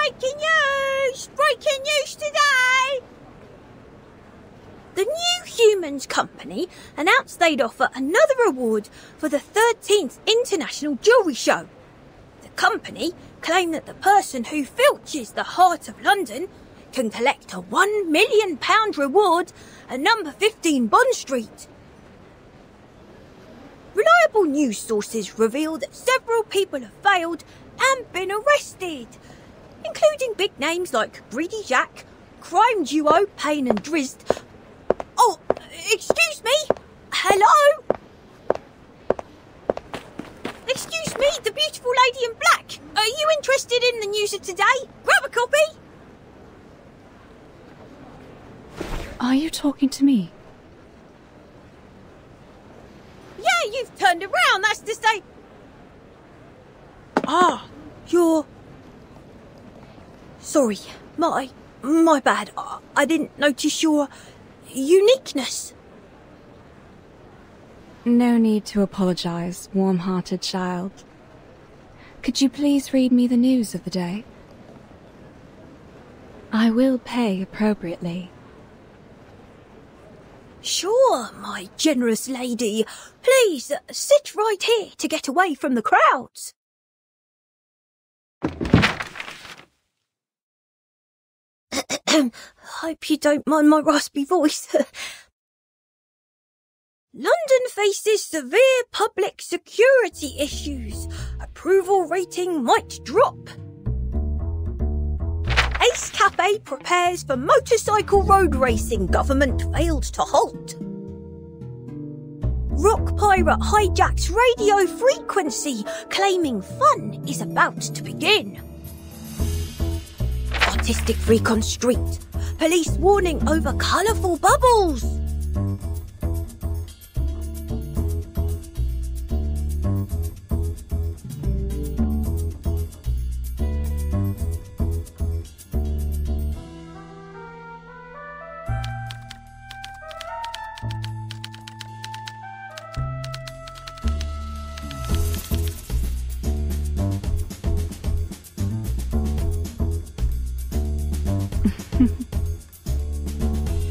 Breaking news! Breaking news today! The New Humans Company announced they'd offer another award for the 13th International Jewellery Show. The company claimed that the person who filches the heart of London can collect a £1 million reward at number 15 Bond Street. Reliable news sources reveal that several people have failed and been arrested, including big names like Greedy Jack, crime duo Payne and Drizzt. Oh, excuse me? Hello? Excuse me, the beautiful lady in black. Are you interested in the news of today? Grab a copy. Are you talking to me? Yeah, you've turned around, that's to say... Ah, you're... Sorry, my bad. I didn't notice your uniqueness. No need to apologise, warm-hearted child. Could you please read me the news of the day? I will pay appropriately. Sure, my generous lady. Please, sit right here to get away from the crowds. Hope you don't mind my raspy voice. London faces severe public security issues. Approval rating might drop. Ace Cafe prepares for motorcycle road racing. Government failed to halt. Rock pirate hijacks radio frequency, claiming fun is about to begin. Artistic freak on street. Police warning over colourful bubbles.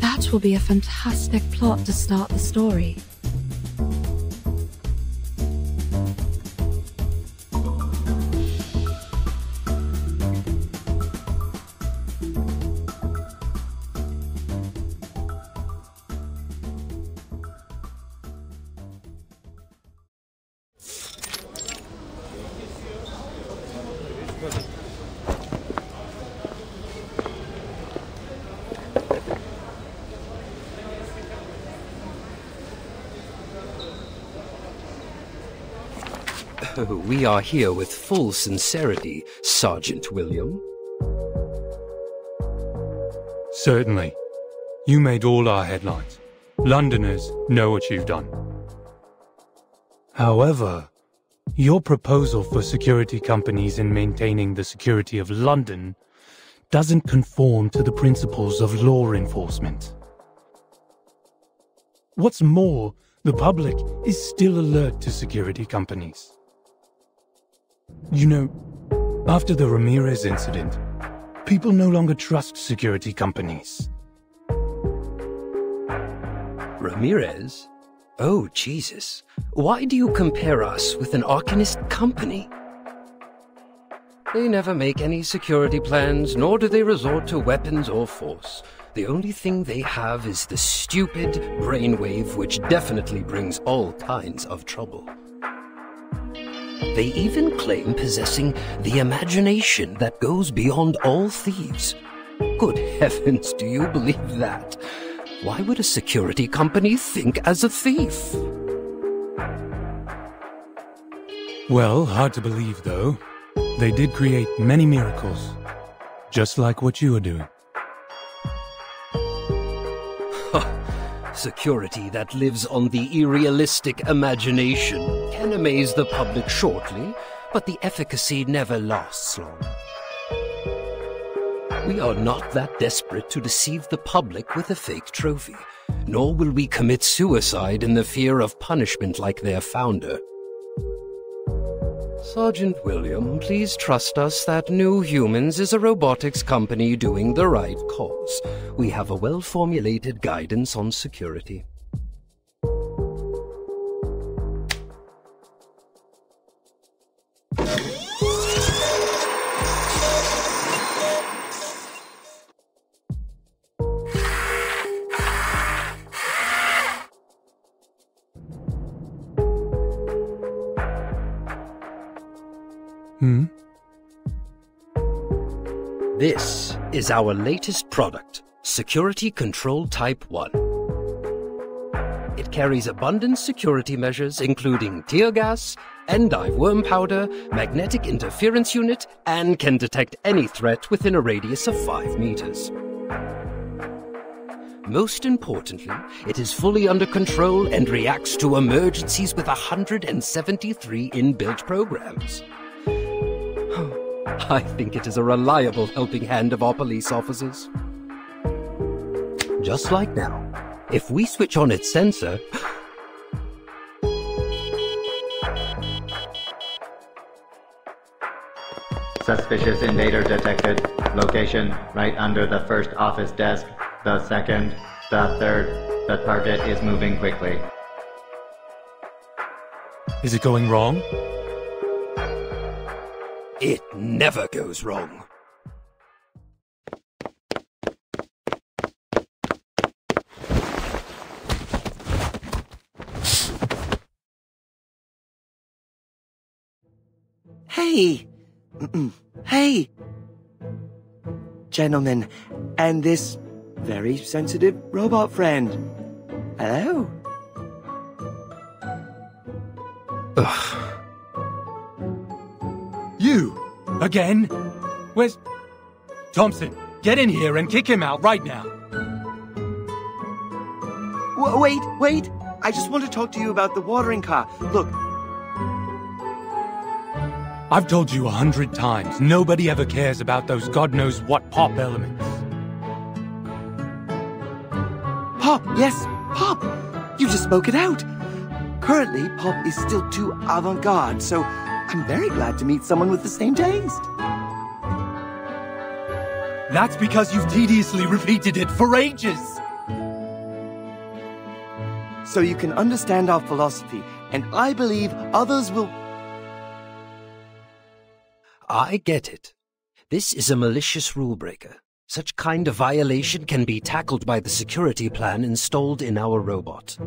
That will be a fantastic plot to start the story. We are here with full sincerity, Sergeant William. Certainly. You made all our headlines. Londoners know what you've done. However, your proposal for security companies in maintaining the security of London doesn't conform to the principles of law enforcement. What's more, the public is still alert to security companies. You know, after the Ramirez incident, people no longer trust security companies. Ramirez? Oh, Jesus. Why do you compare us with an Arcanist company? They never make any security plans, nor do they resort to weapons or force. The only thing they have is the stupid brainwave, which definitely brings all kinds of trouble. They even claim possessing the imagination that goes beyond all thieves. Good heavens, do you believe that? Why would a security company think as a thief? Well, hard to believe, though. They did create many miracles, just like what you are doing. Security that lives on the irrealistic imagination can amaze the public shortly, but the efficacy never lasts long. We are not that desperate to deceive the public with a fake trophy, nor will we commit suicide in the fear of punishment like their founder. Sergeant William, please trust us that New Humans is a robotics company doing the right cause. We have a well-formulated guidance on security. This is our latest product, Security Control Type 1. It carries abundant security measures including tear gas, endive worm powder, magnetic interference unit, and can detect any threat within a radius of 5 meters. Most importantly, it is fully under control and reacts to emergencies with 173 inbuilt programs. I think it is a reliable helping hand of our police officers. Just like now, if we switch on its sensor... Suspicious invader detected. Location right under the first office desk. The second, the third. The target is moving quickly. Is it going wrong? It never goes wrong. Hey! Hey! Gentlemen, and this very sensitive robot friend. Hello? Ugh. You! Again? Where's... Thompson, get in here and kick him out right now. Wait! I just want to talk to you about the watering car. Look. I've told you 100 times, nobody ever cares about those God-knows-what pop elements. Pop, yes, pop! You just spoke it out. Currently, pop is still too avant-garde, so I'm very glad to meet someone with the same taste. That's because you've tediously repeated it for ages! So you can understand our philosophy, and I believe others will... I get it. This is a malicious rule breaker. Such kind of violation can be tackled by the security plan installed in our robot.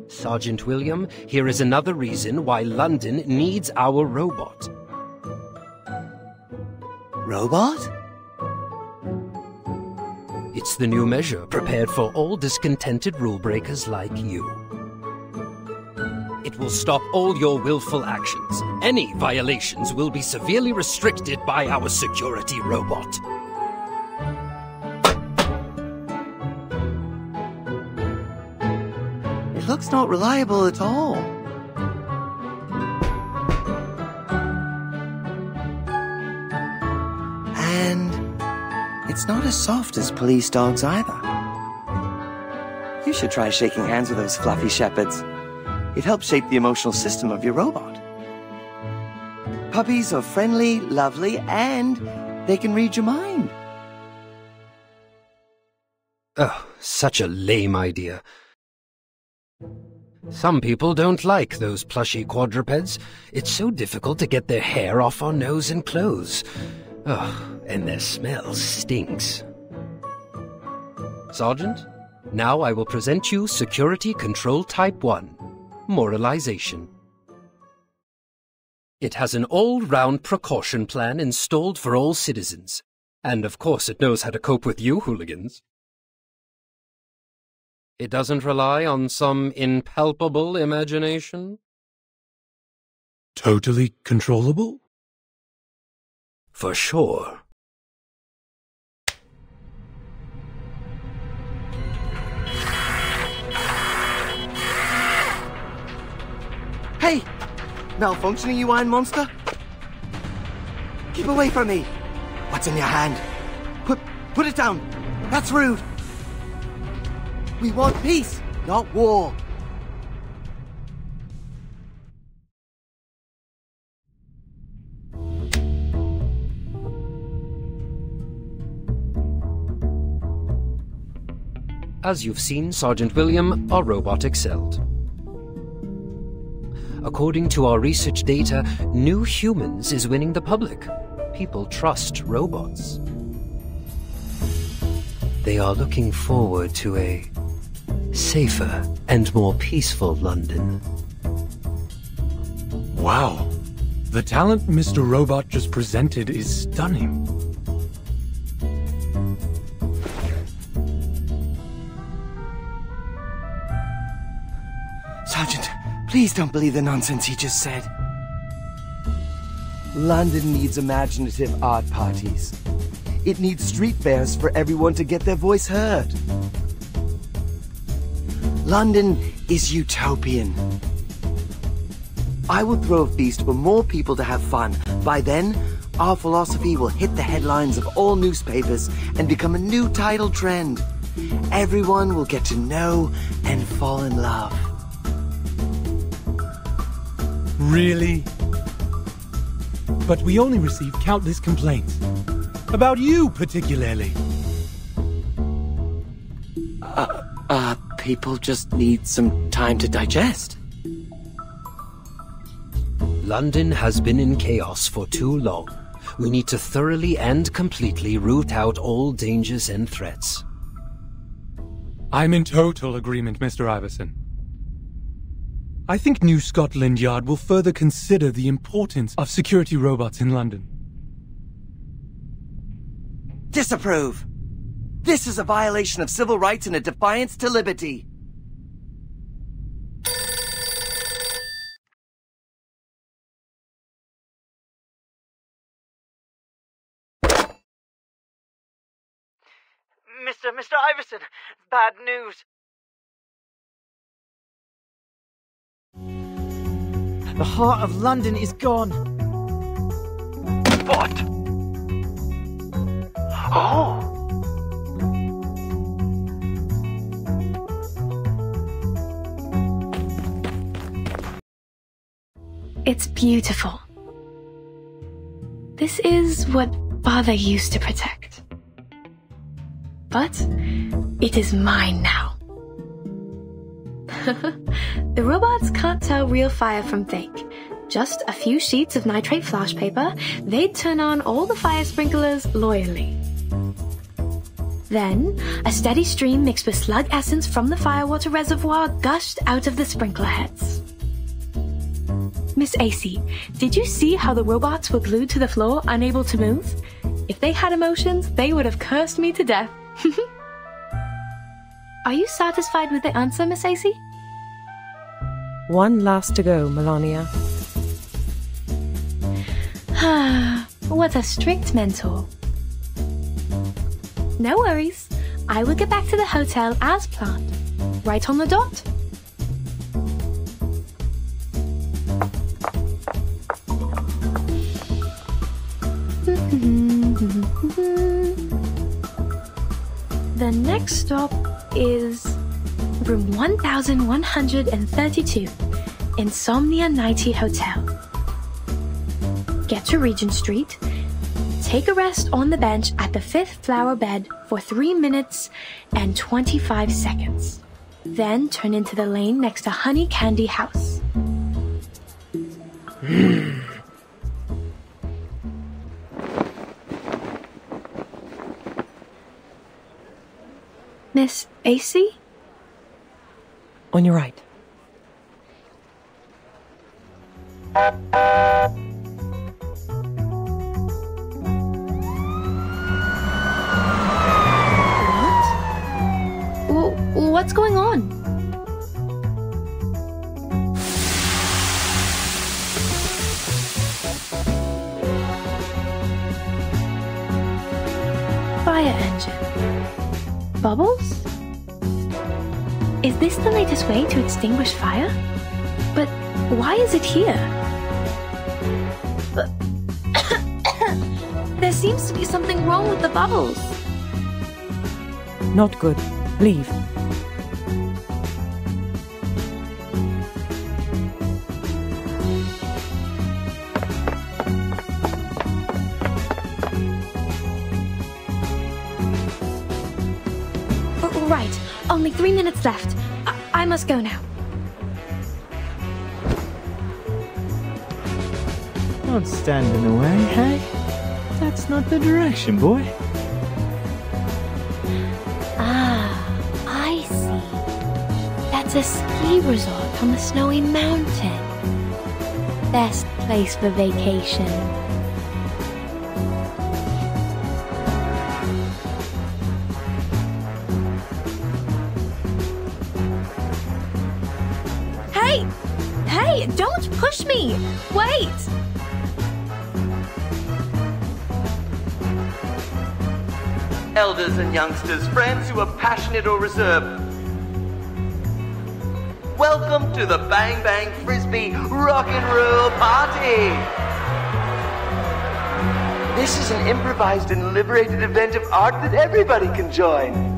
Sergeant William, here is another reason why London needs our robot. Robot? It's the new measure prepared for all discontented rule breakers like you. It will stop all your willful actions. Any violations will be severely restricted by our security robot. It looks not reliable at all. And it's not as soft as police dogs either. You should try shaking hands with those fluffy shepherds. It helps shape the emotional system of your robot. Puppies are friendly, lovely, and they can read your mind. Oh, such a lame idea. Some people don't like those plushy quadrupeds. It's so difficult to get their hair off our nose and clothes. Oh, and their smell stinks. Sergeant, now I will present you Security Control Type 1. Moralization. It has an all-round precaution plan installed for all citizens. And of course it knows how to cope with you hooligans. It doesn't rely on some impalpable imagination. Totally controllable? For sure. Hey! Malfunctioning, you iron monster? Keep away from me! What's in your hand? Put it down! That's rude! We want peace, not war! As you've seen, Sergeant William, our robot excelled. According to our research data, New Humans is winning the public. People trust robots. They are looking forward to a safer and more peaceful London. Wow. The talent Mr. Robot just presented is stunning. Sergeant, please don't believe the nonsense he just said. London needs imaginative art parties. It needs street fairs for everyone to get their voice heard. London is utopian. I will throw a feast for more people to have fun. By then, our philosophy will hit the headlines of all newspapers and become a new title trend. Everyone will get to know and fall in love. Really? But we only receive countless complaints. About you, particularly. People just need some time to digest. London has been in chaos for too long. We need to thoroughly and completely root out all dangers and threats. I'm in total agreement, Mr. Iverson. I think New Scotland Yard will further consider the importance of security robots in London. Disapprove. This is a violation of civil rights and a defiance to liberty. Mr. Iverson, bad news. The heart of London is gone. What? Oh! It's beautiful. This is what Father used to protect. But it is mine now. The robots can't tell real fire from fake. Just a few sheets of nitrate flash paper, they'd turn on all the fire sprinklers loyally. Then, a steady stream mixed with slug essence from the firewater reservoir gushed out of the sprinkler heads. Miss AC, did you see how the robots were glued to the floor, unable to move? If they had emotions, they would have cursed me to death. Are you satisfied with the answer, Miss AC? One last to go, Melania. What a strict mentor. No worries. I will get back to the hotel as planned. Right on the dot. The next stop is room 1132, Insomnia Nighty Hotel. Get to Regent Street, take a rest on the bench at the 5th flower bed for 3 minutes and 25 seconds. Then turn into the lane next to Honey Candy House. Miss AC? On your right. What? What's going on? Fire engine. Bubbles? Is this the latest way to extinguish fire? But why is it here? There seems to be something wrong with the bubbles. Not good. Leave. All right, only 3 minutes left. I must go now. Don't stand in the way, hey? That's not the direction, boy. Ah, I see. That's a ski resort on the snowy mountain. Best place for vacation. Hey! Hey, don't push me! Wait! Elders and youngsters, friends who are passionate or reserved. Welcome to the Bang Bang Frisbee Rock and Roll Party! This is an improvised and liberated event of art that everybody can join.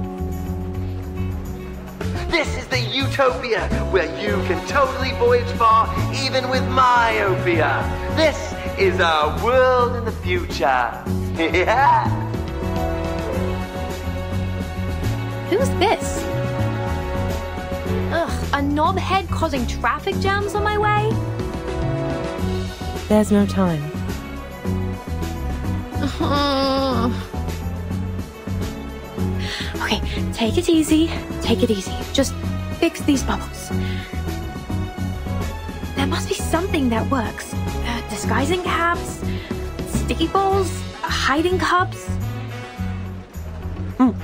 This is the utopia where you can totally voyage far even with myopia. This is our world in the future. Yeah! Who's this? Ugh, a knobhead causing traffic jams on my way? There's no time. Okay, take it easy. Take it easy. Just fix these bubbles. There must be something that works. Disguising caps, sticky balls, hiding cups. Found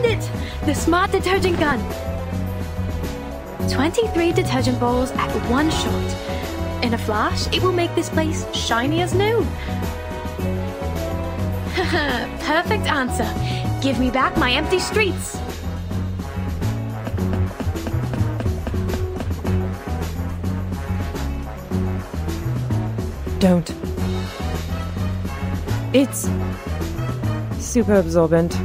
it! The smart detergent gun. 23 detergent balls at one shot. In a flash, it will make this place shiny as new. Perfect answer. Give me back my empty streets. Don't. It's super absorbent.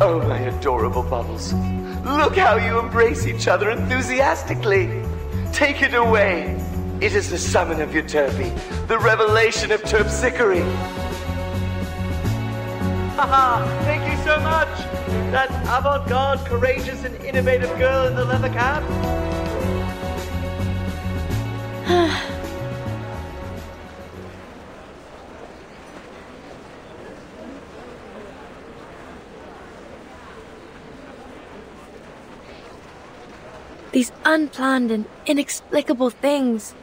Oh, my adorable bubbles. Look how you embrace each other enthusiastically. Take it away. It is the summon of Euterpe, the revelation of terpsichore. Haha, thank you so much. That avant-garde, courageous, and innovative girl in the leather cap. These unplanned and inexplicable things.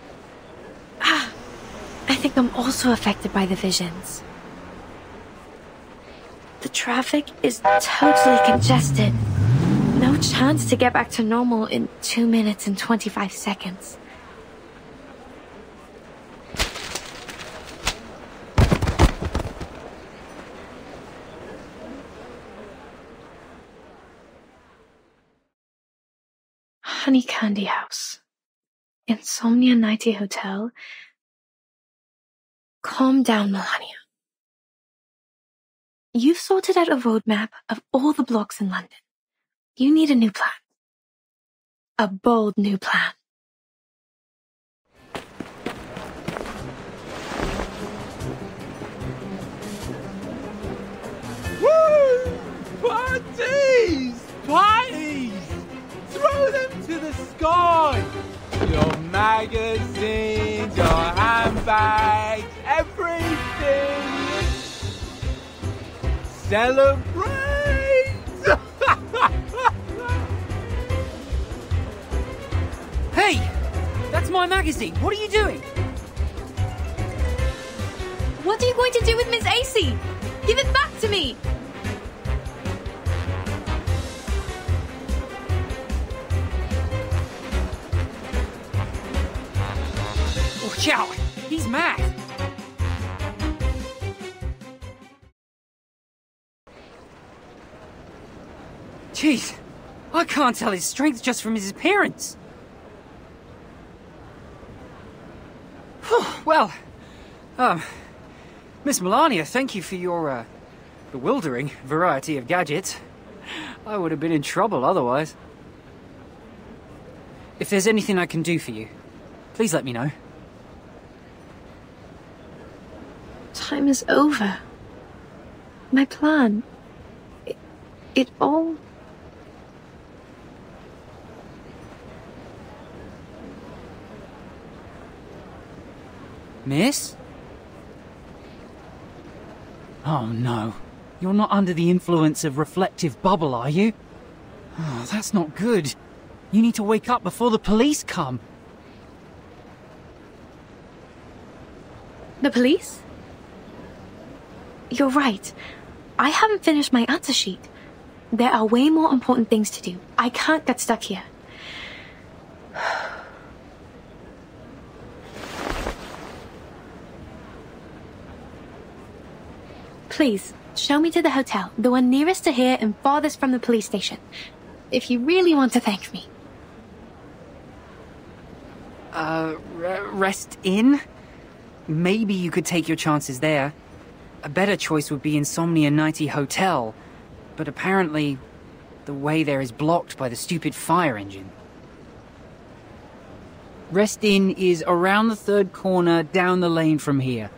I think I'm also affected by the visions. The traffic is totally congested. No chance to get back to normal in 2 minutes and 25 seconds. Honey Candy House. Insomnia Nighty Hotel. Calm down, Melania. You've sorted out a roadmap of all the blocks in London. You need a new plan. A bold new plan. Woo! Parties! Parties! Throw them to the sky! Your magazines, your handbags, everything! Celebrate! Hey! That's my magazine. What are you doing? What are you going to do with Miss AC? Give it back to me! Watch out! He's mad! Jeez, I can't tell his strength just from his appearance. Well, Miss Melania, thank you for your bewildering variety of gadgets. I would have been in trouble otherwise. If there's anything I can do for you, please let me know. Time is over. My plan. It all... Miss? Oh no. You're not under the influence of reflective bubble, are you? Oh, that's not good. You need to wake up before the police come. The police? You're right. I haven't finished my answer sheet. There are way more important things to do. I can't get stuck here. Please, show me to the hotel, the one nearest to here and farthest from the police station. If you really want to thank me. Rest Inn? Maybe you could take your chances there. A better choice would be Insomnia Nighty Hotel, but apparently the way there is blocked by the stupid fire engine. Rest Inn is around the third corner down the lane from here.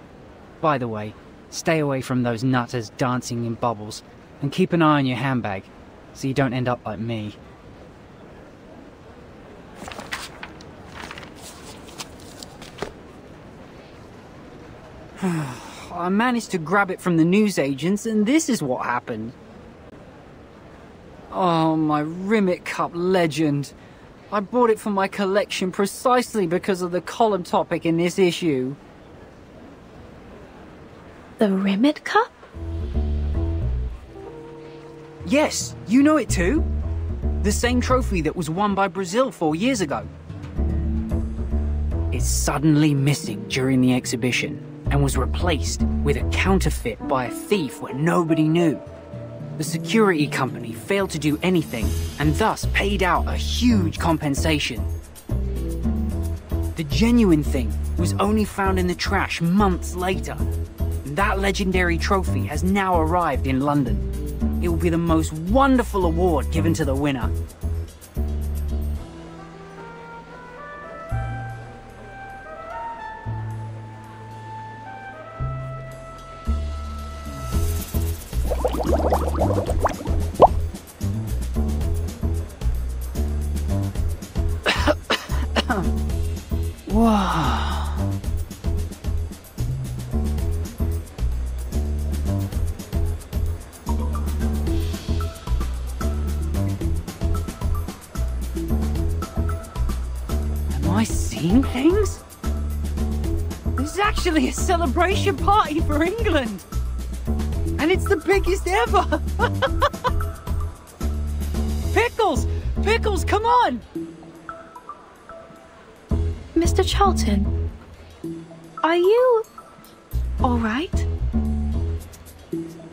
By the way, stay away from those nutters dancing in bubbles, and keep an eye on your handbag, so you don't end up like me. I managed to grab it from the newsagents, and this is what happened. Oh, my Rimmet Cup legend. I bought it for my collection precisely because of the column topic in this issue. The Rimmet Cup? Yes, you know it too. The same trophy that was won by Brazil 4 years ago. It's suddenly missing during the exhibition and was replaced with a counterfeit by a thief where nobody knew. The security company failed to do anything and thus paid out a huge compensation. The genuine thing was only found in the trash months later. That legendary trophy has now arrived in London. It will be the most wonderful award given to the winner. Wow. Am I seeing things? This is actually a celebration party for England. And it's the biggest ever. Pickles! Pickles, come on! Mr. Charlton, are you all right?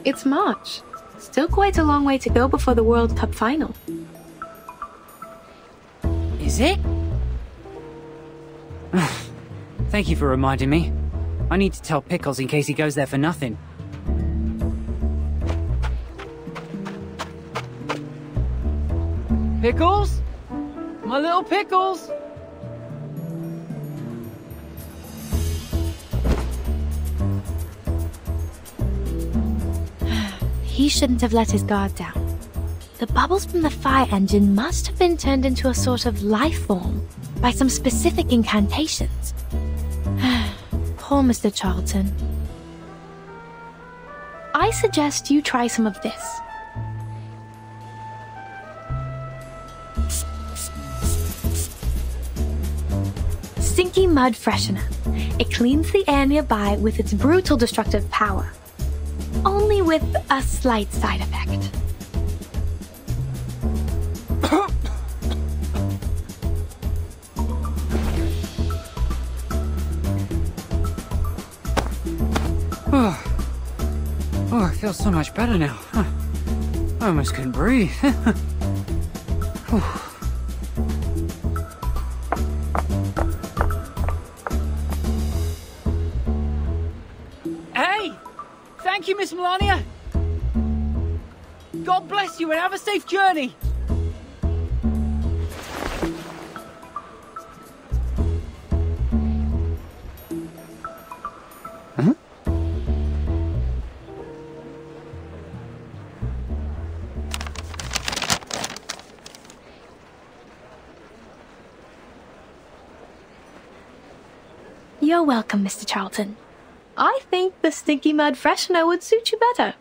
It's March. Still quite a long way to go before the World Cup final. Is it? Thank you for reminding me. I need to tell Pickles in case he goes there for nothing. Pickles? My little Pickles? He shouldn't have let his guard down. The bubbles from the fire engine must have been turned into a sort of life form by some specific incantations. Poor Mr. Charlton. I suggest you try some of this. Stinky Mud Freshener. It cleans the air nearby with its brutal destructive power. Only with a slight side effect. Oh, I feel so much better now. I almost couldn't breathe. Hey! Thank you, Miss Melania! God bless you and have a safe journey. Huh? You're welcome, Mr. Charlton. I think the stinky mud freshener would suit you better.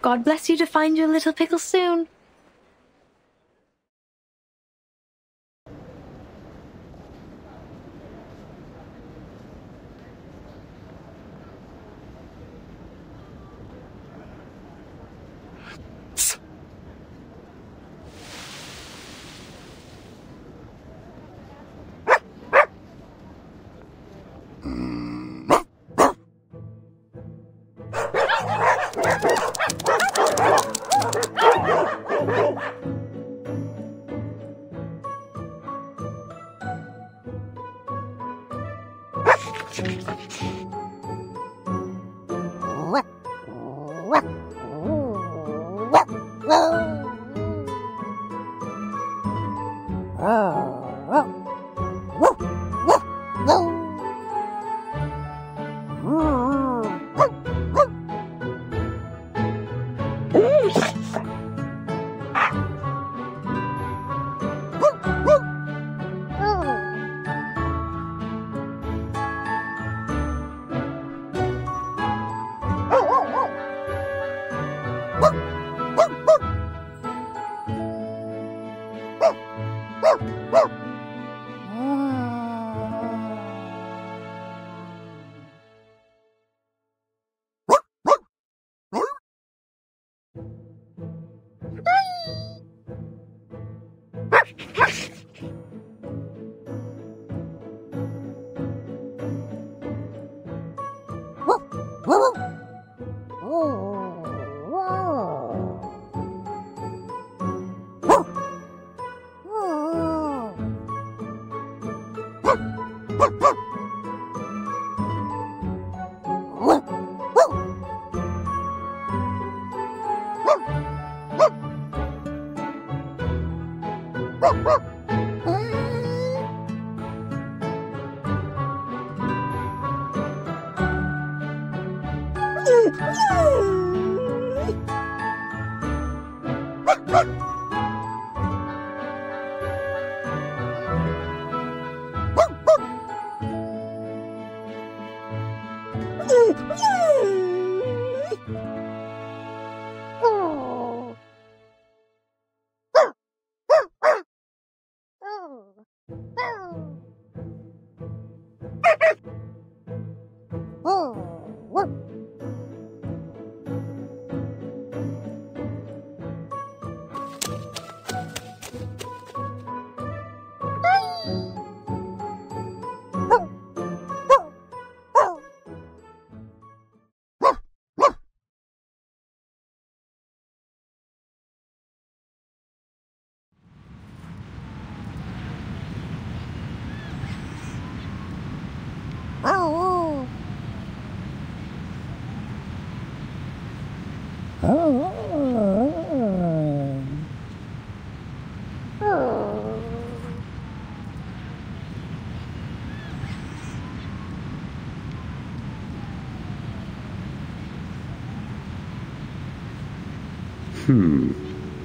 God bless you to find your little pickle soon.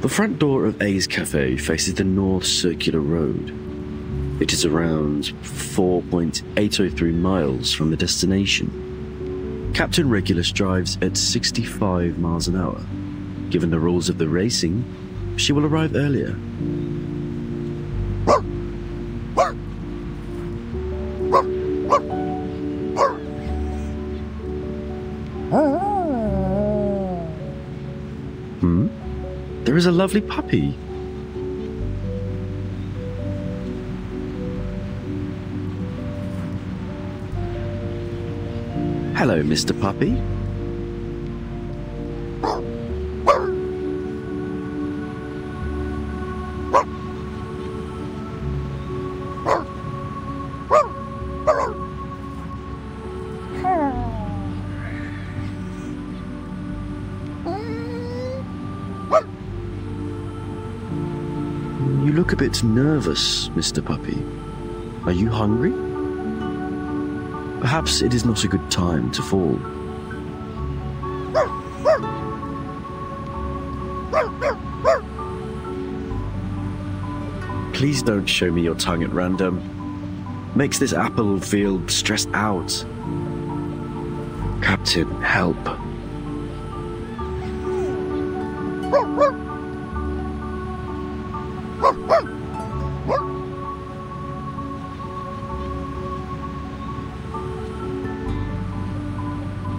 The front door of A's Cafe faces the North Circular Road. It is around 4.803 miles from the destination. Captain Regulus drives at 65 miles an hour. Given the rules of the racing, she will arrive earlier. There is a lovely puppy. Hello, Mr. Puppy. look a bit nervous, Mr. Puppy. Are you hungry? Perhaps it is not a good time to fall. Please don't show me your tongue at random. Makes this apple feel stressed out. Captain, help.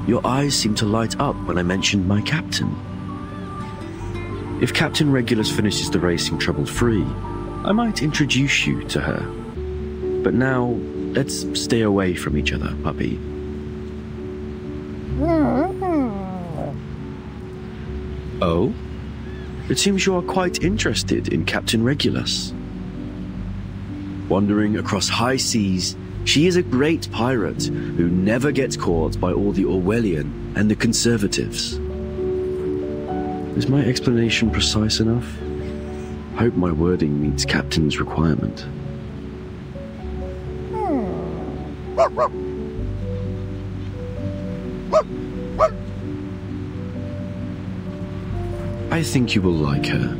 Your eyes seem to light up when I mentioned my captain. If Captain Regulus finishes the racing trouble-free, I might introduce you to her. But now, let's stay away from each other, puppy. Oh? It seems you are quite interested in Captain Regulus. Wandering across high seas, she is a great pirate who never gets caught by all the Orwellian and the conservatives. Is my explanation precise enough? Hope my wording meets Captain's requirement. I think you will like her.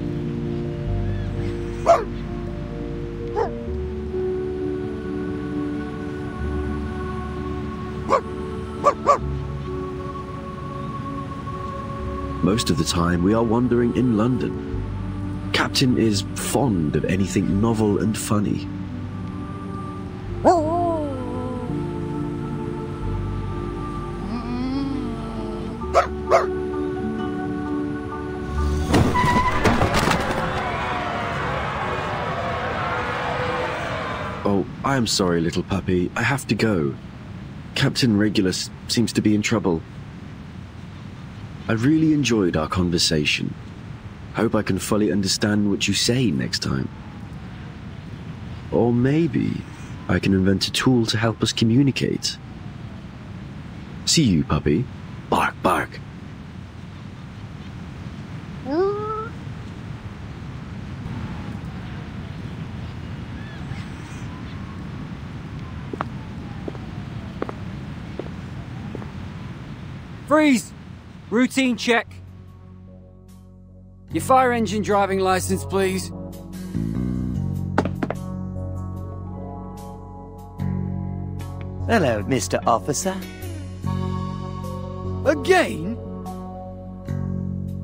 Most of the time we are wandering in London. Captain is fond of anything novel and funny. Oh, I am sorry, little puppy. I have to go. Captain Regulus seems to be in trouble. I really enjoyed our conversation. Hope I can fully understand what you say next time. Or maybe I can invent a tool to help us communicate. See you, puppy. Bark, bark. Freeze! Routine check. Your fire engine driving license, please. Hello, Mr. Officer. Again?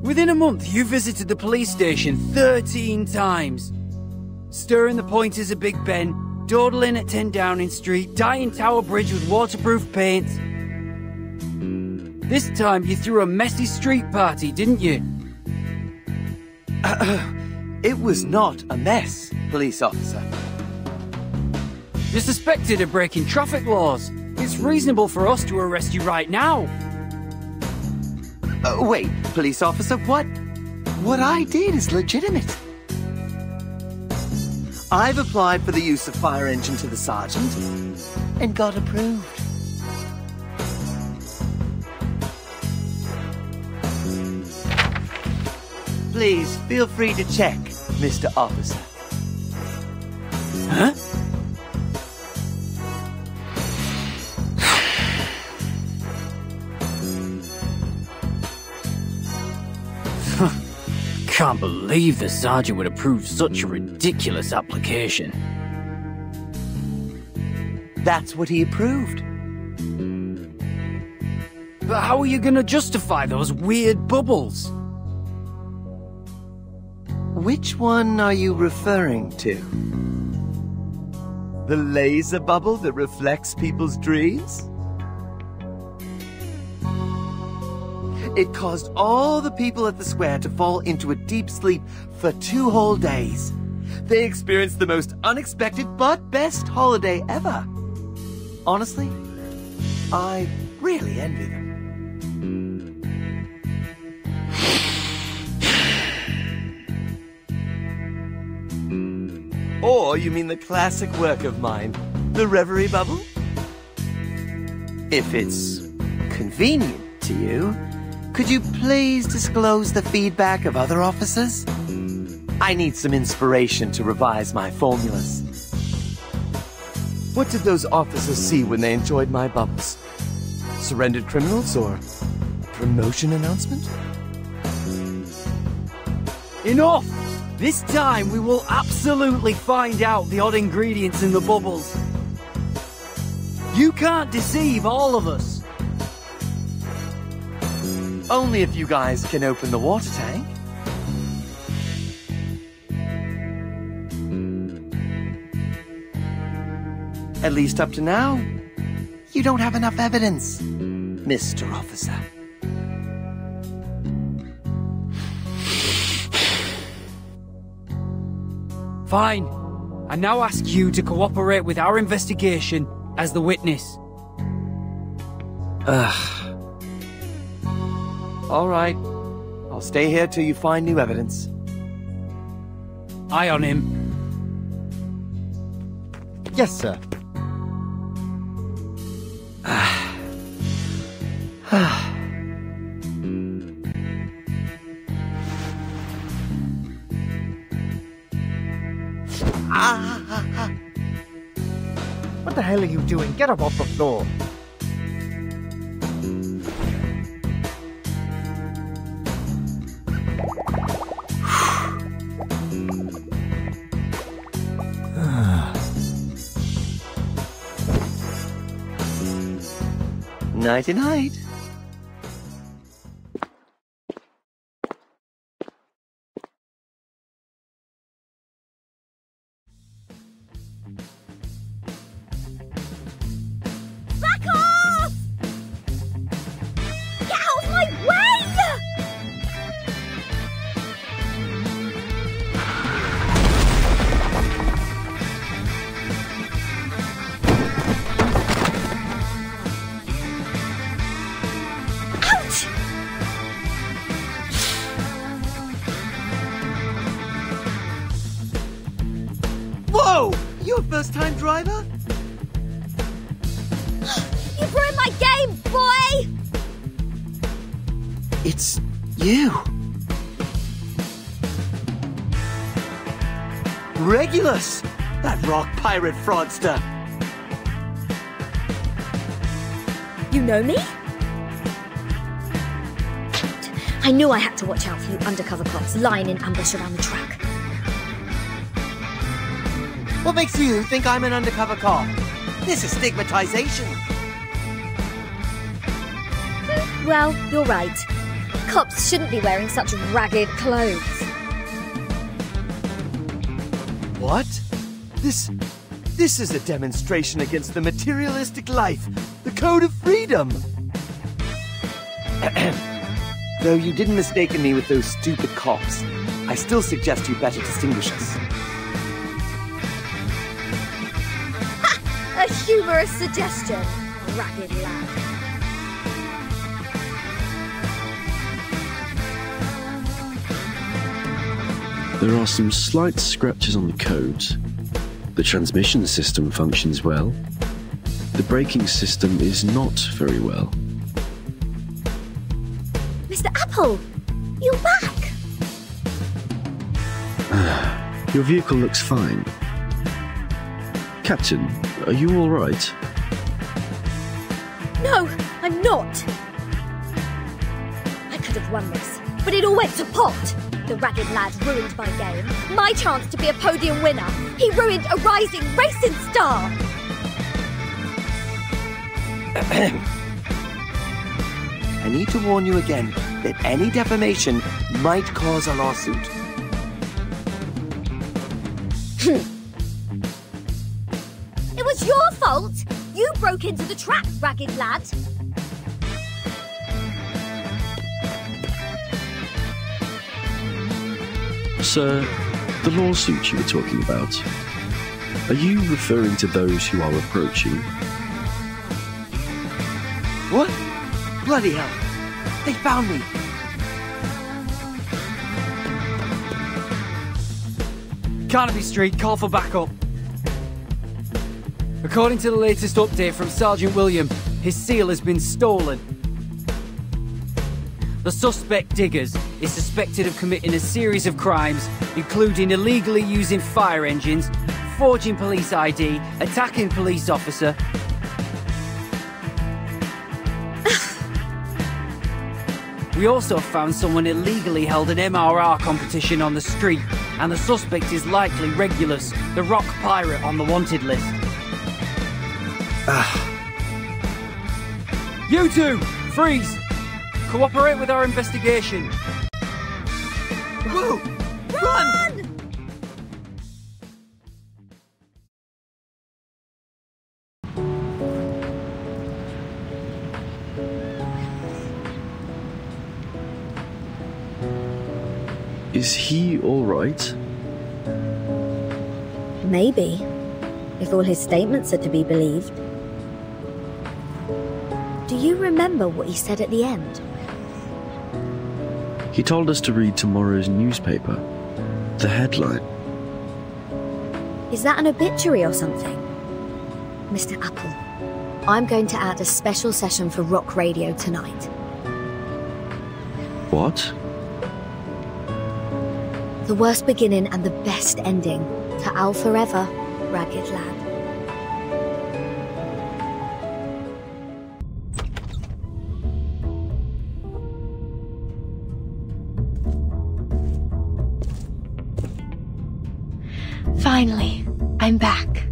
Within a month, you visited the police station 13 times. Stirring the pointers at Big Ben, dawdling at 10 Downing Street, dyeing Tower Bridge with waterproof paint. This time you threw a messy street party, didn't you? It was not a mess, police officer. You're suspected of breaking traffic laws. It's reasonable for us to arrest you right now. Wait, police officer, what? What I did is legitimate. I've applied for the use of fire engine to the sergeant and got approved. Please, feel free to check, Mr. Officer. Huh? Can't believe the sergeant would approve such a ridiculous application. That's what he approved. But how are you going to justify those weird bubbles? Which one are you referring to? The laser bubble that reflects people's dreams? It caused all the people at the square to fall into a deep sleep for 2 whole days. They experienced the most unexpected but best holiday ever. Honestly, I really envy them. Or you mean the classic work of mine, the Reverie Bubble? If it's convenient to you, could you please disclose the feedback of other officers? I need some inspiration to revise my formulas. What did those officers see when they enjoyed my bubbles? Surrendered criminals or promotion announcement? Enough! This time we will absolutely find out the odd ingredients in the bubbles. You can't deceive all of us. Only if you guys can open the water tank. At least up to now, you don't have enough evidence, Mr. Officer. Fine. I now ask you to cooperate with our investigation as the witness. All right. I'll stay here till you find new evidence. Eye on him. Yes, sir. What the hell are you doing? Get up off the floor. Nighty-night. Back off! Get out of my way! Ouch! Whoa! You a first-time driver? You ruined my game, boy! It's you. Regulus! That rock pirate fraudster! You know me? I knew I had to watch out for you undercover cops lying in ambush around the track. What makes you think I'm an undercover cop? This is stigmatization. Well, you're right. Cops shouldn't be wearing such ragged clothes. What? This is a demonstration against the materialistic life, the code of freedom. Though you didn't mistaken me with those stupid cops, I still suggest you better distinguish us. Ha! A humorous suggestion, ragged lad. There are some slight scratches on the codes. The transmission system functions well. The braking system is not very well. Mr. Apple, you're back. Your vehicle looks fine. Captain, are you all right? No, I'm not. I could have won this, but it all went to pot. The ragged lad ruined my game, my chance to be a podium winner. He ruined a rising racing star. I need to warn you again that any defamation might cause a lawsuit. It was your fault. You broke into the track, ragged lad. Sir, the lawsuit you were talking about, are you referring to those who are approaching? What? Bloody hell! They found me! Carnaby Street, call for backup. According to the latest update from Sergeant William, his seal has been stolen. The suspect, Diggers, is suspected of committing a series of crimes, including illegally using fire engines, forging police ID, attacking police officer... We also found someone illegally held an MRR competition on the street, and the suspect is likely Regulus, the rock pirate on the wanted list. You two, freeze! Cooperate with our investigation. Whoa! Run! Is he alright? Maybe, if all his statements are to be believed. Do you remember what he said at the end? He told us to read tomorrow's newspaper. The headline. Is that an obituary or something? Mr. Apple, I'm going to add a special session for rock radio tonight. What? The worst beginning and the best ending to Al Forever, Ragged Lad. Finally, I'm back.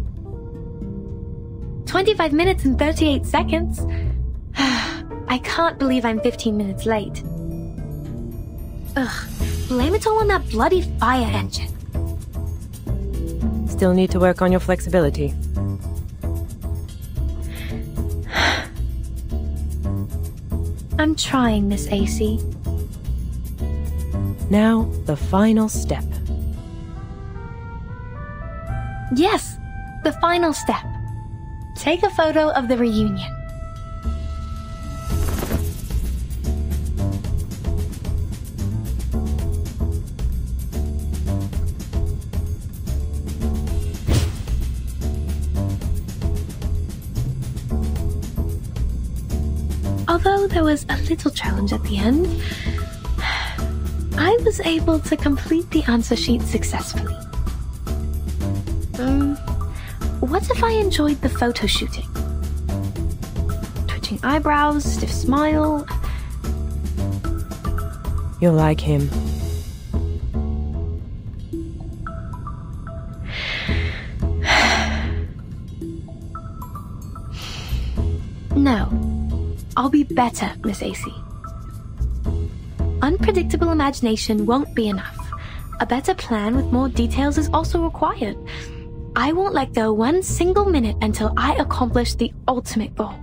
25 minutes and 38 seconds. I can't believe I'm 15 minutes late. Ugh, blame it all on that bloody fire engine. Still need to work on your flexibility. I'm trying, Miss AC. Now, the final step. Yes, the final step. Take a photo of the reunion. Although there was a little challenge at the end, I was able to complete the answer sheet successfully. What if I enjoyed the photo shooting? Twitching eyebrows, stiff smile. You'll like him. No. I'll be better, Miss AC. Unpredictable imagination won't be enough. A better plan with more details is also required. I won't let go one single minute until I accomplish the ultimate goal.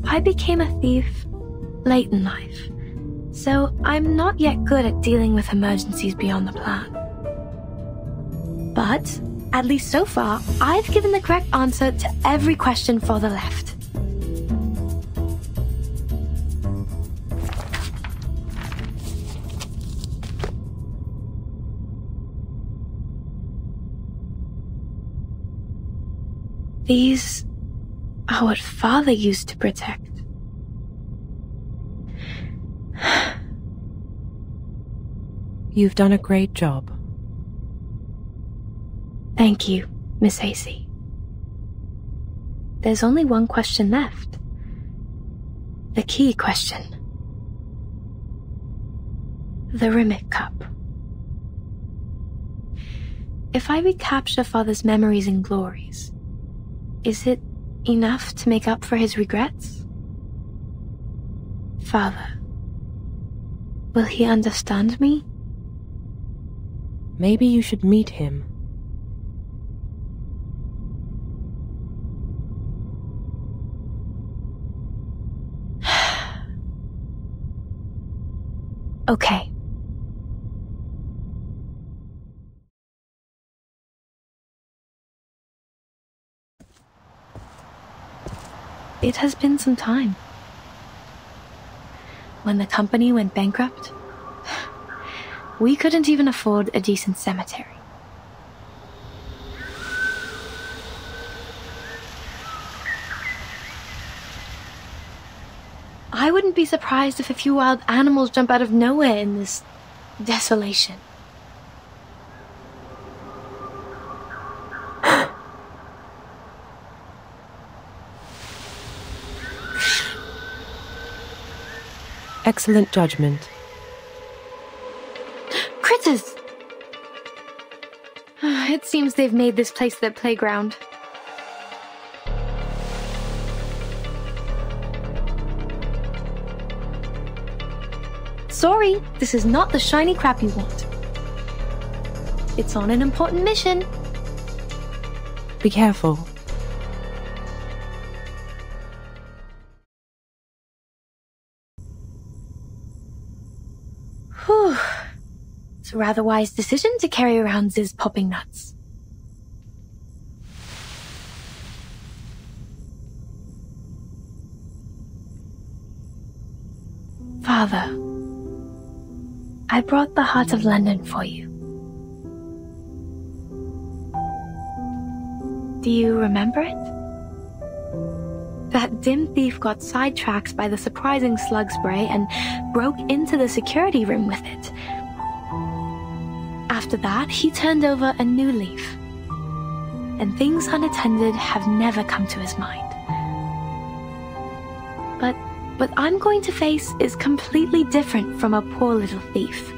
I became a thief late in life, so I'm not yet good at dealing with emergencies beyond the plan. But, at least so far, I've given the correct answer to every question for the left. These are what Father used to protect. You've done a great job. Thank you, Miss AC. There's only one question left. The key question. The Rimmick Cup. If I recapture Father's memories and glories, is it enough to make up for his regrets? Father, will he understand me? Maybe you should meet him. Okay. It has been some time. When the company went bankrupt, we couldn't even afford a decent cemetery. I wouldn't be surprised if a few wild animals jump out of nowhere in this desolation. Excellent judgment. Critters! It seems they've made this place their playground. Sorry, this is not the shiny crap you want. It's on an important mission. Be careful. Whew. It's a rather wise decision to carry around Ziz popping nuts. Father, I brought the Heart of London for you. Do you remember it? That dim thief got sidetracked by the surprising slug spray and broke into the security room with it. After that, he turned over a new leaf. And things unattended have never come to his mind. But what I'm going to face is completely different from a poor little thief.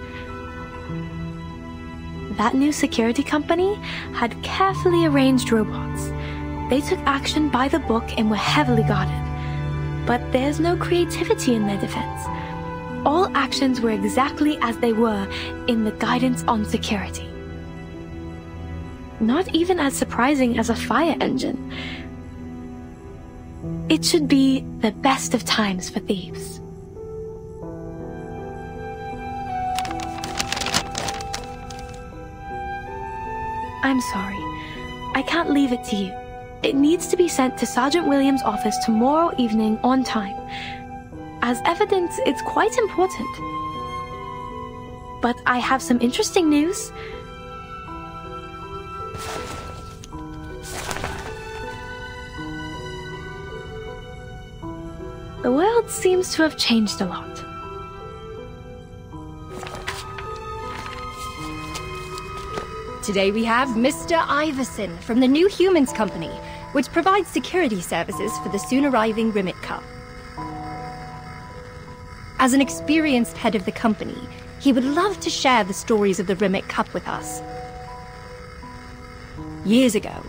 That new security company had carefully arranged robots. They took action by the book and were heavily guarded. But there's no creativity in their defense. All actions were exactly as they were in the guidance on security. Not even as surprising as a fire engine. It should be the best of times for thieves. I'm sorry. I can't leave it to you. It needs to be sent to Sergeant Williams' office tomorrow evening on time. As evidence, it's quite important. But I have some interesting news. The world seems to have changed a lot. Today we have Mr. Iverson from the New Humans Company, which provides security services for the soon-arriving Rimmet Cup. As an experienced head of the company, he would love to share the stories of the Rimmet Cup with us. Years ago,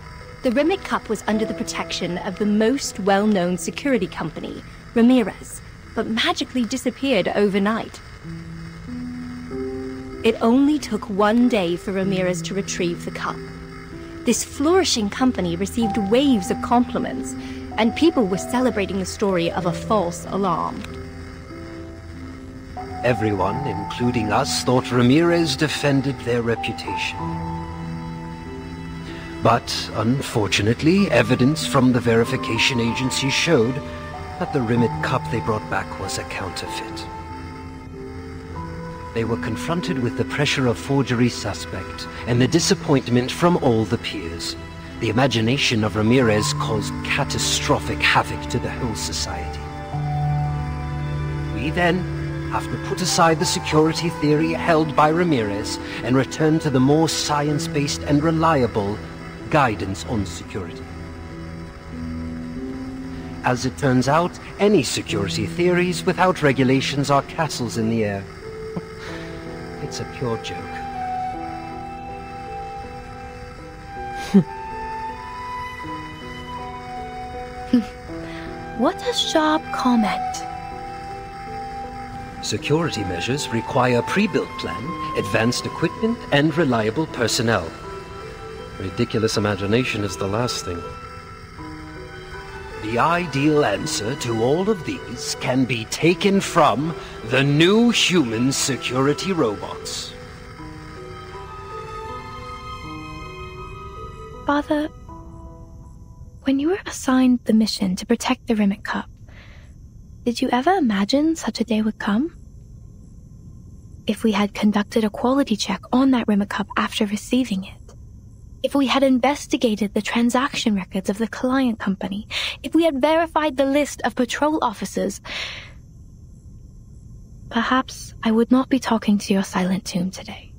the Rimmet Cup was under the protection of the most well-known security company, Ramirez, but magically disappeared overnight. It only took one day for Ramirez to retrieve the cup. This flourishing company received waves of compliments, and people were celebrating the story of a false alarm. Everyone, including us, thought Ramirez defended their reputation. But, unfortunately, evidence from the verification agency showed that the Rimmet Cup they brought back was a counterfeit. They were confronted with the pressure of forgery suspect and the disappointment from all the peers. The imagination of Ramirez caused catastrophic havoc to the whole society. We then have to put aside the security theory held by Ramirez and return to the more science-based and reliable guidance on security. As it turns out, any security theories without regulations are castles in the air. It's a pure joke. What a sharp comment. Security measures require pre-built plan, advanced equipment, and reliable personnel. Ridiculous imagination is the last thing. The ideal answer to all of these can be taken from the New Human security robots. Father, when you were assigned the mission to protect the Rimmet Cup, did you ever imagine such a day would come? If we had conducted a quality check on that Rimmet Cup after receiving it, if we had investigated the transaction records of the client company, if we had verified the list of patrol officers, perhaps I would not be talking to your silent tomb today.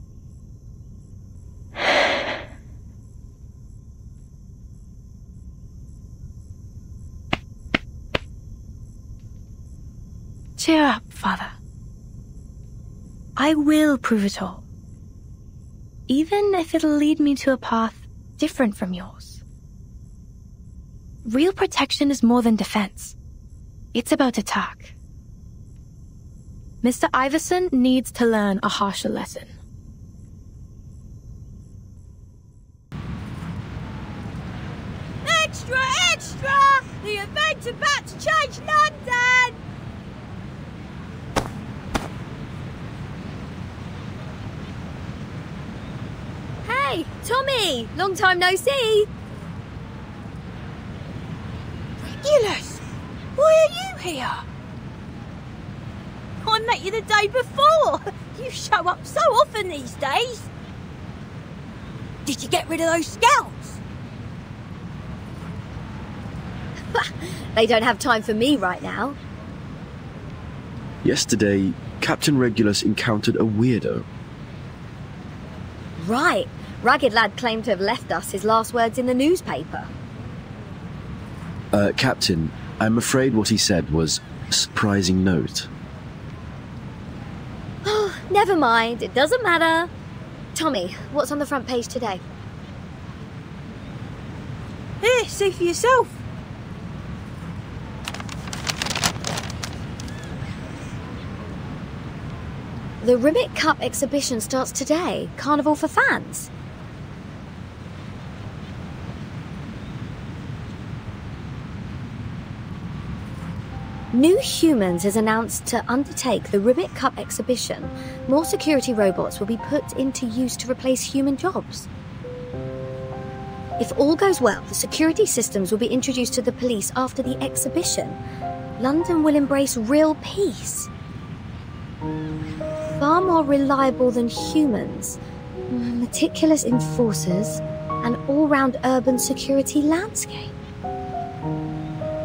Cheer up, Father. I will prove it all. Even if it'll lead me to a path different from yours. Real protection is more than defense. It's about attack. Mr. Iverson needs to learn a harsher lesson. Extra, extra! The event's about to change London! Hey, Tommy! Long time no see! Regulus! Why are you here? I met you the day before! You show up so often these days! Did you get rid of those scouts? They don't have time for me right now. Yesterday, Captain Regulus encountered a weirdo. Right. Ragged Lad claimed to have left us his last words in the newspaper. Captain, I'm afraid what he said was a surprising note. Oh, never mind. It doesn't matter. Tommy, what's on the front page today? Here, see for yourself. The Ribbit Cup exhibition starts today. Carnival for fans. New Humans has announced to undertake the Ribbit Cup exhibition. More security robots will be put into use to replace human jobs. If all goes well, the security systems will be introduced to the police after the exhibition. London will embrace real peace. Far more reliable than humans, meticulous enforcers, an all-round urban security landscape.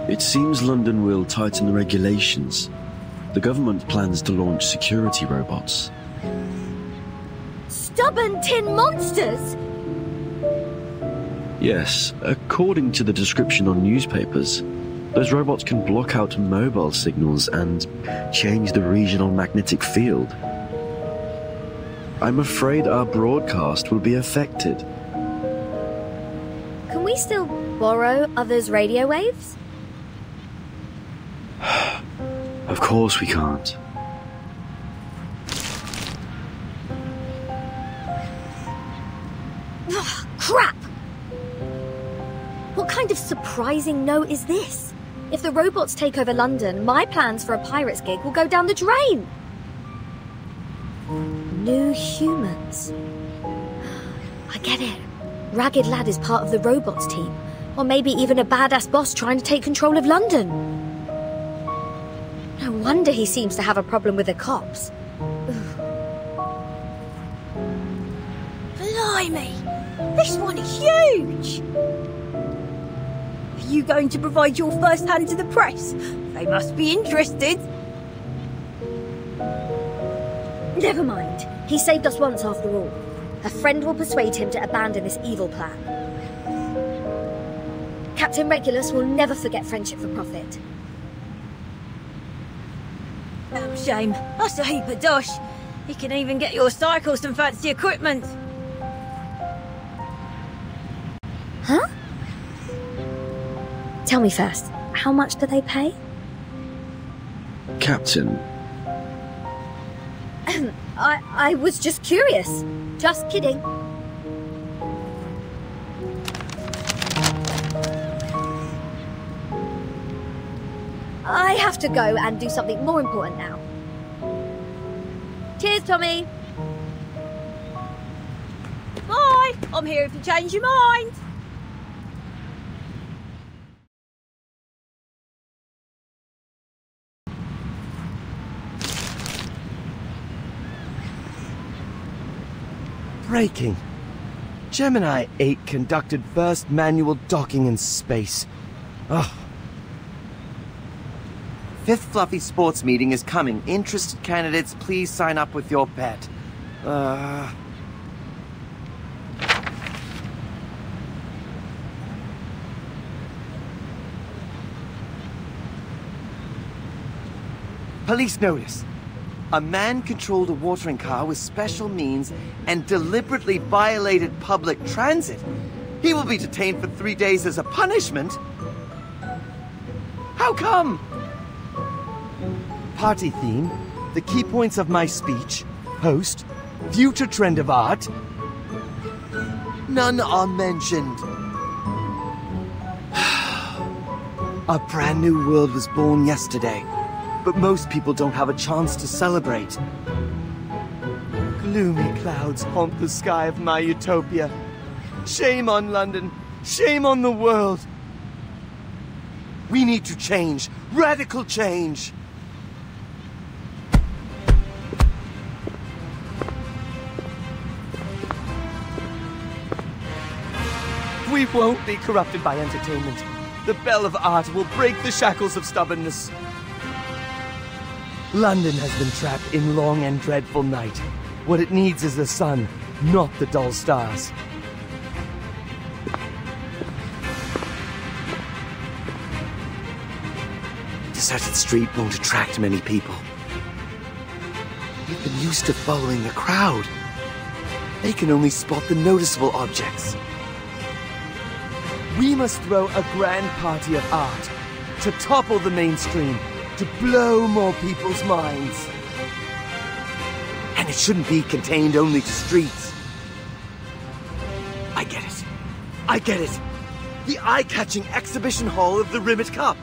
It seems London will tighten the regulations. The government plans to launch security robots. Stubborn tin monsters! Yes, according to the description on newspapers, those robots can block out mobile signals and change the regional magnetic field. I'm afraid our broadcast will be affected. Can we still borrow others' radio waves? Of course we can't. Ugh, crap! What kind of surprising note is this? If the robots take over London, my plans for a Pirates gig will go down the drain. New Humans. I get it. Ragged Lad is part of the robots team. Or maybe even a badass boss trying to take control of London. No wonder he seems to have a problem with the cops. Blimey! This one is huge! Are you going to provide your first hand to the press? They must be interested. Never mind. He saved us once after all. A friend will persuade him to abandon this evil plan. Captain Regulus will never forget friendship for profit. Oh, shame. That's a heap of dosh. He can even get your cycle some fancy equipment. Huh? Tell me first, how much do they pay? Captain. I was just curious. Just kidding. I have to go and do something more important now. Cheers, Tommy. Bye. I'm here if you change your mind. Breaking. Gemini 8 conducted first manual docking in space. Ugh. 5th Fluffy Sports meeting is coming. Interested candidates, please sign up with your pet. Police notice. A man controlled a watering car with special means and deliberately violated public transit. He will be detained for 3 days as a punishment. How come? Party theme, the key points of my speech, post, future trend of art. None are mentioned. A brand new world was born yesterday, but most people don't have a chance to celebrate. Gloomy clouds haunt the sky of my utopia. Shame on London. Shame on the world. We need to change. Radical change. We won't be corrupted by entertainment. The bell of art will break the shackles of stubbornness. London has been trapped in long and dreadful night. What it needs is the sun, not the dull stars. Deserted street won't attract many people. We've been used to following the crowd. They can only spot the noticeable objects. We must throw a grand party of art to topple the mainstream, to blow more people's minds. And it shouldn't be contained only to streets. I get it. I get it. The eye-catching exhibition hall of the Rimmit Cup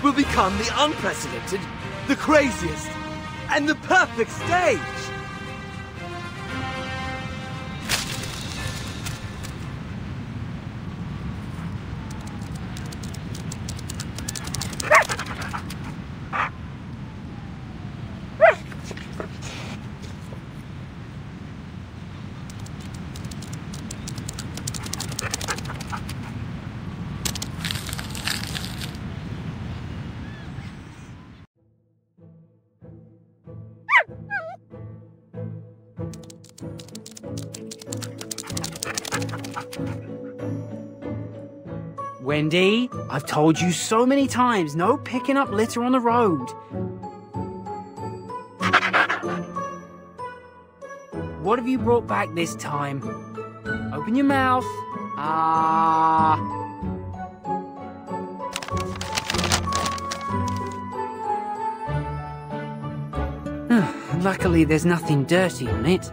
will become the unprecedented, the craziest, and the perfect stage. Wendy, I've told you so many times, no picking up litter on the road. What have you brought back this time? Open your mouth. Luckily, there's nothing dirty on it.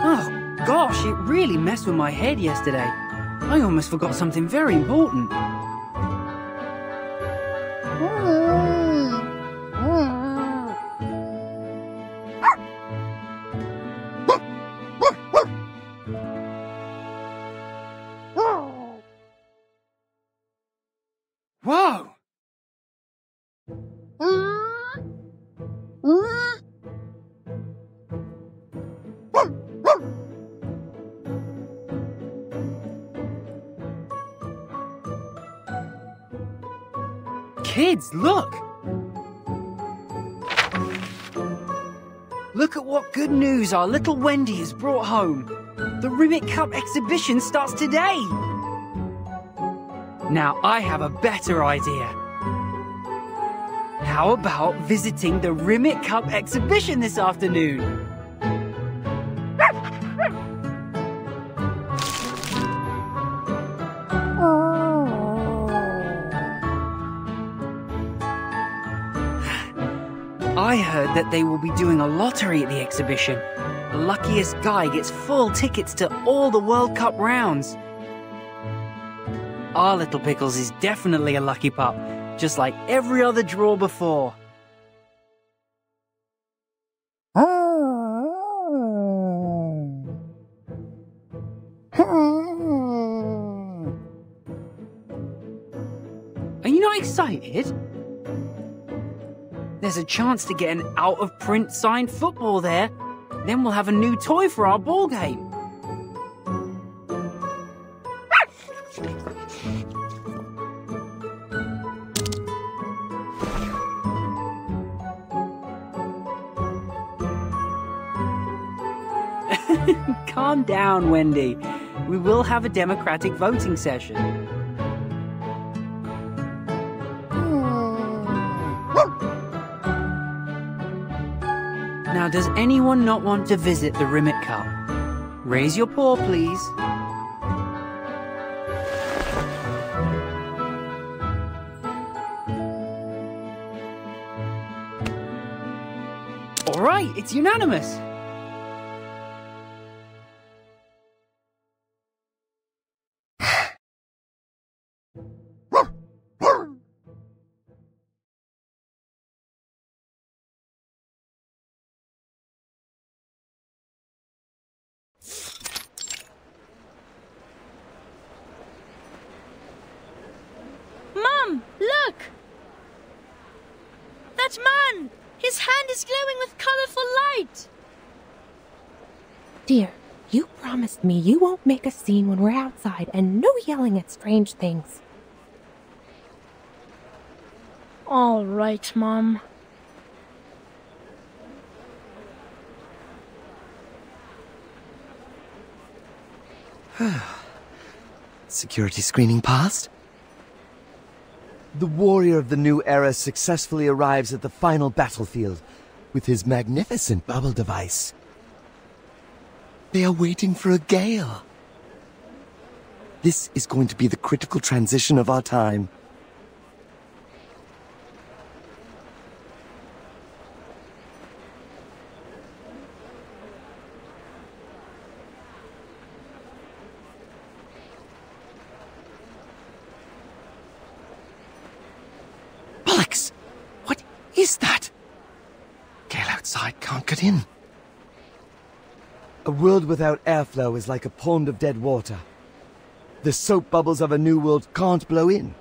Oh, gosh, it really messed with my head yesterday. I almost forgot something very important. Whoa! Kids, look! Look at what good news our little Wendy has brought home. The Rimmit Cup exhibition starts today. Now I have a better idea. How about visiting the Rimmit Cup exhibition this afternoon? I heard that they will be doing a lottery at the exhibition. The luckiest guy gets full tickets to all the World Cup rounds. Our little Pickles is definitely a lucky pup, just like every other draw before. Are you not excited? There's a chance to get an out-of-print signed football there. Then we'll have a new toy for our ball game. calm down, Wendy. We will have a democratic voting session. Now, does anyone not want to visit the Rimmet Cup? Raise your paw, please. All right, it's unanimous. Mum, look! That man! His hand is glowing with colourful light! Dear, you promised me you won't make a scene when we're outside and no yelling at strange things. All right, Mum. Security screening passed? The warrior of the new era successfully arrives at the final battlefield with his magnificent bubble device. They are waiting for a gale. This is going to be the critical transition of our time. Bollocks! What is that? Gale outside can't get in. A world without airflow is like a pond of dead water. The soap bubbles of a new world can't blow in.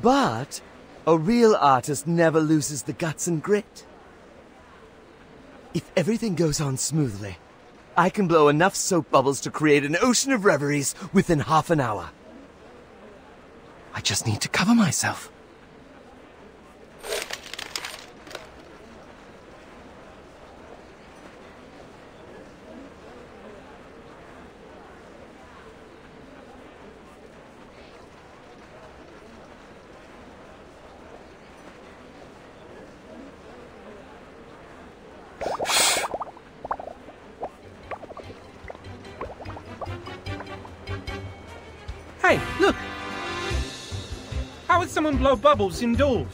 But a real artist never loses the guts and grit. If everything goes on smoothly, I can blow enough soap bubbles to create an ocean of reveries within half an hour. I just need to cover myself. Hey, look! How would someone blow bubbles indoors?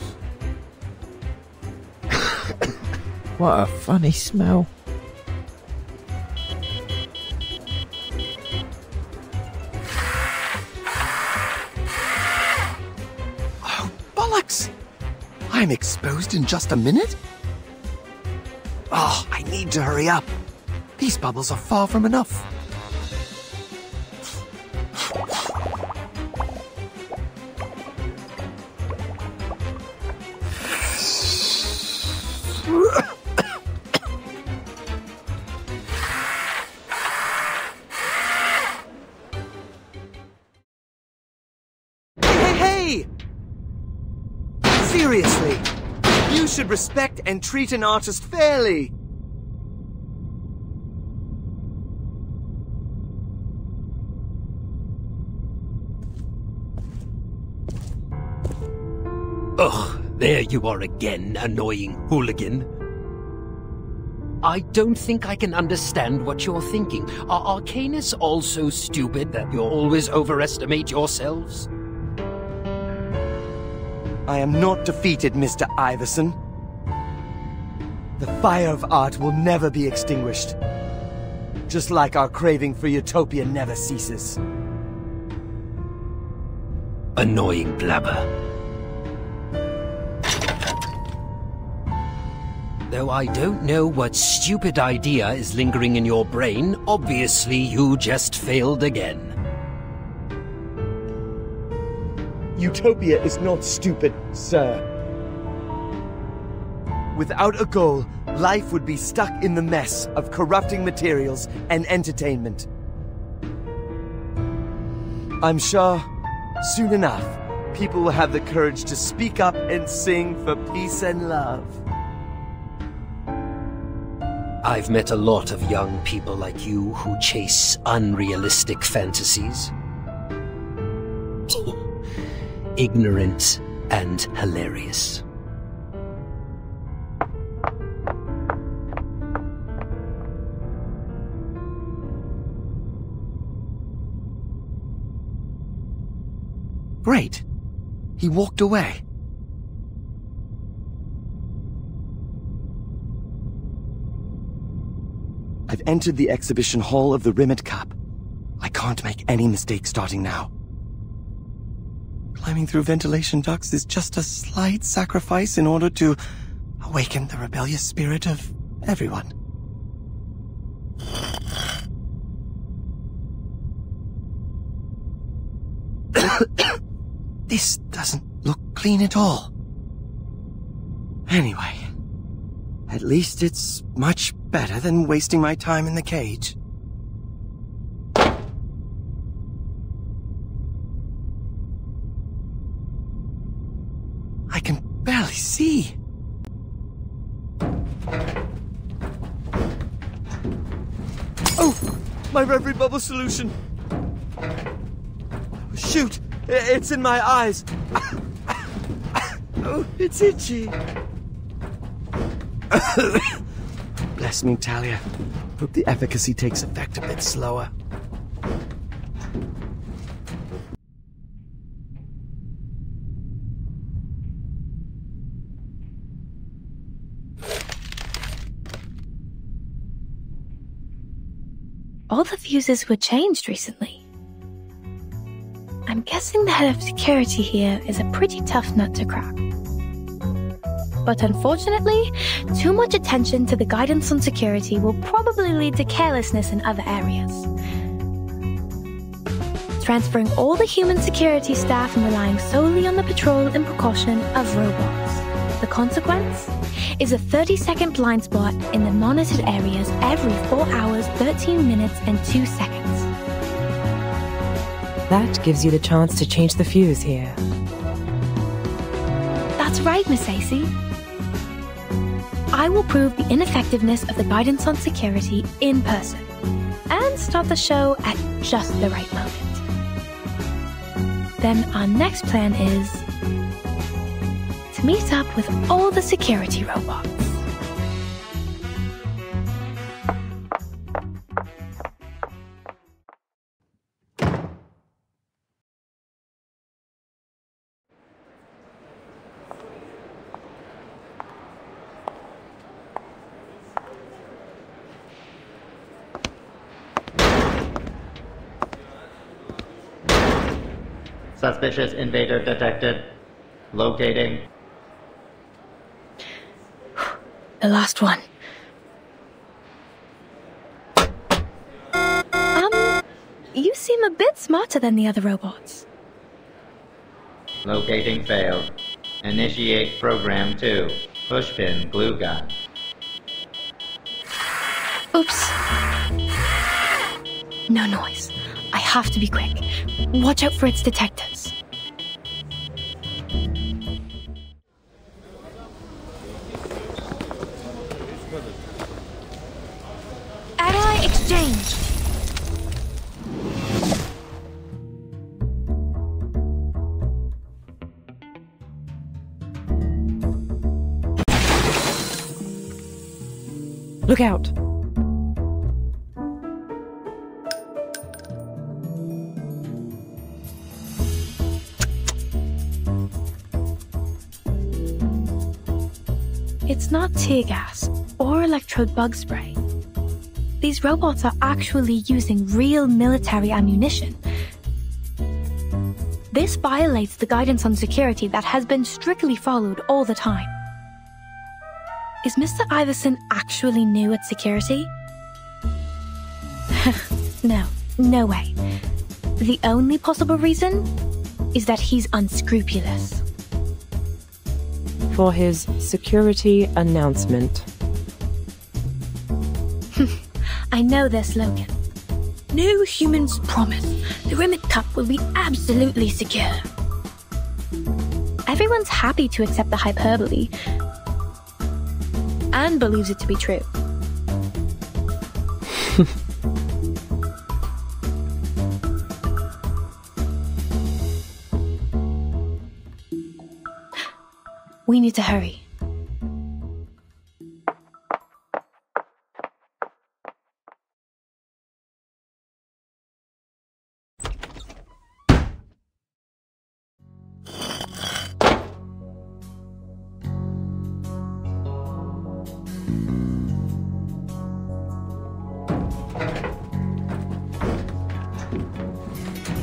What a funny smell. Oh, bollocks! I'm exposed in just a minute? Oh, I need to hurry up. These bubbles are far from enough. Hey! Seriously, you should respect and treat an artist fairly. Ugh, there you are again, annoying hooligan. I don't think I can understand what you're thinking. Are Arcanists all so stupid that you always overestimate yourselves? I am not defeated, Mr. Iverson. The fire of art will never be extinguished. Just like our craving for utopia never ceases. Annoying blabber. Though I don't know what stupid idea is lingering in your brain, obviously you just failed again. Utopia is not stupid, sir. Without a goal, life would be stuck in the mess of corrupting materials and entertainment. I'm sure, soon enough, people will have the courage to speak up and sing for peace and love. I've met a lot of young people like you who chase unrealistic fantasies. Ignorant and hilarious. Great. He walked away. I've entered the exhibition hall of the Rimmet Cup. I can't make any mistakes starting now. Climbing through ventilation ducts is just a slight sacrifice in order to awaken the rebellious spirit of everyone. This doesn't look clean at all. Anyway, at least it's much better than wasting my time in the cage. I can barely see. Oh, my Reverie Bubble solution. Shoot, it's in my eyes. Oh, it's itchy. Bless me, Talia. Hope the efficacy takes effect a bit slower. All the fuses were changed recently. I'm guessing the head of security here is a pretty tough nut to crack. But unfortunately, too much attention to the guidance on security will probably lead to carelessness in other areas. Transferring all the human security staff and relying solely on the patrol and precaution of robots. The consequence is a 30-second blind spot in the monitored areas every 4 hours, 13 minutes, and 2 seconds. That gives you the chance to change the fuse here. That's right, Miss Acey. I will prove the ineffectiveness of the guidance on security in person, and start the show at just the right moment. Then our next plan is to meet up with all the security robots. Suspicious invader detected. Locating. The last one. You seem a bit smarter than the other robots. Locating failed. Initiate program 2. Pushpin glue gun. Oops. No noise. I have to be quick. Watch out for its detectors. Ally exchange. Look out! It's not tear gas or electrode bug spray. These robots are actually using real military ammunition. This violates the guidance on security that has been strictly followed all the time. Is Mr. Iverson actually new at security? No way. The only possible reason is that he's unscrupulous. For his security announcement. I know their slogan. No humans promise. The Rimmet Cup will be absolutely secure. Everyone's happy to accept the hyperbole and believes it to be true. We need to hurry.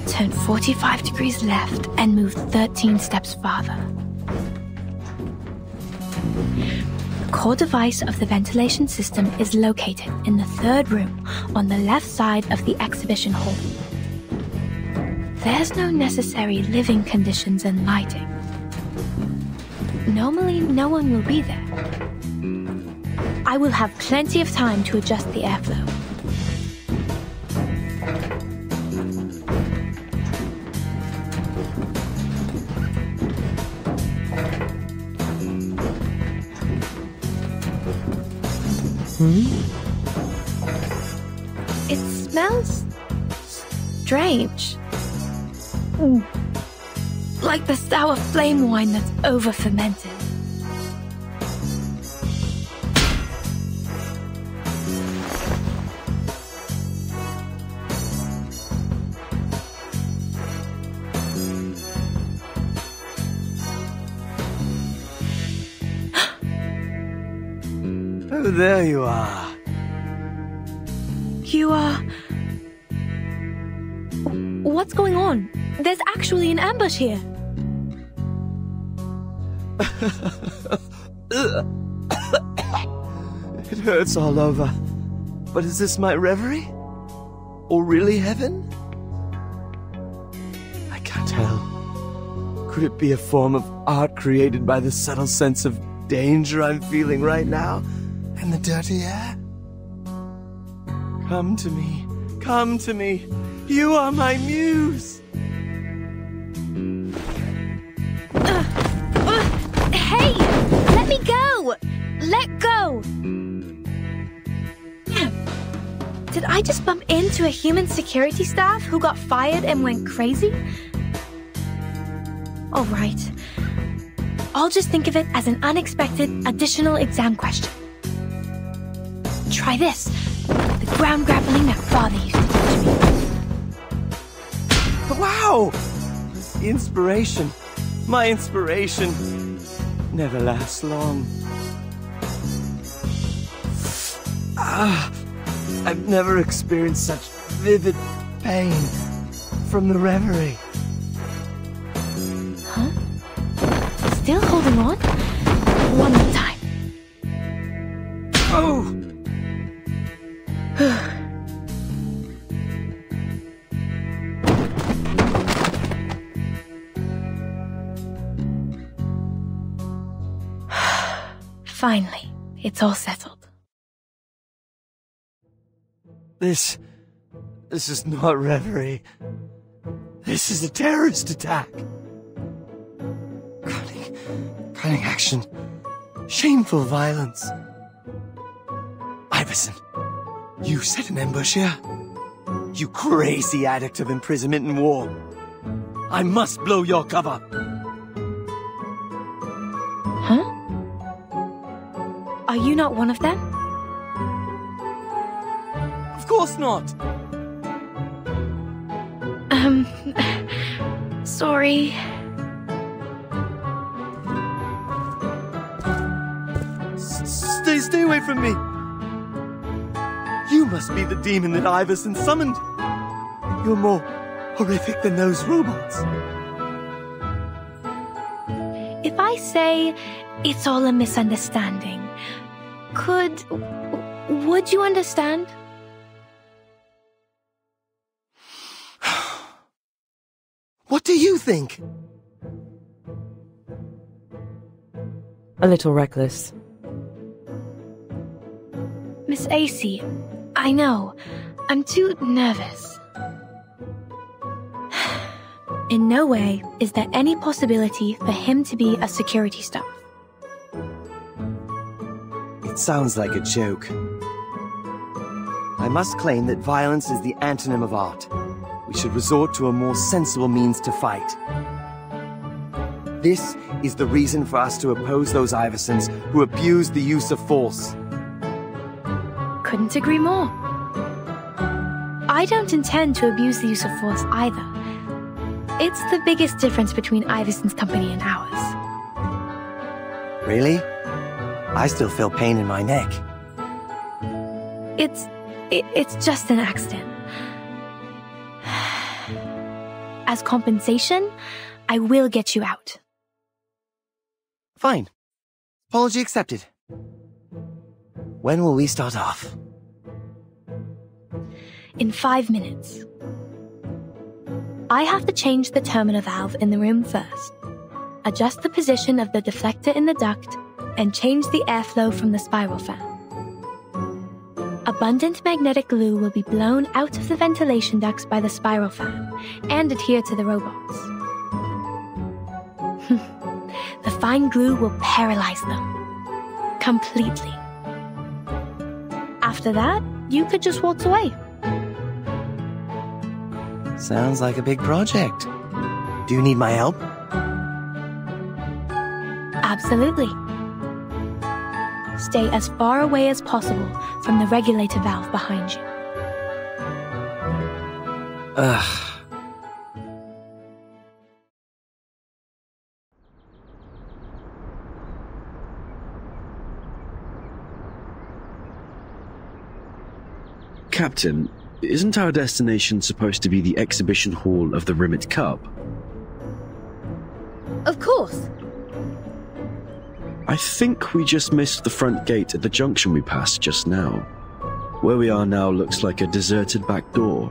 Turn 45 degrees left and move 13 steps farther. The core device of the ventilation system is located in the third room on the left side of the exhibition hall. There's no necessary living conditions and lighting. Normally, no one will be there. I will have plenty of time to adjust the airflow. It smells strange. Like the sour flame wine that's over-fermented. Oh, there you are. You are... What's going on? There's actually an ambush here. It hurts all over. But is this my reverie? Or really heaven? I can't tell. Could it be a form of art created by the subtle sense of danger I'm feeling right now? And the dirty air? Come to me. Come to me. You are my muse. Hey! Let me go! Let go! Did I just bump into a human security staff who got fired and went crazy? All right. I'll just think of it as an unexpected additional exam question. Try this. The ground grappling that father used to teach me. Wow! Inspiration. My inspiration never lasts long. I've never experienced such vivid pain from the reverie. Huh? Still holding on? One more time. Oh! Finally, it's all settled. This is not reverie. This is a terrorist attack. Cunning action. Shameful violence. Iverson, you set an ambush here? You crazy addict of imprisonment and war. I must blow your cover. Huh? Are you not one of them? Of course not. Sorry. Stay away from me. You must be the demon that Iverson summoned. You're more horrific than those robots. If I say it's all a misunderstanding, would you understand? What do you think? A little reckless. Miss AC, I know. I'm too nervous. In no way is there any possibility for him to be a security staff. It sounds like a joke. I must claim that violence is the antonym of art. We should resort to a more sensible means to fight. This is the reason for us to oppose those Iversons who abuse the use of force. Couldn't agree more. I don't intend to abuse the use of force either. It's the biggest difference between Iverson's company and ours. Really? I still feel pain in my neck. It's just an accident. As compensation, I will get you out. Fine. Apology accepted. When will we start off? In 5 minutes. I have to change the terminal valve in the room first, adjust the position of the deflector in the duct, and change the airflow from the spiral fan. Abundant magnetic glue will be blown out of the ventilation ducts by the spiral fan and adhere to the robots. The fine glue will paralyze them. Completely. After that, you could just waltz away. Sounds like a big project. Do you need my help? Absolutely. Stay as far away as possible from the regulator valve behind you. Ugh. Captain, isn't our destination supposed to be the exhibition hall of the Rimmet Cup? Of course. I think we just missed the front gate at the junction we passed just now. Where we are now looks like a deserted back door.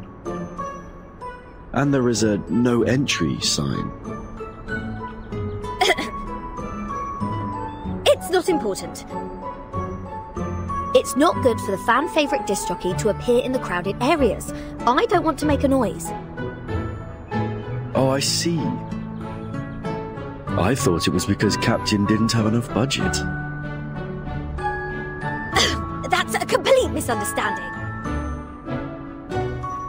And there is a no entry sign. It's not important. It's not good for the fan-favourite disc jockey to appear in the crowded areas. I don't want to make a noise. Oh, I see. I thought it was because Captain didn't have enough budget. That's a complete misunderstanding.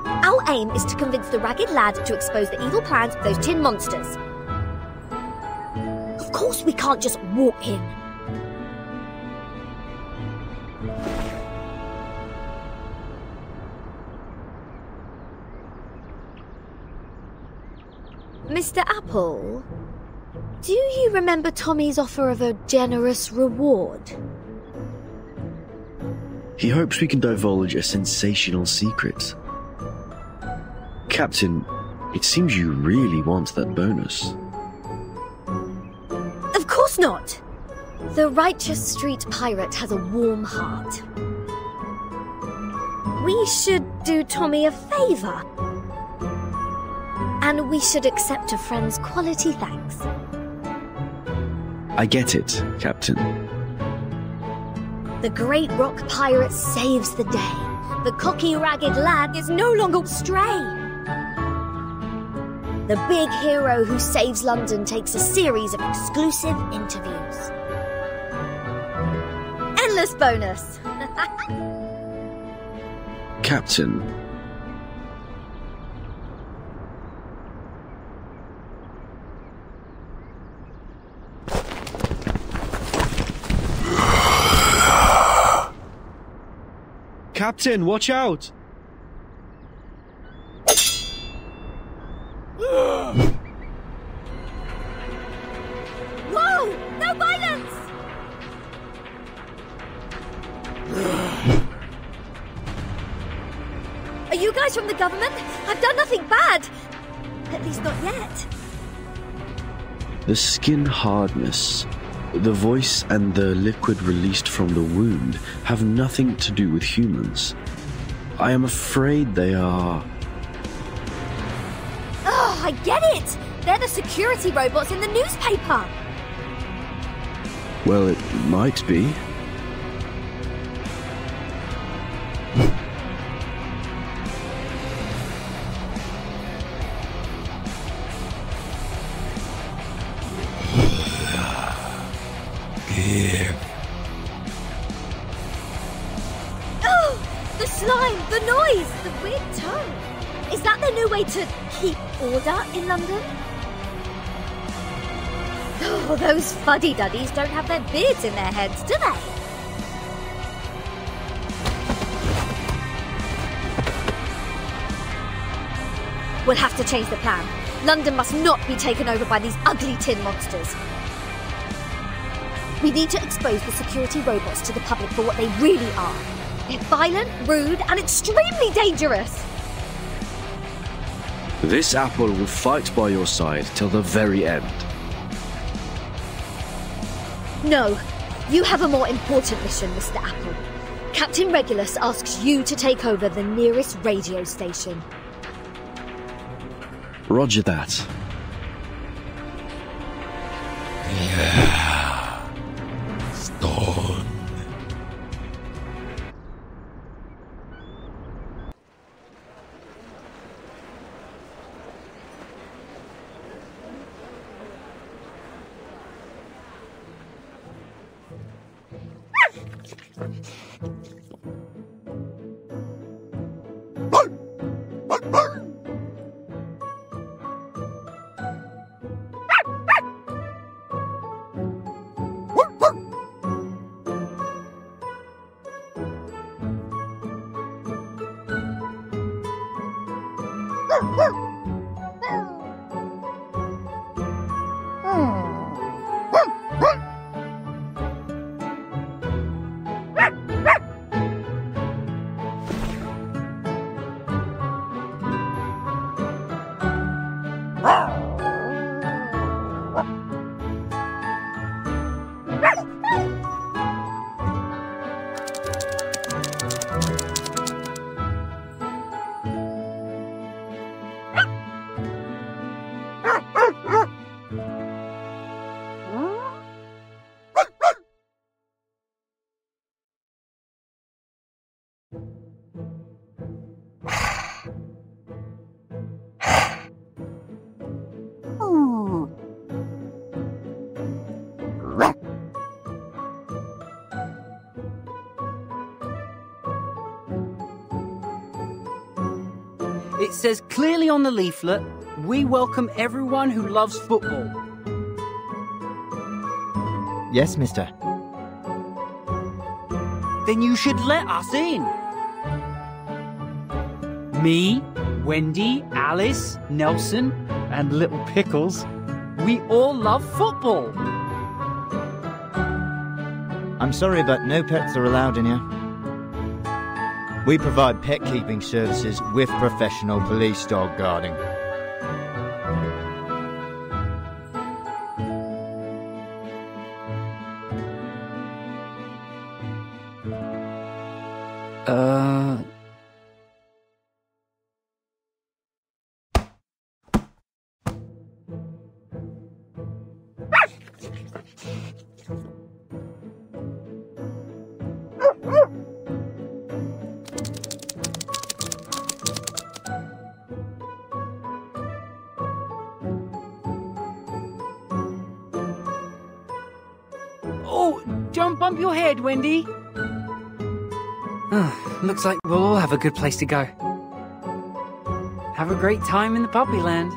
Our aim is to convince the ragged lad to expose the evil plans of those tin monsters. Of course we can't just walk in. Mr. Apple, do you remember Tommy's offer of a generous reward? He hopes we can divulge a sensational secret. Captain, it seems you really want that bonus. Of course not! The righteous street pirate has a warm heart. We should do Tommy a favour. And we should accept a friend's quality thanks. I get it, Captain. The great rock pirate saves the day. The cocky, ragged lad is no longer stray. The big hero who saves London takes a series of exclusive interviews. Endless bonus! Captain. Captain, watch out! Whoa! No violence! Are you guys from the government? I've done nothing bad! At least not yet. The skin hardness, the voice and the liquid released from the wound have nothing to do with humans. I am afraid they are... Oh, I get it! They're the security robots in the newspaper! Well, it might be. Oh! The slime! The noise! The weird tone! Is that the new way to keep order in London? Oh, those fuddy-duddies don't have their beards in their heads, do they? We'll have to change the plan. London must not be taken over by these ugly tin monsters. We need to expose the security robots to the public for what they really are. They're violent, rude, and extremely dangerous. This apple will fight by your side till the very end. No, you have a more important mission, Mr. Apple. Captain Regulus asks you to take over the nearest radio station. Roger that. Yeah. Stone. It says clearly on the leaflet, we welcome everyone who loves football. Yes, mister. Then you should let us in. Me, Wendy, Alice, Nelson, and Little Pickles, we all love football. I'm sorry, but no pets are allowed in here. We provide pet keeping services with professional police dog guarding. Don't bump your head, Wendy. Looks like we'll all have a good place to go. Have a great time in the puppy land.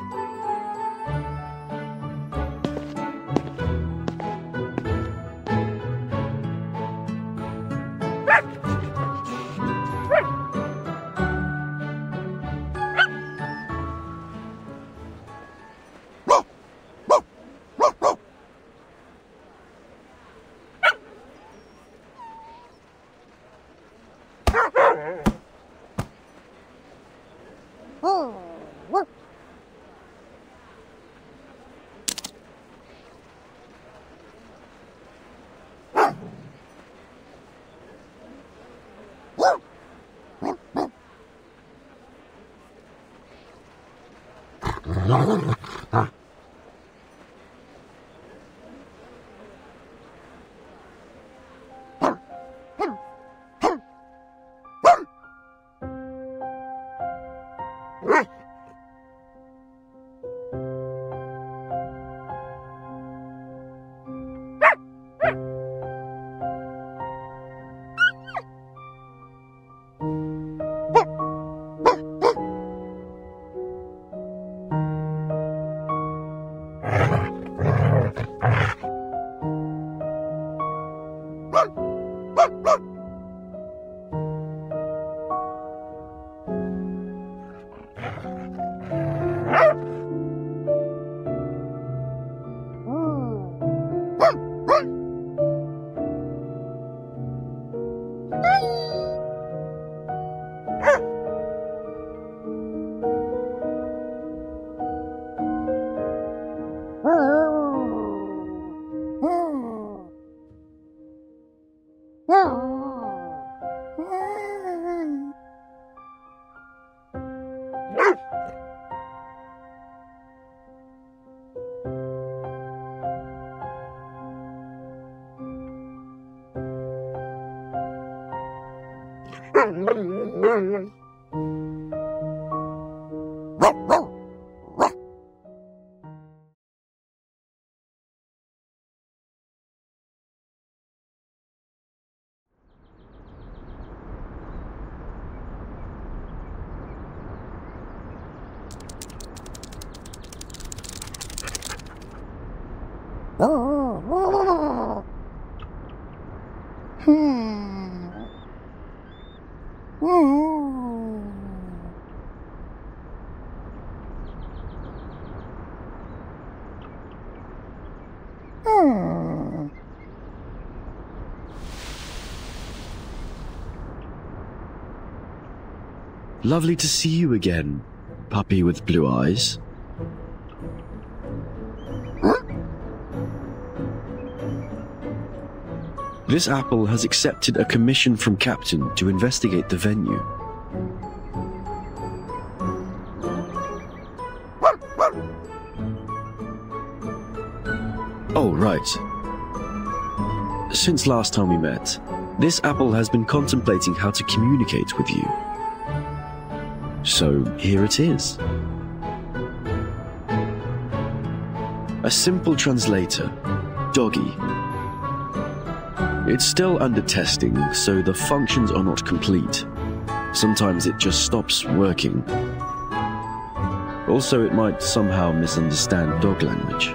Lovely to see you again, puppy with blue eyes. This apple has accepted a commission from Captain to investigate the venue. Oh, right. Since last time we met, this apple has been contemplating how to communicate with you. So here it is. A simple translator, Doggy. It's still under testing, so the functions are not complete. Sometimes it just stops working. Also, it might somehow misunderstand dog language.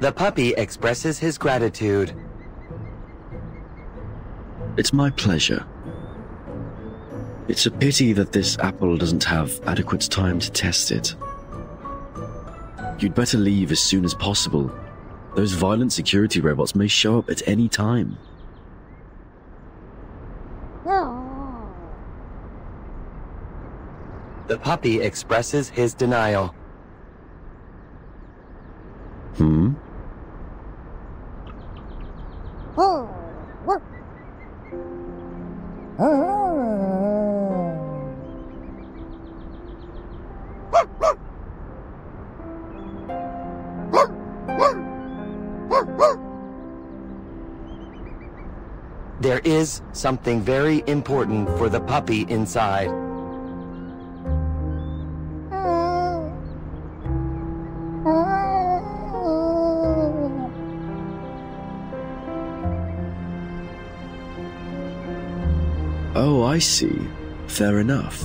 The puppy expresses his gratitude. It's my pleasure. It's a pity that this apple doesn't have adequate time to test it. You'd better leave as soon as possible. Those violent security robots may show up at any time. The puppy expresses his denial. There is something very important for the puppy inside. Oh, I see. Fair enough.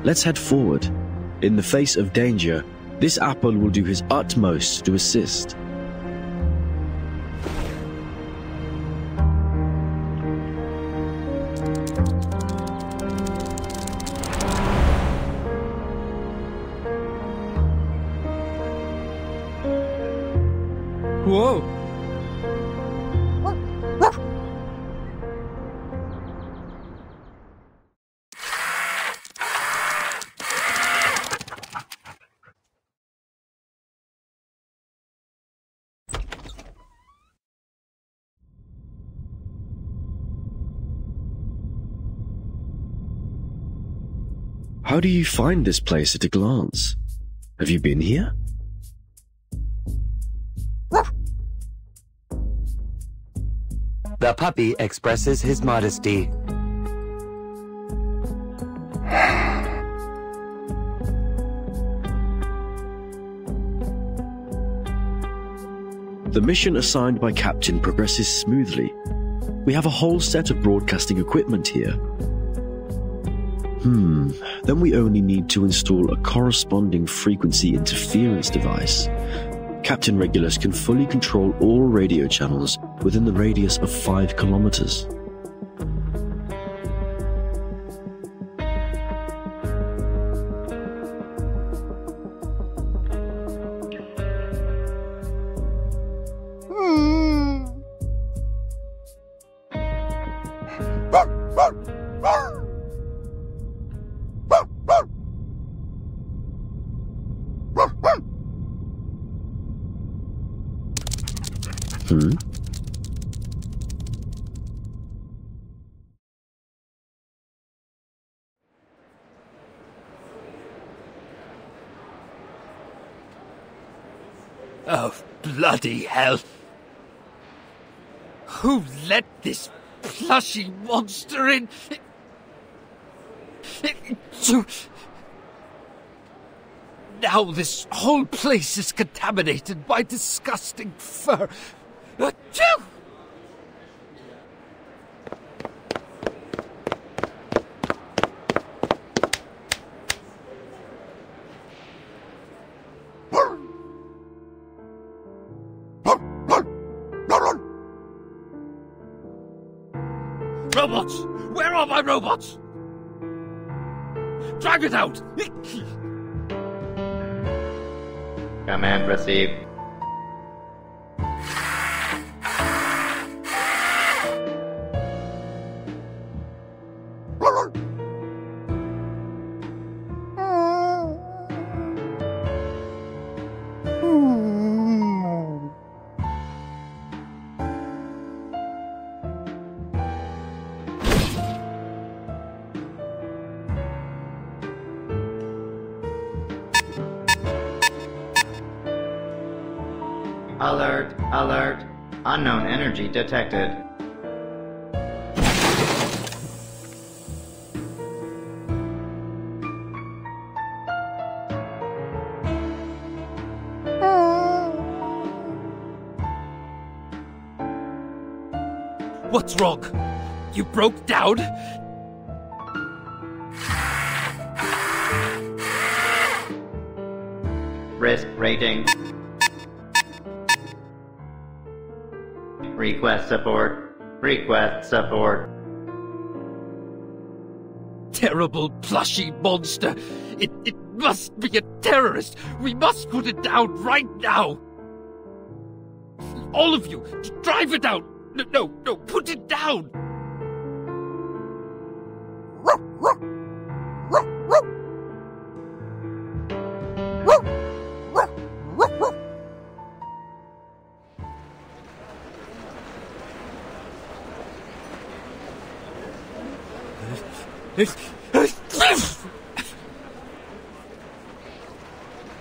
Let's head forward. In the face of danger, this apple will do his utmost to assist. Whoa! How do you find this place at a glance? Have you been here? The puppy expresses his modesty. The mission assigned by Captain progresses smoothly. We have a whole set of broadcasting equipment here. Then we only need to install a corresponding frequency interference device. Captain Regulus can fully control all radio channels within the radius of 5 kilometers. Oh, bloody hell. Who let this plushy monster in? Now this whole place is contaminated by disgusting fur. Achoo! Robots! Where are my robots? Drag it out! Command received. Alert, alert. Unknown energy detected. What's wrong? You broke down? Risk rating. Request support. Request support. Terrible plushy monster. It must be a terrorist. We must put it down right now. All of you, drive it out. No, put it down.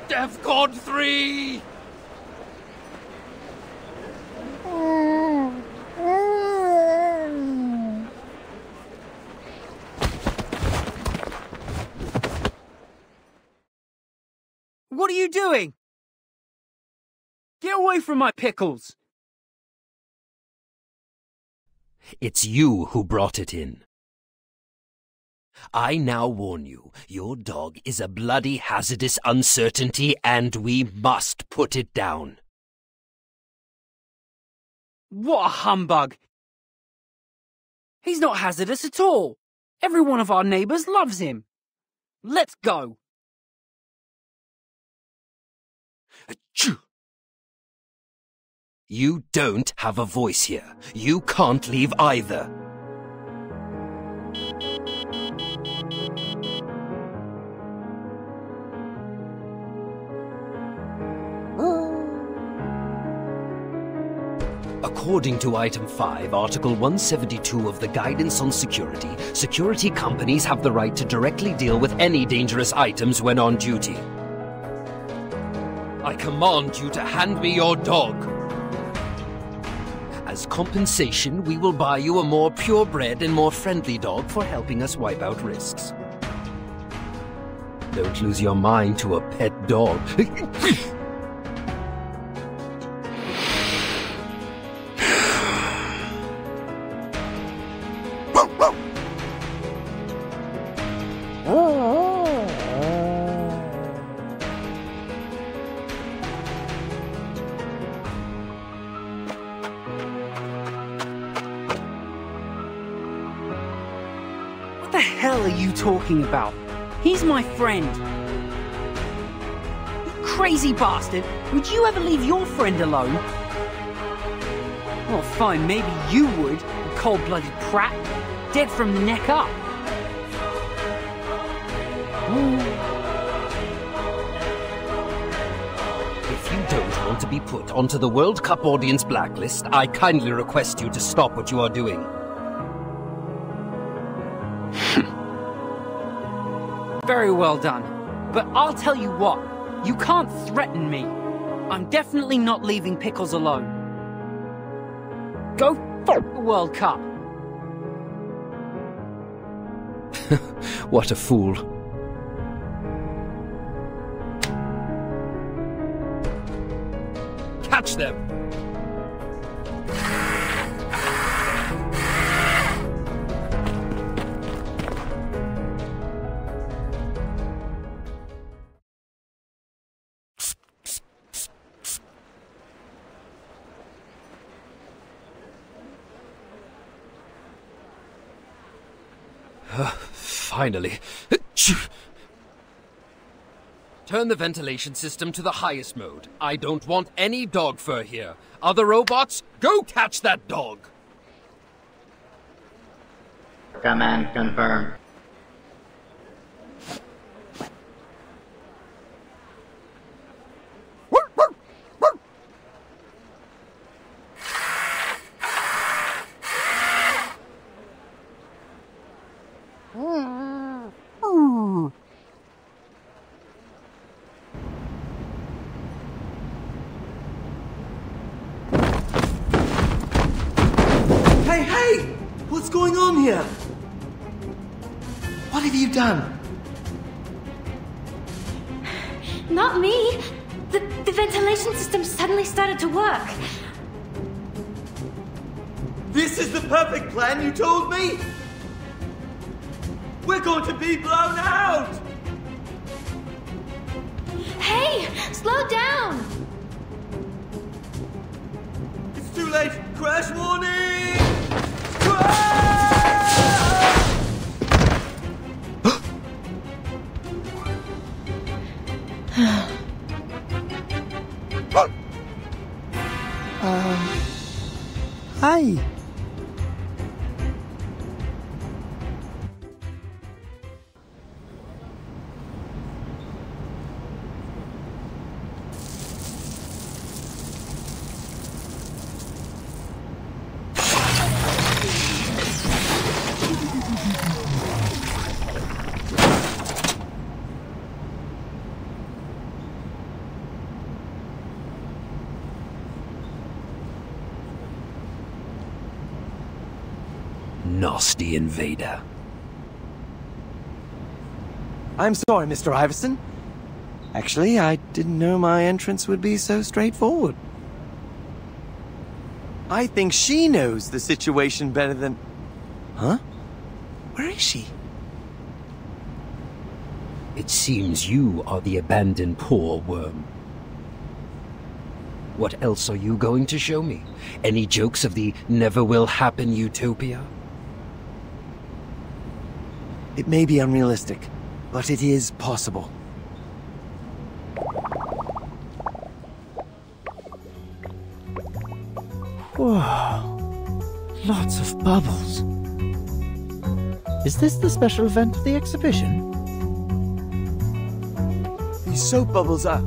DEFCON 3! What are you doing? Get away from my pickles! It's you who brought it in. I now warn you, your dog is a bloody hazardous uncertainty and we must put it down. What a humbug! He's not hazardous at all. Every one of our neighbours loves him. Let's go. Achoo! You don't have a voice here. You can't leave either. According to Item 5, Article 172 of the Guidance on Security, security companies have the right to directly deal with any dangerous items when on duty. I command you to hand me your dog. As compensation, we will buy you a more purebred and more friendly dog for helping us wipe out risks. Don't lose your mind to a pet dog. What the hell are you talking about? He's my friend. You crazy bastard! Would you ever leave your friend alone? Well, fine, maybe you would, you cold-blooded prat. Dead from the neck up. If you don't want to be put onto the World Cup audience blacklist, I kindly request you to stop what you are doing. Very well done. But I'll tell you what, you can't threaten me. I'm definitely not leaving Pickles alone. Go f*** the World Cup. What a fool. Catch them! Finally. Turn the ventilation system to the highest mode. I don't want any dog fur here. Other robots, go catch that dog! Command confirmed. Hey! What's going on here? What have you done? Not me. The ventilation system suddenly started to work. This is the perfect plan you told me? We're going to be blown out! Hey! Slow down! It's too late! Crash warning! Hi. Nasty invader. I'm sorry, Mr. Iverson. Actually, I didn't know my entrance would be so straightforward. I think she knows the situation better than... Huh? Where is she? It seems you are the abandoned poor worm. What else are you going to show me? Any jokes of the never-will-happen utopia? It may be unrealistic, but it is possible. Whoa. Lots of bubbles. Is this the special event of the exhibition? These soap bubbles are...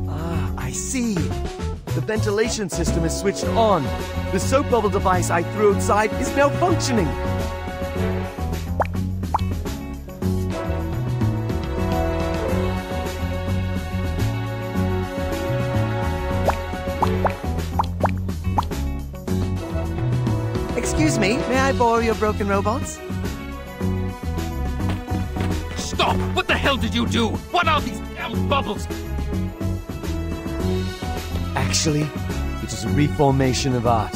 Ah, I see. The ventilation system is switched on. The soap bubble device I threw outside is malfunctioning. Excuse me, may I borrow your broken robots? Stop! What the hell did you do? What are these damn bubbles? Actually, it is a reformation of art.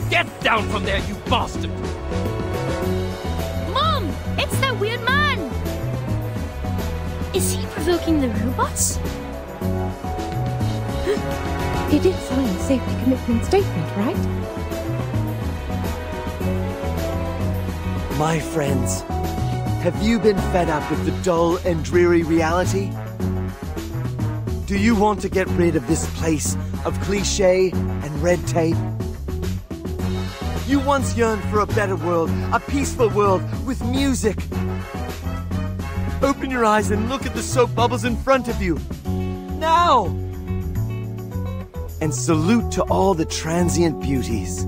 Get down from there, you bastard! Mom! It's that weird man! Is he provoking the robots? He did sign a safety commitment statement, right? My friends, have you been fed up with the dull and dreary reality? Do you want to get rid of this place of cliché and red tape? You once yearned for a better world, a peaceful world with music. Open your eyes and look at the soap bubbles in front of you. Now! and salute to all the transient beauties.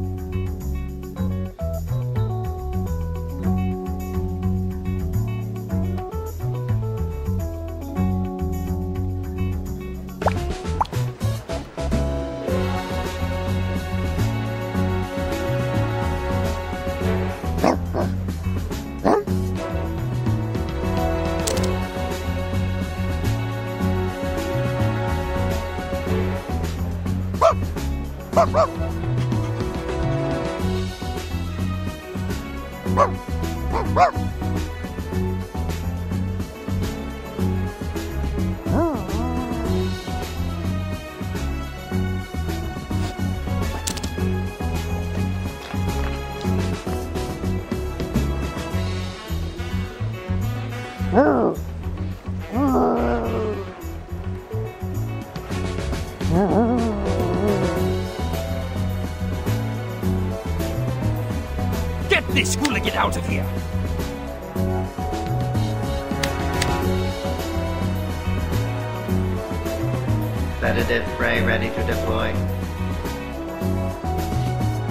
Get this hooligan out of here! Sedative spray ready to deploy.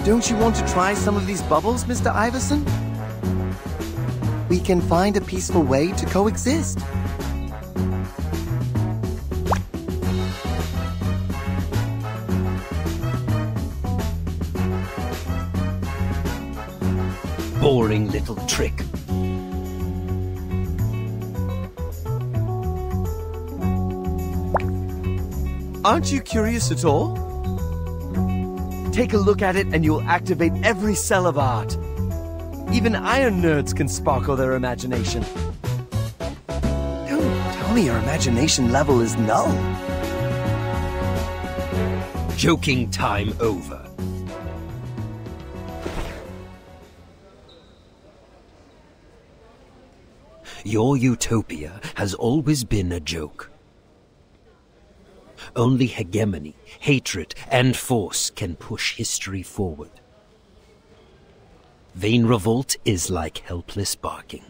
Don't you want to try some of these bubbles, Mr. Iverson? We can find a peaceful way to coexist. Boring little trick. Aren't you curious at all? Take a look at it and you'll activate every cell of art. Even iron nerds can sparkle their imagination. Don't tell me your imagination level is null. Joking time over. Your utopia has always been a joke. Only hegemony, hatred, and force can push history forward. Vain revolt is like helpless barking.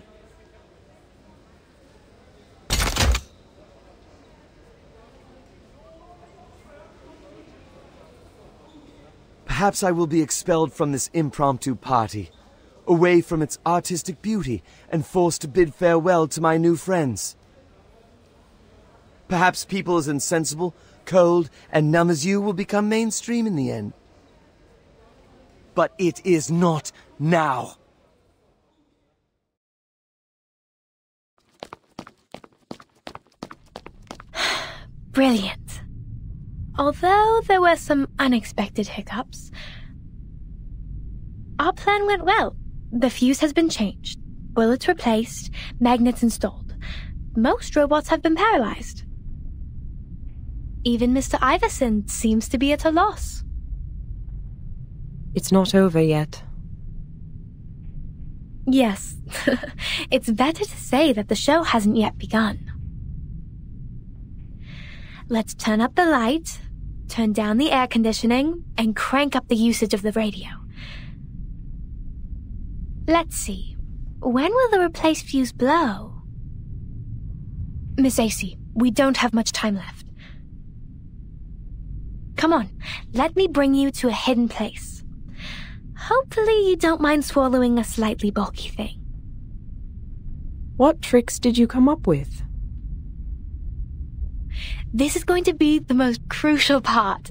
Perhaps I will be expelled from this impromptu party, away from its artistic beauty, and forced to bid farewell to my new friends. Perhaps people as insensible, cold, and numb as you will become mainstream in the end. But it is not now. Brilliant. Although there were some unexpected hiccups, our plan went well. The fuse has been changed, bullets replaced, magnets installed. Most robots have been paralyzed. Even Mr. Iverson seems to be at a loss. It's not over yet. Yes, it's better to say that the show hasn't yet begun. Let's turn up the light, turn down the air conditioning, and crank up the usage of the radio. Let's see. When will the replaced fuse blow? Miss AC, we don't have much time left. Come on, let me bring you to a hidden place. Hopefully you don't mind swallowing a slightly bulky thing. What tricks did you come up with? This is going to be the most crucial part.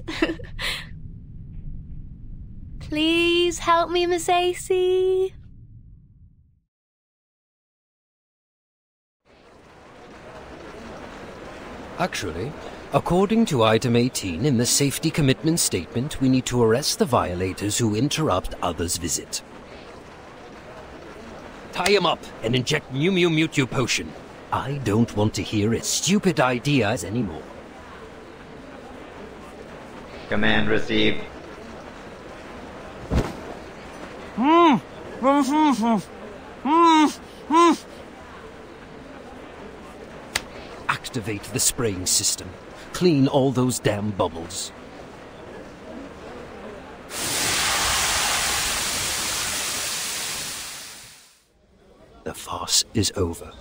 Please help me, Miss AC. Actually, according to item 18 in the safety commitment statement, we need to arrest the violators who interrupt others' visit. Tie him up and inject Mew Mew Mewtwo potion. I don't want to hear his stupid ideas anymore. Command received. Activate the spraying system. Clean all those damn bubbles. The farce is over.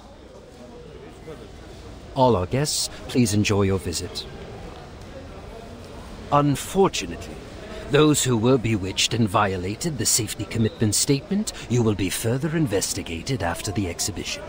All our guests, please enjoy your visit. Unfortunately, those who were bewitched and violated the safety commitment statement, you will be further investigated after the exhibition.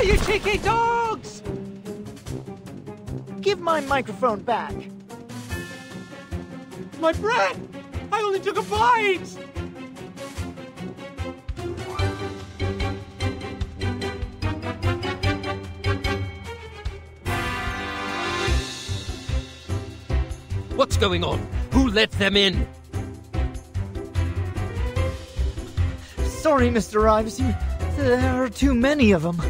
You cheeky dogs! Give my microphone back. My bread! I only took a bite! What's going on? Who let them in? Sorry, Mr. Ives. There are too many of them.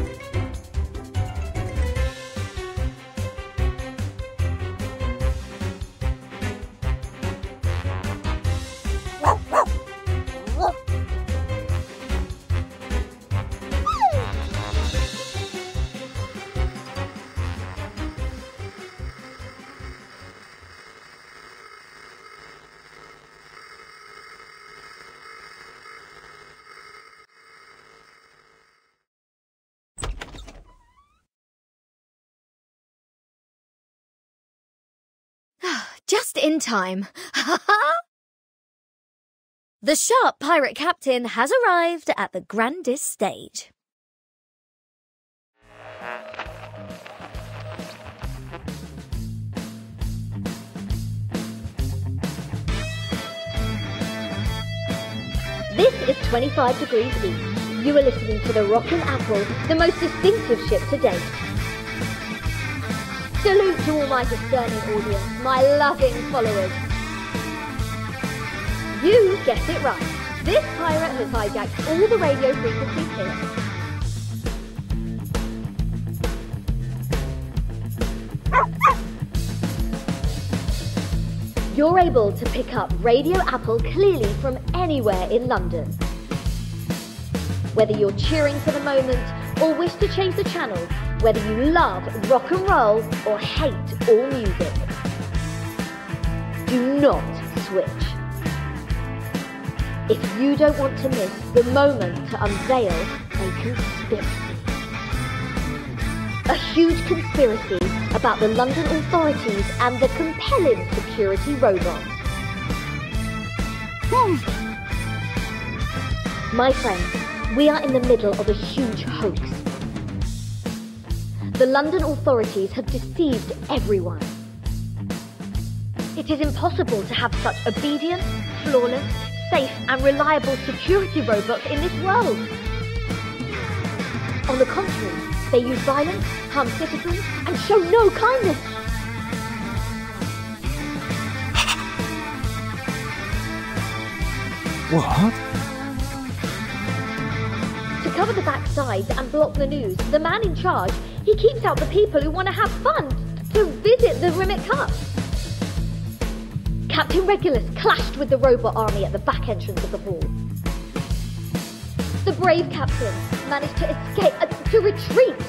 Just in time. The sharp pirate captain has arrived at the grandest stage. This is 25 degrees east. You are listening to the Rockin' Apple, the most distinctive ship to date. Salute to all my discerning audience, my loving followers. You guessed it right. This pirate has hijacked all the radio frequencies here. You're able to pick up Radio Apple clearly from anywhere in London. Whether you're cheering for the moment or wish to change the channel, whether you love rock and roll or hate all music, do not switch. If you don't want to miss the moment to unveil a conspiracy. A huge conspiracy about the London authorities and the compelling security robots. My friends, we are in the middle of a huge hoax. The London authorities have deceived everyone. It is impossible to have such obedient, flawless, safe and reliable security robots in this world. On the contrary, they use violence, harm citizens, and show no kindness. What? To cover the backside and block the news, the man in charge, he keeps out the people who want to have fun to visit the Rimmet Cup. Captain Regulus clashed with the robot army at the back entrance of the hall. The brave captain managed to escape, to retreat.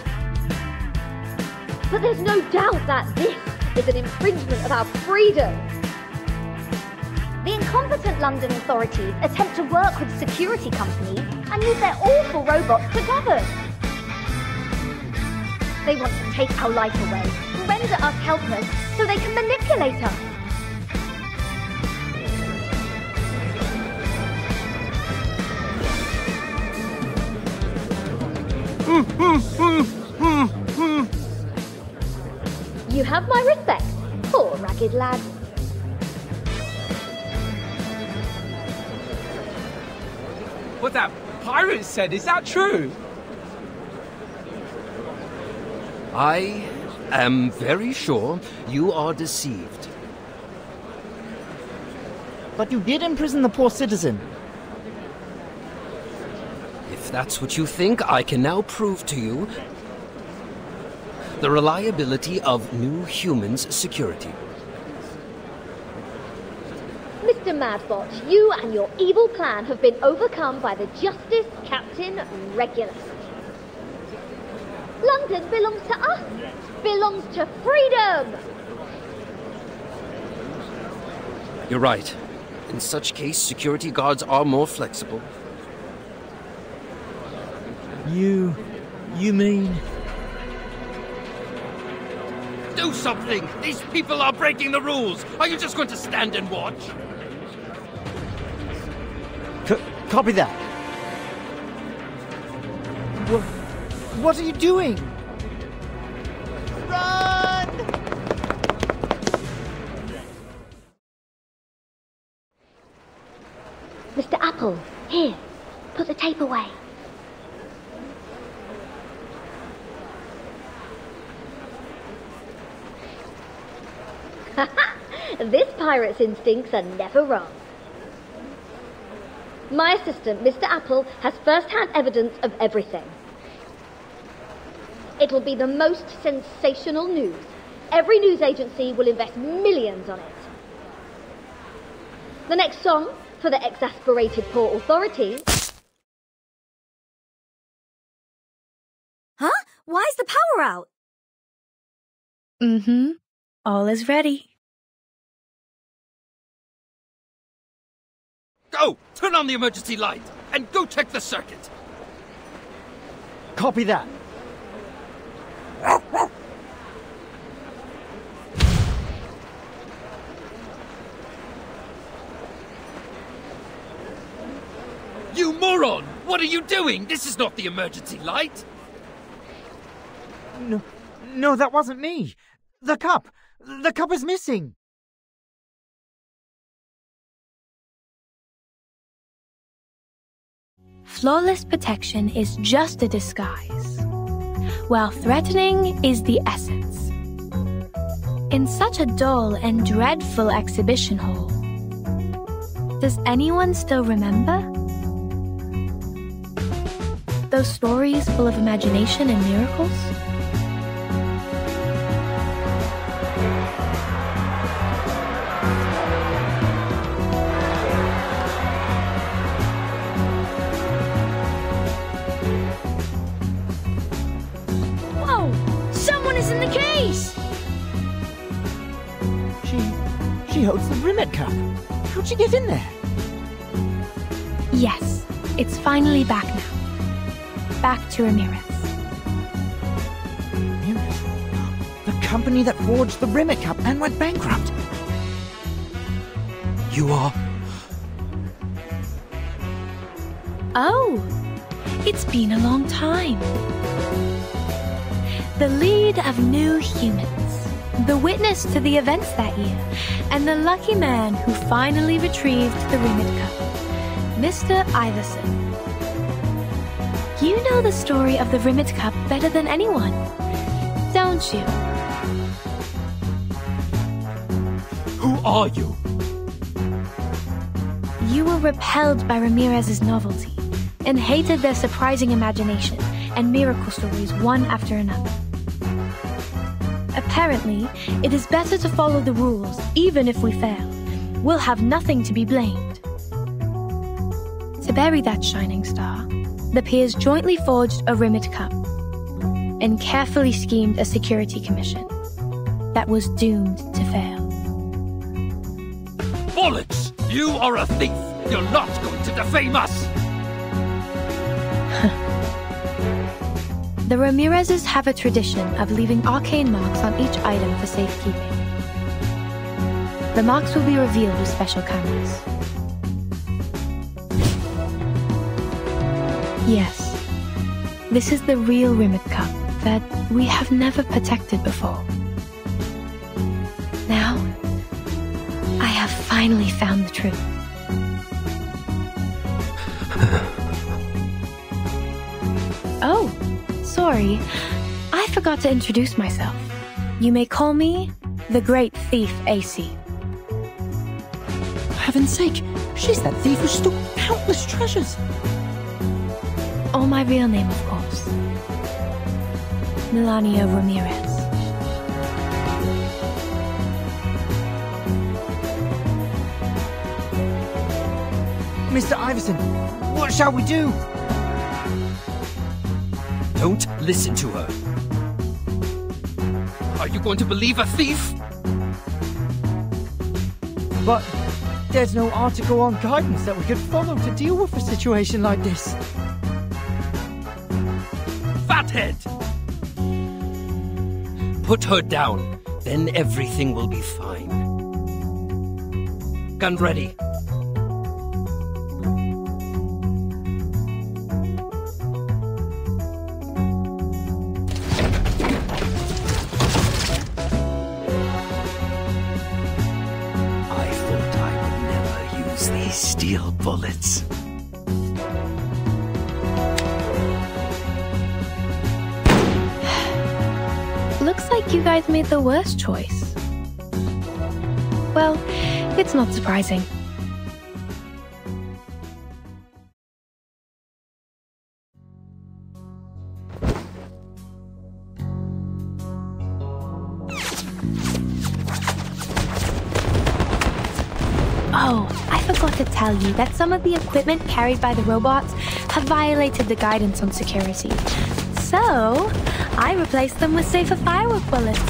But there's no doubt that this is an infringement of our freedom. The The incompetent London authorities attempt to work with security companies and use their awful robots to govern. They want to take our life away, render us helpless, so they can manipulate us. You have my respect, poor ragged lad. What that pirate said, is that true? I am very sure you are deceived. But you did imprison the poor citizen. If that's what you think, I can now prove to you the reliability of New Human's security. Mr. Madbot, you and your evil plan have been overcome by the Justice Captain Regulus. London belongs to us, belongs to freedom! You're right. In such case, security guards are more flexible. You mean... Do something! These people are breaking the rules! Are you just going to stand and watch? Copy that. What are you doing? Run! Mr. Apple, here, put the tape away. This pirate's instincts are never wrong. My assistant, Mr. Apple, has first-hand evidence of everything. It'll be the most sensational news. Every news agency will invest millions on it. The next song, for the exasperated poor authorities... Huh? Why is the power out? Mm-hmm. All is ready. Go! Turn on the emergency light! And go check the circuit! Copy that. You moron! What are you doing? This is not the emergency light! No, that wasn't me. The cup! The cup is missing! Flawless protection is just a disguise, while threatening is the essence. In such a dull and dreadful exhibition hall, does anyone still remember? Those stories full of imagination and miracles? In the case! She holds the Rimmet Cup. How'd she get in there? Yes, it's finally back now. Back to Ramirez. Ramirez? The company that forged the Rimmet Cup and went bankrupt. You are... Oh, it's been a long time. The lead of New Humans, the witness to the events that year, and the lucky man who finally retrieved the Rimmet Cup, Mr. Iverson. You know the story of the Rimmet Cup better than anyone, don't you? Who are you? You were repelled by Ramirez's novelty and hated their surprising imagination and miracle stories one after another. Apparently, it is better to follow the rules, even if we fail. We'll have nothing to be blamed. To bury that shining star, the peers jointly forged a Rimmet Cup and carefully schemed a security commission that was doomed to fail. Bollocks! You are a thief! You're not going to defame us! The Ramirezes have a tradition of leaving arcane marks on each item for safekeeping. The marks will be revealed with special cameras. Yes, this is the real Rimmet Cup that we have never protected before. Now, I have finally found the truth. Oh, sorry. I forgot to introduce myself. You may call me the Great Thief AC. For heaven's sake, she's that thief who stole countless treasures. Oh, my real name, of course. Melania Ramirez. Mr. Iverson, what shall we do? Don't listen to her. Are you going to believe a thief? But there's no article on guidance that we could follow to deal with a situation like this. Fathead! Put her down, then everything will be fine. Gun ready. Steel bullets. Looks like you guys made the worst choice. Well, it's not surprising. Oh, I forgot to tell you that some of the equipment carried by the robots have violated the guidance on security. So, I replaced them with safer firework bullets.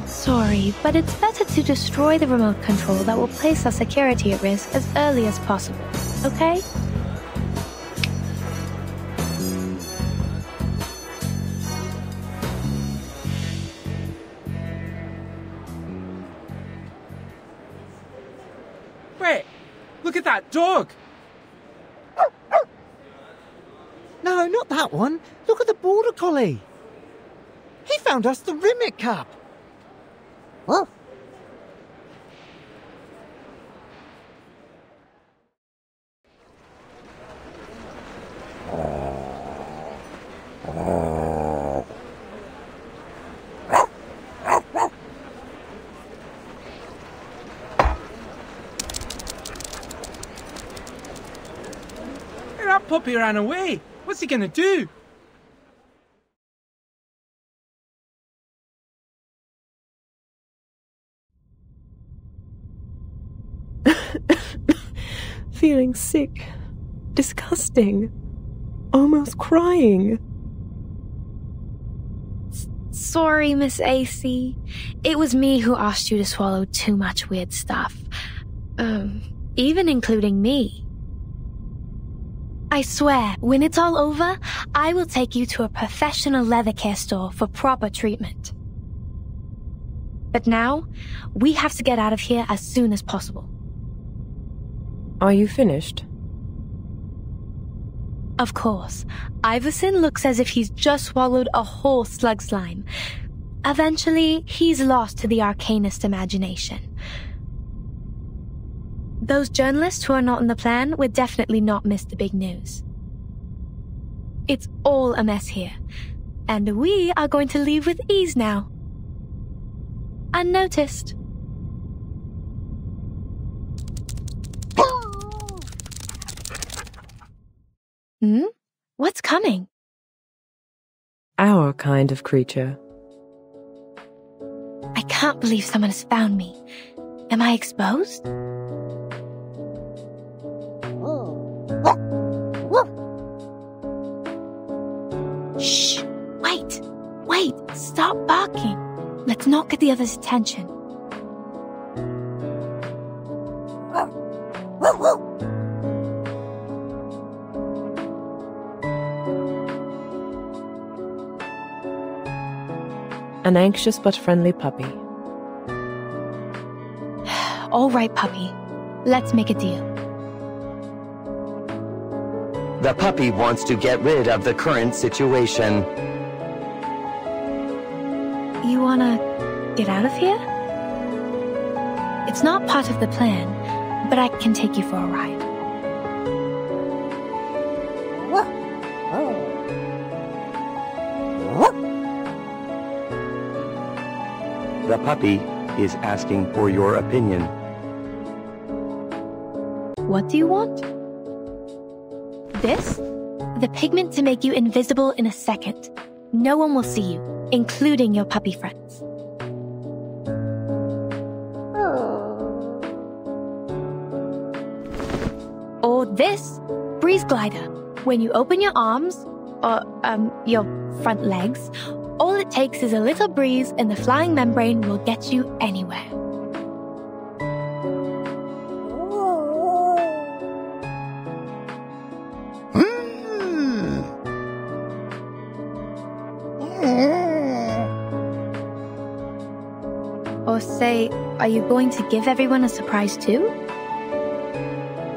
Sorry, but it's better to destroy the remote control that will place our security at risk as early as possible, okay? Wait, look at that dog! No, not that one. Look at the border collie. He found us the Rimmet Cup. Huh? Hey, that puppy ran away. What's he gonna do? Feeling sick, disgusting, almost crying. Sorry, Miss AC. It was me who asked you to swallow too much weird stuff. Even including me. I swear, when it's all over, I will take you to a professional leather care store for proper treatment. But now, we have to get out of here as soon as possible. Are you finished? Of course. Iverson looks as if he's just swallowed a whole slug slime. Eventually, he's lost to the arcanist imagination. Those journalists who are not in the plan would definitely not miss the big news. It's all a mess here, and we are going to leave with ease now. Unnoticed. What's coming? Our kind of creature. I can't believe someone has found me. Am I exposed? Shh! Wait! Stop barking! Let's not get the others' attention. An anxious but friendly puppy. All right, puppy. Let's make a deal. The puppy wants to get rid of the current situation. You wanna get out of here? It's not part of the plan, but I can take you for a ride. The puppy is asking for your opinion. What do you want? This? The pigment to make you invisible in a second. No one will see you, including your puppy friends. Or this, breeze glider. When you open your arms, or your front legs, all it takes is a little breeze and the flying membrane will get you anywhere. Or say, are you going to give everyone a surprise too?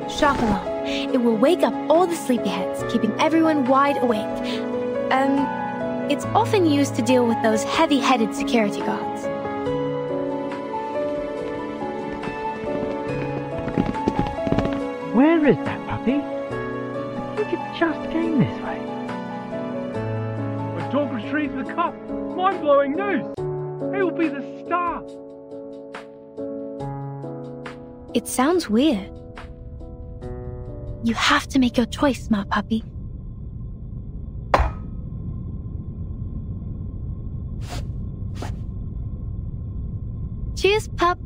Shock alarm. It will wake up all the sleepyheads, keeping everyone wide awake. It's often used to deal with those heavy-headed security guards. Where is that puppy? I think it just came this way. When dog retrieves the cup, mind-blowing news! He will be the star! It sounds weird. You have to make your choice, smart puppy. Cheers, pup.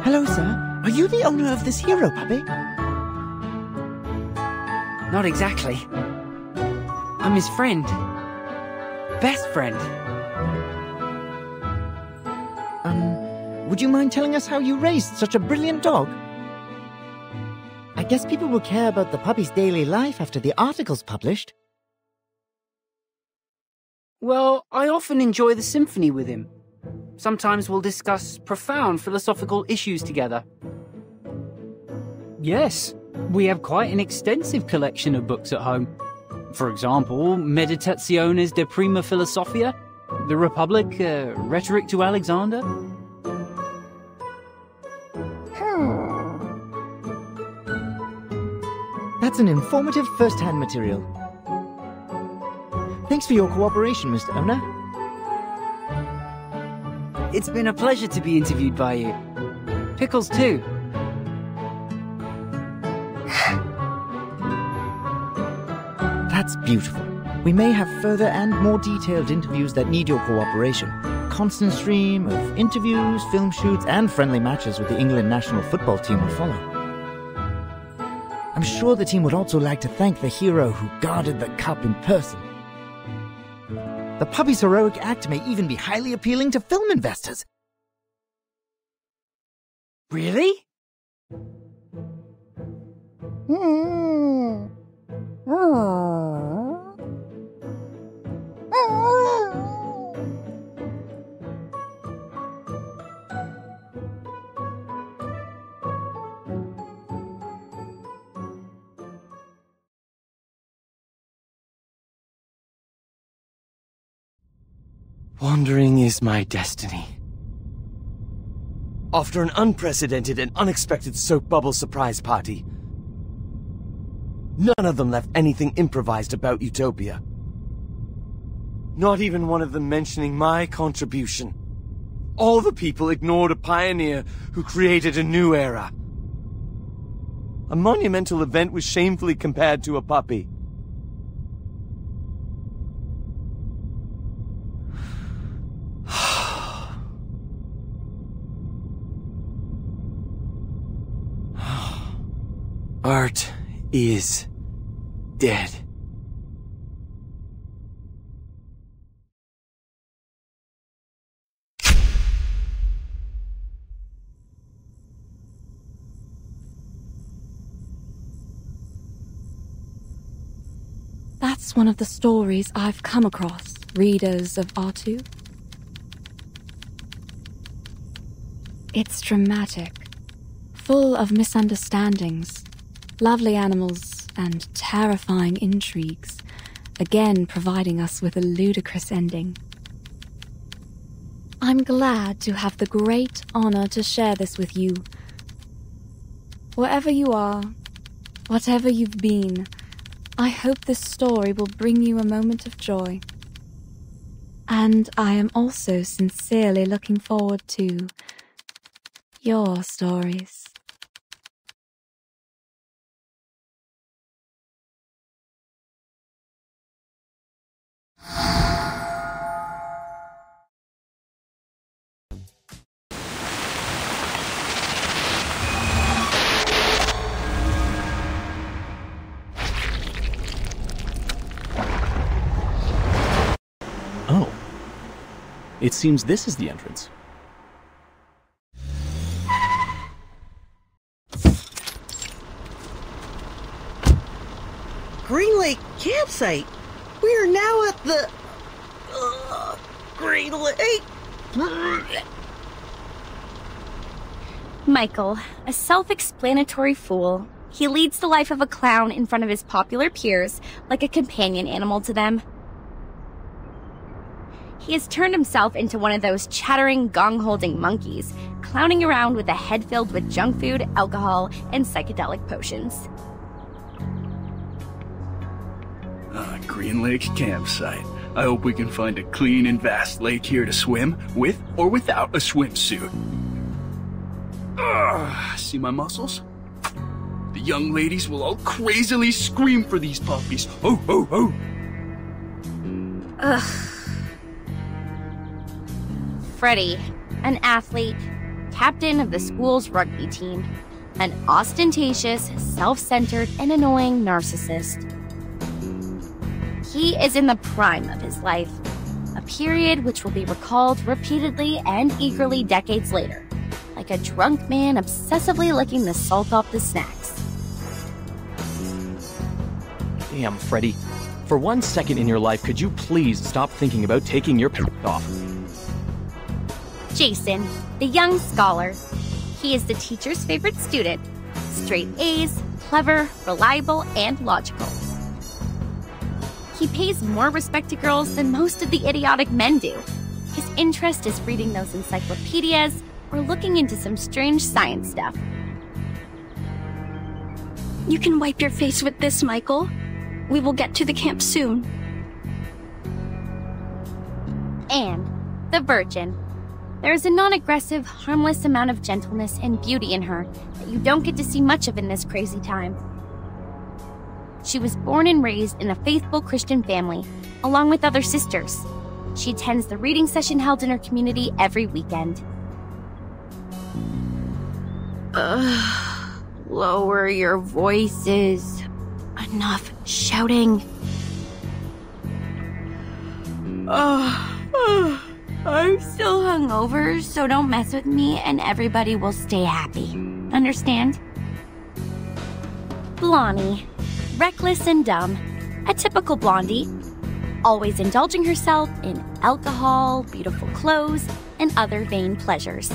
Hello, sir. Are you the owner of this hero puppy? Not exactly. I'm his friend. Best friend. Would you mind telling us how you raised such a brilliant dog? I guess people will care about the puppy's daily life after the article's published. Well, I often enjoy the symphony with him. Sometimes we'll discuss profound philosophical issues together. Yes, we have quite an extensive collection of books at home. For example, Meditationes de Prima Philosophia, The Republic, Rhetoric to Alexander. That's an informative first-hand material. Thanks for your cooperation, Mr. Owner. It's been a pleasure to be interviewed by you. Pickles too. That's beautiful. We may have further and more detailed interviews that need your cooperation. A constant stream of interviews, film shoots, and friendly matches with the England national football team will follow. I'm sure the team would also like to thank the hero who guarded the cup in person. The puppy's heroic act may even be highly appealing to film investors. Really? Wandering is my destiny. After an unprecedented and unexpected soap bubble surprise party, none of them left anything improvised about Utopia. Not even one of them mentioning my contribution. All the people ignored a pioneer who created a new era. A monumental event was shamefully compared to a puppy. Art is dead. That's one of the stories I've come across, readers of R2. It's dramatic, full of misunderstandings, lovely animals, and terrifying intrigues, again providing us with a ludicrous ending. I'm glad to have the great honor to share this with you. Wherever you are, whatever you've been, I hope this story will bring you a moment of joy. And I am also sincerely looking forward to your stories. Oh. It seems this is the entrance. Green Lake campsite. We are now at the... Green Lake... Michael, a self-explanatory fool. He leads the life of a clown in front of his popular peers, like a companion animal to them. He has turned himself into one of those chattering, gong-holding monkeys, clowning around with a head filled with junk food, alcohol, and psychedelic potions. Green Lake campsite. I hope we can find a clean and vast lake here to swim, with or without a swimsuit. See my muscles? The young ladies will all crazily scream for these puppies. Ho, ho, ho! Ugh. Freddie, an athlete, captain of the school's rugby team, an ostentatious, self-centered, and annoying narcissist. He is in the prime of his life, a period which will be recalled repeatedly and eagerly decades later, like a drunk man obsessively licking the salt off the snacks. Damn, Freddy. For 1 second in your life, could you please stop thinking about taking your pants off? Jason, the young scholar. He is the teacher's favorite student. Straight A's, clever, reliable, and logical. He pays more respect to girls than most of the idiotic men do. His interest is reading those encyclopedias or looking into some strange science stuff. You can wipe your face with this, Michael. We will get to the camp soon. And the Virgin. There is a non-aggressive, harmless amount of gentleness and beauty in her that you don't get to see much of in this crazy time. She was born and raised in a faithful Christian family, along with other sisters. She attends the reading session held in her community every weekend. Lower your voices. Enough shouting. I'm still hungover, so don't mess with me and everybody will stay happy. Understand? Blondie. Reckless and dumb. A typical blondie. Always indulging herself in alcohol, beautiful clothes, and other vain pleasures.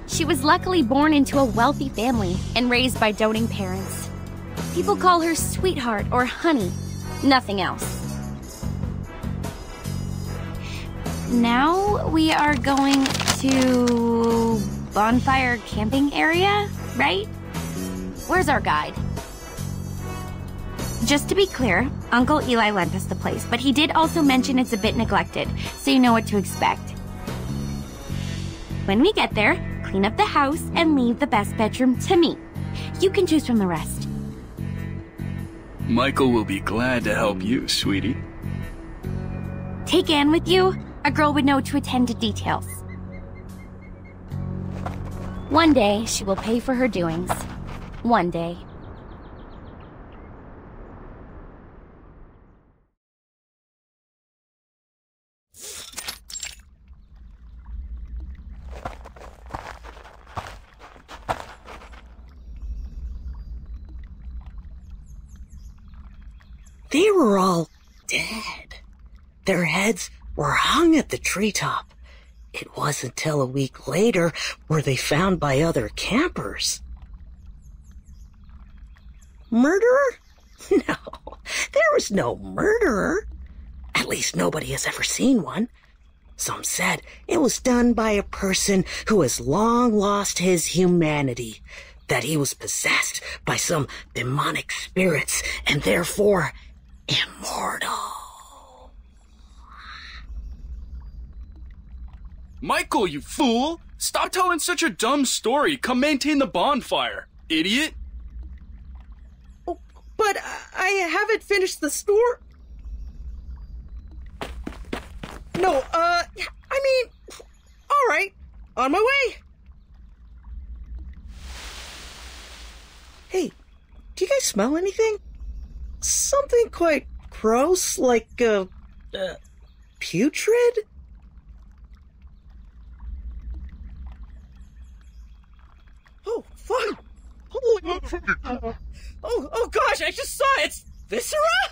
She was luckily born into a wealthy family and raised by doting parents. People call her sweetheart or honey, nothing else. Now we are going to bonfire camping area, right? Where's our guide? Just to be clear, Uncle Eli lent us the place, but he did also mention it's a bit neglected, so you know what to expect. When we get there, clean up the house and leave the best bedroom to me. You can choose from the rest. Michael will be glad to help you, sweetie. Take Anne with you. A girl would know to attend to details. One day, she will pay for her doings. One day. They were all dead. Their heads were hung at the treetop. It wasn't till a week later were they found by other campers. Murderer? No, there was no murderer. At least nobody has ever seen one. Some said it was done by a person who has long lost his humanity, that he was possessed by some demonic spirits and therefore immortal. Michael, you fool! Stop telling such a dumb story. Come maintain the bonfire, idiot. Oh, but I haven't finished the story. No, I mean, all right, on my way. Hey, do you guys smell anything? Something quite gross, like, putrid? Oh, fuck! Oh gosh, I just saw it! It's viscera?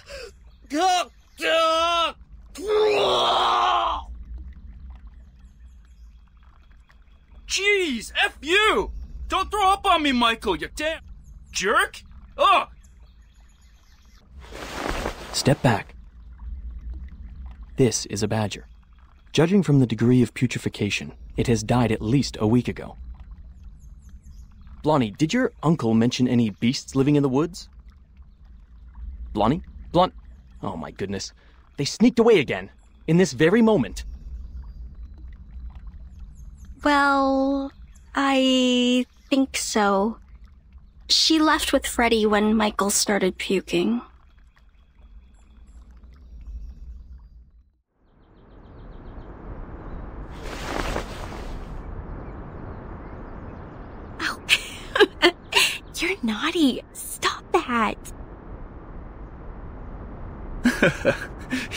Jeez, F you! Don't throw up on me, Michael, you damn jerk! Ugh! Step back. This is a badger. Judging from the degree of putrefaction, it has died at least a week ago. Blondie, did your uncle mention any beasts living in the woods? Blondie? Oh my goodness. They sneaked away again. In this very moment. Well, I think so. She left with Freddy when Michael started puking. Oh. You're naughty. Stop that.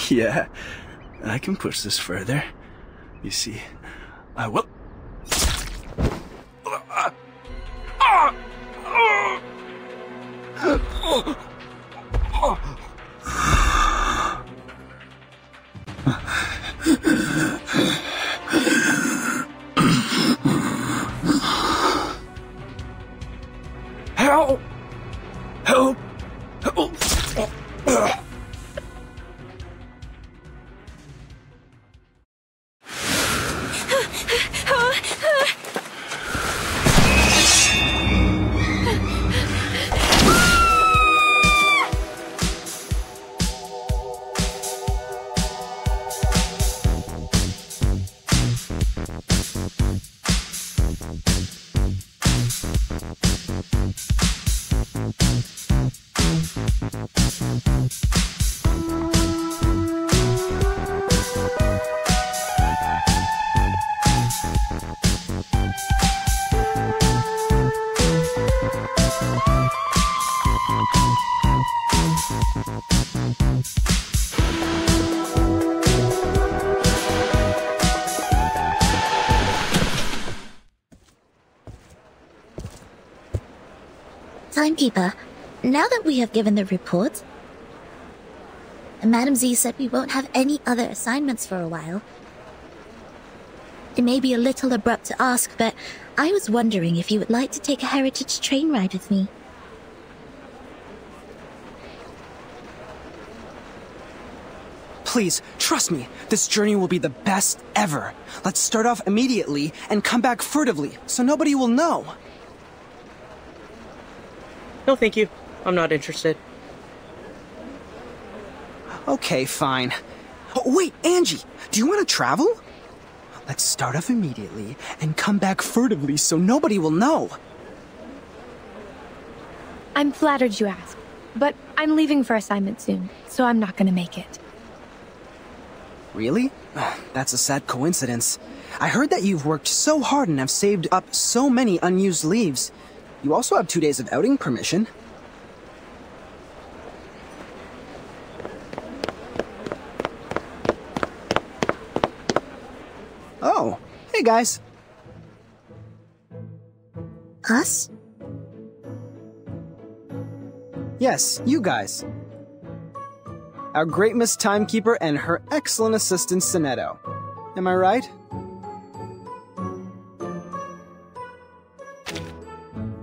Yeah, I can push this further. You see, I will... Help! Help! Help! Timekeeper, now that we have given the report, Madam Z said we won't have any other assignments for a while. It may be a little abrupt to ask, but I was wondering if you would like to take a heritage train ride with me. Please, trust me, this journey will be the best ever. Let's start off immediately and come back furtively, so nobody will know. No, thank you. I'm not interested. Okay, fine. Oh, wait, Angie, do you want to travel? Let's start off immediately and come back furtively so nobody will know. I'm flattered you asked, but I'm leaving for assignment soon, so I'm not gonna make it. Really? That's a sad coincidence. I heard that you've worked so hard and have saved up so many unused leaves. You also have 2 days of outing permission. Oh, hey guys. Us? Yes, you guys. Our great Miss Timekeeper and her excellent assistant, Sonetto. Am I right?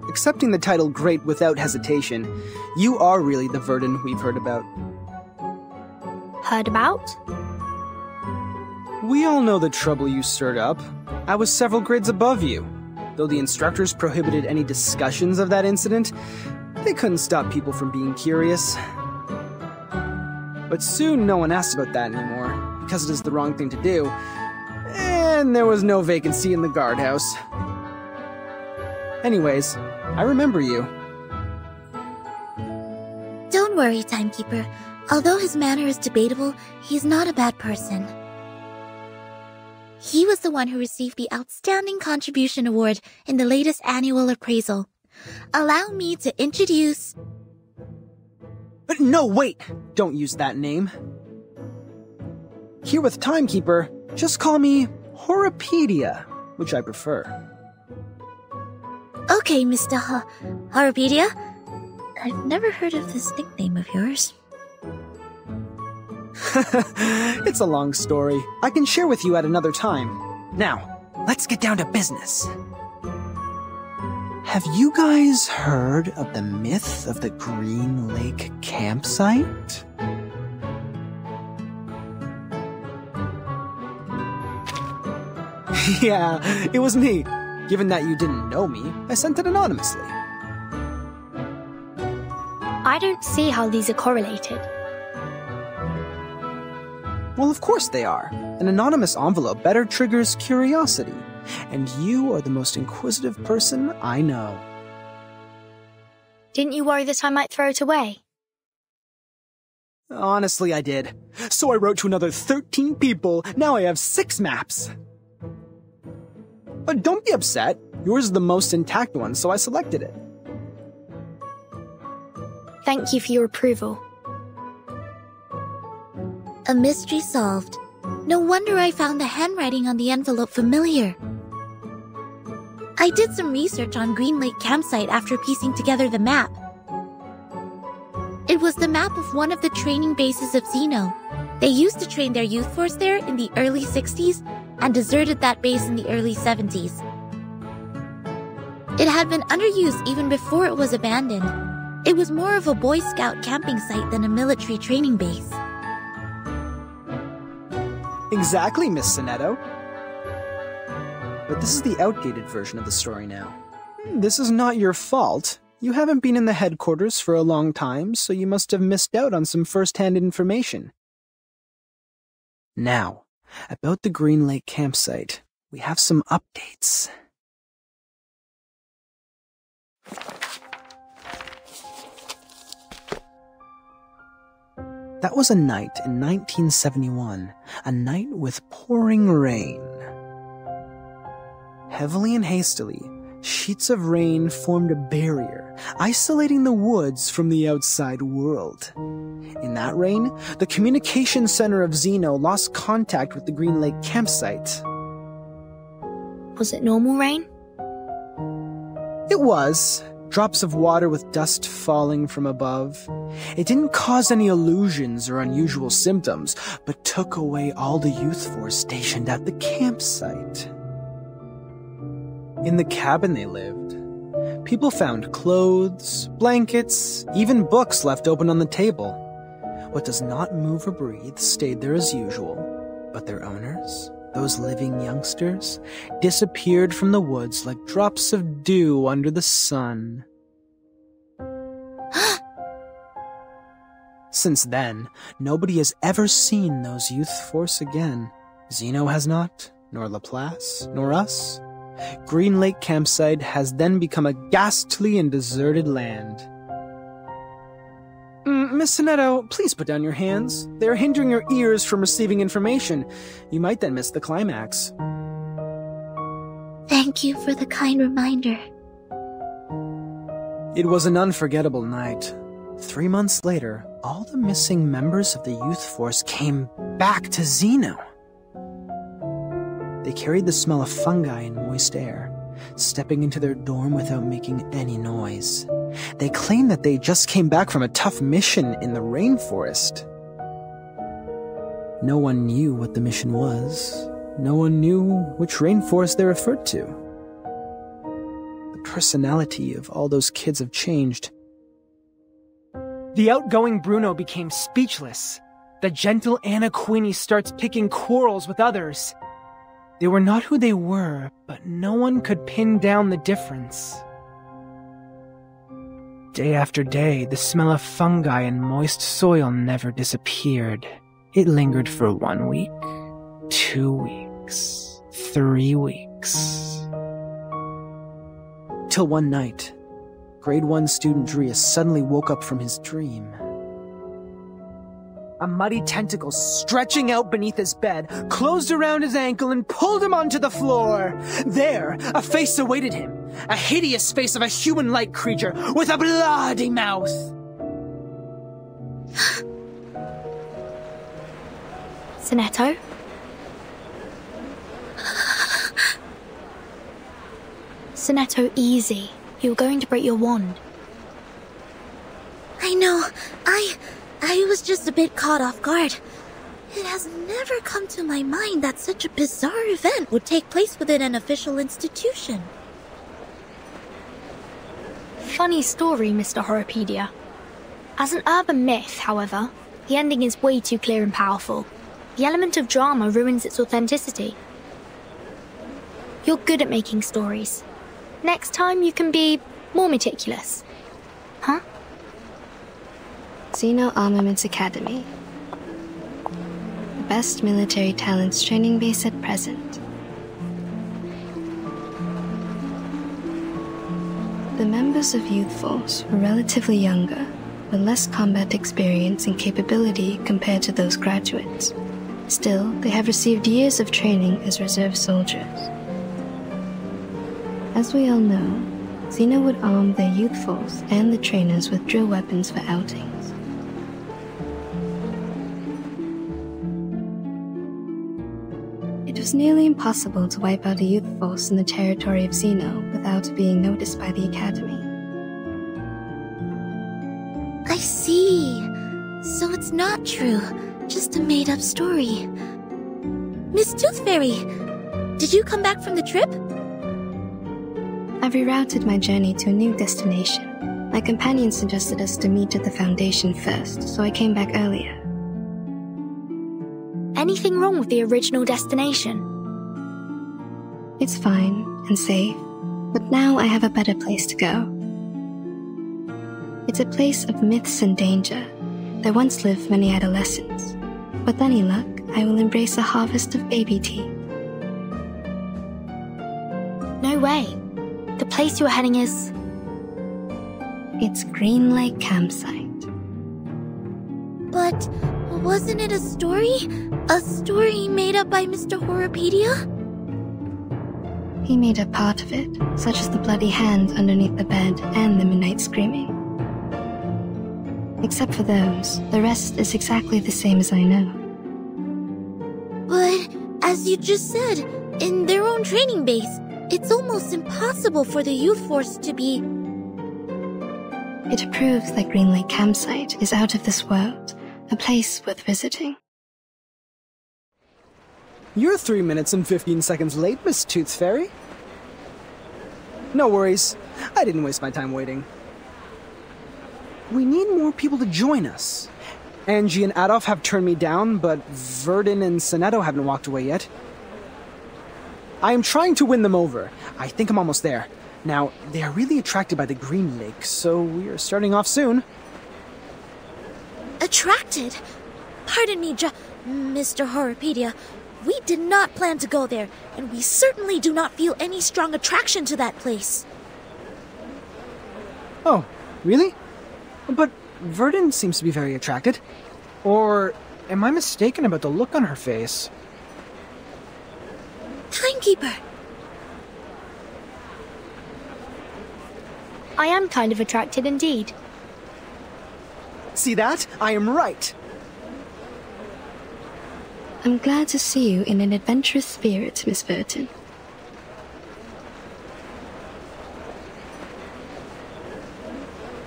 Accepting the title Great without hesitation, you are really the Verdun we've heard about. Heard about? We all know the trouble you stirred up. I was several grades above you. Though the instructors prohibited any discussions of that incident, they couldn't stop people from being curious. But soon no one asked about that anymore, because it is the wrong thing to do, and there was no vacancy in the guardhouse. Anyways, I remember you. Don't worry, Timekeeper. Although his manner is debatable, he's not a bad person. He was the one who received the Outstanding Contribution Award in the latest annual appraisal. Allow me to introduce... But no, wait! Don't use that name. Here with Timekeeper, just call me Horopedia, which I prefer. Okay, Mr. Horopedia. I've never heard of this nickname of yours. It's a long story. I can share with you at another time. Now, let's get down to business. Have you guys heard of the myth of the Green Lake campsite? Yeah, it was me. Given that you didn't know me, I sent it anonymously. I don't see how these are correlated. Well, of course they are. An anonymous envelope better triggers curiosity. And you are the most inquisitive person I know. Didn't you worry that I might throw it away? Honestly, I did. So I wrote to another 13 people. Now I have 6 maps. But don't be upset. Yours is the most intact one, so I selected it. Thank you for your approval. A mystery solved. No wonder I found the handwriting on the envelope familiar. I did some research on Green Lake campsite after piecing together the map. It was the map of one of the training bases of Xeno. They used to train their youth force there in the early 60s and deserted that base in the early 70s. It had been underused even before it was abandoned. It was more of a Boy Scout camping site than a military training base. Exactly, Miss Sonetto. But this is the outdated version of the story now. This is not your fault. You haven't been in the headquarters for a long time, so you must have missed out on some first-hand information. Now, about the Green Lake campsite, we have some updates. That was a night in 1971, a night with pouring rain. Heavily and hastily, sheets of rain formed a barrier, isolating the woods from the outside world. In that rain, the communication center of Xeno lost contact with the Green Lake campsite. Was it normal rain? It was. Drops of water with dust falling from above. It didn't cause any illusions or unusual symptoms, but took away all the youth force stationed at the campsite. In the cabin they lived, people found clothes, blankets, even books left open on the table. What does not move or breathe stayed there as usual, but their owners, those living youngsters, disappeared from the woods like drops of dew under the sun. Since then, nobody has ever seen those youth force again. Zeno has not, nor Laplace, nor us. Green Lake Campsite has then become a ghastly and deserted land. Miss Sonetto, please put down your hands. They are hindering your ears from receiving information. You might then miss the climax. Thank you for the kind reminder. It was an unforgettable night. 3 months later, all the missing members of the youth force came back to Zeno. They carried the smell of fungi and moist air, stepping into their dorm without making any noise. They claimed that they just came back from a tough mission in the rainforest. No one knew what the mission was. No one knew which rainforest they referred to. The personality of all those kids have changed. The outgoing Bruno became speechless. The gentle Anna Queenie starts picking quarrels with others. They were not who they were, but no one could pin down the difference. Day after day, the smell of fungi and moist soil never disappeared. It lingered for 1 week, 2 weeks, 3 weeks. Till one night, Grade 1 student Drea suddenly woke up from his dream. A muddy tentacle stretching out beneath his bed, closed around his ankle and pulled him onto the floor. There, a face awaited him. A hideous face of a human-like creature with a bloody mouth. Sonetto? Sonetto, easy. You're going to break your wand. I know. I was just a bit caught off guard. It has never come to my mind that such a bizarre event would take place within an official institution. Funny story, Mr. Horrorpedia. As an urban myth, however, the ending is way too clear and powerful. The element of drama ruins its authenticity. You're good at making stories. Next time you can be more meticulous. Huh? Zeno Armaments Academy. The best military talents training base at present. The members of Youth Force were relatively younger, with less combat experience and capability compared to those graduates. Still, they have received years of training as reserve soldiers. As we all know, Zeno would arm their youth force and the trainers with drill weapons for outings. It was nearly impossible to wipe out a youth force in the territory of Zeno without being noticed by the Academy. I see. So it's not true, just a made-up story. Miss Tooth Fairy, did you come back from the trip? I've rerouted my journey to a new destination. My companion suggested us to meet at the Foundation first, so I came back earlier. Anything wrong with the original destination? It's fine and safe, but now I have a better place to go. It's a place of myths and danger. There once lived many adolescents. With any luck, I will embrace a harvest of baby teeth. No way. The place you are heading is... It's Green Lake Campsite. But wasn't it a story? A story made up by Mr. Horrorpedia? He made up part of it, such as the bloody hand underneath the bed and the midnight screaming. Except for those, the rest is exactly the same as I know. But, as you just said, in their own training base, it's almost impossible for the youth force to be... It proves that Green Lake Campsite is out of this world, a place worth visiting. You're 3 minutes and 15 seconds late, Miss Tooth Fairy. No worries. I didn't waste my time waiting. We need more people to join us. Angie and Adolf have turned me down, but Verdun and Sonetto haven't walked away yet. I am trying to win them over. I think I'm almost there. Now, they are really attracted by the Green Lake, so we are starting off soon. Attracted? Pardon me, Mr. Horrorpedia. We did not plan to go there, and we certainly do not feel any strong attraction to that place. Oh, really? But Verdun seems to be very attracted. Or am I mistaken about the look on her face? Timekeeper! I am kind of attracted indeed. See that? I am right. I'm glad to see you in an adventurous spirit, Miss Burton.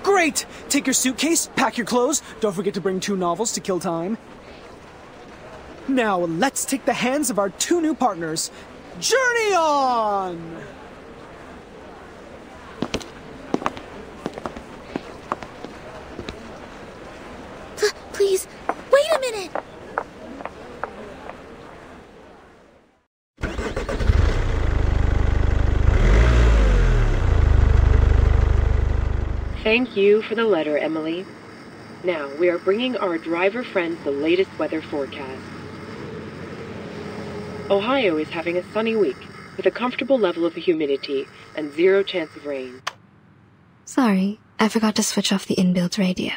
Great! Take your suitcase, pack your clothes, don't forget to bring 2 novels to kill time. Now, let's take the hands of our 2 new partners. Journey on! Please, wait a minute! Thank you for the letter, Emily. Now, we are bringing our driver friends the latest weather forecast. Ohio is having a sunny week, with a comfortable level of humidity and 0 chance of rain. Sorry, I forgot to switch off the inbuilt radio.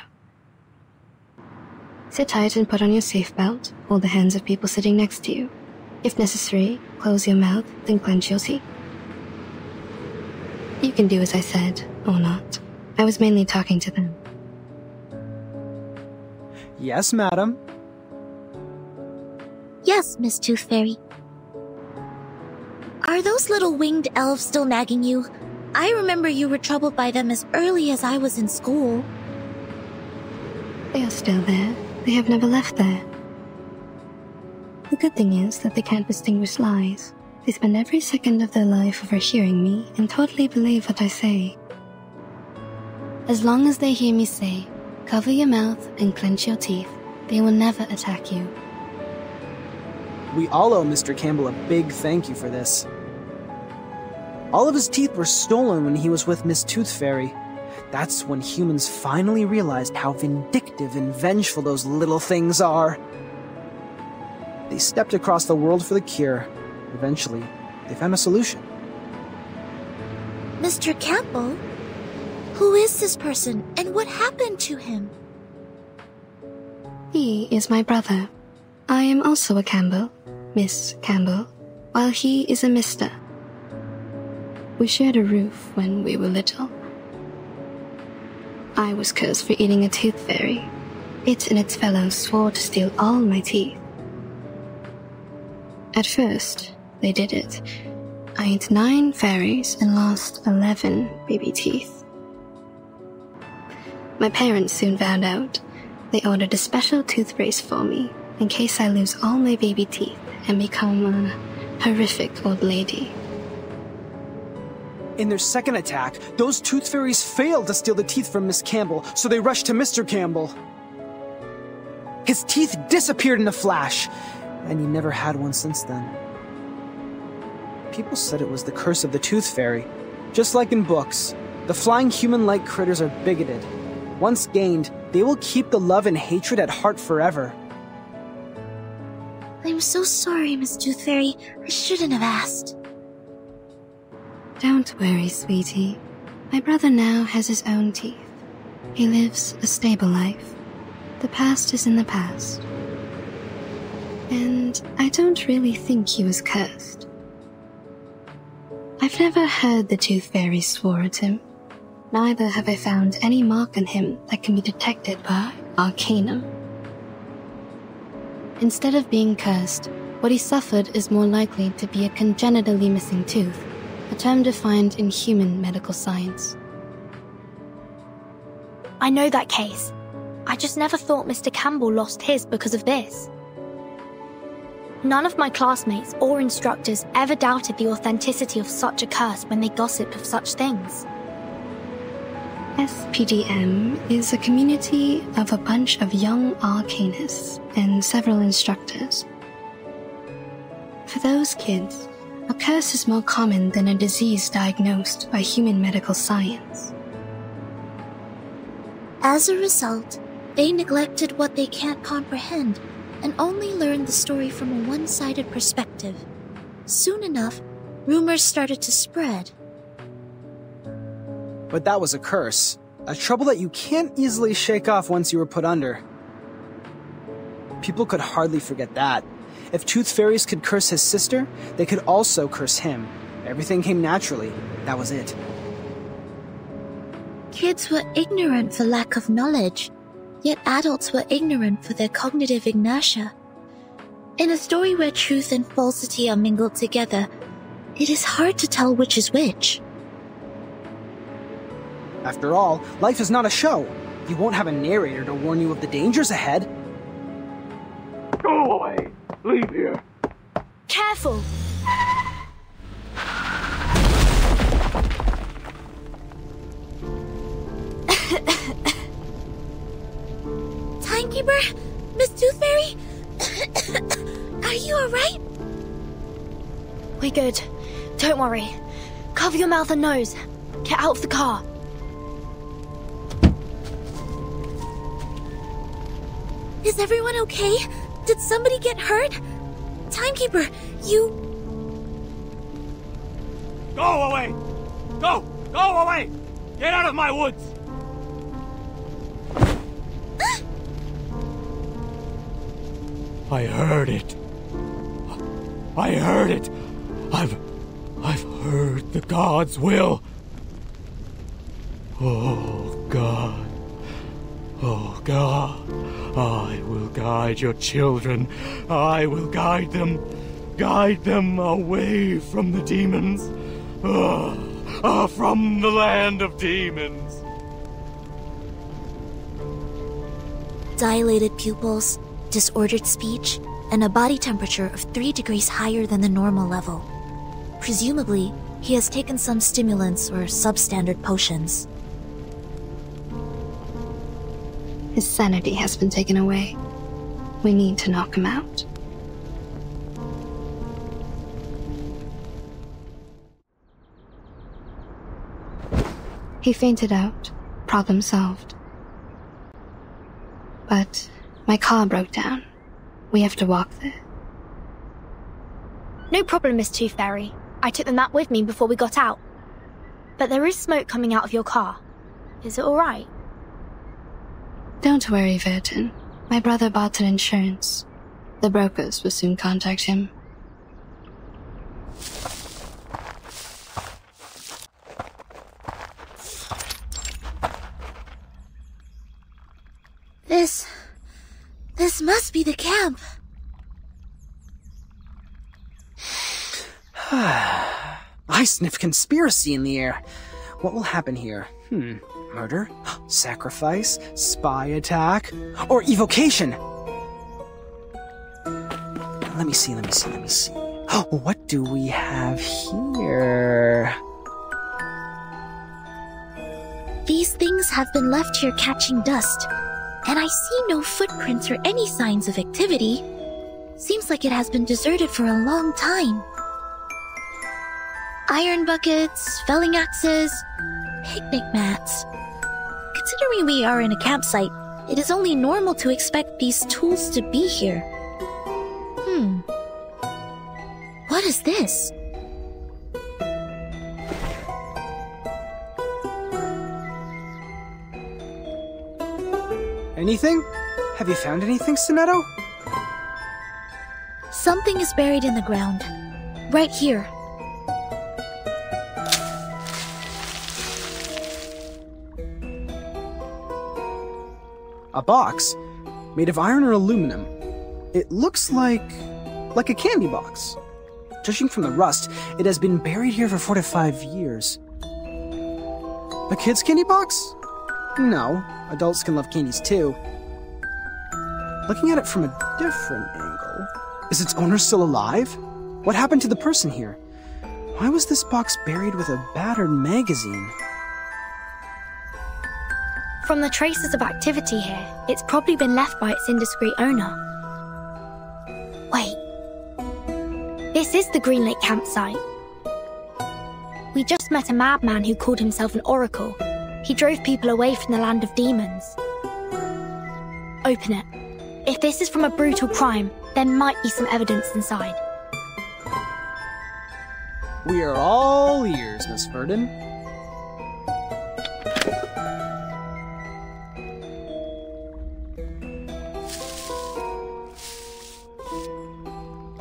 Sit tight and put on your seatbelt. Hold the hands of people sitting next to you. If necessary, close your mouth, then clench your teeth. You can do as I said, or not. I was mainly talking to them. Yes, madam. Yes, Miss Tooth Fairy. Are those little winged elves still nagging you? I remember you were troubled by them as early as I was in school. They are still there. They have never left there. The good thing is that they can't distinguish lies. They spend every second of their life overhearing me and totally believe what I say. As long as they hear me say, cover your mouth and clench your teeth, they will never attack you. We all owe Mr. Campbell a big thank you for this. All of his teeth were stolen when he was with Miss Tooth Fairy. That's when humans finally realized how vindictive and vengeful those little things are. They stepped across the world for the cure. Eventually, they found a solution. Mr. Campbell? Who is this person, and what happened to him? He is my brother. I am also a Campbell, Miss Campbell, while he is a Mr. We shared a roof when we were little. I was cursed for eating a tooth fairy. It and its fellows swore to steal all my teeth. At first, they did it. I ate 9 fairies and lost 11 baby teeth. My parents soon found out. They ordered a special tooth brace for me, in case I lose all my baby teeth and become a horrific old lady. In their second attack, those tooth fairies failed to steal the teeth from Miss Campbell, so they rushed to Mr. Campbell. His teeth disappeared in a flash, and he never had one since then. People said it was the curse of the tooth fairy. Just like in books, the flying human-like critters are bigoted. Once gained, they will keep the love and hatred at heart forever. I'm so sorry, Miss Tooth Fairy. I shouldn't have asked. Don't worry, sweetie. My brother now has his own teeth. He lives a stable life. The past is in the past. And I don't really think he was cursed. I've never heard the tooth fairy swore at him. Neither have I found any mark on him that can be detected by Arcanum. Instead of being cursed, what he suffered is more likely to be a congenitally missing tooth, a term defined in human medical science. I know that case. I just never thought Mr. Campbell lost his because of this. None of my classmates or instructors ever doubted the authenticity of such a curse when they gossip of such things. SPDM is a community of a bunch of young arcanists and several instructors. For those kids, a curse is more common than a disease diagnosed by human medical science. As a result, they neglected what they can't comprehend and only learned the story from a one-sided perspective. Soon enough, rumors started to spread. But that was a curse. A trouble that you can't easily shake off once you were put under. People could hardly forget that. If Tooth Fairies could curse his sister, they could also curse him. Everything came naturally. That was it. Kids were ignorant for lack of knowledge, yet adults were ignorant for their cognitive inertia. In a story where truth and falsity are mingled together, it is hard to tell which is which. After all, life is not a show. You won't have a narrator to warn you of the dangers ahead. Go away! Leave here! Careful! Timekeeper? Miss Tooth Fairy? Are you alright? We're good. Don't worry. Cover your mouth and nose. Get out of the car. Is everyone okay? Did somebody get hurt? Timekeeper, you... Go away! Go! Go away! Get out of my woods! I heard it. I heard it. I've heard the gods' will. Oh, God. Oh, God. I will guide your children. I will guide them. Guide them away from the demons. From the land of demons. Dilated pupils, disordered speech, and a body temperature of 3 degrees higher than the normal level. Presumably, he has taken some stimulants or substandard potions. His sanity has been taken away. We need to knock him out. He fainted out. Problem solved. But my car broke down. We have to walk there. No problem, Miss Tooth Fairy. I took the map with me before we got out. But there is smoke coming out of your car. Is it alright? Don't worry, Verton. My brother bought an insurance. The brokers will soon contact him. This must be the camp. I sniff conspiracy in the air. What will happen here? Murder? Sacrifice? Spy attack? Or evocation? Let me see. What do we have here? These things have been left here catching dust, and I see no footprints or any signs of activity. Seems like it has been deserted for a long time. Iron buckets, felling axes, picnic mats. Considering we are in a campsite, it is only normal to expect these tools to be here. What is this? Anything? Have you found anything, Sonetto? Something is buried in the ground. Right here. A box? Made of iron or aluminum? It looks like a candy box. Judging from the rust, it has been buried here for 4 to 5 years. A kid's candy box? No, adults can love candies too. Looking at it from a different angle, is its owner still alive? What happened to the person here? Why was this box buried with a battered magazine? From the traces of activity here, it's probably been left by its indiscreet owner. Wait. This is the Green Lake campsite. We just met a madman who called himself an oracle. He drove people away from the land of demons. Open it. If this is from a brutal crime, there might be some evidence inside. We are all ears, Miss Verdon.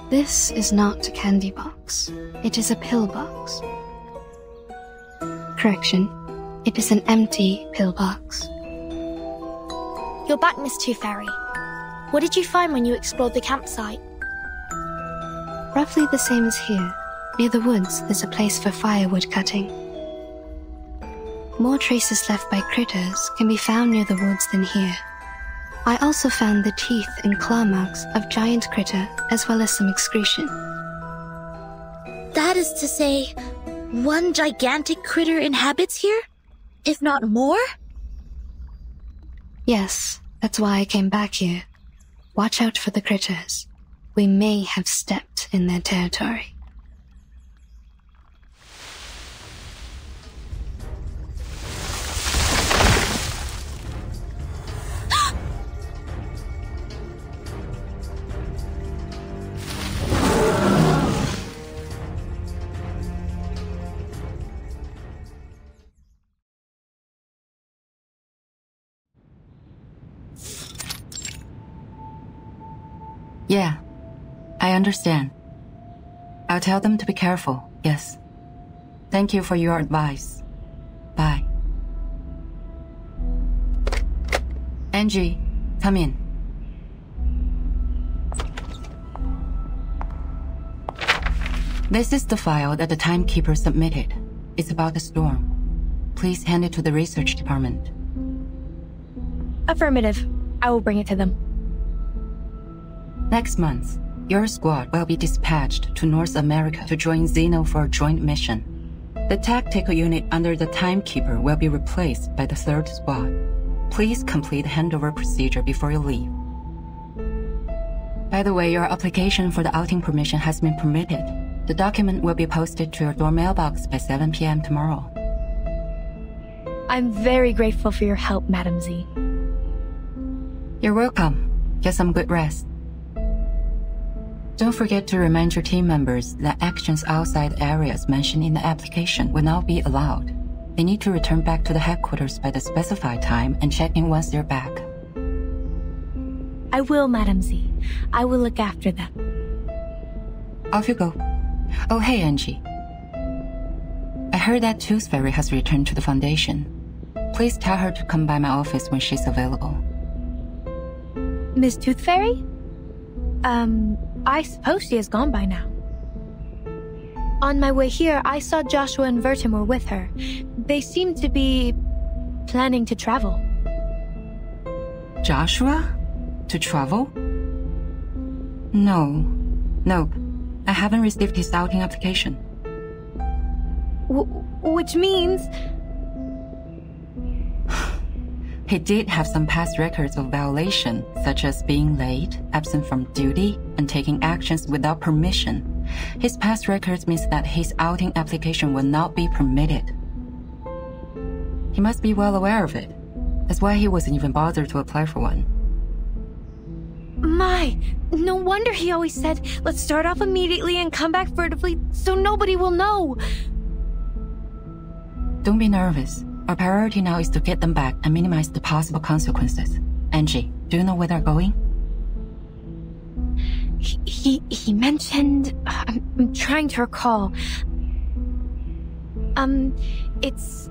This is not a candy box. It is a pill box. Correction. It is an empty pill box. You're back, Miss Tooth Fairy. What did you find when you explored the campsite? Roughly the same as here. Near the woods, there's a place for firewood cutting. More traces left by critters can be found near the woods than here. I also found the teeth and claw marks of giant critter, as well as some excretion. That is to say, one gigantic critter inhabits here? If not more? Yes, that's why I came back here. Watch out for the critters. We may have stepped in their territory. Yeah, I understand. I'll tell them to be careful, yes. Thank you for your advice. Bye. Angie, come in. This is the file that the timekeeper submitted. It's about the storm. Please hand it to the research department. Affirmative. I will bring it to them. Next month, your squad will be dispatched to North America to join Xeno for a joint mission. The tactical unit under the Timekeeper will be replaced by the 3rd Squad. Please complete handover procedure before you leave. By the way, your application for the outing permission has been permitted. The document will be posted to your door mailbox by 7 p.m. tomorrow. I'm very grateful for your help, Madam Z. You're welcome. Get some good rest. Don't forget to remind your team members that actions outside areas mentioned in the application will not be allowed. They need to return back to the headquarters by the specified time and check in once they're back. I will, Madam Z. I will look after them. Off you go. Oh, hey, Angie. I heard that Tooth Fairy has returned to the Foundation. Please tell her to come by my office when she's available. Miss Tooth Fairy? I suppose she has gone by now. On my way here, I saw Joshua and Vertimer with her. They seem to be planning to travel. Joshua? To travel? No. Nope. I haven't received his outing application. Which means... He did have some past records of violation, such as being late, absent from duty, and taking actions without permission. His past records means that his outing application will not be permitted. He must be well aware of it. That's why he wasn't even bothered to apply for one. My, no wonder he always said, let's start off immediately and come back furtively so nobody will know. Don't be nervous. Our priority now is to get them back and minimize the possible consequences. Angie, do you know where they're going? He mentioned... I'm trying to recall. It's,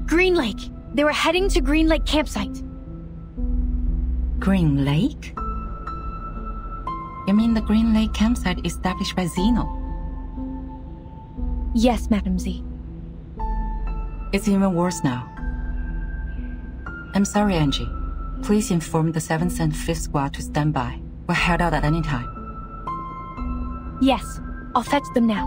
Green Lake. They were heading to Green Lake campsite. Green Lake? You mean the Green Lake campsite established by Xeno? Yes, Madam Z. It's even worse now. I'm sorry, Angie. Please inform the 7th and 5th Squad to stand by. We're held out at any time. Yes, I'll fetch them now.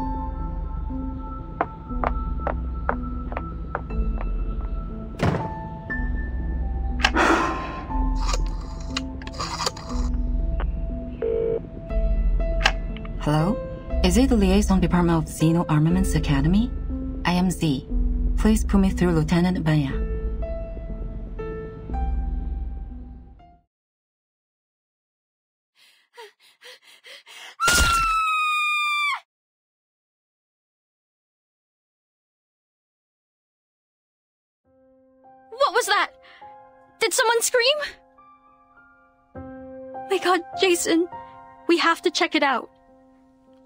Hello? Is it the Liaison Department of Xeno Armaments Academy? I am Z. Please put me through Lieutenant Banya. What was that? Did someone scream? My god, Jason, we have to check it out.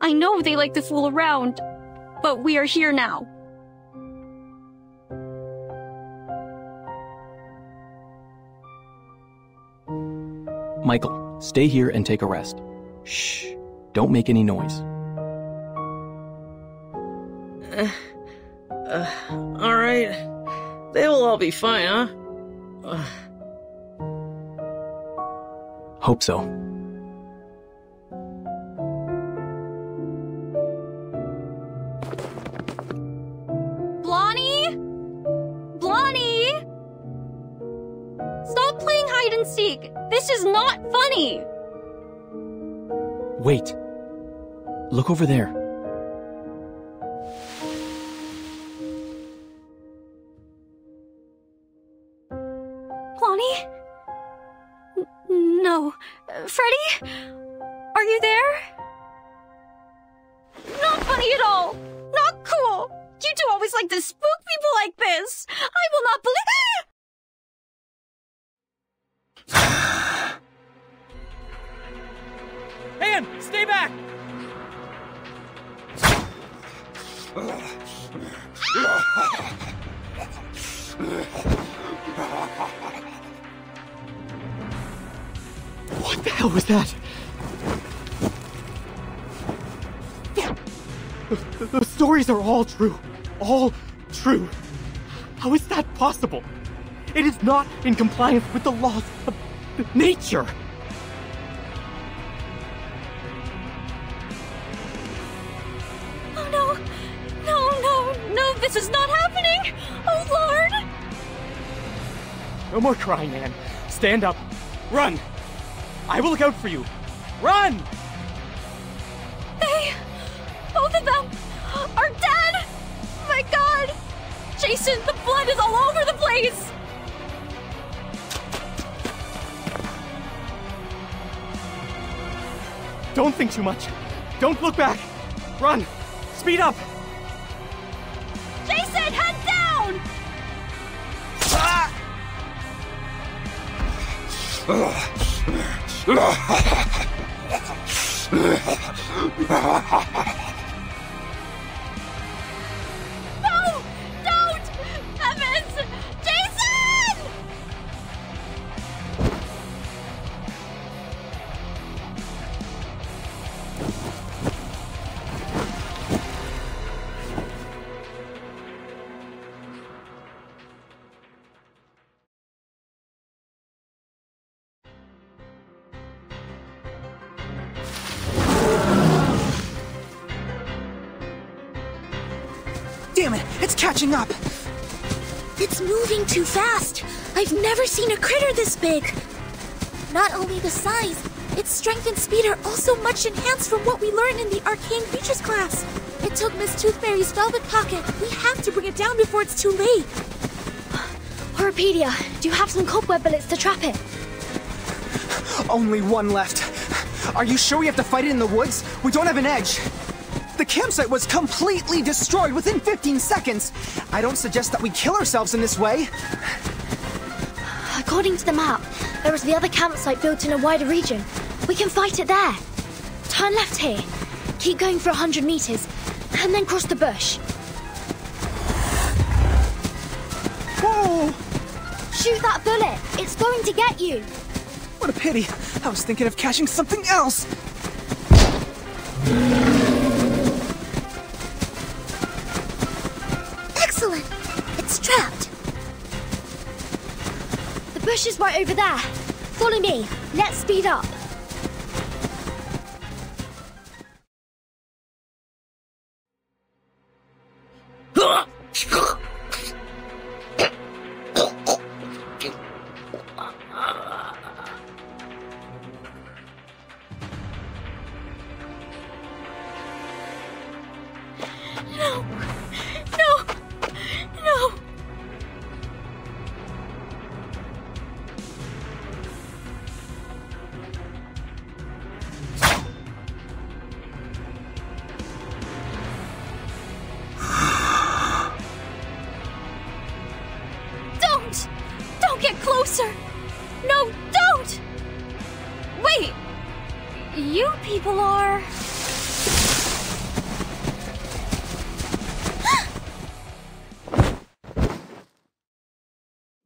I know they like to fool around, but we are here now. Michael, stay here and take a rest. Shh. Don't make any noise. Alright. They'll all be fine, huh? Hope so. Blondie? Blondie? Stop playing hide and seek. This is not funny. Wait. Look over there. Blondie? No. Freddy? Are you there? Not funny at all. Not cool. You two always like to spook people like this. I will not believe Anne, stay back! What the hell was that? The stories are all true. All true. How is that possible? It is not in compliance with the laws of nature. Oh no! No, this is not happening! Oh Lord! No more crying, Anne. Stand up. Run! I will look out for you. Run! Both of them are dead! My god! Jason, the blood is all over the place! Don't think too much. Don't look back. Run! Speed up! Jason, head down! No! Don't! Evans! Jason! Damn it! It's catching up! It's moving too fast! I've never seen a critter this big! Not only the size, its strength and speed are also much enhanced from what we learned in the Arcane Creatures class. It took Miss Toothberry's velvet pocket. We have to bring it down before it's too late. Horopedia, do you have some cobweb bullets to trap it? Only one left. Are you sure we have to fight it in the woods? We don't have an edge. The campsite was completely destroyed within 15 seconds. I don't suggest that we kill ourselves in this way. According to the map, there is the other campsite built in a wider region. We can fight it there. Turn left here. Keep going for 100 meters, and then cross the bush. Whoa! Shoot that bullet! It's going to get you! What a pity. I was thinking of catching something else. Excellent! It's trapped. bushes right over there. Follow me. Let's speed up. Don't get closer! No, don't! Wait! You people are...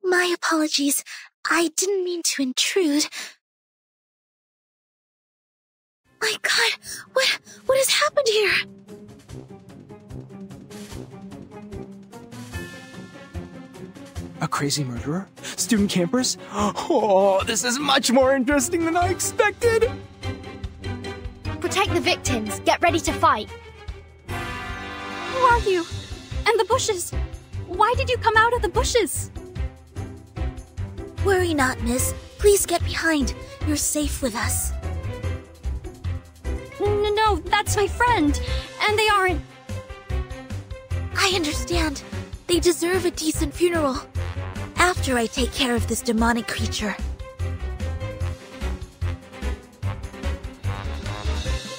My apologies. I didn't mean to intrude. My God, what has happened here? A crazy murderer? Student campers? Oh, this is much more interesting than I expected! Protect the victims. Get ready to fight. Who are you? And the bushes? Why did you come out of the bushes? Worry not, miss. Please get behind. You're safe with us. No, that's my friend. And they aren't... I understand. They deserve a decent funeral. After I take care of this demonic creature.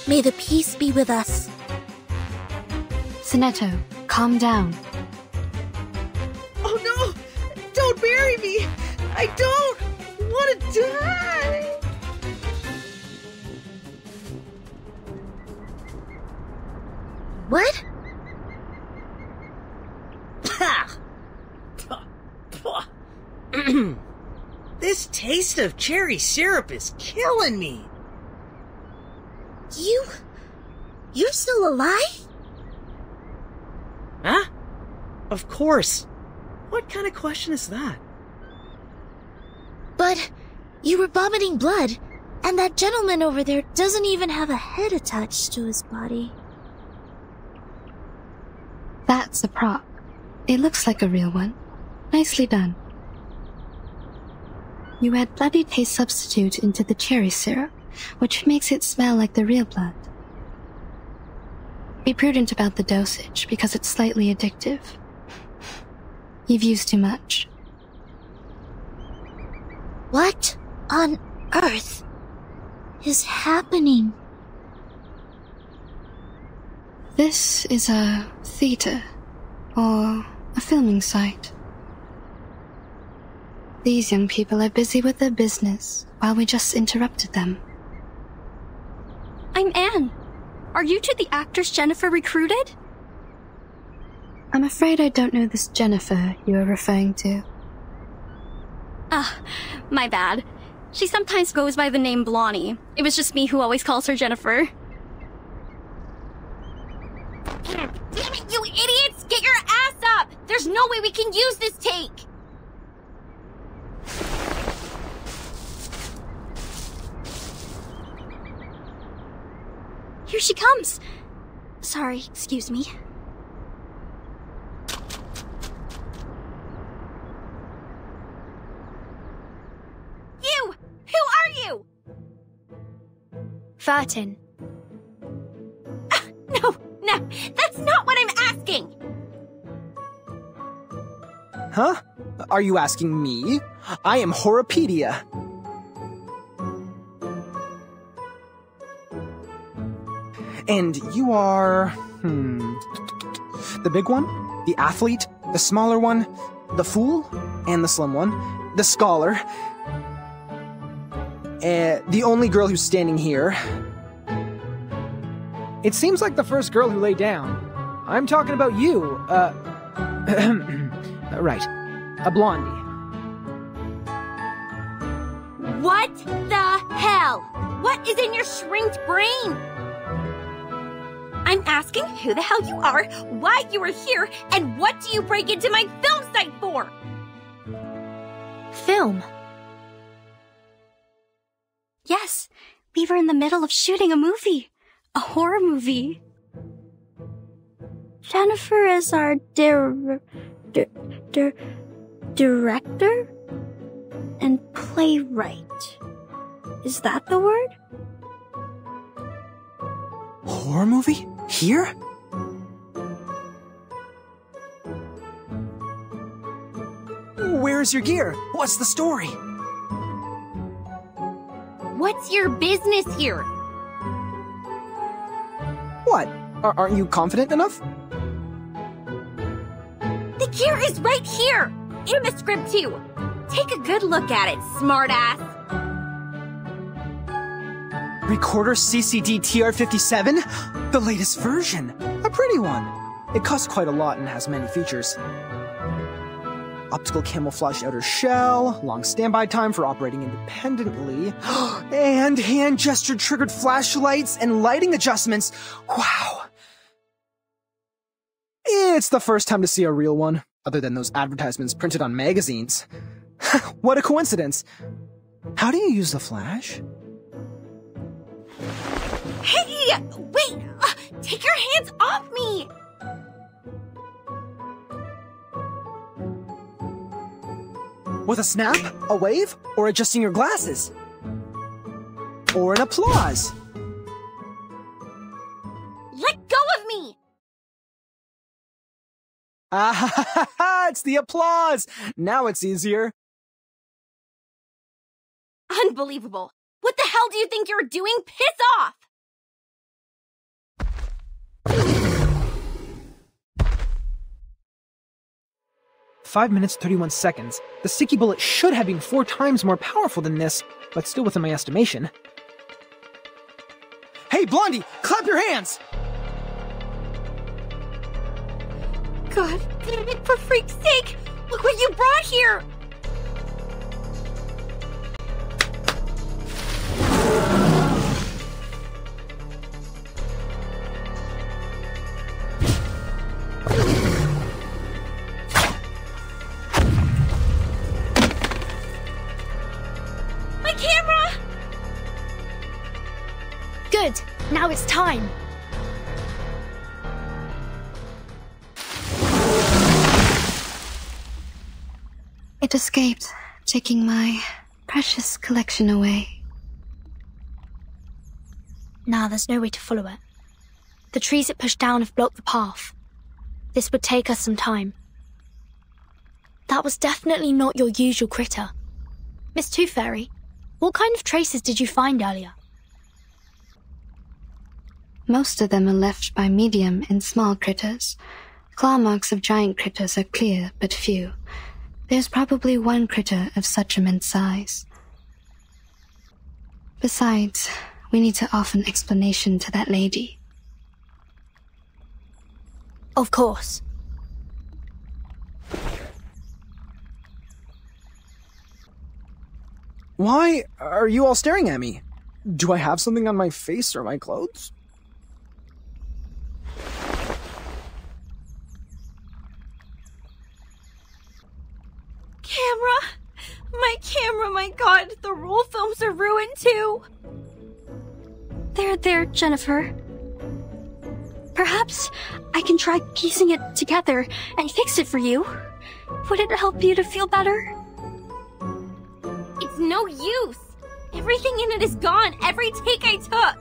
May the peace be with us. Sonetto, calm down. Oh no! Don't bury me! I don't want to die! What? This taste of cherry syrup is killing me. You're still alive? Huh? Of course. What kind of question is that? But you were vomiting blood, and that gentleman over there doesn't even have a head attached to his body. That's a prop. It looks like a real one. Nicely done. You add bloody taste substitute into the cherry syrup, which makes it smell like the real blood. Be prudent about the dosage, because it's slightly addictive. You've used too much. What on earth is happening? This is a theater, or a filming site. These young people are busy with their business, while we just interrupted them. I'm Anne. Are you two the actress Jennifer recruited? I'm afraid I don't know this Jennifer you are referring to. Ah, my bad. She sometimes goes by the name Blondie. It was just me who always calls her Jennifer. Damn it, you idiots! Get your ass up! There's no way we can use this take! Here she comes! Sorry, excuse me. You! Who are you? Furton. No, that's not what I'm asking! Huh? Are you asking me? I am Horopedia. And you are... The big one, the athlete, the smaller one, the fool, and the slim one, the scholar, the only girl who's standing here. It seems like the first girl who lay down. I'm talking about you, right, a blondie. What the hell? What is in your shrinked brain? I'm asking who the hell you are, why you are here, and what do you break into my film site for? Film? Yes, we were in the middle of shooting a movie. A horror movie. Jennifer is our director? And playwright. Is that the word? Horror movie? Here? Where's your gear? What's the story? What's your business here? What? Aren't you confident enough? The gear is right here! And the script too! Take a good look at it, smartass! Recorder CCD TR57? The latest version. A pretty one. It costs quite a lot and has many features. Optical camouflage outer shell, long standby time for operating independently, and hand gesture triggered flashlights and lighting adjustments. Wow. It's the first time to see a real one, other than those advertisements printed on magazines. What a coincidence. How do you use the flash? Hey! Wait! Take your hands off me! With a snap, a wave, or adjusting your glasses? Or an applause? Let go of me! Ah, it's the applause! Now it's easier. Unbelievable! What the hell do you think you're doing? Piss off! 5 minutes 31 seconds. The sticky bullet should have been 4 times more powerful than this, but still within my estimation. Hey, Blondie! Clap your hands! God damn it, for freak's sake! Look what you brought here! Good. Now it's time. It escaped, taking my precious collection away. Now there's no way to follow it. The trees it pushed down have blocked the path. This would take us some time. That was definitely not your usual critter. Miss Tooth Fairy, what kind of traces did you find earlier? Most of them are left by medium and small critters. Claw marks of giant critters are clear, but few. There's probably one critter of such immense size. Besides, we need to offer an explanation to that lady. Of course. Why are you all staring at me? Do I have something on my face or my clothes? Camera, my god, the roll films are ruined too! There, Jennifer. Perhaps I can try piecing it together and fix it for you. Would it help you to feel better? It's no use! Everything in it is gone, every take I took!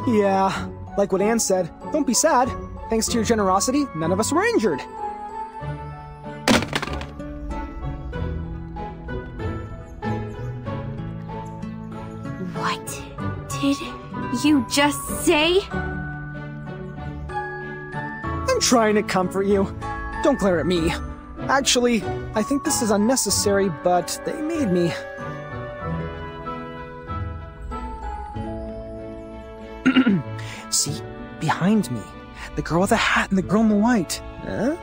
Yeah, like what Anne said, don't be sad. Thanks to your generosity, none of us were injured. What did you just say? I'm trying to comfort you. Don't glare at me. Actually, I think this is unnecessary, but they made me. See? Behind me. The girl with the hat and the girl in the white. Huh?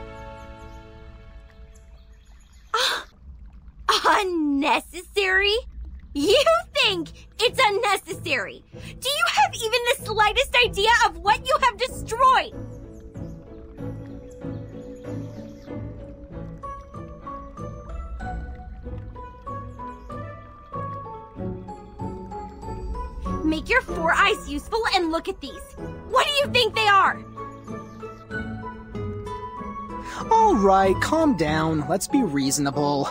Unnecessary? You think it's unnecessary? Do you have even the slightest idea of what you have destroyed? Make your 4 eyes useful and look at these. What do you think they are? Alright, calm down. Let's be reasonable.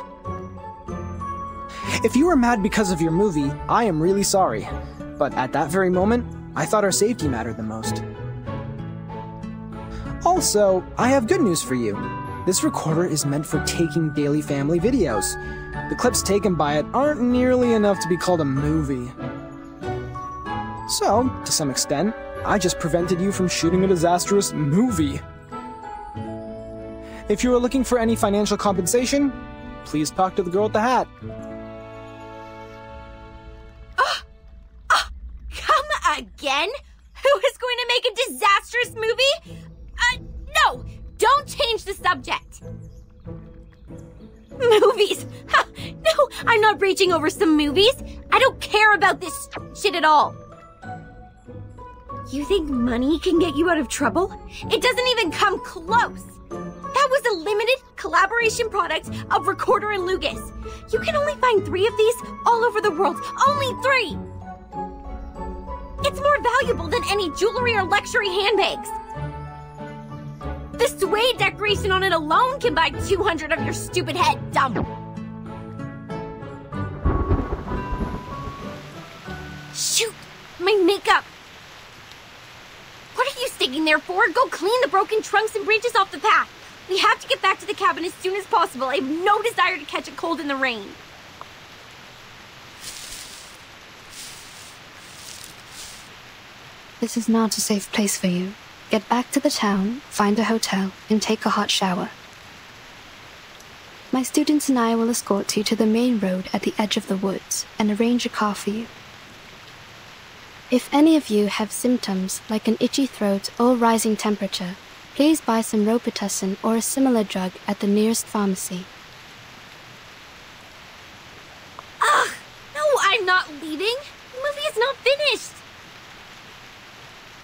If you were mad because of your movie, I am really sorry. But at that very moment, I thought our safety mattered the most. Also, I have good news for you. This recorder is meant for taking daily family videos. The clips taken by it aren't nearly enough to be called a movie. So, to some extent, I just prevented you from shooting a disastrous movie. If you are looking for any financial compensation, please talk to the girl with the hat. Come again? Who is going to make a disastrous movie? No! Don't change the subject! Movies! Ha, no, I'm not raging over some movies! I don't care about this shit at all! You think money can get you out of trouble? It doesn't even come close! That was a limited collaboration product of Recorder and Lucas. You can only find 3 of these all over the world. Only 3! It's more valuable than any jewelry or luxury handbags. The suede decoration on it alone can buy 200 of your stupid head, dumb. Shoot! My makeup! What are you sticking there for? Go clean the broken trunks and branches off the path. We have to get back to the cabin as soon as possible. I have no desire to catch a cold in the rain. This is not a safe place for you. Get back to the town, find a hotel, and take a hot shower. My students and I will escort you to the main road at the edge of the woods and arrange a car for you. If any of you have symptoms like an itchy throat or rising temperature, please buy some Robitussin or a similar drug at the nearest pharmacy. Ugh! No, I'm not leaving. The movie is not finished.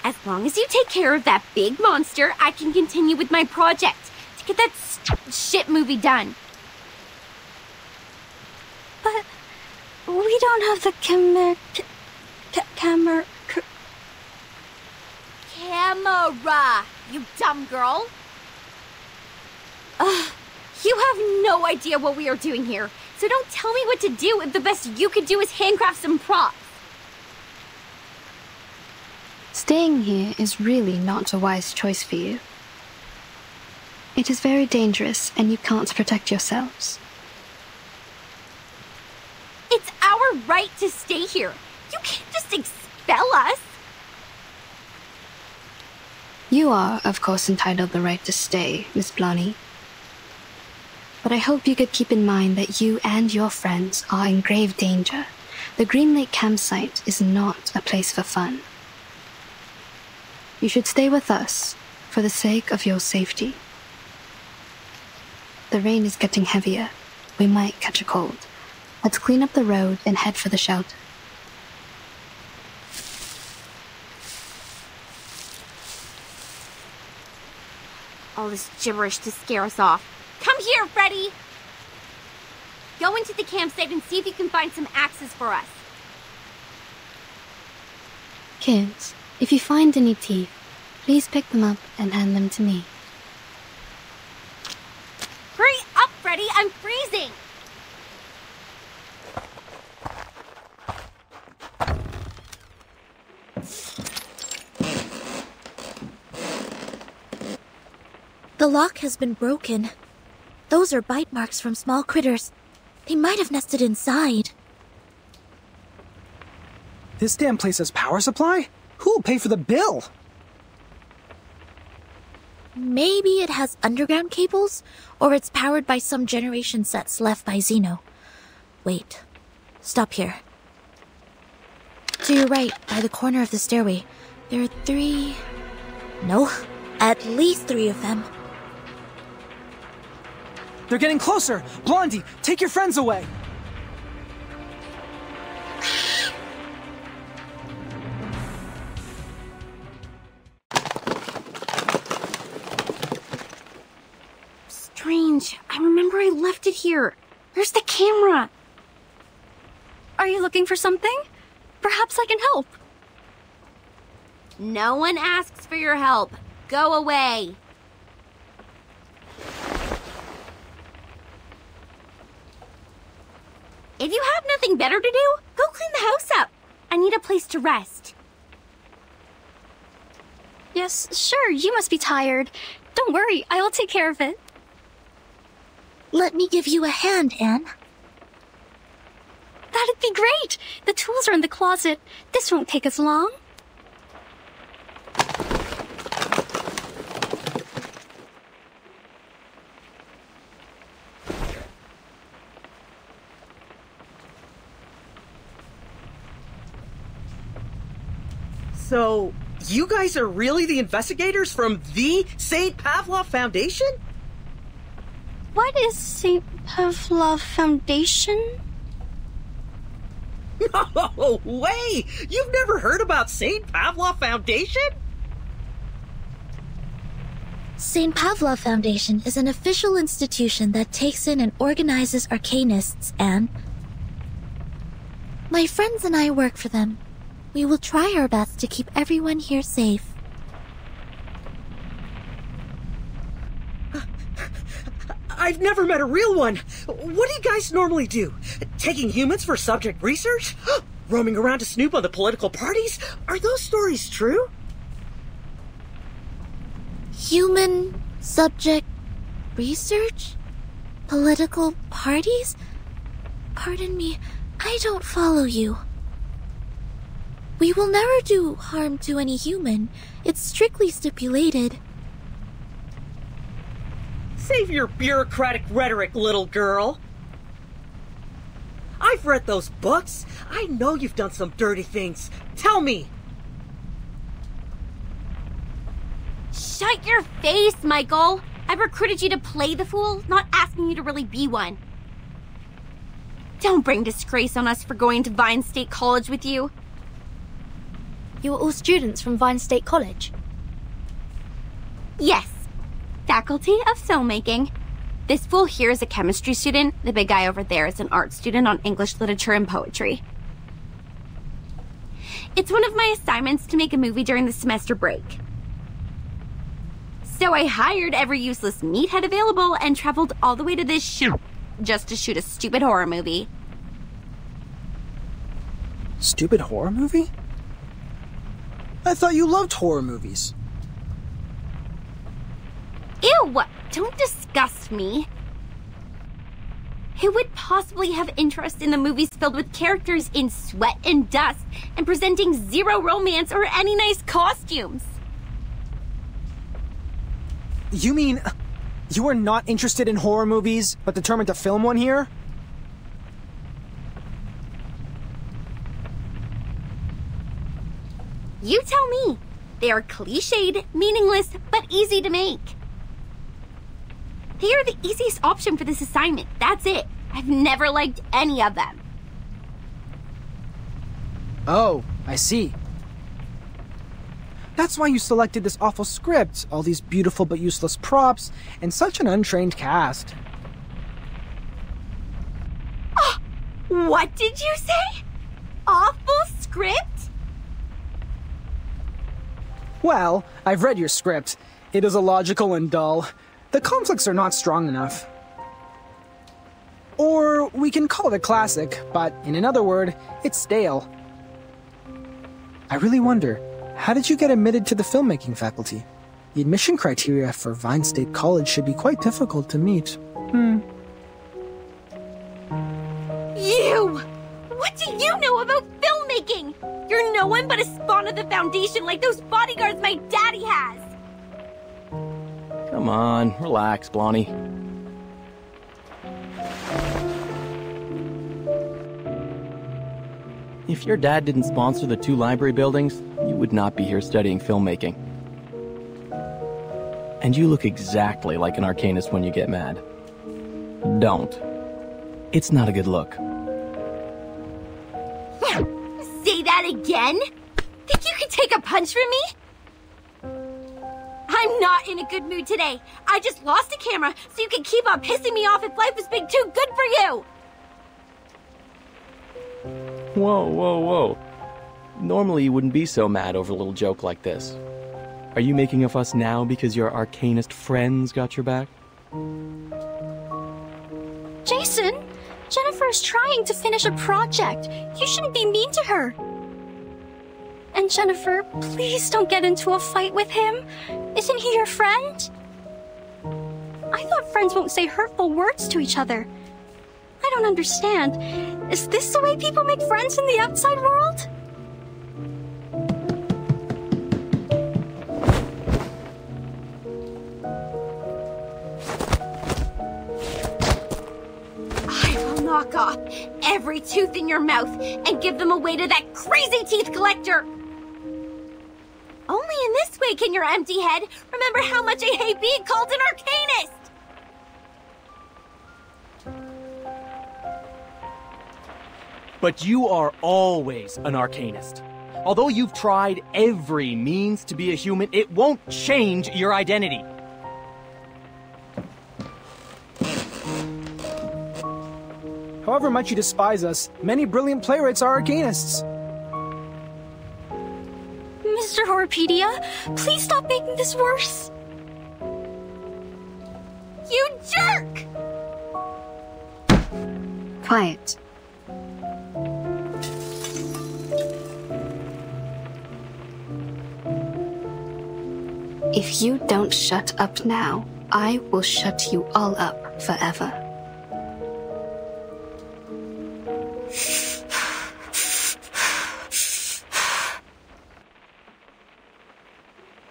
As long as you take care of that big monster, I can continue with my project to get that shit movie done. But we don't have the camera, you dumb girl. You have no idea what we are doing here, so don't tell me what to do if the best you could do is handcraft some props. Staying here is really not a wise choice for you. It is very dangerous and you can't protect yourselves. It's our right to stay here. You can't just expel us. You are, of course, entitled the right to stay, Miss Blonny. But I hope you could keep in mind that you and your friends are in grave danger. The Green Lake campsite is not a place for fun. You should stay with us for the sake of your safety. The rain is getting heavier. We might catch a cold. Let's clean up the road and head for the shelter. All this gibberish to scare us off. Come here, Freddy! Go into the campsite and see if you can find some axes for us. Kids, if you find any teeth, please pick them up and hand them to me. Hurry up, Freddy! I'm freezing! The lock has been broken. Those are bite marks from small critters. They might have nested inside. This damn place has power supply? Who'll pay for the bill? Maybe it has underground cables, or it's powered by some generation sets left by Zeno. Wait. Stop here. To your right, by the corner of the stairway, there are 3... No, at least 3 of them. They're getting closer! Blondie, take your friends away! Strange. I remember I left it here. Where's the camera? Are you looking for something? Perhaps I can help. No one asks for your help. Go away. If you have nothing better to do, go clean the house up. I need a place to rest. Yes, sure, you must be tired. Don't worry, I will take care of it. Let me give you a hand, Anne. That'd be great! The tools are in the closet. This won't take us long. So, you guys are really the investigators from the St. Pavlov Foundation? What is St. Pavlov Foundation? No way! You've never heard about St. Pavlov Foundation? St. Pavlov Foundation is an official institution that takes in and organizes arcanists, Anne. My friends and I work for them. We will try our best to keep everyone here safe. I've never met a real one. What do you guys normally do? Taking humans for subject research? Roaming around to snoop on the political parties? Are those stories true? Human subject research? Political parties? Pardon me, I don't follow you. We will never do harm to any human. It's strictly stipulated. Save your bureaucratic rhetoric, little girl. I've read those books. I know you've done some dirty things. Tell me. Shut your face, Michael. I recruited you to play the fool, not asking you to really be one. Don't bring disgrace on us for going to Vine State College with you. You are all students from Vine State College? Yes. Faculty of Filmmaking. This fool here is a chemistry student. The big guy over there is an art student on English literature and poetry. It's one of my assignments to make a movie during the semester break. So I hired every useless meathead available and traveled all the way to this shoot just to shoot a stupid horror movie. Stupid horror movie? I thought you loved horror movies. Ew! Don't disgust me. Who would possibly have interest in the movies filled with characters in sweat and dust and presenting zero romance or any nice costumes? You mean you are not interested in horror movies, but determined to film one here? You tell me. They are cliched, meaningless, but easy to make. They are the easiest option for this assignment. That's it. I've never liked any of them. Oh, I see. That's why you selected this awful script, all these beautiful but useless props, and such an untrained cast. Oh, what did you say? Awful script? Well, I've read your script. It is illogical and dull. The conflicts are not strong enough. Or we can call it a classic, but in another word, it's stale. I really wonder, how did you get admitted to the filmmaking faculty? The admission criteria for Vine State College should be quite difficult to meet. You! What do you know about filmmaking? You're no one but a spawn of the Foundation like those bodyguards my daddy has! Come on, relax, Blondie. If your dad didn't sponsor the 2 library buildings, you would not be here studying filmmaking. And you look exactly like an arcanist when you get mad. Don't. It's not a good look. Say that again? Think you can take a punch from me? I'm not in a good mood today. I just lost a camera, so you can keep on pissing me off if life was being too good for you! Whoa, whoa, whoa. Normally you wouldn't be so mad over a little joke like this. Are you making a fuss now because your arcanist friends got your back? Jason, Jennifer is trying to finish a project. You shouldn't be mean to her. And Jennifer, please don't get into a fight with him. Isn't he your friend? I thought friends won't say hurtful words to each other. I don't understand. Is this the way people make friends in the outside world? Knock off every tooth in your mouth and give them away to that crazy teeth collector! Only in this way can your empty head remember how much I hate being called an arcanist! But you are always an arcanist. Although you've tried every means to be a human, it won't change your identity. However much you despise us, many brilliant playwrights are arcanists. Mr. Horpedia, please stop making this worse. You jerk! Quiet. If you don't shut up now, I will shut you all up forever.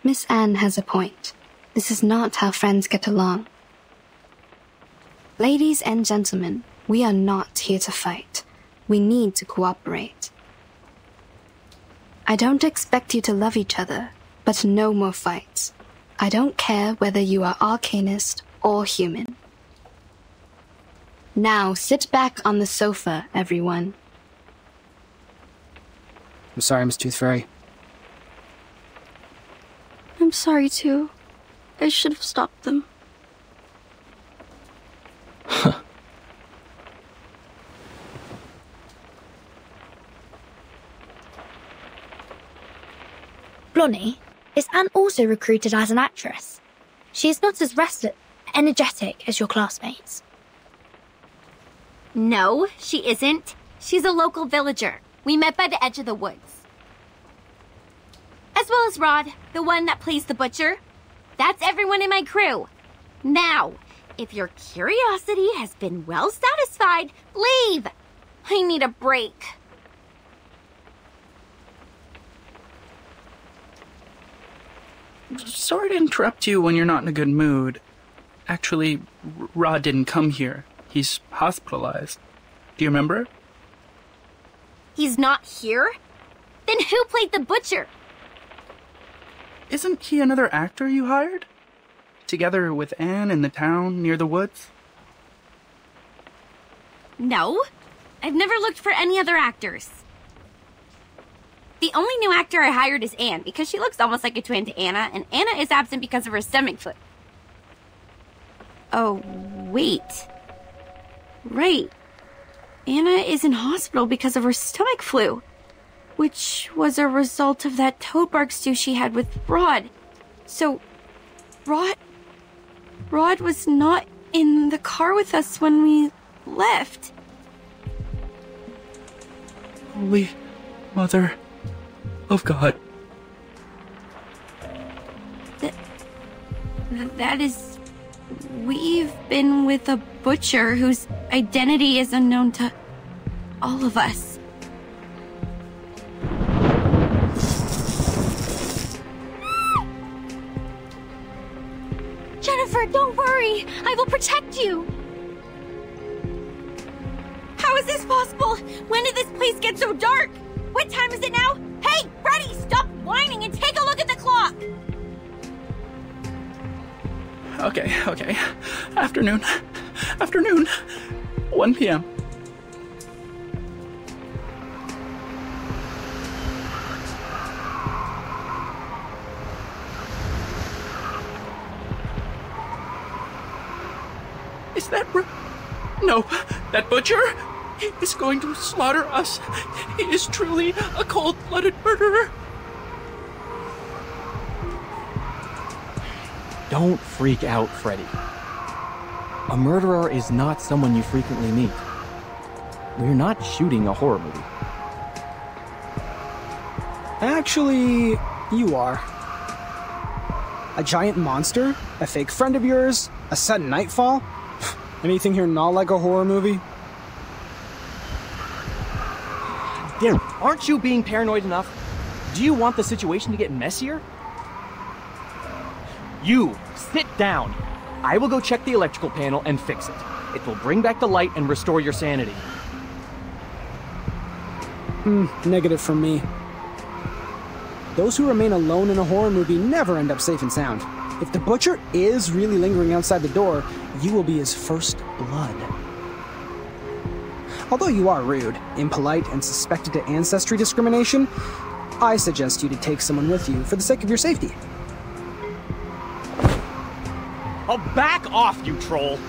Miss Anne has a point. This is not how friends get along. Ladies and gentlemen, we are not here to fight. We need to cooperate. I don't expect you to love each other, but no more fights. I don't care whether you are arcanist or human. Now sit back on the sofa, everyone. I'm sorry, Miss Tooth Fairy. I'm sorry too. I should have stopped them. Blonnie, is Anne also recruited as an actress? She is not as energetic as your classmates. No, she isn't. She's a local villager. We met by the edge of the woods. As well as Rod, the one that plays the butcher. That's everyone in my crew. Now, if your curiosity has been well satisfied, leave! I need a break. Sorry to interrupt you when you're not in a good mood. Actually, Rod didn't come here. He's hospitalized. Do you remember? He's not here? Then who played the butcher? Isn't he another actor you hired? Together with Anne in the town near the woods? No. I've never looked for any other actors. The only new actor I hired is Anne, because she looks almost like a twin to Anna, and Anna is absent because of her stomach flu. Oh, wait. Right. Anna is in hospital because of her stomach flu, which was a result of that toad bark stew she had with Rod. So, Rod was not in the car with us when we left. Holy Mother of God. That is... We've been with a butcher whose identity is unknown to all of us. Jennifer, don't worry. I will protect you. How is this possible? When did this place get so dark? What time is it now? Hey, Freddy, stop whining and take a look at the clock! Okay. Afternoon. 1 p.m. Is that... No, that butcher? He is going to slaughter us. He is truly a cold-blooded murderer. Don't freak out, Freddy. A murderer is not someone you frequently meet. We're not shooting a horror movie. Actually, you are. A giant monster? A fake friend of yours? A sudden nightfall? Anything here not like a horror movie? Darren, aren't you being paranoid enough? Do you want the situation to get messier? You, sit down. I will go check the electrical panel and fix it. It will bring back the light and restore your sanity. Negative from me. Those who remain alone in a horror movie never end up safe and sound. If the butcher is really lingering outside the door, you will be his first blood. Although you are rude, impolite, and suspected of ancestry discrimination, I suggest you to take someone with you for the sake of your safety. Oh, back off, you troll!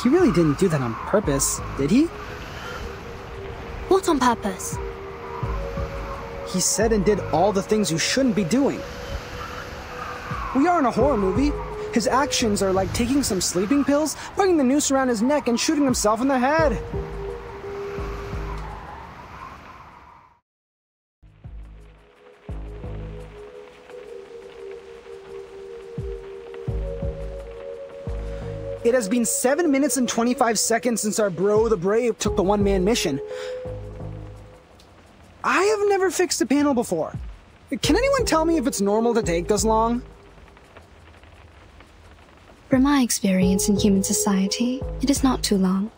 He really didn't do that on purpose, did he? What on purpose? He said and did all the things you shouldn't be doing. We are in a horror movie. His actions are like taking some sleeping pills, putting the noose around his neck, and shooting himself in the head. It has been 7 minutes and 25 seconds since our bro, the Brave, took the one-man mission. I have never fixed a panel before. Can anyone tell me if it's normal to take this long? From my experience in human society, it is not too long.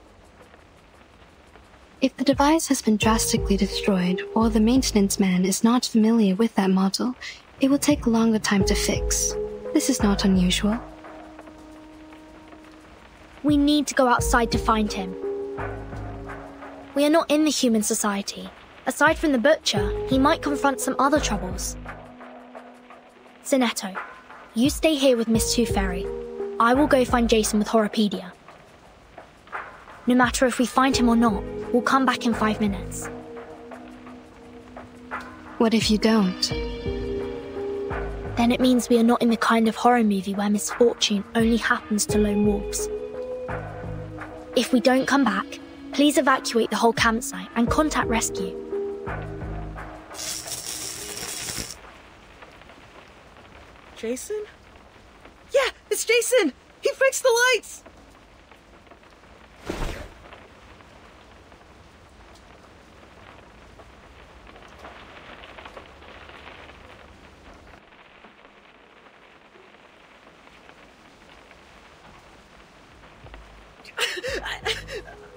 If the device has been drastically destroyed or the maintenance man is not familiar with that model, it will take a longer time to fix. This is not unusual. We need to go outside to find him. We are not in the human society. Aside from the butcher, he might confront some other troubles. Zinetto, you stay here with Miss Tooth Fairy. I will go find Jason with Horrorpedia. No matter if we find him or not, we'll come back in 5 minutes. What if you don't? Then it means we are not in the kind of horror movie where misfortune only happens to lone wolves. If we don't come back, please evacuate the whole campsite and contact rescue. Jason? Yeah, it's Jason! He fixed the lights!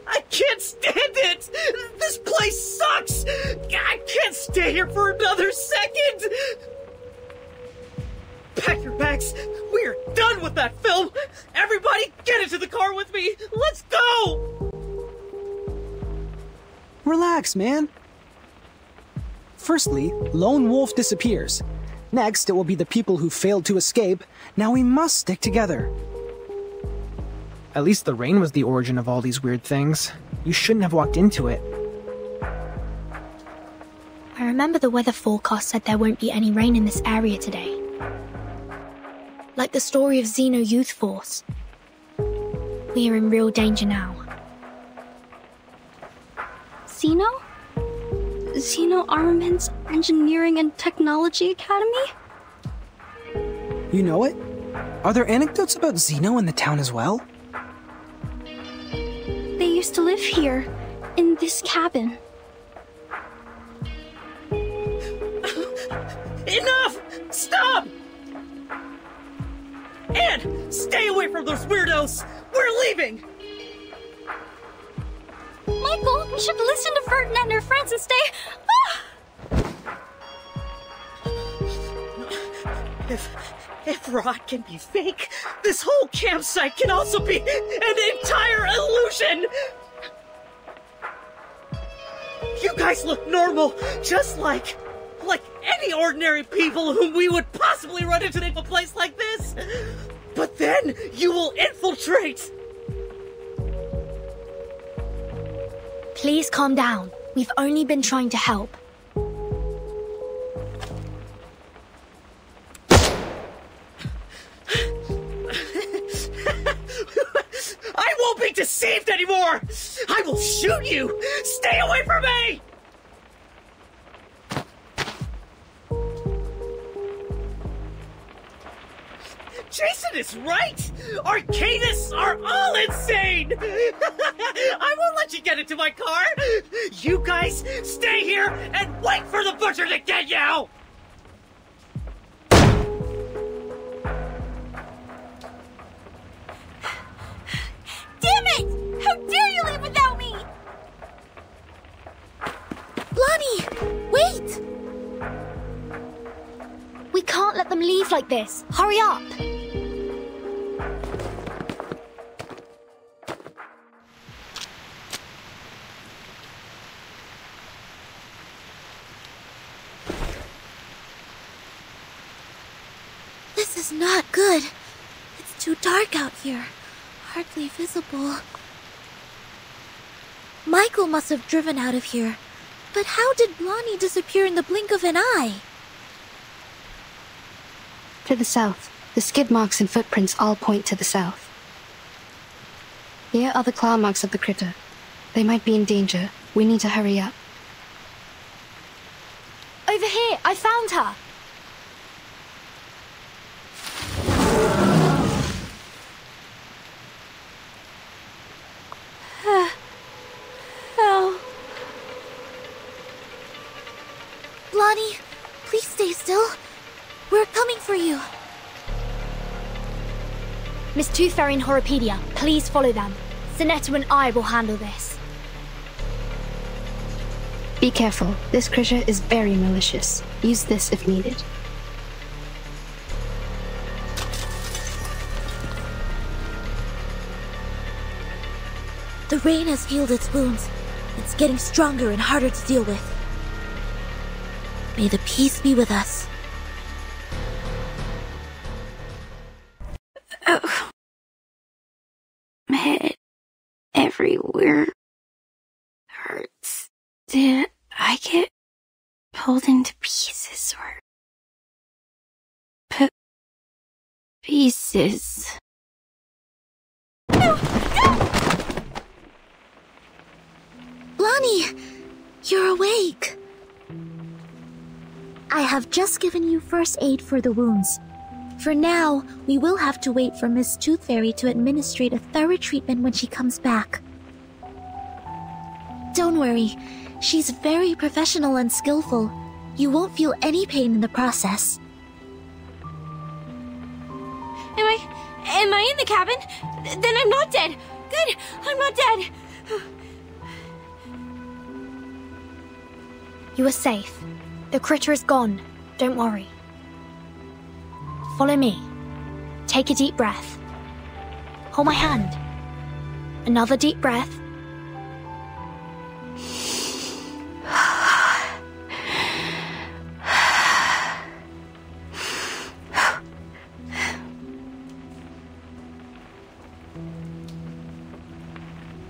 I can't stand it! This place sucks! I can't stay here for another second! Pack your bags! We're done with that film! Everybody get into the car with me! Let's go! Relax, man. Firstly, Lone Wolf disappears. Next, it will be the people who failed to escape. Now we must stick together. At least the rain was the origin of all these weird things. You shouldn't have walked into it. I remember the weather forecast said there won't be any rain in this area today. Like the story of Xeno Youth Force. We are in real danger now. Xeno? Xeno Armaments Engineering and Technology Academy? You know it? Are there anecdotes about Xeno in the town as well? They used to live here, in this cabin. Enough! Stop! Anne, stay away from those weirdos! We're leaving! Michael, you should listen to Ferdinand and her friends and stay... If Rod can be fake, this whole campsite can also be an entire illusion! You guys look normal, just like any ordinary people whom we would possibly run into in a place like this. But then you will infiltrate. Please calm down. We've only been trying to help. I won't be deceived anymore! I will shoot you! Stay away from me! Jason is right! Arcadists are all insane! I won't let you get into my car! You guys stay here and wait for the butcher to get you! Damn it! How dare you leave without me! Blondie, wait! We can't let them leave like this. Hurry up! This is not good. It's too dark out here. Hardly visible. Michael must have driven out of here. But how did Blondie disappear in the blink of an eye? To the south, the skid marks and footprints all point to the south. Here are the claw marks of the critter. They might be in danger. We need to hurry up. Over here, I found her. Oh. Blondie, please stay still. We're coming for you. Miss Tooth Fairy and Horopedia, please follow them. Sinetta and I will handle this. Be careful. This critter is very malicious. Use this if needed. The rain has healed its wounds. It's getting stronger and harder to deal with. May the peace be with us. Oh. My head everywhere hurts. Did I get pulled into pieces or pieces? Blondie, you're awake. I have just given you first aid for the wounds. For now, we will have to wait for Miss Tooth Fairy to administrate a thorough treatment when she comes back. Don't worry, she's very professional and skillful. You won't feel any pain in the process. Am I in the cabin? Then I'm not dead. Good, I'm not dead. You are safe. The critter is gone. Don't worry. Follow me. Take a deep breath. Hold my hand. Another deep breath.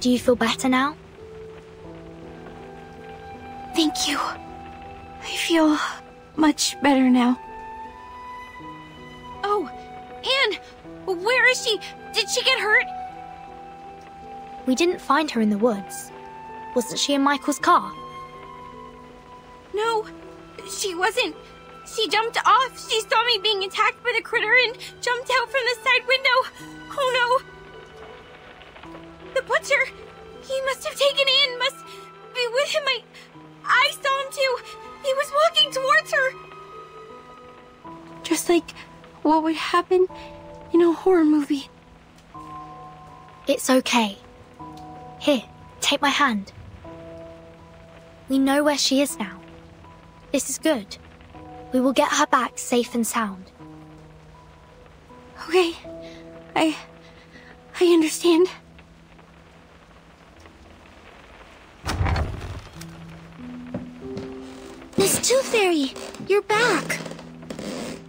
Do you feel better now? Thank you. I feel much better now. Oh, Anne! Where is she? Did she get hurt? We didn't find her in the woods. Wasn't she in Michael's car? No, she wasn't. She jumped off. She saw me being attacked by the critter and jumped out from the side window. Oh no! The butcher! He must have taken Anne, must be with him. I saw him too. He was walking towards her. Just like what would happen in a horror movie. It's okay. Here, take my hand. We know where she is now. This is good. We will get her back safe and sound. Okay. I understand. Miss Tooth Fairy, you're back.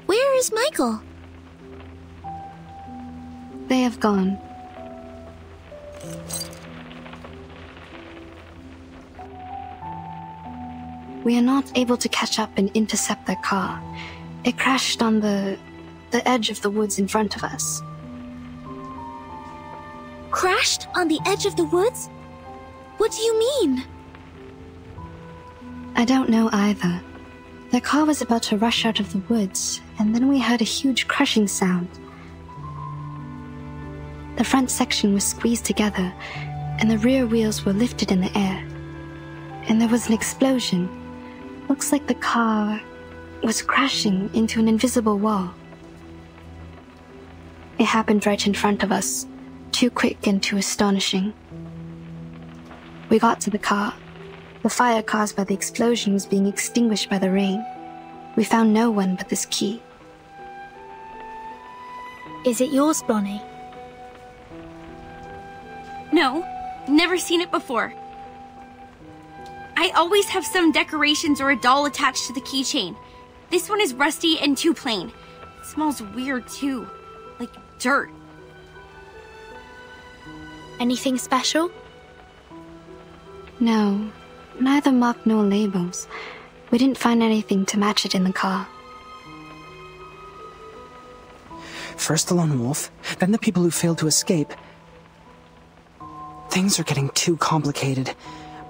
Where is Michael? They have gone. We are not able to catch up and intercept their car. It crashed on the edge of the woods in front of us. Crashed on the edge of the woods? What do you mean? I don't know either. Their car was about to rush out of the woods, and then we heard a huge crushing sound. The front section was squeezed together, and the rear wheels were lifted in the air. And there was an explosion. Looks like the car was crashing into an invisible wall. It happened right in front of us, too quick and too astonishing. We got to the car. The fire caused by the explosion was being extinguished by the rain. We found no one but this key. Is it yours, Blonnie? No, never seen it before. I always have some decorations or a doll attached to the keychain. This one is rusty and too plain. It smells weird too, like dirt. Anything special? No, neither mark nor labels. We didn't find anything to match it in the car. First the lone wolf, then the people who failed to escape. Things are getting too complicated,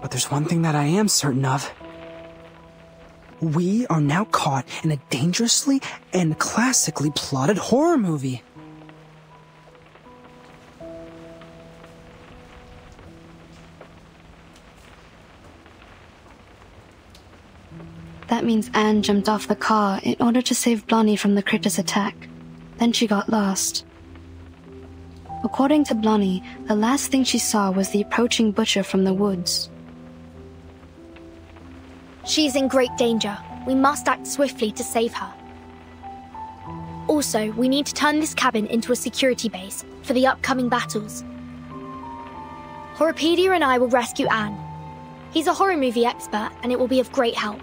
but there's one thing that I am certain of. We are now caught in a dangerously and classically plotted horror movie. That means Anne jumped off the car in order to save Blonnie from the critter's attack. Then she got lost. According to Blonnie, the last thing she saw was the approaching butcher from the woods. She's in great danger. We must act swiftly to save her. Also, we need to turn this cabin into a security base for the upcoming battles. Horropedia and I will rescue Anne. He's a horror movie expert, and it will be of great help.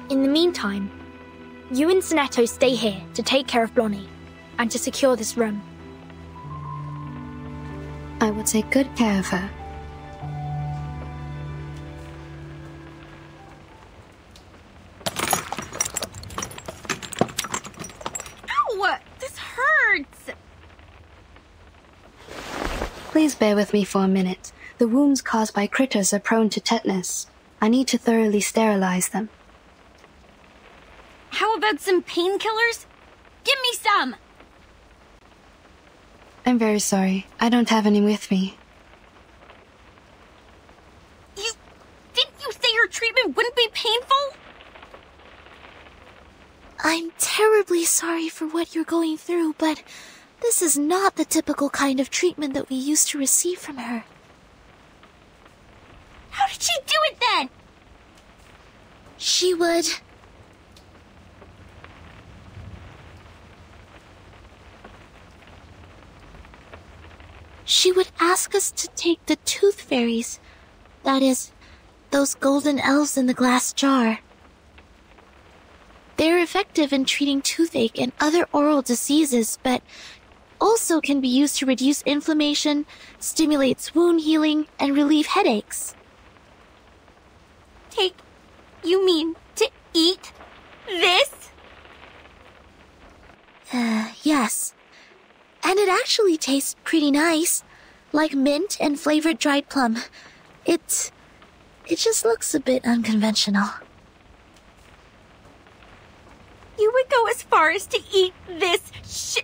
In the meantime, you and Sonetto stay here to take care of Blonnie and to secure this room. I will take good care of her. Ow! This hurts! Please bear with me for a minute. The wounds caused by critters are prone to tetanus. I need to thoroughly sterilize them. How about some painkillers? Give me some! I'm very sorry. I don't have any with me. Didn't you say your treatment wouldn't be painful? I'm terribly sorry for what you're going through, but this is not the typical kind of treatment that we used to receive from her. How did she do it then? She would ask us to take the tooth fairies. That is, those golden elves in the glass jar. They're effective in treating toothache and other oral diseases, but also can be used to reduce inflammation, stimulates wound healing, and relieve headaches. You mean to eat this? Yes. And it actually tastes pretty nice. Like mint and flavored dried plum. It just looks a bit unconventional. You would go as far as to eat this shit?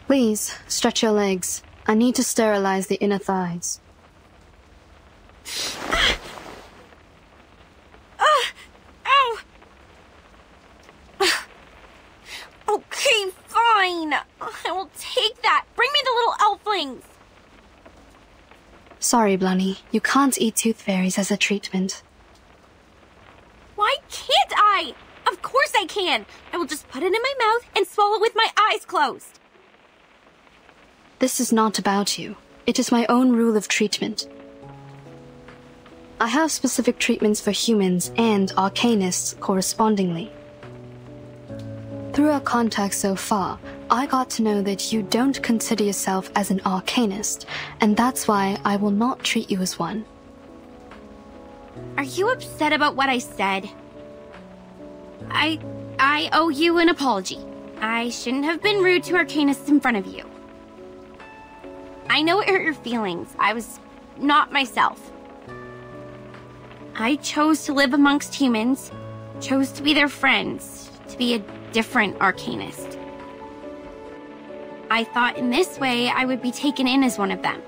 Please, stretch your legs. I need to sterilize the inner thighs. Ow! Okay, fine. I will take that. Bring me the little elflings. Sorry, Blonnie. You can't eat tooth fairies as a treatment. Why can't I? Of course I can. I will just put it in my mouth and swallow it with my eyes closed. This is not about you. It is my own rule of treatment. I have specific treatments for humans and arcanists correspondingly. Through our contact so far, I got to know that you don't consider yourself as an arcanist, and that's why I will not treat you as one. Are you upset about what I said? I owe you an apology. I shouldn't have been rude to arcanists in front of you. I know it hurt your feelings. I was not myself. I chose to live amongst humans, chose to be their friends, to be a different arcanist. I thought in this way I would be taken in as one of them.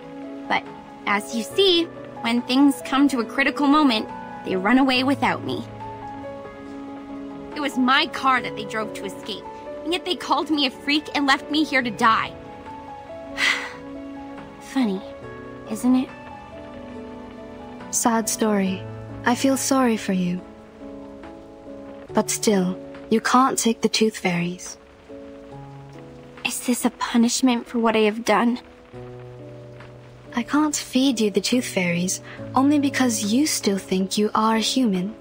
But as you see, when things come to a critical moment, they run away without me. It was my car that they drove to escape, and yet they called me a freak and left me here to die. Funny, isn't it? Sad story. I feel sorry for you. But still, you can't take the tooth fairies. Is this a punishment for what I have done? I can't feed you the tooth fairies, only because you still think you are human.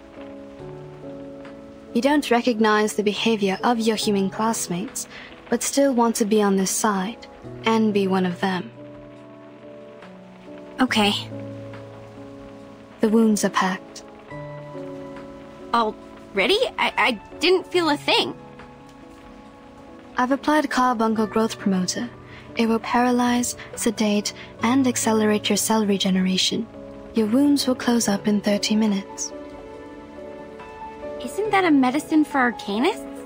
You don't recognize the behavior of your human classmates, but still want to be on their side, and be one of them. Okay. The wounds are packed. Already? I didn't feel a thing. I've applied carbuncle growth promoter. It will paralyze, sedate, and accelerate your cell regeneration. Your wounds will close up in 30 minutes. Isn't that a medicine for arcanists?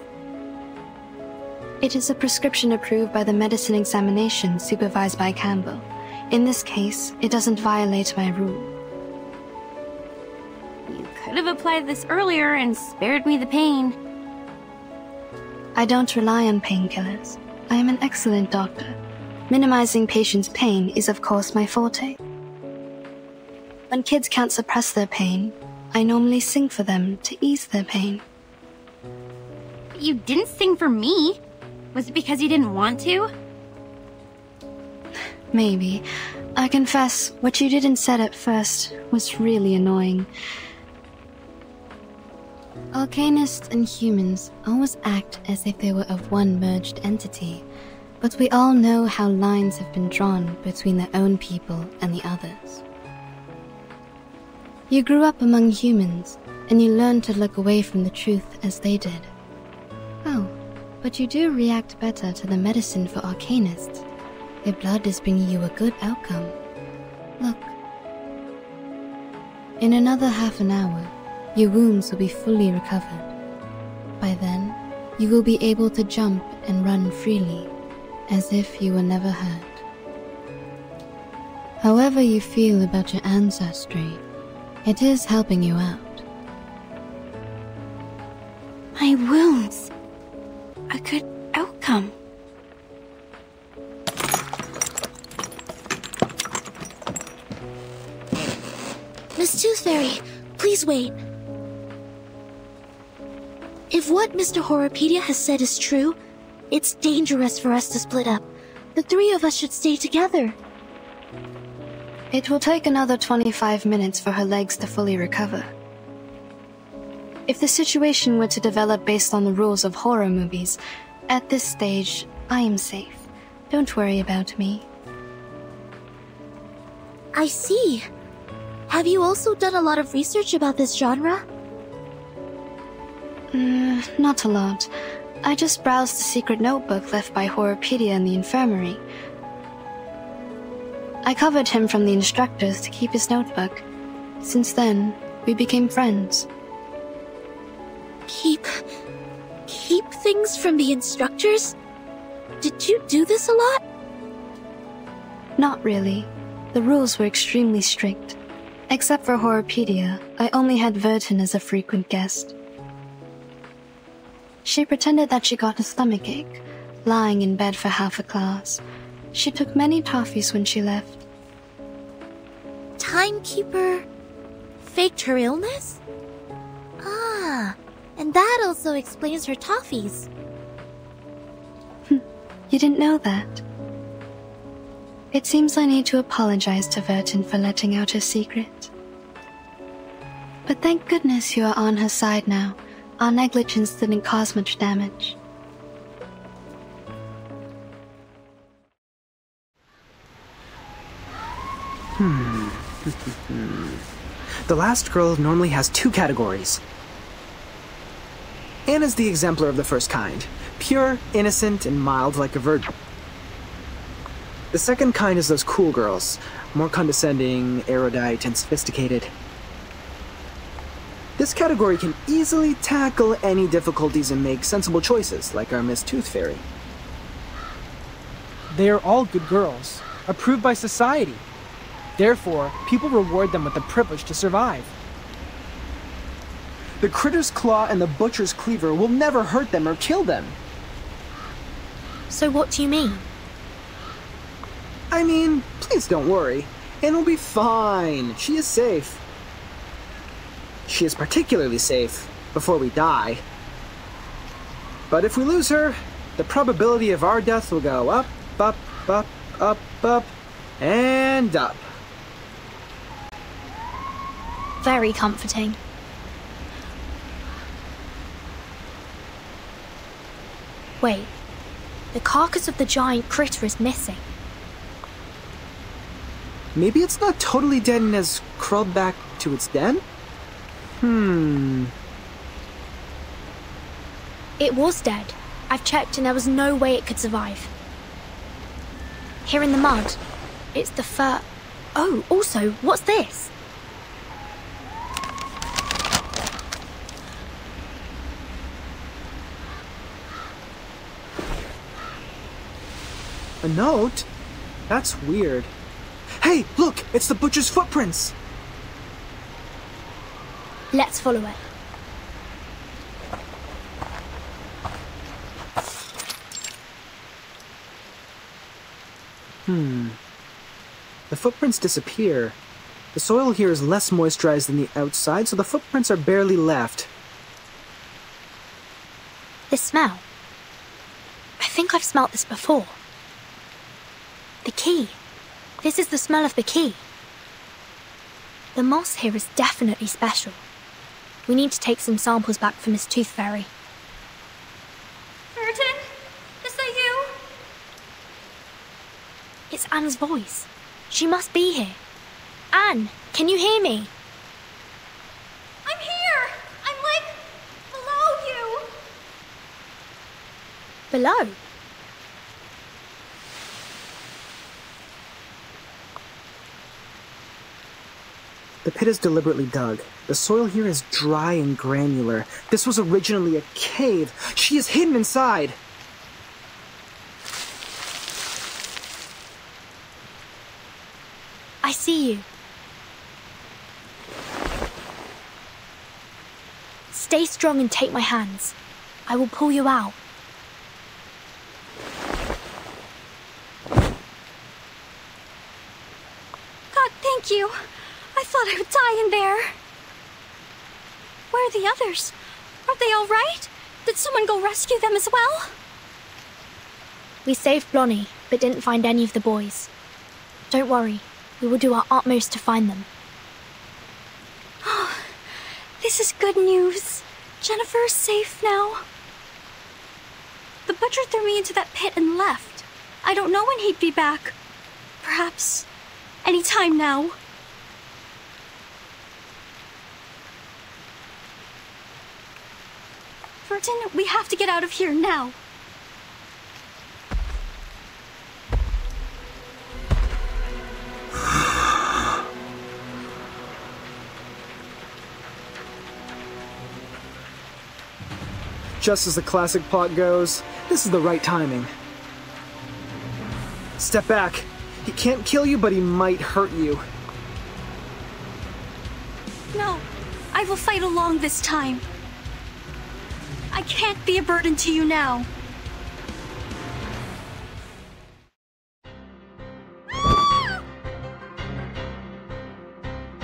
It is a prescription approved by the medicine examination supervised by Campbell. In this case, it doesn't violate my rule. You could have applied this earlier and spared me the pain. I don't rely on painkillers. I am an excellent doctor. Minimizing patients' pain is of course my forte. When kids can't suppress their pain, I normally sing for them to ease their pain. But you didn't sing for me. Was it because you didn't want to? Maybe. I confess, what you didn't say at first was really annoying. Arcanists and humans always act as if they were of one merged entity, but we all know how lines have been drawn between their own people and the others. You grew up among humans, and you learned to look away from the truth as they did. Oh, but you do react better to the medicine for arcanists. Their blood is bringing you a good outcome. Look. In another half an hour, your wounds will be fully recovered. By then, you will be able to jump and run freely, as if you were never hurt. However you feel about your ancestry, it is helping you out. My wounds. A good outcome. Miss Tooth Fairy, please wait. If what Mr. Horrorpedia has said is true, it's dangerous for us to split up. The three of us should stay together. It will take another 25 minutes for her legs to fully recover. If the situation were to develop based on the rules of horror movies, at this stage, I am safe. Don't worry about me. I see. Have you also done a lot of research about this genre? Not a lot. I just browsed the secret notebook left by Horrorpedia in the infirmary. I covered him from the instructors to keep his notebook. Since then, we became friends. Keep things from the instructors? Did you do this a lot? Not really. The rules were extremely strict. Except for Horrorpedia, I only had Vertin as a frequent guest. She pretended that she got a stomachache, lying in bed for half a class. She took many toffees when she left. Timekeeper faked her illness? Ah, and that also explains her toffees. You didn't know that? It seems I need to apologize to Vertin for letting out her secret. But thank goodness you are on her side now. Our negligence didn't cause much damage. The last girl normally has 2 categories. Anna's the exemplar of the first kind. Pure, innocent, and mild like a virgin. The second kind is those cool girls. More condescending, erudite, and sophisticated. This category can easily tackle any difficulties and make sensible choices, like our Miss Tooth Fairy. They are all good girls, approved by society. Therefore, people reward them with the privilege to survive. The Critter's Claw and the Butcher's Cleaver will never hurt them or kill them. So what do you mean? I mean, please don't worry. Anne will be fine. She is safe. She is particularly safe before we die. But if we lose her, the probability of our death will go up, up, up, up, up, and up. Very comforting. Wait, the carcass of the giant critter is missing. Maybe it's not totally dead and has crawled back to its den? It was dead. I've checked and there was no way it could survive. Here in the mud, it's the fur... Oh, also, what's this? A note? That's weird. Hey, look! It's the butcher's footprints! Let's follow it. The footprints disappear. The soil here is less moisturized than the outside, so the footprints are barely left. This smell. I think I've smelt this before. The key. This is the smell of the key. The moss here is definitely special. We need to take some samples back for Miss Tooth Fairy. Burton? Is that you? It's Anne's voice. She must be here. Anne, can you hear me? I'm here! I'm like... below you! Below? The pit is deliberately dug. The soil here is dry and granular. This was originally a cave. She is hidden inside. I see you. Stay strong and take my hands. I will pull you out. God, thank you. I thought I would die in there. Where are the others? Are they all right? Did someone go rescue them as well? We saved Blonnie, but didn't find any of the boys. Don't worry. We will do our utmost to find them. Oh, this is good news. Jennifer is safe now. The butcher threw me into that pit and left. I don't know when he'd be back. Perhaps any time now. Burton, we have to get out of here now. Just as the classic plot goes, this is the right timing. Step back. He can't kill you, but he might hurt you. No, I will fight along this time. I can't be a burden to you now.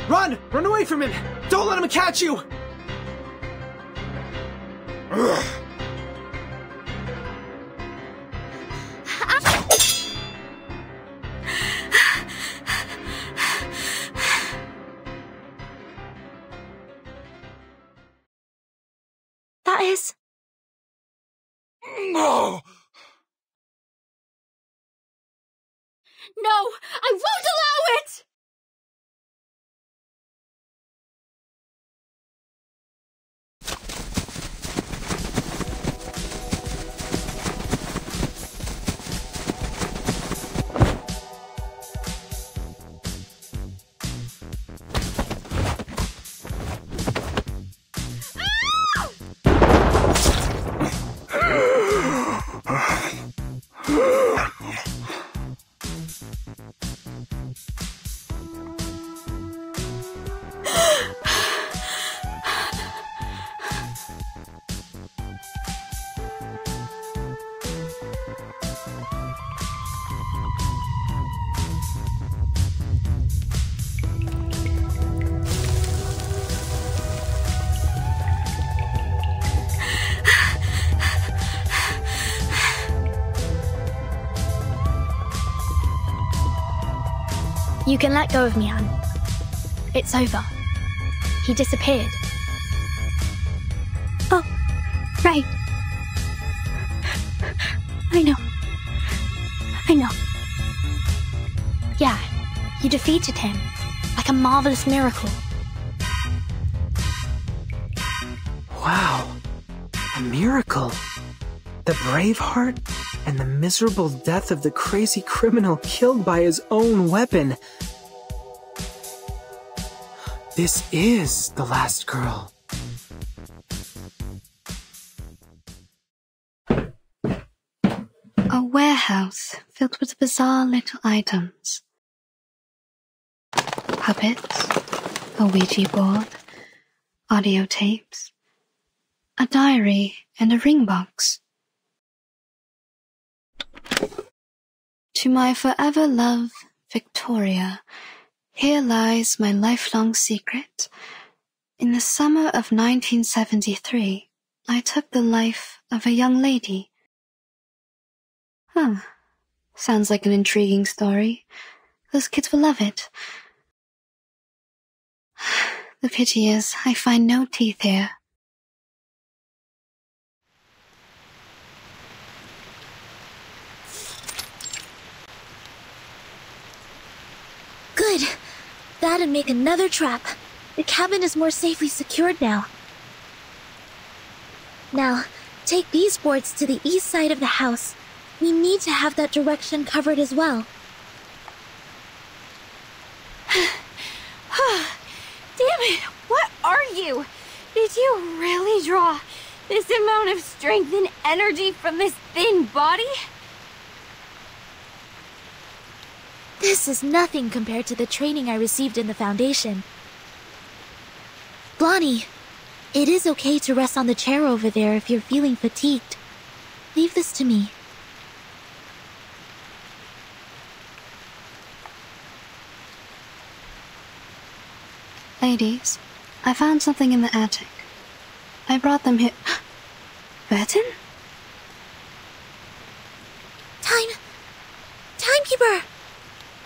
Run! Run away from him! Don't let him catch you! Ugh. No, I won't allow it! You can let go of me, Anne. It's over. He disappeared. Oh, right. I know. Yeah, you defeated him. Like a marvelous miracle. Wow. A miracle. The brave heart and the miserable death of the crazy criminal killed by his own weapon. This is the last girl. A warehouse filled with bizarre little items. Puppets, a Ouija board, audio tapes, a diary, and a ring box. To my forever love, Victoria, here lies my lifelong secret. In the summer of 1973, I took the life of a young lady. Sounds like an intriguing story. Those kids will love it. The pity is, I find no teeth here. Good. That'd make another trap. The cabin is more safely secured now. Now, take these boards to the east side of the house. We need to have that direction covered as well. Damn it! What are you? Did you really draw this amount of strength and energy from this thin body? This is nothing compared to the training I received in the Foundation. Blondie, it is okay to rest on the chair over there if you're feeling fatigued. Leave this to me. Ladies, I found something in the attic. I brought them here. Burton? Timekeeper!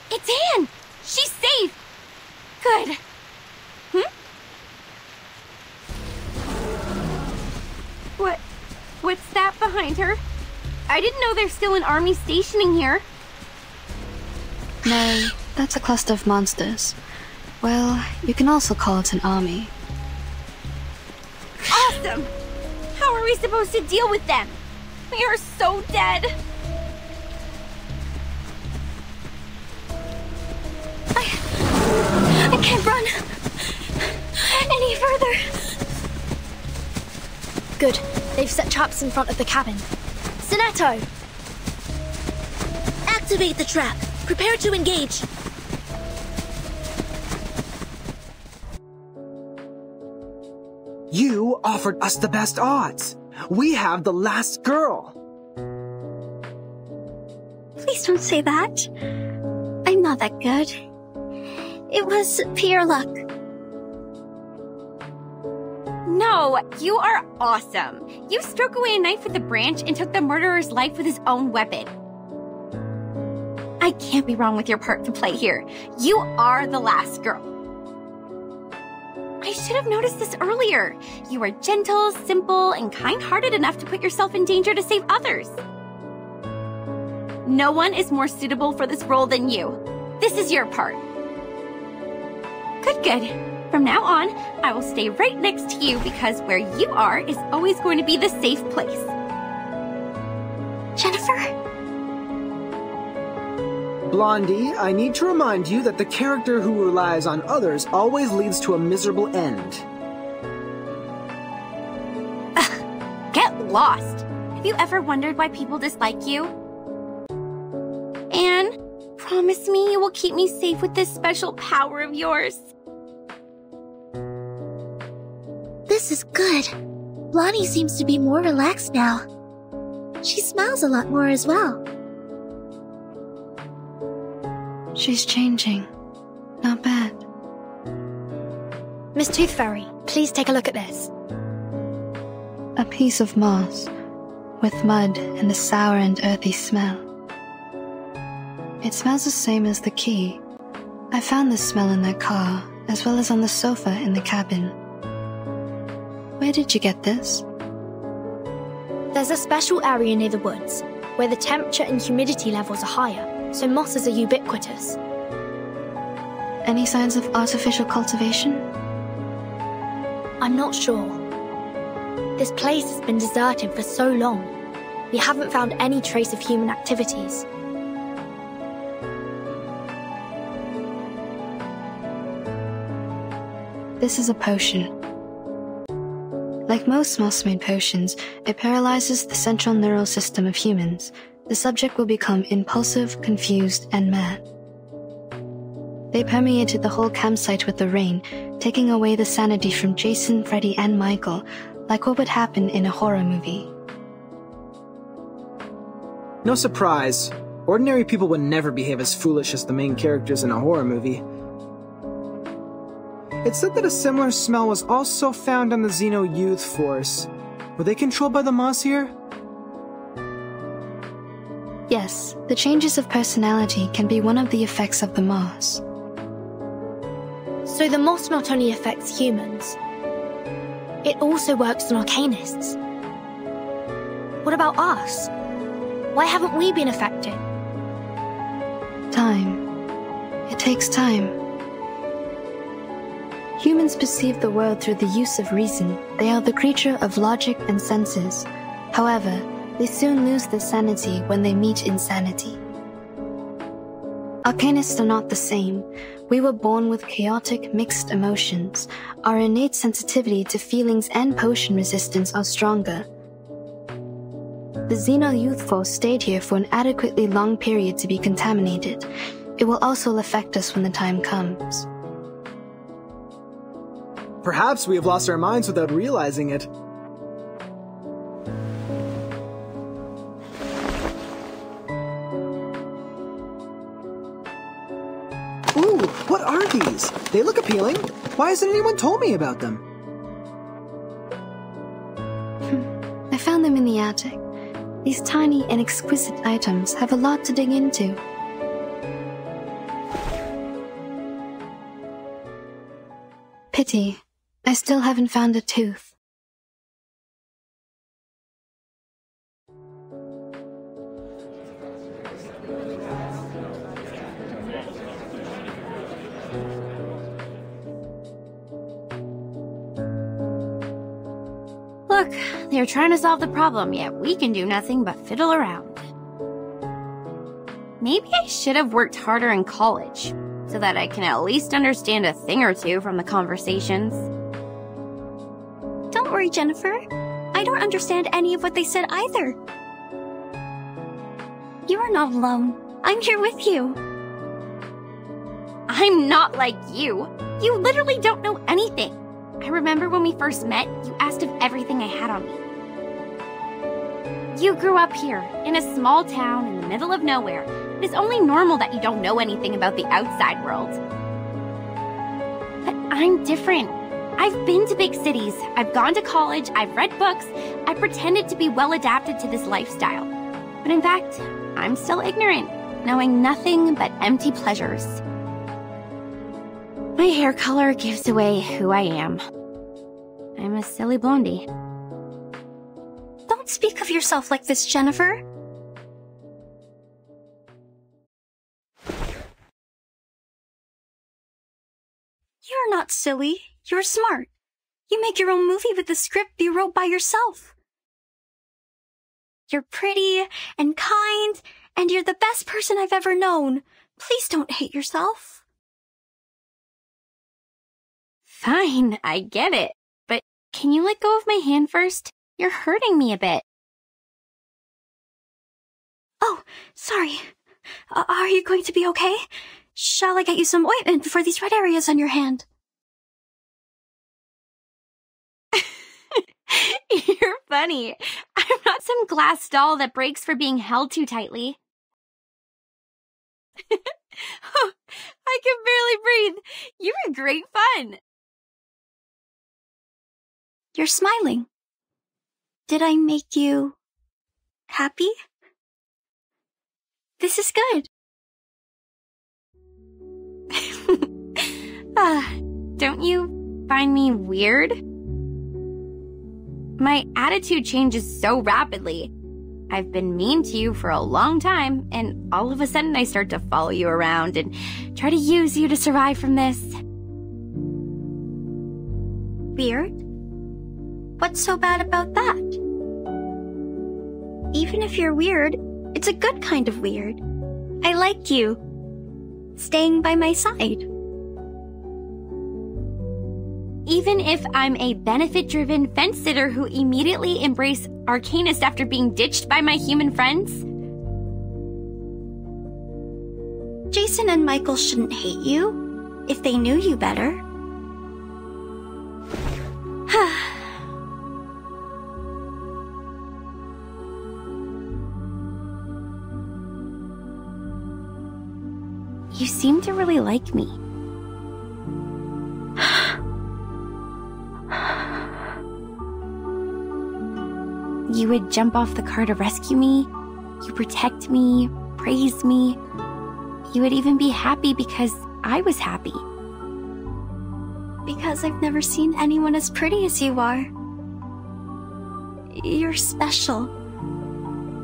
It's Anne! She's safe! Good. What's that behind her? I didn't know there's still an army stationing here. No, that's a cluster of monsters. Well, you can also call it an army. Awesome! How are we supposed to deal with them? We are so dead! I can't run any further. Good. They've set traps in front of the cabin. Sonetto! Activate the trap. Prepare to engage. You offered us the best odds. We have the last girl. Please don't say that. I'm not that good. It was pure luck. No, you are awesome. You struck away a knife with a branch and took the murderer's life with his own weapon. I can't be wrong with your part to play here. You are the last girl. I should have noticed this earlier. You are gentle, simple, and kind-hearted enough to put yourself in danger to save others. No one is more suitable for this role than you. This is your part. Good. From now on, I will stay right next to you because where you are is always going to be the safe place. Jennifer? Blondie, I need to remind you that the character who relies on others always leads to a miserable end. Get lost. Have you ever wondered why people dislike you? Anne, promise me you will keep me safe with this special power of yours. This is good. Blondie seems to be more relaxed now. She smiles a lot more as well. She's changing. Not bad. Miss Tooth Fairy, please take a look at this. A piece of moss, with mud and a sour and earthy smell. It smells the same as the key. I found this smell in that car, as well as on the sofa in the cabin. Where did you get this? There's a special area near the woods, where the temperature and humidity levels are higher, so mosses are ubiquitous. Any signs of artificial cultivation? I'm not sure. This place has been deserted for so long. We haven't found any trace of human activities. This is a potion. Like most moss-made potions, it paralyzes the central neural system of humans. The subject will become impulsive, confused, and mad. They permeated the whole campsite with the rain, taking away the sanity from Jason, Freddy, and Michael, like what would happen in a horror movie. No surprise. Ordinary people would never behave as foolish as the main characters in a horror movie. It's said that a similar smell was also found on the Xeno Youth Force. Were they controlled by the moss here? Yes, the changes of personality can be one of the effects of the moss. So the moss not only affects humans, it also works on arcanists. What about us? Why haven't we been affected? Time. It takes time. Humans perceive the world through the use of reason. They are the creature of logic and senses. However, they soon lose their sanity when they meet insanity. Arcanists are not the same. We were born with chaotic, mixed emotions. Our innate sensitivity to feelings and potion resistance are stronger. The Xeno Youth Force stayed here for an adequately long period to be contaminated. It will also affect us when the time comes. Perhaps we have lost our minds without realizing it. Ooh, what are these? They look appealing. Why hasn't anyone told me about them? I found them in the attic. These tiny and exquisite items have a lot to dig into. Pity. I still haven't found a tooth. Look, they're trying to solve the problem, yet we can do nothing but fiddle around. Maybe I should have worked harder in college, so that I can at least understand a thing or two from the conversations. Don't worry, Jennifer. I don't understand any of what they said either. You are not alone. I'm here with you. I'm not like you. You literally don't know anything. I remember when we first met, you asked if everything I had on me. You grew up here, in a small town in the middle of nowhere. It is only normal that you don't know anything about the outside world. But I'm different. I've been to big cities, I've gone to college, I've read books, I pretended to be well adapted to this lifestyle. But in fact, I'm still ignorant, knowing nothing but empty pleasures. My hair color gives away who I am. I'm a silly blondie. Don't speak of yourself like this, Jennifer. You're not silly. You're smart. You make your own movie with the script you wrote by yourself. You're pretty and kind, and you're the best person I've ever known. Please don't hate yourself. Fine, I get it. But can you let go of my hand first? You're hurting me a bit. Oh, sorry. Are you going to be okay? Shall I get you some ointment for these red areas on your hand? You're funny. I'm not some glass doll that breaks for being held too tightly. Oh, I can barely breathe. You were great fun. You're smiling. Did I make you happy? This is good. Don't you find me weird? My attitude changes so rapidly. I've been mean to you for a long time, and all of a sudden I start to follow you around and try to use you to survive from this. Weird? What's so bad about that? Even if you're weird, it's a good kind of weird. I like you. Staying by my side. Even if I'm a benefit-driven fence-sitter who immediately embraced Arcanist after being ditched by my human friends? Jason and Michael shouldn't hate you if they knew you better. You seem to really like me. You would jump off the car to rescue me. You protect me, praise me. You would even be happy because I was happy. Because I've never seen anyone as pretty as you are. You're special.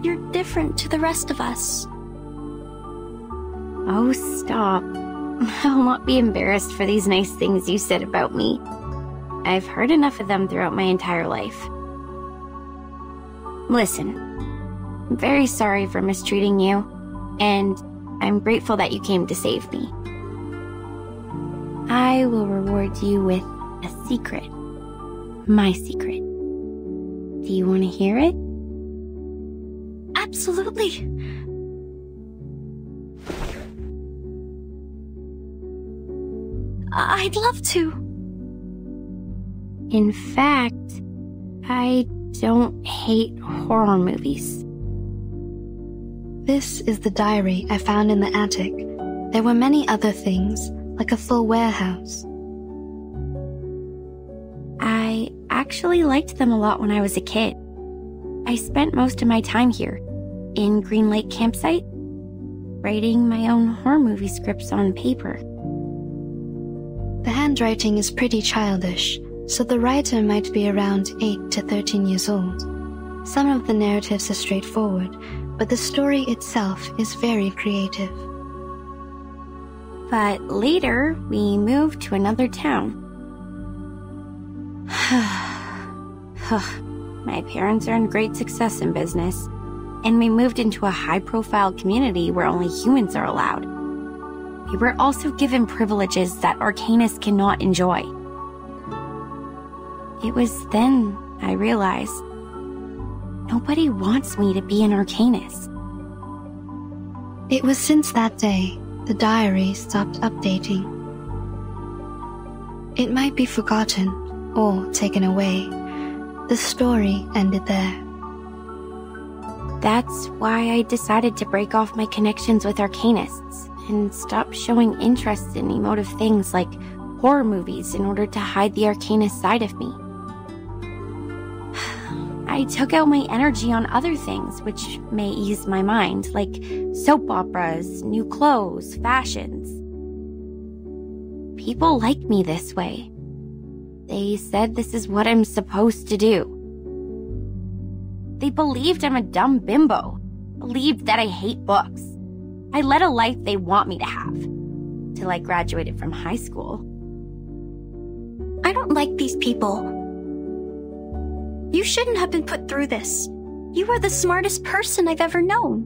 You're different to the rest of us. Oh, stop. I'll not be embarrassed for these nice things you said about me. I've heard enough of them throughout my entire life. Listen, I'm very sorry for mistreating you, and I'm grateful that you came to save me. I will reward you with a secret. My secret. Do you want to hear it? Absolutely. I'd love to. In fact, I don't hate horror movies. This is the diary I found in the attic. There were many other things, like a full warehouse. I actually liked them a lot when I was a kid. I spent most of my time here, in Green Lake Campsite, writing my own horror movie scripts on paper. The handwriting is pretty childish, so the writer might be around 8 to 13 years old. Some of the narratives are straightforward, but the story itself is very creative. But later, we moved to another town. My parents earned great success in business, and we moved into a high-profile community where only humans are allowed. We were also given privileges that Arcanists cannot enjoy. It was then I realized nobody wants me to be an Arcanist. It was since that day the diary stopped updating. It might be forgotten or taken away. The story ended there. That's why I decided to break off my connections with Arcanists and stop showing interest in emotive things like horror movies in order to hide the Arcanist side of me. I took out my energy on other things which may ease my mind, like soap operas, new clothes, fashions. People like me this way. They said this is what I'm supposed to do. They believed I'm a dumb bimbo, believed that I hate books. I led a life they want me to have, till I graduated from high school. I don't like these people. You shouldn't have been put through this. You are the smartest person I've ever known.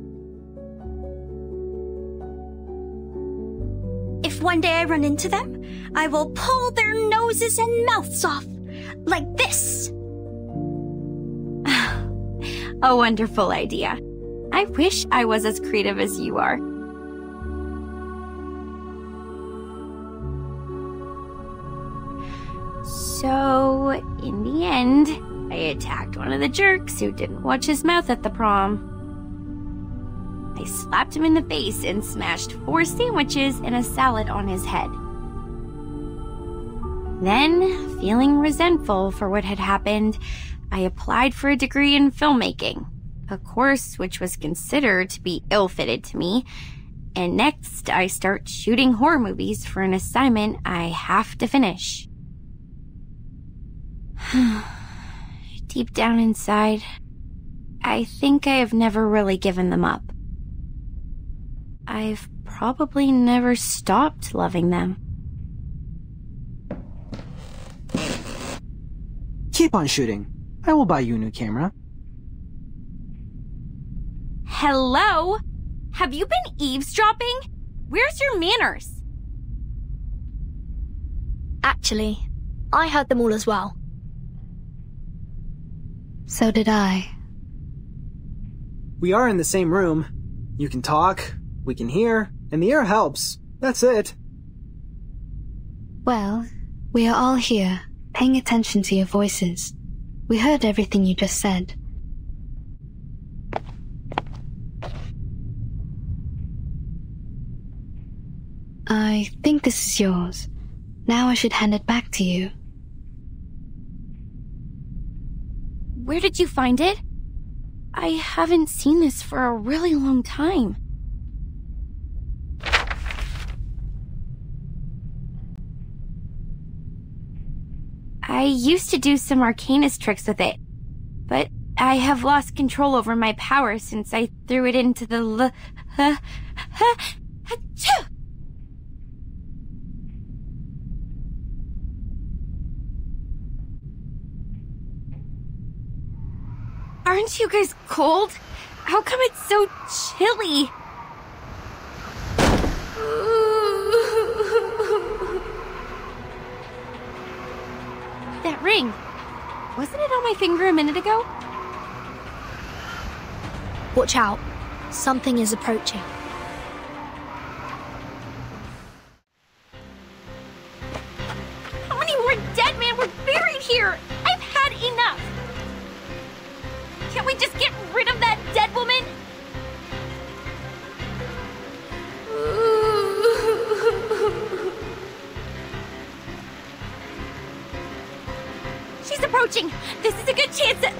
If one day I run into them, I will pull their noses and mouths off. Like this. A wonderful idea. I wish I was as creative as you are. So, in the end, I attacked one of the jerks who didn't watch his mouth at the prom. I slapped him in the face and smashed 4 sandwiches and a salad on his head. Then, feeling resentful for what had happened, I applied for a degree in filmmaking, a course which was considered to be ill-fitted to me, and next I start shooting horror movies for an assignment I have to finish. Deep down inside, I think I have never really given them up. I've probably never stopped loving them. Keep on shooting. I will buy you a new camera. Hello? Have you been eavesdropping? Where's your manners? Actually, I heard them all as well. So did I. We are in the same room. You can talk, we can hear, and the air helps. That's it. Well, we are all here, paying attention to your voices. We heard everything you just said. I think this is yours. Now I should hand it back to you. Where did you find it? I haven't seen this for a really long time. I used to do some arcanist tricks with it, but I have lost control over my power since I threw it into the Aren't you guys cold? How come it's so chilly? That ring. Wasn't it on my finger a minute ago? Watch out. Something is approaching. How many more dead men were buried here? I've had enough. Can't we just get rid of that dead woman? She's approaching. This is a good chance to...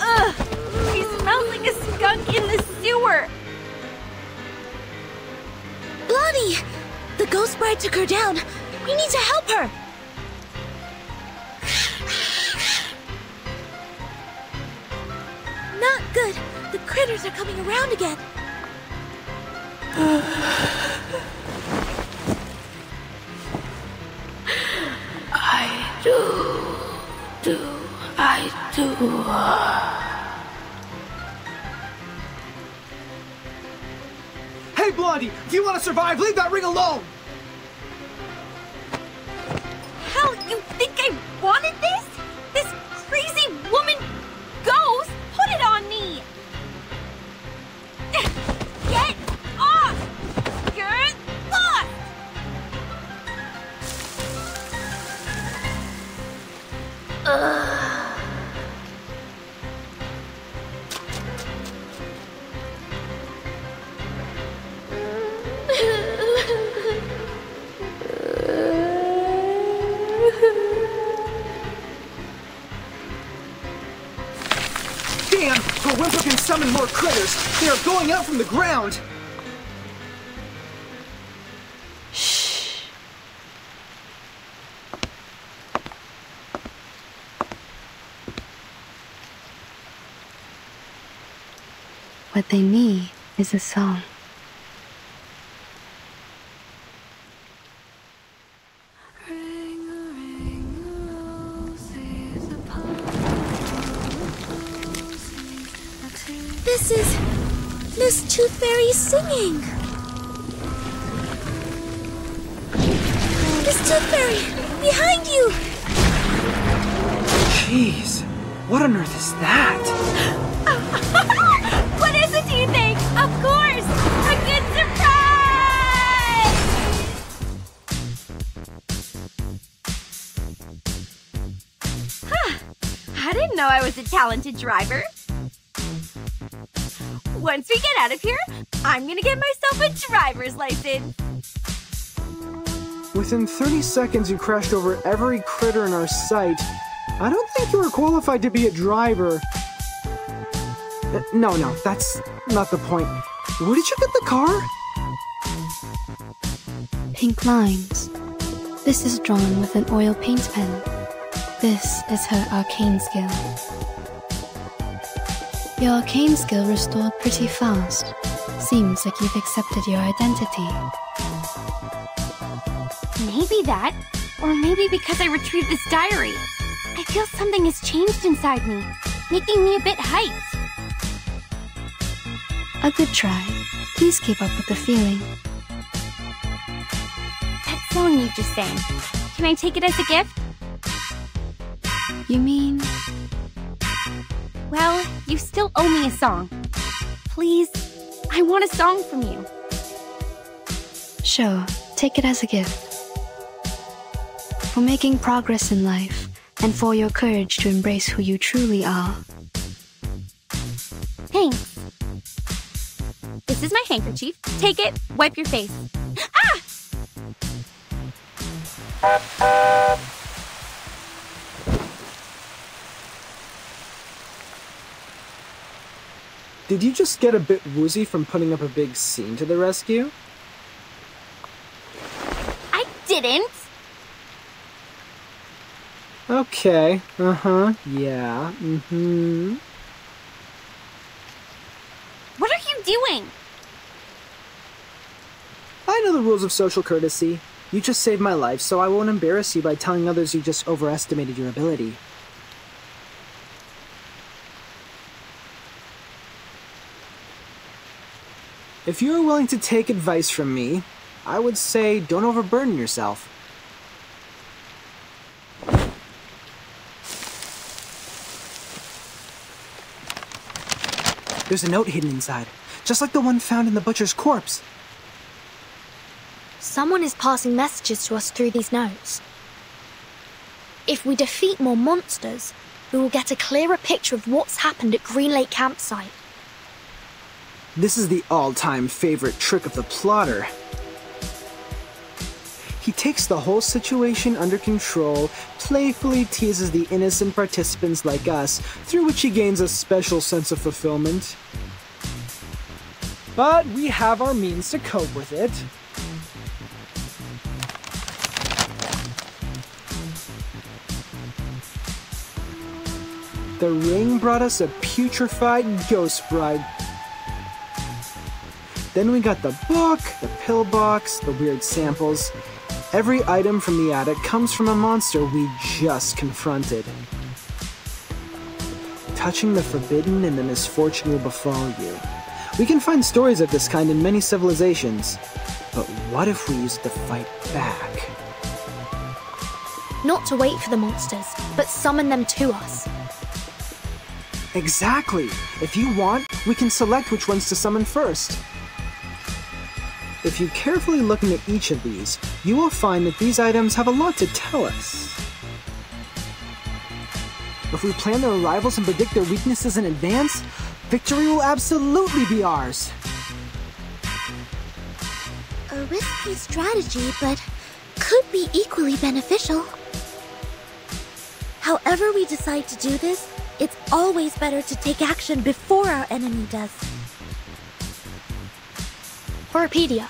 Ugh, she smells like a skunk in the sewer. Blondie! The ghost bride took her down. We need to help her. Not good. The critters are coming around again. I do. Hey, Blondie! If you want to survive, leave that ring alone! Hell, you think I wanted this? This crazy woman ghost put it on me! Get off! Get off! Damn! The Whimper can summon more critters! They are going out from the ground! Shh. What they need is a song. This is Miss Tooth Fairy singing. Miss Tooth Fairy, behind you! Jeez, what on earth is that? What is it, do you think? Of course! A good surprise! Huh. I didn't know I was a talented driver. Once we get out of here, I'm gonna get myself a driver's license. Within 30 seconds, you crashed over every critter in our sight. I don't think you were qualified to be a driver. No, that's not the point. Where did you get the car? Pink lines. This is drawn with an oil paint pen. This is her arcane skill. Your arcane skill restored pretty fast. Seems like you've accepted your identity. Maybe that, or maybe because I retrieved this diary. I feel something has changed inside me, making me a bit hyped. A good try. Please keep up with the feeling. That song you just sang, can I take it as a gift? You mean? Well, you still owe me a song. Please, I want a song from you. Sure, take it as a gift. For making progress in life, and for your courage to embrace who you truly are. Thanks. This is my handkerchief. Take it, wipe your face. Ah! Did you just get a bit woozy from putting up a big scene to the rescue? I didn't. Okay, yeah, What are you doing? I know the rules of social courtesy. You just saved my life, so I won't embarrass you by telling others you just overestimated your ability. If you are willing to take advice from me, I would say don't overburden yourself. There's a note hidden inside, just like the one found in the butcher's corpse. Someone is passing messages to us through these notes. If we defeat more monsters, we will get a clearer picture of what's happened at Green Lake Campsite. This is the all-time favorite trick of the plotter. He takes the whole situation under control, playfully teases the innocent participants like us, through which he gains a special sense of fulfillment. But we have our means to cope with it. The ring brought us a putrefied ghost bride. Then we got the book, the pillbox, the weird samples. Every item from the attic comes from a monster we just confronted. Touching the forbidden and the misfortune will befall you. We can find stories of this kind in many civilizations. But what if we used to fight back? Not to wait for the monsters, but summon them to us. Exactly! If you want, we can select which ones to summon first. If you carefully look into each of these, you will find that these items have a lot to tell us. If we plan their arrivals and predict their weaknesses in advance, victory will absolutely be ours. A risky strategy, but could be equally beneficial. However we decide to do this, it's always better to take action before our enemy does. Horopedia,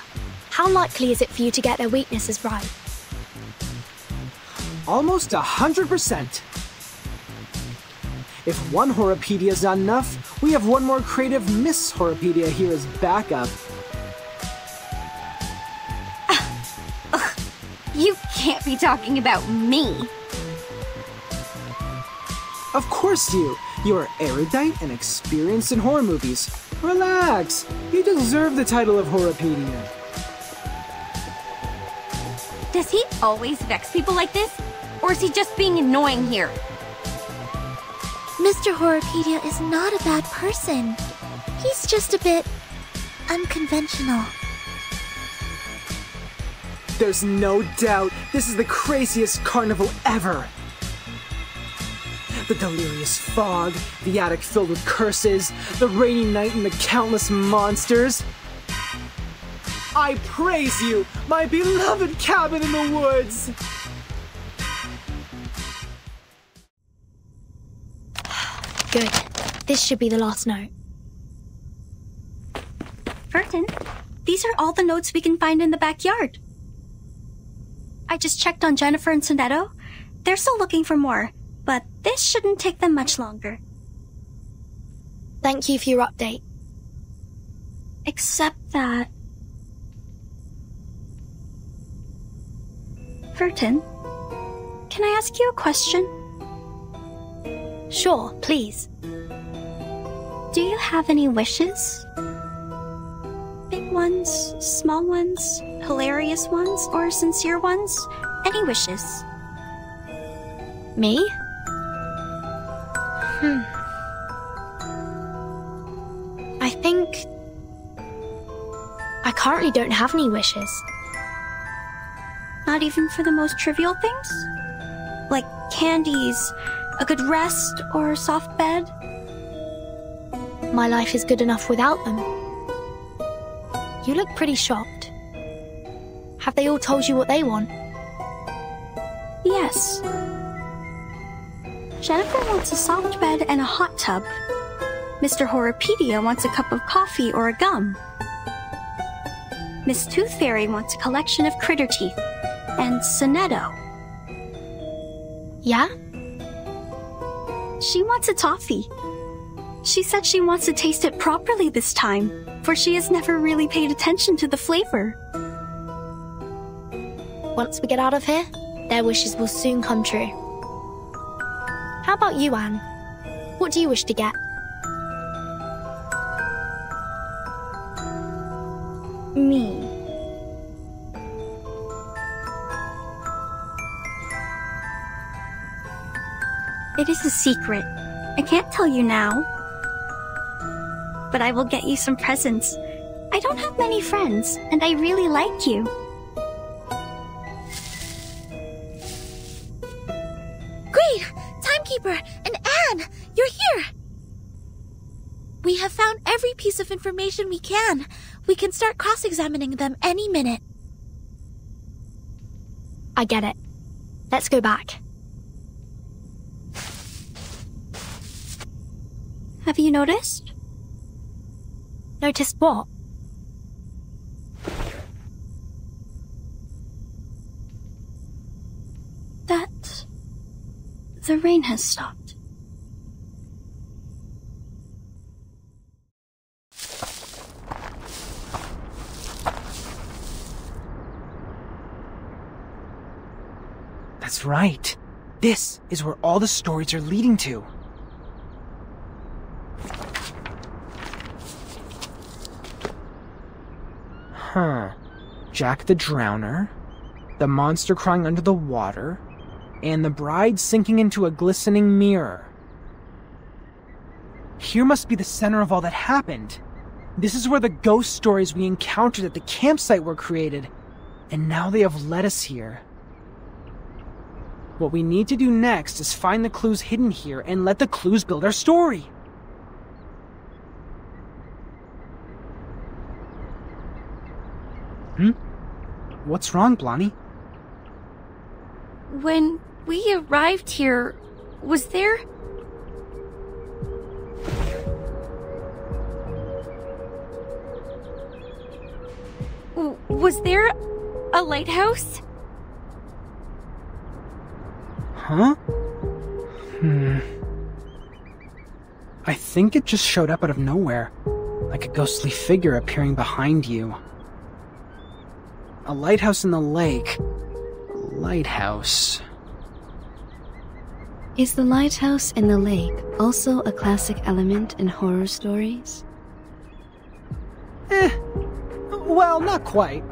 how likely is it for you to get their weaknesses right? Almost 100%. If one Horopedia is not enough, we have one more creative Miss Horopedia here as backup. You can't be talking about me. Of course you. You are erudite and experienced in horror movies. Relax. You deserve the title of Horrorpedia. Does he always vex people like this? Or is he just being annoying here? Mr. Horrorpedia is not a bad person. He's just a bit unconventional. There's no doubt this is the craziest carnival ever. The delirious fog, the attic filled with curses, the rainy night and the countless monsters. I praise you, my beloved cabin in the woods! Good. This should be the last note. Burton, these are all the notes we can find in the backyard. I just checked on Jennifer and Sonetto. They're still looking for more, but this shouldn't take them much longer. Thank you for your update. Except that... Burton, can I ask you a question? Sure, please. Do you have any wishes? Big ones, small ones, hilarious ones, or sincere ones? Any wishes? Me? I think... I currently don't have any wishes. Not even for the most trivial things? Like candies, a good rest, or a soft bed? My life is good enough without them. You look pretty shocked. Have they all told you what they want? Yes. Jennifer wants a soft bed and a hot tub. Mr. Horrorpedia wants a cup of coffee or a gum. Miss Tooth Fairy wants a collection of critter teeth. And Sonetto. Yeah? She wants a toffee. She said she wants to taste it properly this time, for she has never really paid attention to the flavor. Once we get out of here, their wishes will soon come true. How about you, Anne? What do you wish to get? Me. It is a secret. I can't tell you now. But I will get you some presents. I don't have many friends, and I really like you. Great! Timekeeper and Anne! You're here! We have found every piece of information we can. We can start cross-examining them any minute. I get it. Let's go back. Have you noticed? Noticed what? That the rain has stopped. That's right. This is where all the stories are leading to. Jack the Drowner, the monster crying under the water, and the bride sinking into a glistening mirror. Here must be the center of all that happened. This is where the ghost stories we encountered at the campsite were created, and now they have led us here. What we need to do next is find the clues hidden here and let the clues build our story. What's wrong, Blondie? When we arrived here, was there... Was there a lighthouse? Huh? I think it just showed up out of nowhere, like a ghostly figure appearing behind you. A lighthouse in the lake. Lighthouse. Is the lighthouse in the lake also a classic element in horror stories? Well, not quite.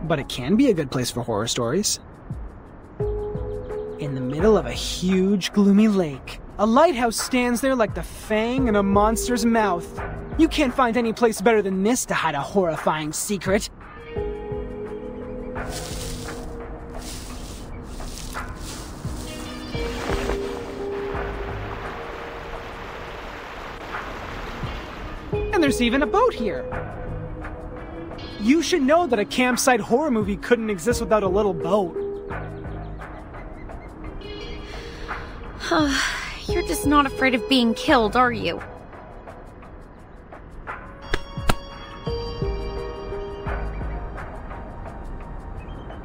But it can be a good place for horror stories. In the middle of a huge, gloomy lake, a lighthouse stands there like the fang in a monster's mouth. You can't find any place better than this to hide a horrifying secret. And there's even a boat here. You should know that a campsite horror movie couldn't exist without a little boat. You're just not afraid of being killed, are you?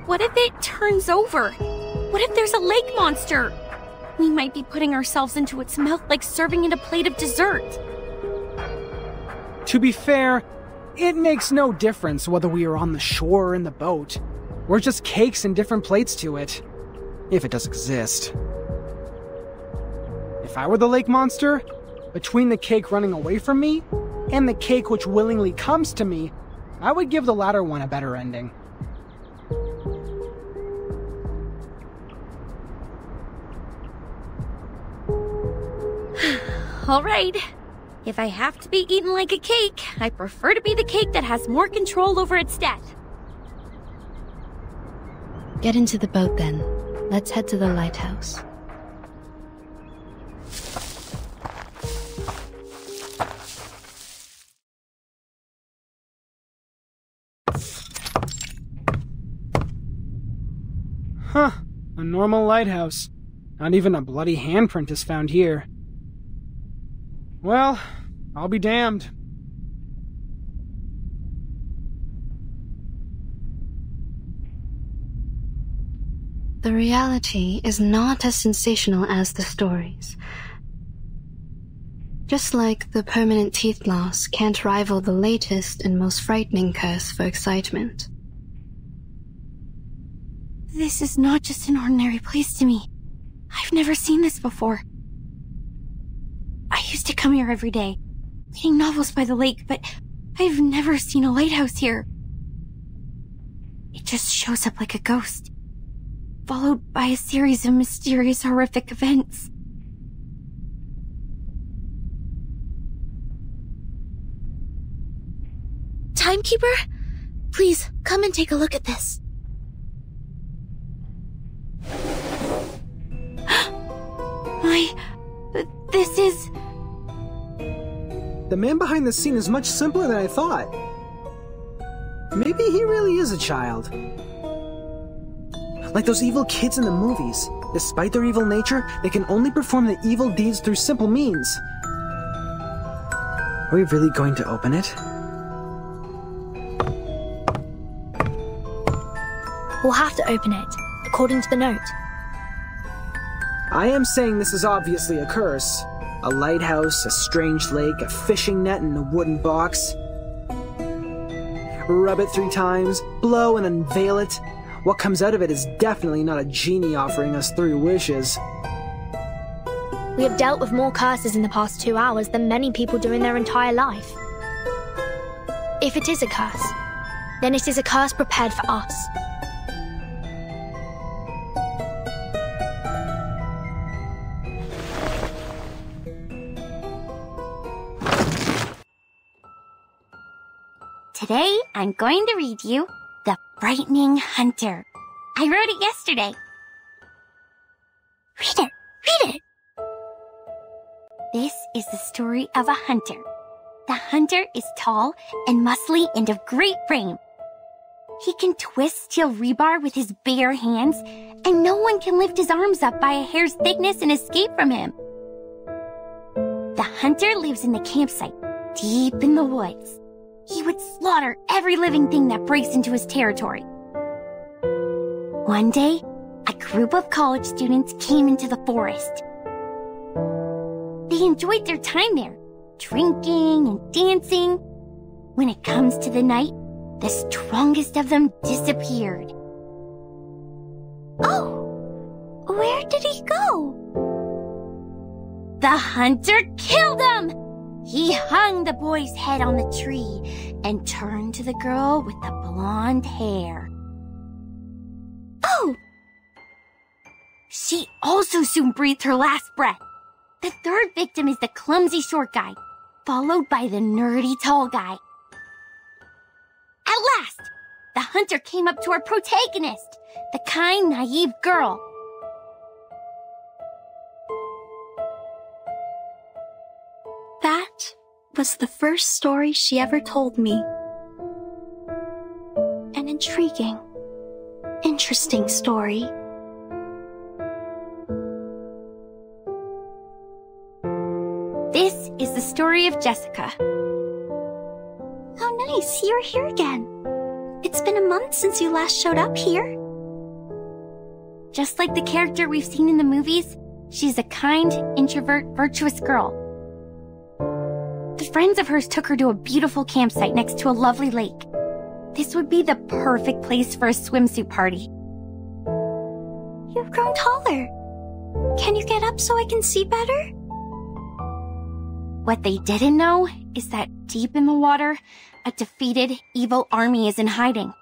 What if it turns over? What if there's a lake monster? We might be putting ourselves into its mouth like serving it a plate of dessert. To be fair, it makes no difference whether we are on the shore or in the boat. We're just cakes and different plates to it. If it does exist. If I were the lake monster, between the cake running away from me and the cake which willingly comes to me, I would give the latter one a better ending. All right. If I have to be eaten like a cake, I prefer to be the cake that has more control over its death. Get into the boat then. Let's head to the lighthouse. Huh. A normal lighthouse. Not even a bloody handprint is found here. Well, I'll be damned. The reality is not as sensational as the stories. Just like the permanent teeth loss can't rival the latest and most frightening curse for excitement. This is not just an ordinary place to me. I've never seen this before. I used to come here every day, reading novels by the lake, but I've never seen a lighthouse here. It just shows up like a ghost, followed by a series of mysterious, horrific events. Timekeeper? Please, come and take a look at this. This is... The man behind the scene is much simpler than I thought. Maybe he really is a child. Like those evil kids in the movies. Despite their evil nature, they can only perform the evil deeds through simple means. Are we really going to open it? We'll have to open it, according to the note. I am saying this is obviously a curse. A lighthouse, a strange lake, a fishing net, and a wooden box. Rub it 3 times, blow and unveil it. What comes out of it is definitely not a genie offering us 3 wishes. We have dealt with more curses in the past 2 hours than many people do in their entire life. If it is a curse, then it is a curse prepared for us. Today, I'm going to read you The Frightening Hunter. I wrote it yesterday. Read it! Read it! This is the story of a hunter. The hunter is tall and muscly and of great frame. He can twist steel rebar with his bare hands, and no one can lift his arms up by a hair's thickness and escape from him. The hunter lives in the campsite, deep in the woods. He would slaughter every living thing that breaks into his territory. One day, a group of college students came into the forest. They enjoyed their time there, drinking and dancing. When it comes to the night, the strongest of them disappeared. Oh! Where did he go? The hunter killed him! He hung the boy's head on the tree and turned to the girl with the blonde hair. Oh! She also soon breathed her last breath. The third victim is the clumsy short guy, followed by the nerdy tall guy. At last, the hunter came up to our protagonist, the kind, naive girl. That was the first story she ever told me. An intriguing, interesting story. This is the story of Jessica. How nice, you're here again. It's been a month since you last showed up here. Just like the character we've seen in the movies, she's a kind, introvert, virtuous girl. The friends of hers took her to a beautiful campsite next to a lovely lake. This would be the perfect place for a swimsuit party. You've grown taller. Can you get up so I can see better? What they didn't know is that deep in the water, a defeated, evil army is in hiding.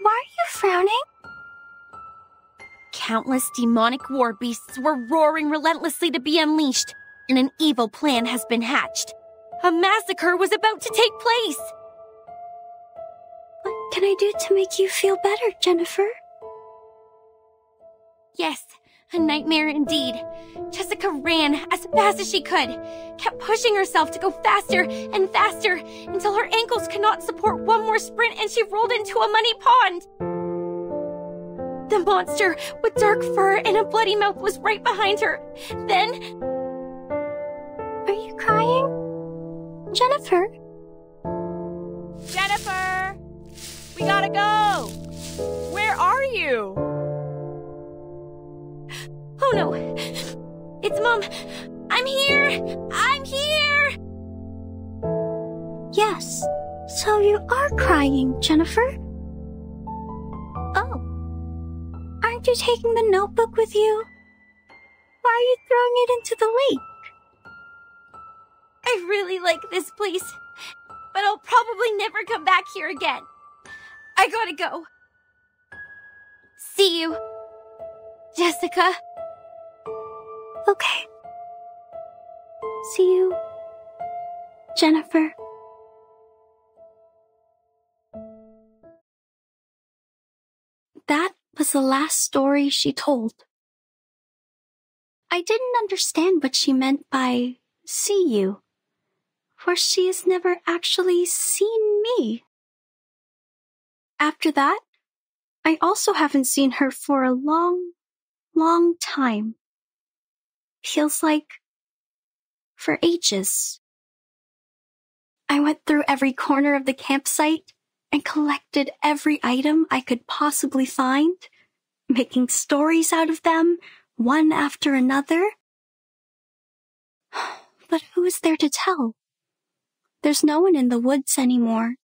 Why are you frowning? Countless demonic war beasts were roaring relentlessly to be unleashed, and an evil plan has been hatched. A massacre was about to take place. What can I do to make you feel better, Jennifer? Yes, a nightmare indeed. Jessica ran as fast as she could, kept pushing herself to go faster and faster until her ankles could not support one more sprint and she rolled into a muddy pond. The monster with dark fur and a bloody mouth was right behind her. Then... Are you crying? Jennifer? Jennifer! We gotta go! Where are you? Oh no! It's Mom! I'm here! I'm here! Yes, so you are crying, Jennifer. Oh. Aren't you taking the notebook with you? Why are you throwing it into the lake? I really like this place, but I'll probably never come back here again. I gotta go. See you, Jessica. Okay. See you, Jennifer. That was the last story she told. I didn't understand what she meant by see you, for she has never actually seen me. After that, I also haven't seen her for a long, long time. Feels like for ages. I went through every corner of the campsite and collected every item I could possibly find, making stories out of them, one after another. But who is there to tell? There's no one in the woods anymore.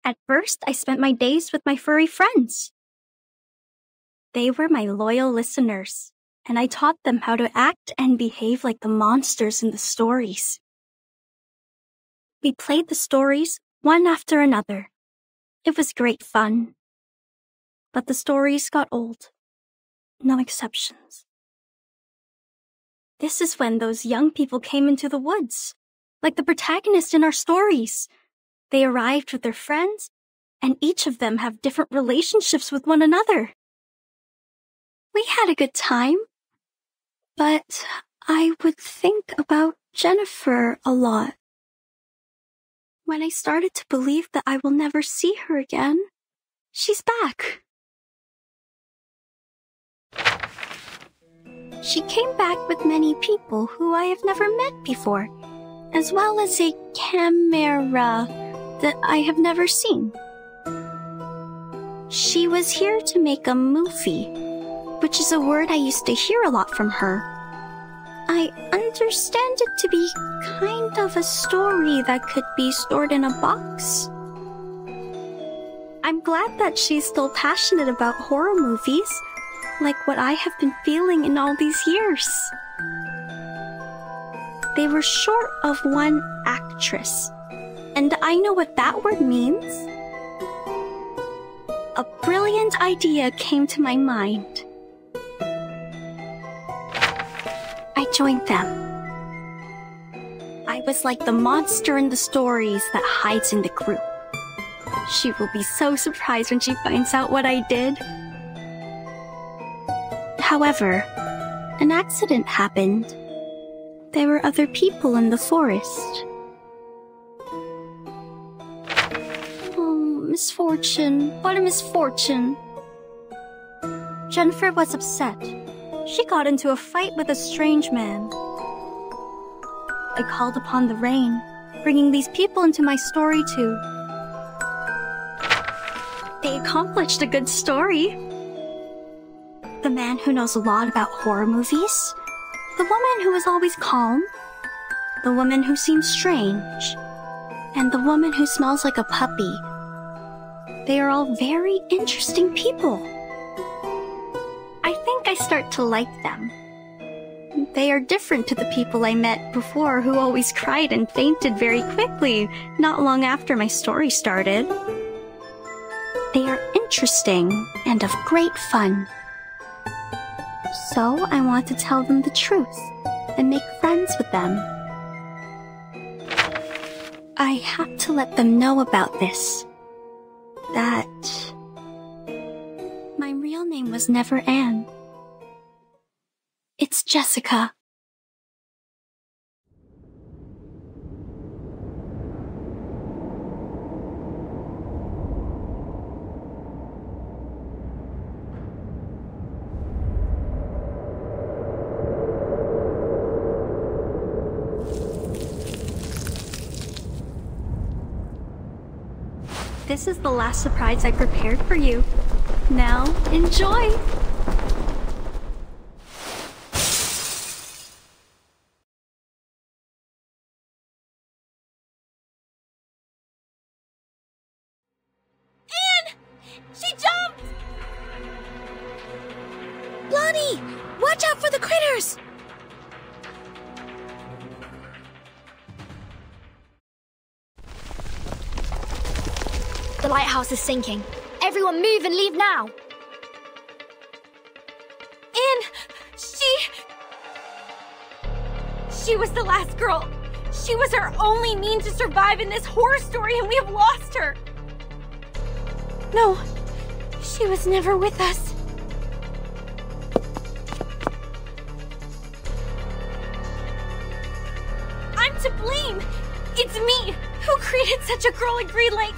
At first, I spent my days with my furry friends. They were my loyal listeners, and I taught them how to act and behave like the monsters in the stories. We played the stories one after another. It was great fun. But the stories got old. No exceptions. This is when those young people came into the woods, like the protagonist in our stories. They arrived with their friends, and each of them have different relationships with one another. We had a good time, but I would think about Jennifer a lot. When I started to believe that I will never see her again, she's back. She came back with many people who I have never met before, as well as a camera that I have never seen. She was here to make a movie, which is a word I used to hear a lot from her. I understand it to be kind of a story that could be stored in a box. I'm glad that she's still passionate about horror movies, like what I have been feeling in all these years. They were short of one actress, and I know what that word means. A brilliant idea came to my mind. I joined them. I was like the monster in the stories that hides in the group. She will be so surprised when she finds out what I did. However, an accident happened. There were other people in the forest. Oh, misfortune. What a misfortune. Jennifer was upset. She got into a fight with a strange man. I called upon the rain, bringing these people into my story too. They accomplished a good story. The man who knows a lot about horror movies, the woman who is always calm, the woman who seems strange, and the woman who smells like a puppy. They are all very interesting people. I think I start to like them. They are different to the people I met before who always cried and fainted very quickly, not long after my story started. They are interesting and of great fun. So I want to tell them the truth and make friends with them. I have to let them know about this. That my real name was never Anne. It's Jessica. This is the last surprise I prepared for you. Now, enjoy! Anne! She jumped! Lonnie! Watch out for the critters! The lighthouse is sinking. Everyone move and leave now. Anne! She was the last girl. She was our only means to survive in this horror story, and we have lost her. No, she was never with us. I'm to blame. It's me who created such a girl in Green Lake.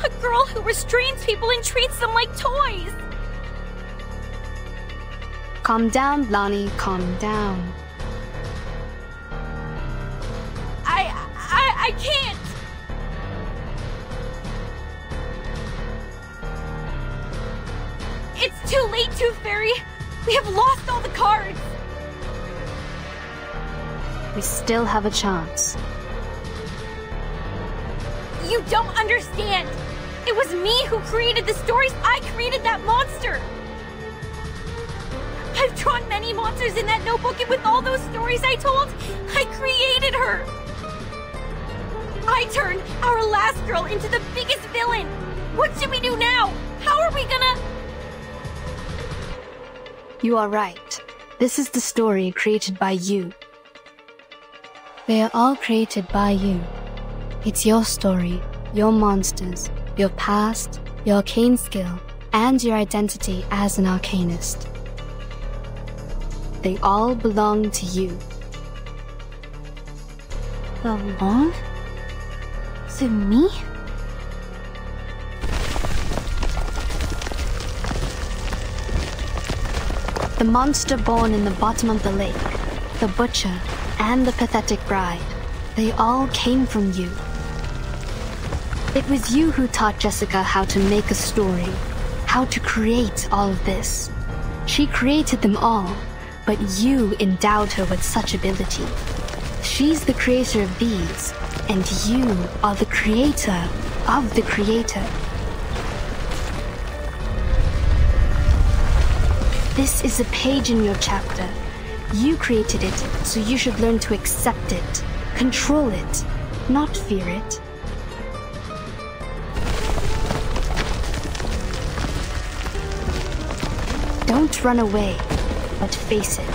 A girl who restrains people and treats them like toys. Calm down, Lonnie, calm down. I can't. It's too late, Tooth Fairy. We have lost all the cards. We still have a chance. You don't understand. It was me who created the stories. I created that monster. I've drawn many monsters in that notebook, and with all those stories I told, I created her. I turned our last girl into the biggest villain. What should we do now? How are we gonna... You are right. This is the story created by you. They are all created by you. It's your story, your monsters, your past, your arcane skill, and your identity as an arcanist. They all belong to you. Belong? To me? The monster born in the bottom of the lake, the butcher, and the pathetic bride, they all came from you. It was you who taught Jessica how to make a story, how to create all of this. She created them all, but you endowed her with such ability. She's the creator of these, and you are the creator of the creator. This is a page in your chapter. You created it, so you should learn to accept it, control it, not fear it. Don't run away, but face it.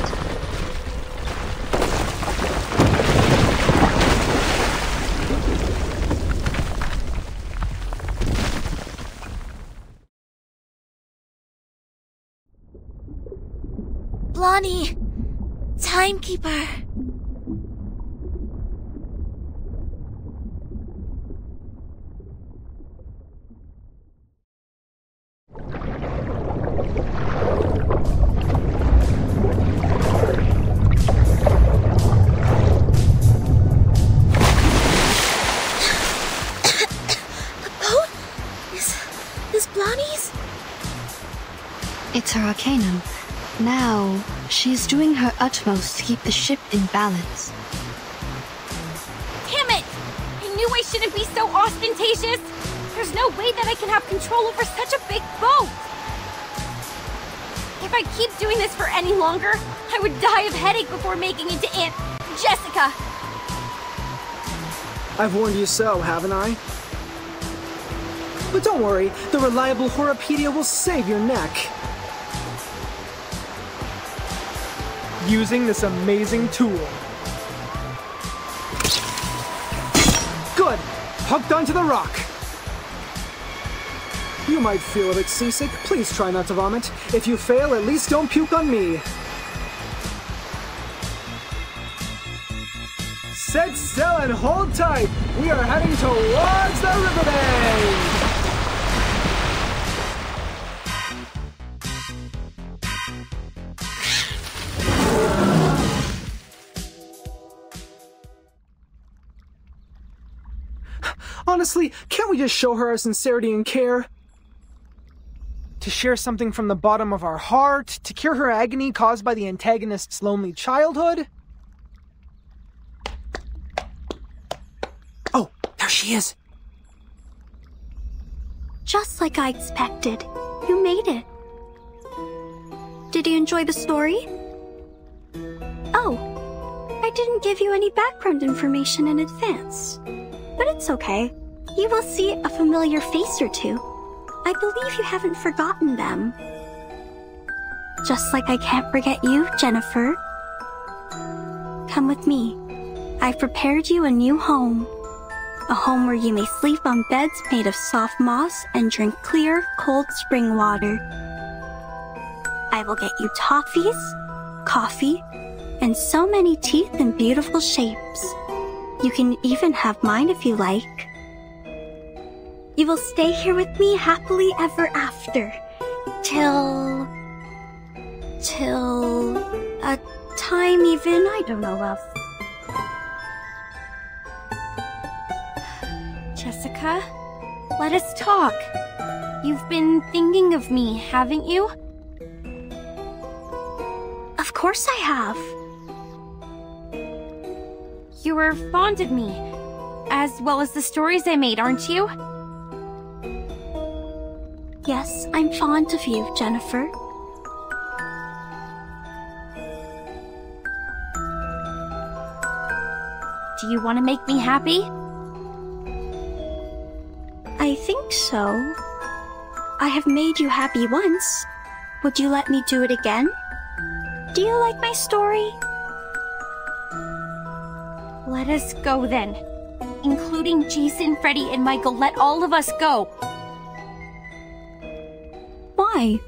Blondie! Timekeeper! Is Blondie's? It's her arcanum. Now, she's doing her utmost to keep the ship in balance. Damn it! I knew I shouldn't be so ostentatious! There's no way that I can have control over such a big boat! If I keep doing this for any longer, I would die of headache before making it to Aunt Jessica! I've warned you so, haven't I? But don't worry, the reliable Horopedia will save your neck. Using this amazing tool. Good! Hooked onto the rock! You might feel a bit seasick. Please try not to vomit. If you fail, at least don't puke on me. Set sail and hold tight! We are heading towards the riverbank! Honestly, can't we just show her our sincerity and care? To share something from the bottom of our heart, to cure her agony caused by the antagonist's lonely childhood? Oh, there she is! Just like I expected, you made it. Did you enjoy the story? Oh, I didn't give you any background information in advance. But it's okay. You will see a familiar face or two. I believe you haven't forgotten them. Just like I can't forget you, Jennifer. Come with me. I've prepared you a new home. A home where you may sleep on beds made of soft moss and drink clear, cold spring water. I will get you toffees, coffee, and so many teeth in beautiful shapes. You can even have mine if you like. You will stay here with me happily ever after. Till a time even I don't know of. Jessica, let us talk. You've been thinking of me, haven't you? Of course I have. You were fond of me, as well as the stories I made, aren't you? Yes, I'm fond of you, Jennifer. Do you want to make me happy? I think so. I have made you happy once. Would you let me do it again? Do you like my story? Let us go then. Including Jason, Freddy, and Michael, let all of us go. Why?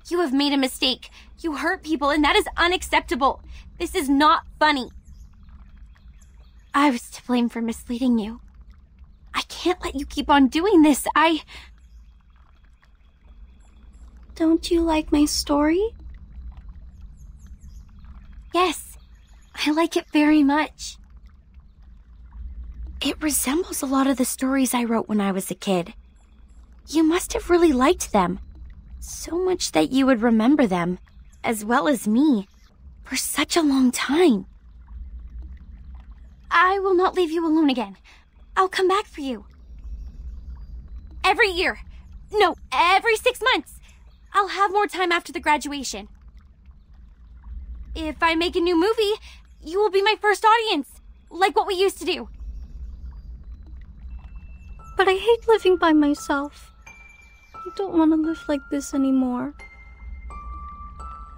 You have made a mistake. You hurt people, and that is unacceptable. This is not funny. I was to blame for misleading you. I can't let you keep on doing this. Don't you like my story? Yes, I like it very much. It resembles a lot of the stories I wrote when I was a kid. You must have really liked them. So much that you would remember them, as well as me, for such a long time. I will not leave you alone again. I'll come back for you. Every year. No, every 6 months. I'll have more time after the graduation. If I make a new movie, you will be my first audience, like what we used to do. But I hate living by myself. I don't want to live like this anymore.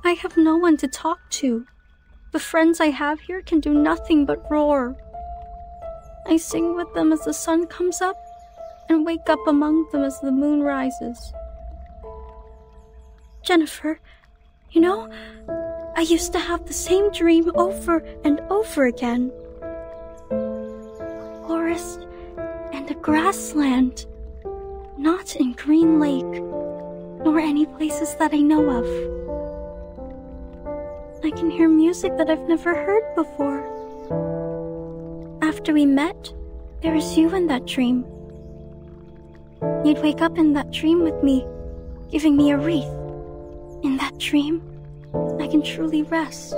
I have no one to talk to. The friends I have here can do nothing but roar. I sing with them as the sun comes up, and wake up among them as the moon rises. Jennifer, you know, I used to have the same dream over and over again. Forest and a grassland, not in Green Lake, nor any places that I know of. I can hear music that I've never heard before. After we met, there was you in that dream. You'd wake up in that dream with me, giving me a wreath. In that dream, I can truly rest.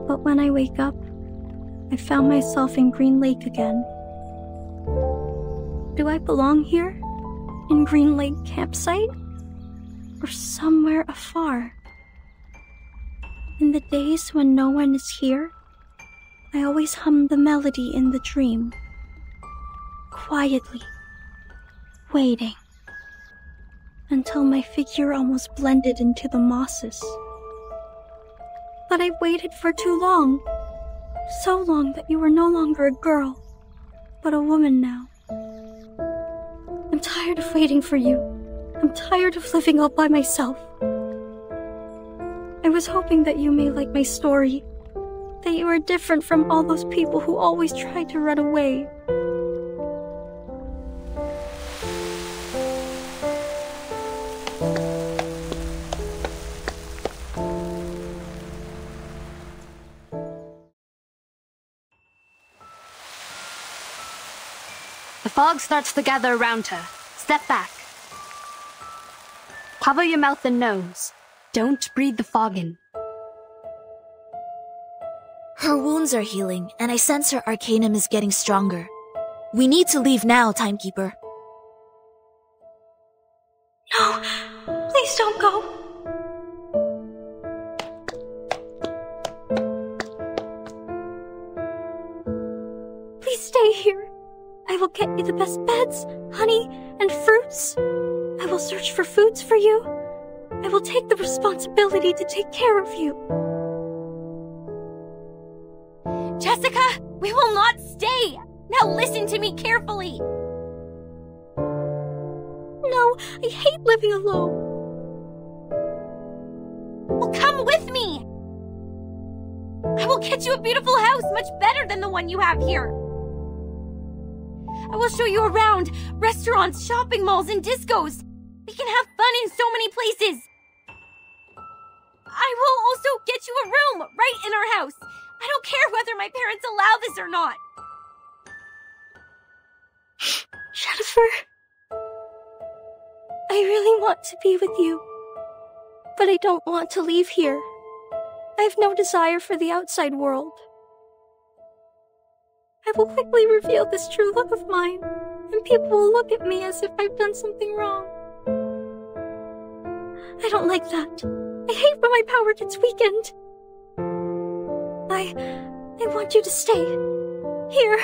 But when I wake up, I found myself in Green Lake again. Do I belong here? In Green Lake campsite? Or somewhere afar? In the days when no one is here, I always hum the melody in the dream. Quietly, waiting, until my figure almost blended into the mosses. But I've waited for too long. So long that you are no longer a girl, but a woman now. I'm tired of waiting for you. I'm tired of living all by myself. I was hoping that you may like my story, that you are different from all those people who always try to run away. The fog starts to gather around her. Step back. Cover your mouth and nose. Don't breathe the fog in. Her wounds are healing, and I sense her arcanum is getting stronger. We need to leave now, Timekeeper. No! Please don't go! Please stay here. I will get you the best beds, honey, and fruits. I will search for foods for you. I will take the responsibility to take care of you. Jessica, we will not stay! Now listen to me carefully! No, I hate living alone. Well, come with me! I will get you a beautiful house much better than the one you have here. I will show you around restaurants, shopping malls, and discos. We can have fun in so many places. I will also get you a room right in our house. I don't care whether my parents allow this or not. Jennifer, I really want to be with you, but I don't want to leave here. I have no desire for the outside world. I will quickly reveal this true love of mine, and people will look at me as if I've done something wrong. I don't like that. I hate when my power gets weakened. I want you to stay here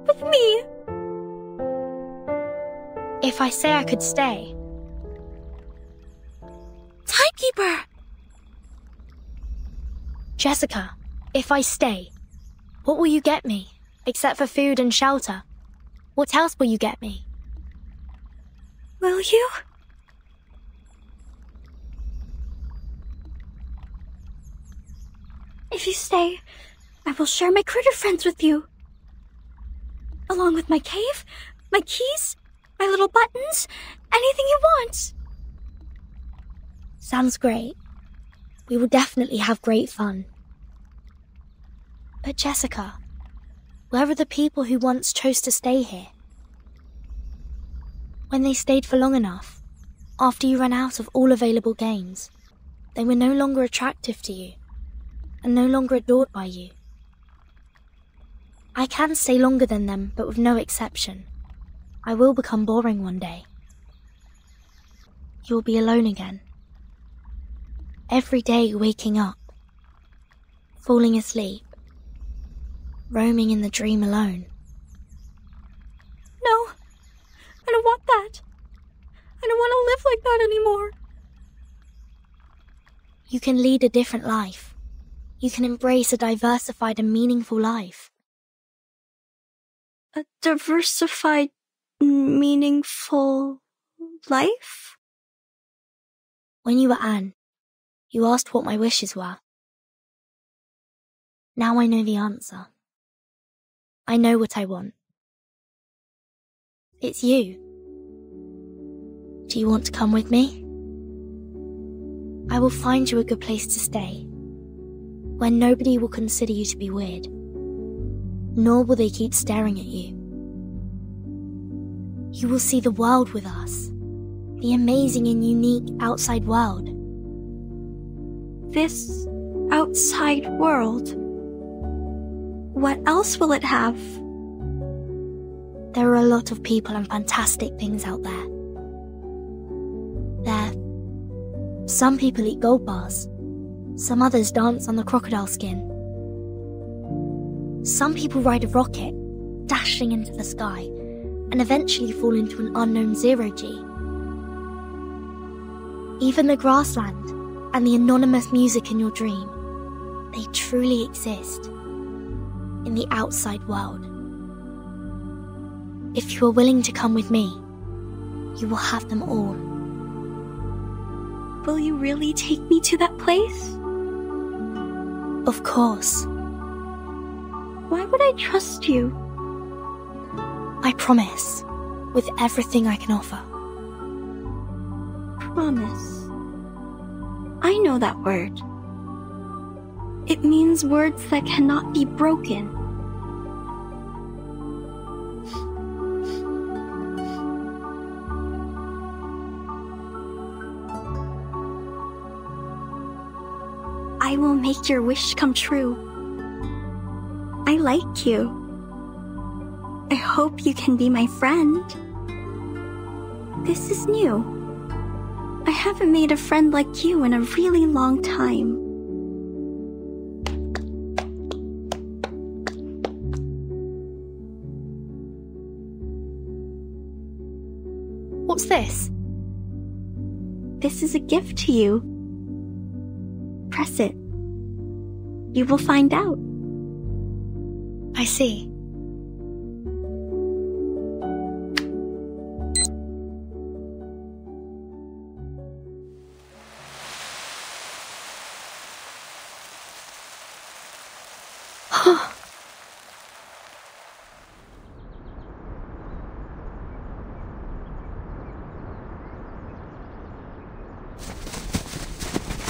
with me. If I say I could stay. Timekeeper! Jessica, if I stay, what will you get me? Except for food and shelter. What else will you get me? Will you? If you stay, I will share my critter friends with you. Along with my cave, my keys, my little buttons, anything you want. Sounds great. We will definitely have great fun. But Jessica, where are the people who once chose to stay here? When they stayed for long enough, after you ran out of all available games, they were no longer attractive to you, and no longer adored by you. I can stay longer than them, but with no exception. I will become boring one day. you will be alone again. Every day waking up, falling asleep, roaming in the dream alone. No, I don't want that. I don't want to live like that anymore. You can lead a different life. You can embrace a diversified and meaningful life. A diversified, meaningful life? When you were Anne, you asked what my wishes were. Now I know the answer. I know what I want. It's you. Do you want to come with me? I will find you a good place to stay, where nobody will consider you to be weird, nor will they keep staring at you. You will see the world with us, the amazing and unique outside world. This outside world? What else will it have? There are a lot of people and fantastic things out there. Some people eat gold bars. Some others dance on the crocodile skin. Some people ride a rocket, dashing into the sky, and eventually fall into an unknown zero-G. Even the grassland and the anonymous music in your dream, they truly exist in the outside world. If you are willing to come with me, you will have them all. Will you really take me to that place? Of course. Why would I trust you? I promise, with everything I can offer. Promise. I know that word. It means words that cannot be broken. I will make your wish come true. I like you. I hope you can be my friend. This is new. I haven't made a friend like you in a really long time. What's this? This is a gift to you. Press it. You will find out. I see.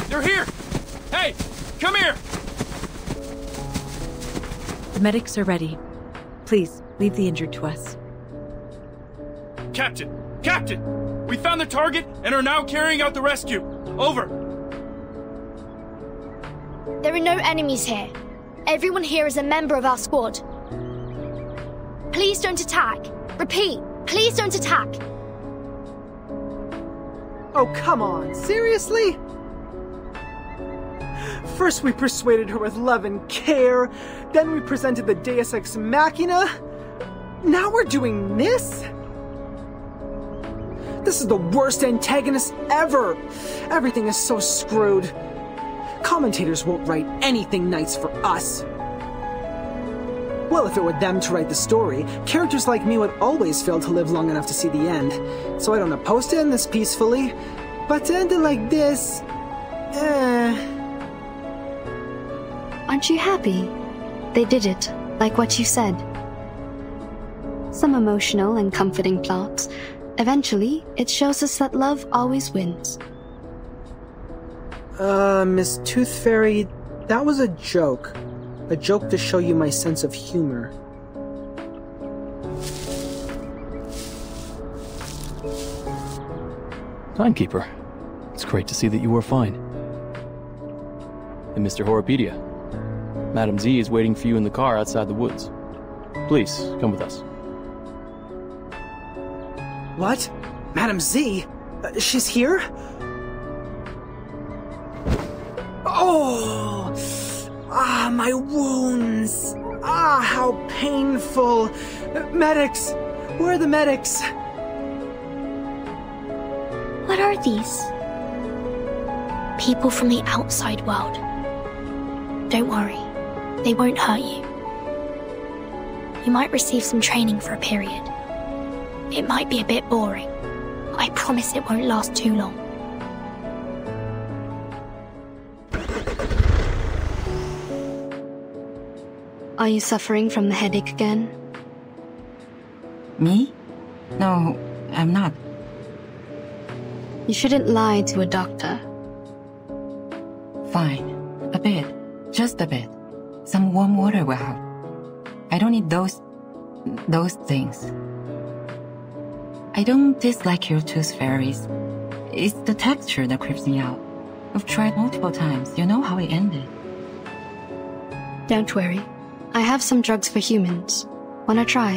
They're here! Hey, come here! The medics are ready. Please, leave the injured to us. Captain! Captain! We found the target and are now carrying out the rescue. Over. There are no enemies here. Everyone here is a member of our squad. Please don't attack. Repeat, please don't attack. Oh, come on. Seriously? First we persuaded her with love and care, then we presented the Deus Ex Machina. Now we're doing this? This is the worst antagonist ever! Everything is so screwed. Commentators won't write anything nice for us. Well, if it were them to write the story, characters like me would always fail to live long enough to see the end. So I don't oppose to end this peacefully, but to end it like this... Aren't you happy? They did it, like what you said. Some emotional and comforting plots. Eventually, it shows us that love always wins. Miss Tooth Fairy, that was a joke. A joke to show you my sense of humor. Timekeeper, it's great to see that you are fine. And Mr. Horopedia, Madam Z is waiting for you in the car outside the woods. Please, come with us. What? Madam Z? She's here? Oh! Ah, my wounds! Ah, how painful! Medics! Where are the medics? What are these? People from the outside world. Don't worry, they won't hurt you. You might receive some training for a period. It might be a bit boring, but I promise it won't last too long. Are you suffering from the headache again? Me? No, I'm not. You shouldn't lie to a doctor. Fine. A bit. Just a bit. Some warm water will help. I don't need those things. I don't dislike your tooth fairies. It's the texture that creeps me out. I've tried multiple times. You know how it ended. Don't worry. I have some drugs for humans. Wanna try?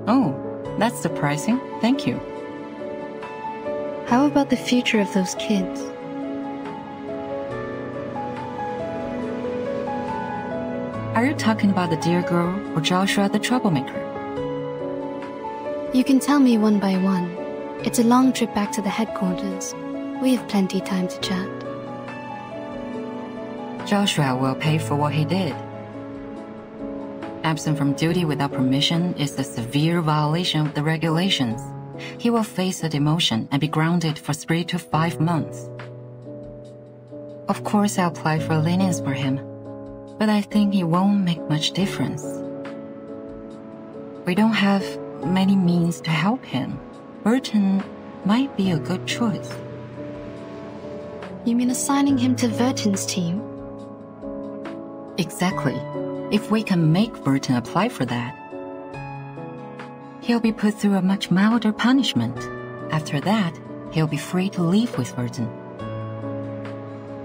Oh, that's surprising. Thank you. How about the future of those kids? Are you talking about the dear girl or Joshua the troublemaker? You can tell me one by one. It's a long trip back to the headquarters. We have plenty time to chat. Joshua will pay for what he did. Absent from duty without permission is a severe violation of the regulations. He will face a demotion and be grounded for 3 to 5 months. Of course, I'll apply for lenience for him, but I think it won't make much difference. We don't have many means to help him. Burton might be a good choice. You mean assigning him to Verton's team? Exactly. If we can make Burton apply for that, he'll be put through a much milder punishment. After that, he'll be free to leave with Burton.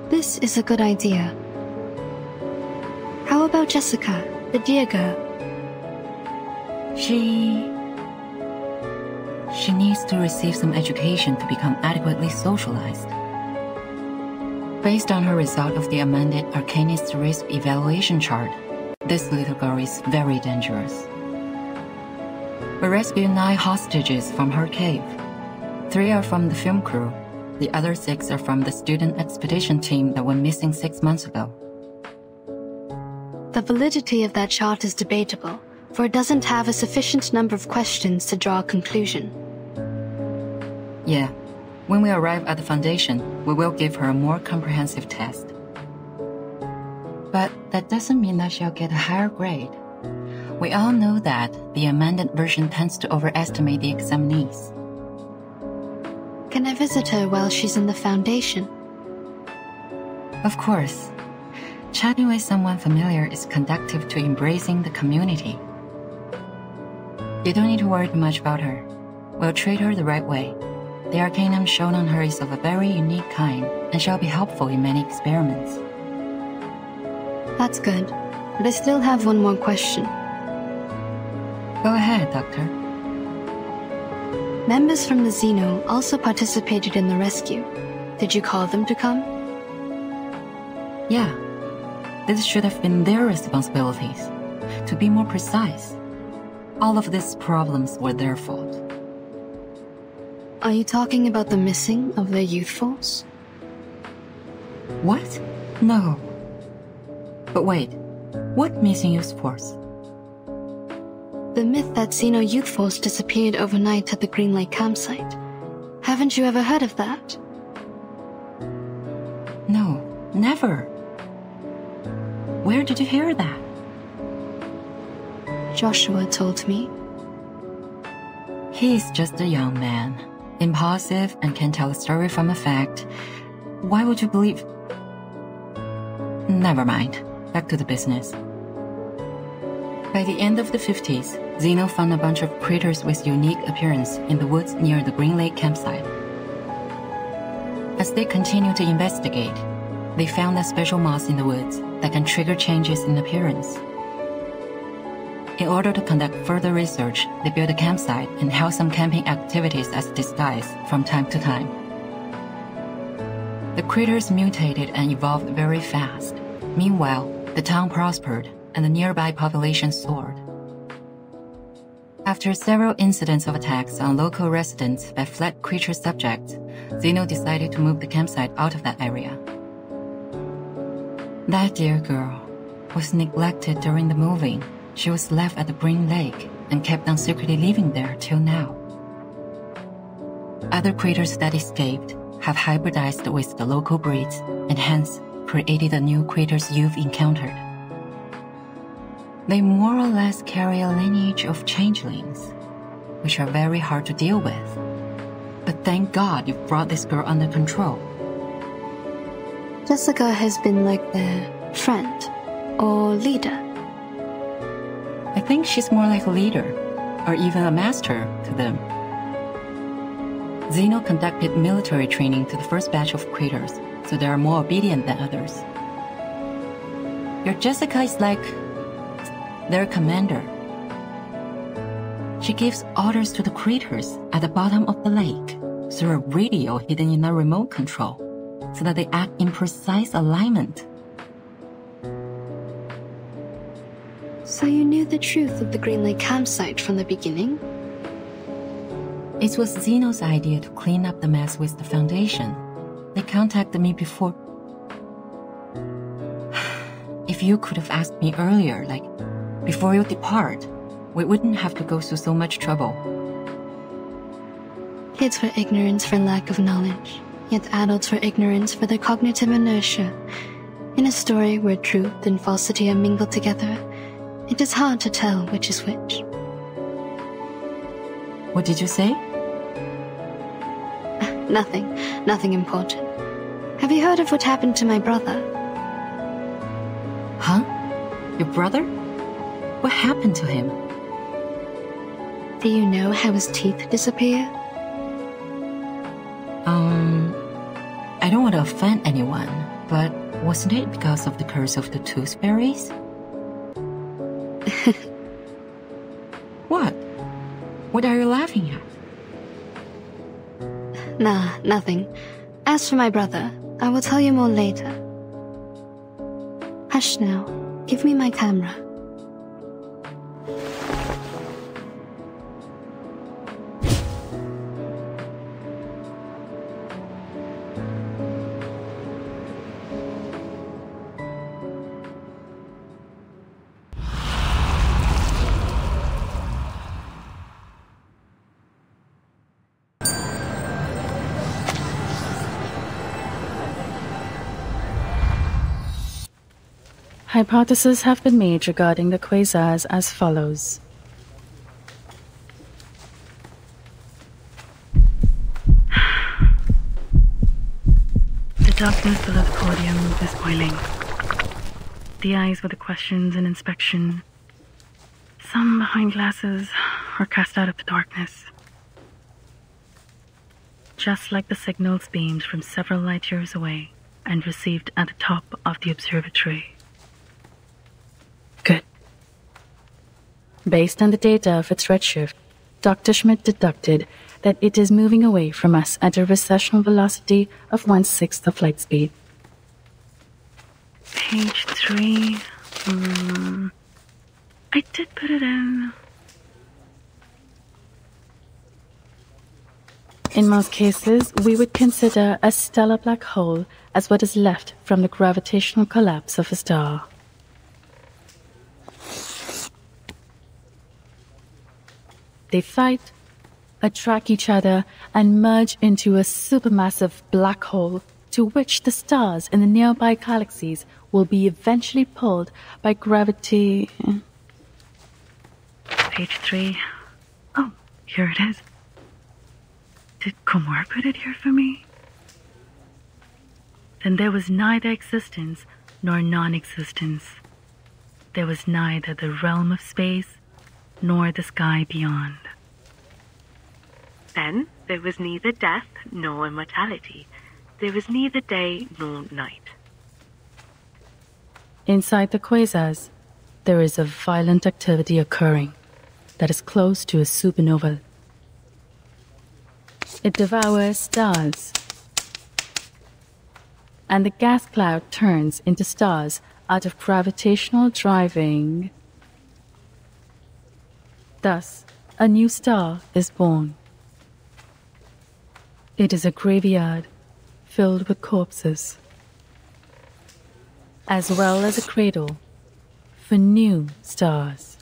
This is a good idea. How about Jessica, the dear girl? She needs to receive some education to become adequately socialized. Based on her result of the amended Arcanist Risk Evaluation Chart, this little girl is very dangerous. We rescued 9 hostages from her cave. 3 are from the film crew. The other 6 are from the student expedition team that went missing 6 months ago. The validity of that chart is debatable, for it doesn't have a sufficient number of questions to draw a conclusion. Yeah. When we arrive at the Foundation, we will give her a more comprehensive test. But that doesn't mean that she'll get a higher grade. We all know that the amended version tends to overestimate the examinees. Can I visit her while she's in the Foundation? Of course. Chatting with someone familiar is conducive to embracing the community. You don't need to worry too much about her. We'll treat her the right way. The arcanum shown on her is of a very unique kind, and shall be helpful in many experiments. That's good, but I still have one more question. Go ahead, Doctor. Members from the Xeno also participated in the rescue. Did you call them to come? Yeah. This should have been their responsibilities. To be more precise, all of these problems were their fault. Are you talking about the missing of the youthfuls? What? No. But wait, what missing youthfuls? The myth that Xeno youthfuls disappeared overnight at the Green Lake campsite. Haven't you ever heard of that? No, never. Where did you hear that? Joshua told me. He's just a young man, impulsive and can tell a story from a fact. Why would you believe? Never mind. Back to the business. By the end of the 50s, Xeno found a bunch of critters with unique appearance in the woods near the Green Lake campsite. As they continued to investigate, they found a special moss in the woods that can trigger changes in appearance. In order to conduct further research, they built a campsite and held some camping activities as a disguise from time to time. The critters mutated and evolved very fast. Meanwhile, the town prospered and the nearby population soared. After several incidents of attacks on local residents by fled creature subjects, Zeno decided to move the campsite out of that area. That dear girl was neglected during the moving. She was left at the Green Lake and kept on secretly living there till now. Other creatures that escaped have hybridized with the local breeds and hence created the new creatures you've encountered. They more or less carry a lineage of changelings, which are very hard to deal with. But thank God you've brought this girl under control. Jessica has been like their friend or leader. I think she's more like a leader, or even a master to them. Zeno conducted military training to the first batch of critters, so they are more obedient than others. Your Jessica is like their commander. She gives orders to the critters at the bottom of the lake through a radio hidden in a remote control, so that they act in precise alignment. So you knew the truth of the Green Lake campsite from the beginning? It was Zeno's idea to clean up the mess with the Foundation. They contacted me before. If you could have asked me earlier, like, before you depart, we wouldn't have to go through so much trouble. Kids were ignorant for lack of knowledge, yet adults were ignorant for their cognitive inertia. In a story where truth and falsity are mingled together, it is hard to tell which is which. What did you say? Nothing important. Have you heard of what happened to my brother? Huh? Your brother? What happened to him? Do you know how his teeth disappeared? I don't want to offend anyone, but wasn't it because of the curse of the tooth fairies? What? What are you laughing at? Nah, nothing. As for my brother, I will tell you more later. Hush now. Give me my camera. Hypotheses have been made regarding the quasars as follows. The darkness below the podium is boiling. The eyes with the questions and inspection. Some behind glasses are cast out of the darkness. Just like the signals beamed from several light years away and received at the top of the observatory. Good. Based on the data of its redshift, Dr. Schmidt deducted that it is moving away from us at a recessional velocity of 1/6 of light speed. Page 3. I did put it in. In most cases, we would consider a stellar black hole as what is left from the gravitational collapse of a star. They fight, attract each other, and merge into a supermassive black hole to which the stars in the nearby galaxies will be eventually pulled by gravity. Page 3. Oh, here it is. Did Komor put it here for me? Then there was neither existence nor non-existence. There was neither the realm of space nor the sky beyond. Then there was neither death nor immortality. There was neither day nor night. Inside the quasars, there is a violent activity occurring that is close to a supernova. It devours stars, and the gas cloud turns into stars out of gravitational driving. Thus, a new star is born. It is a graveyard filled with corpses, as well as a cradle for new stars.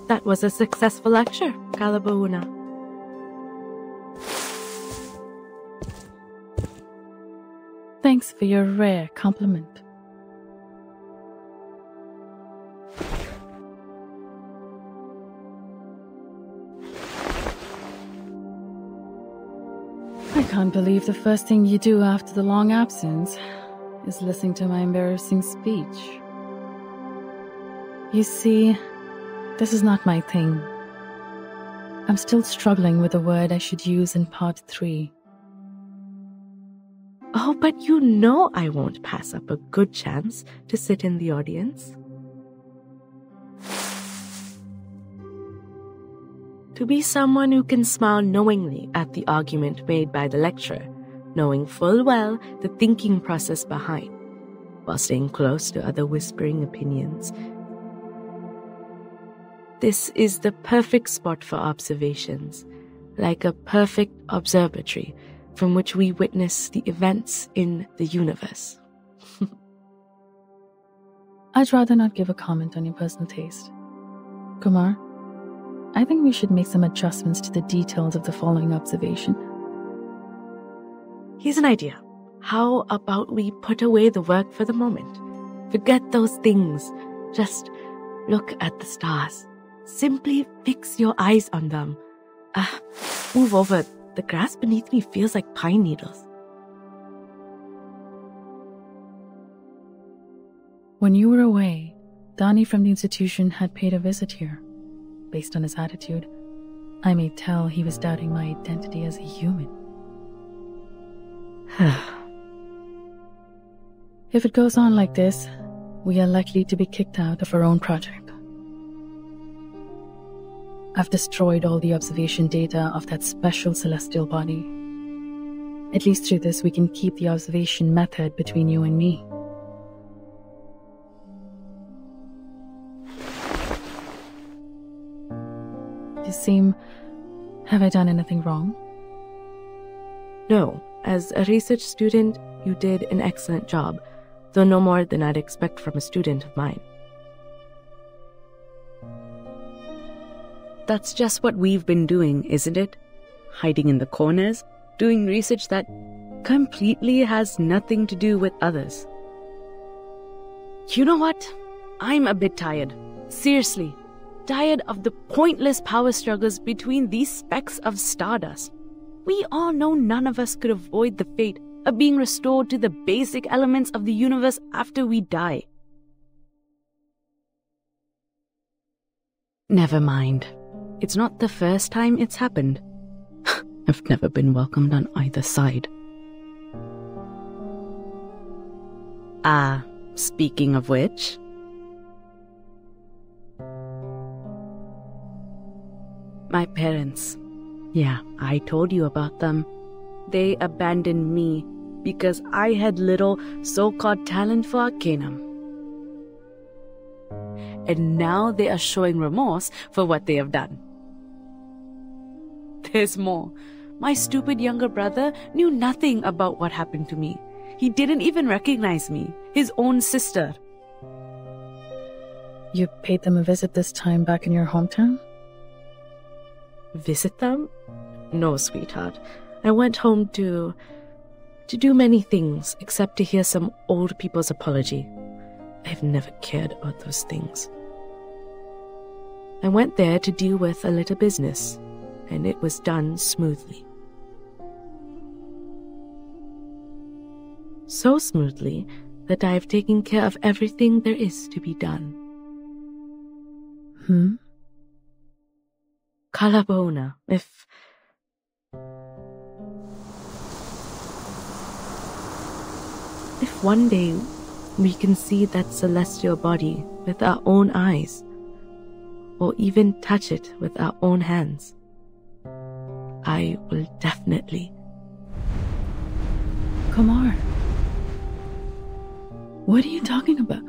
That was a successful lecture, Calabauna. Thanks for your rare compliment. I can't believe the first thing you do after the long absence is listening to my embarrassing speech. You see, this is not my thing. I'm still struggling with the word I should use in part 3. Oh, but you know I won't pass up a good chance to sit in the audience. To be someone who can smile knowingly at the argument made by the lecturer, knowing full well the thinking process behind, while staying close to other whispering opinions. This is the perfect spot for observations, like a perfect observatory from which we witness the events in the universe. I'd rather not give a comment on your personal taste. Kumar, I think we should make some adjustments to the details of the following observation. Here's an idea. How about we put away the work for the moment? Forget those things. Just look at the stars. Simply fix your eyes on them. Move over. The grass beneath me feels like pine needles. When you were away, Donnie from the institution had paid a visit here. Based on his attitude, I may tell he was doubting my identity as a human. If it goes on like this, we are likely to be kicked out of our own project. I've destroyed all the observation data of that special celestial body. At least through this, we can keep the observation method between you and me. You seem... Have I done anything wrong? No. As a research student, you did an excellent job, though no more than I'd expect from a student of mine. That's just what we've been doing, isn't it? Hiding in the corners, doing research that completely has nothing to do with others. You know what? I'm a bit tired. Seriously. Tired of the pointless power struggles between these specks of stardust. We all know none of us could avoid the fate of being restored to the basic elements of the universe after we die. Never mind. It's not the first time it's happened. I've never been welcomed on either side. Speaking of which... My parents. Yeah, I told you about them. They abandoned me because I had little so-called talent for arcanum. And now they are showing remorse for what they have done. There's more. My stupid younger brother knew nothing about what happened to me. He didn't even recognize me, his own sister. You paid them a visit this time back in your hometown? Visit them? No, sweetheart. I went home to do many things except to hear some old people's apology. I've never cared about those things. I went there to deal with a little business, and it was done smoothly. So smoothly that I have taken care of everything there is to be done. Kalabona, if one day we can see that celestial body with our own eyes, or even touch it with our own hands, I will definitely. Kumar, what are you talking about?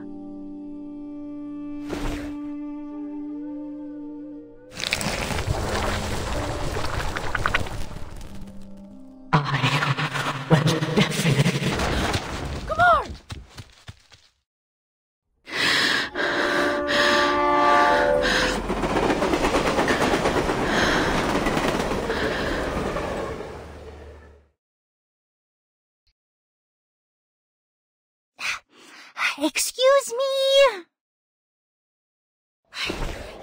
Excuse me?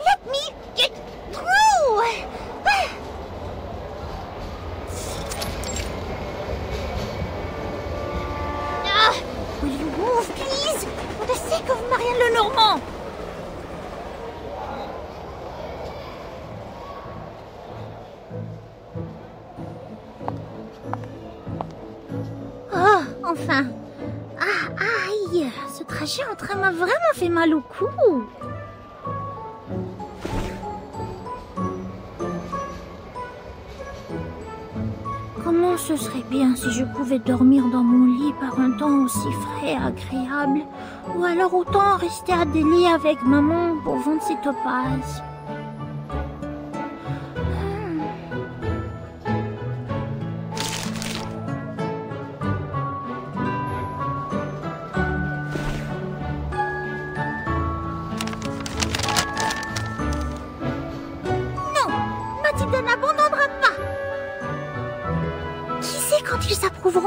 Let me get through! Will you move, please? For the sake of Marianne Lenormand! Oh, enfin! Ah, aïe! Ce trajet en train m'a vraiment fait mal au cou! Comment ce serait bien si je pouvais dormir dans mon lit par un temps aussi frais et agréable, ou alors autant rester à Delhi avec maman pour vendre ses topazes.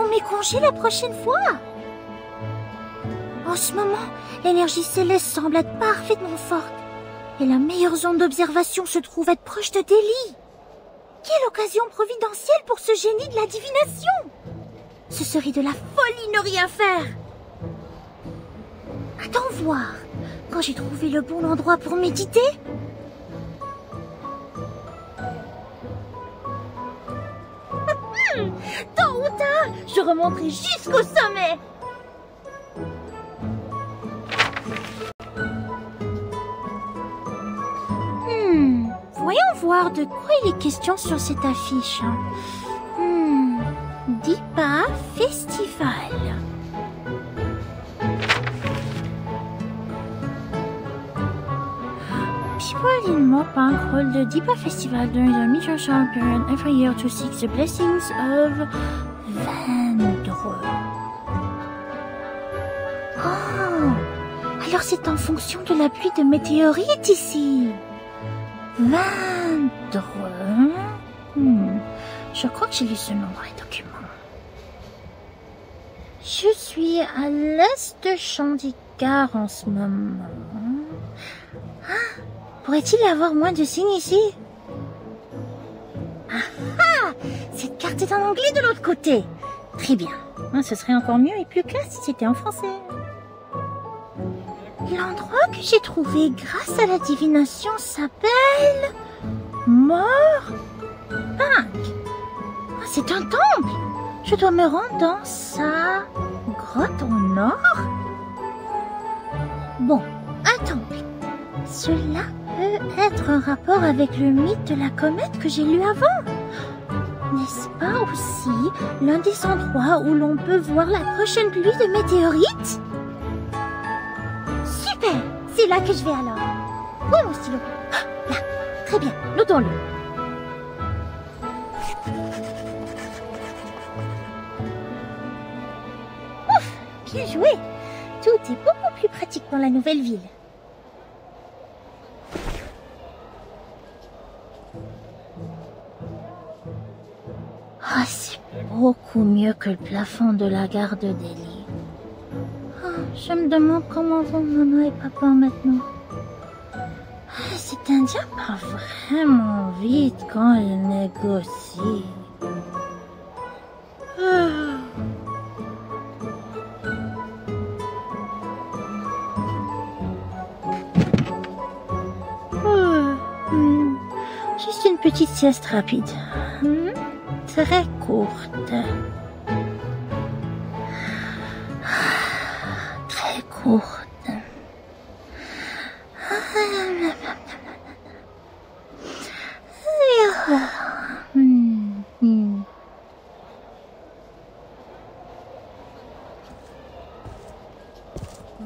Mes congés la prochaine fois. En ce moment, l'énergie céleste semble être parfaitement forte et la meilleure zone d'observation se trouve être proche de Delhi. Quelle occasion providentielle pour ce génie de la divination! Ce serait de la folie ne rien faire. Attends voir, quand j'ai trouvé le bon endroit pour méditer. Tôt ou tard, je remonterai jusqu'au sommet. Voyons voir de quoi il est question sur cette affiche. Dipa Festival. People in Mopank hold the Dipa Festival during the meteor shower period every year to seek the blessings of Vendre. Oh, alors c'est en fonction de la pluie de météorites ici. Vendre. Je crois que j'ai lu ce nom dans les documents. Je suis à l'est de Chandigarh en ce moment. Pourrait-il y avoir moins de signes ici? Ah! Cette carte est en anglais de l'autre côté. Très bien. Ce serait encore mieux et plus classe si c'était en français. L'endroit que j'ai trouvé grâce à la divination s'appelle... Morpank. C'est un temple. Je dois me rendre dans sa grotte au nord. Bon, un temple. Cela peut être un rapport avec le mythe de la comète que j'ai lu avant. N'est-ce pas aussi l'un des endroits où l'on peut voir la prochaine pluie de météorites? Super! C'est là que je vais alors. Où est mon stylo? Là. Très bien, notons-le. Ouf! Bien joué! Tout est beaucoup plus pratique dans la nouvelle ville. Ah, c'est beaucoup mieux que le plafond de la gare de Delhi. Oh, je me demande comment vont maman et papa maintenant. Cet Indien parle vraiment vite quand il négocie. petite sieste rapide. Très courte. Très courte.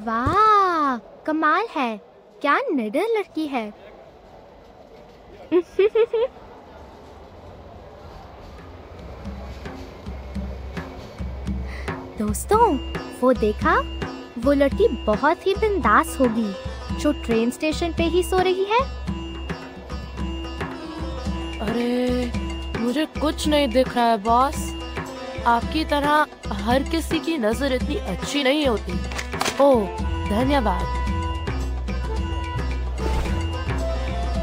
वाह, कमाल है। क्या निडर लड़की है। दोस्तों, वो देखा? वो लड़की बहुत ही बिंदास होगी जो ट्रेन स्टेशन पे ही सो रही है। अरे, मुझे कुछ नहीं दिख रहा है बॉस। आपकी तरह हर किसी की नजर इतनी अच्छी नहीं होती। ओह, धन्यवाद।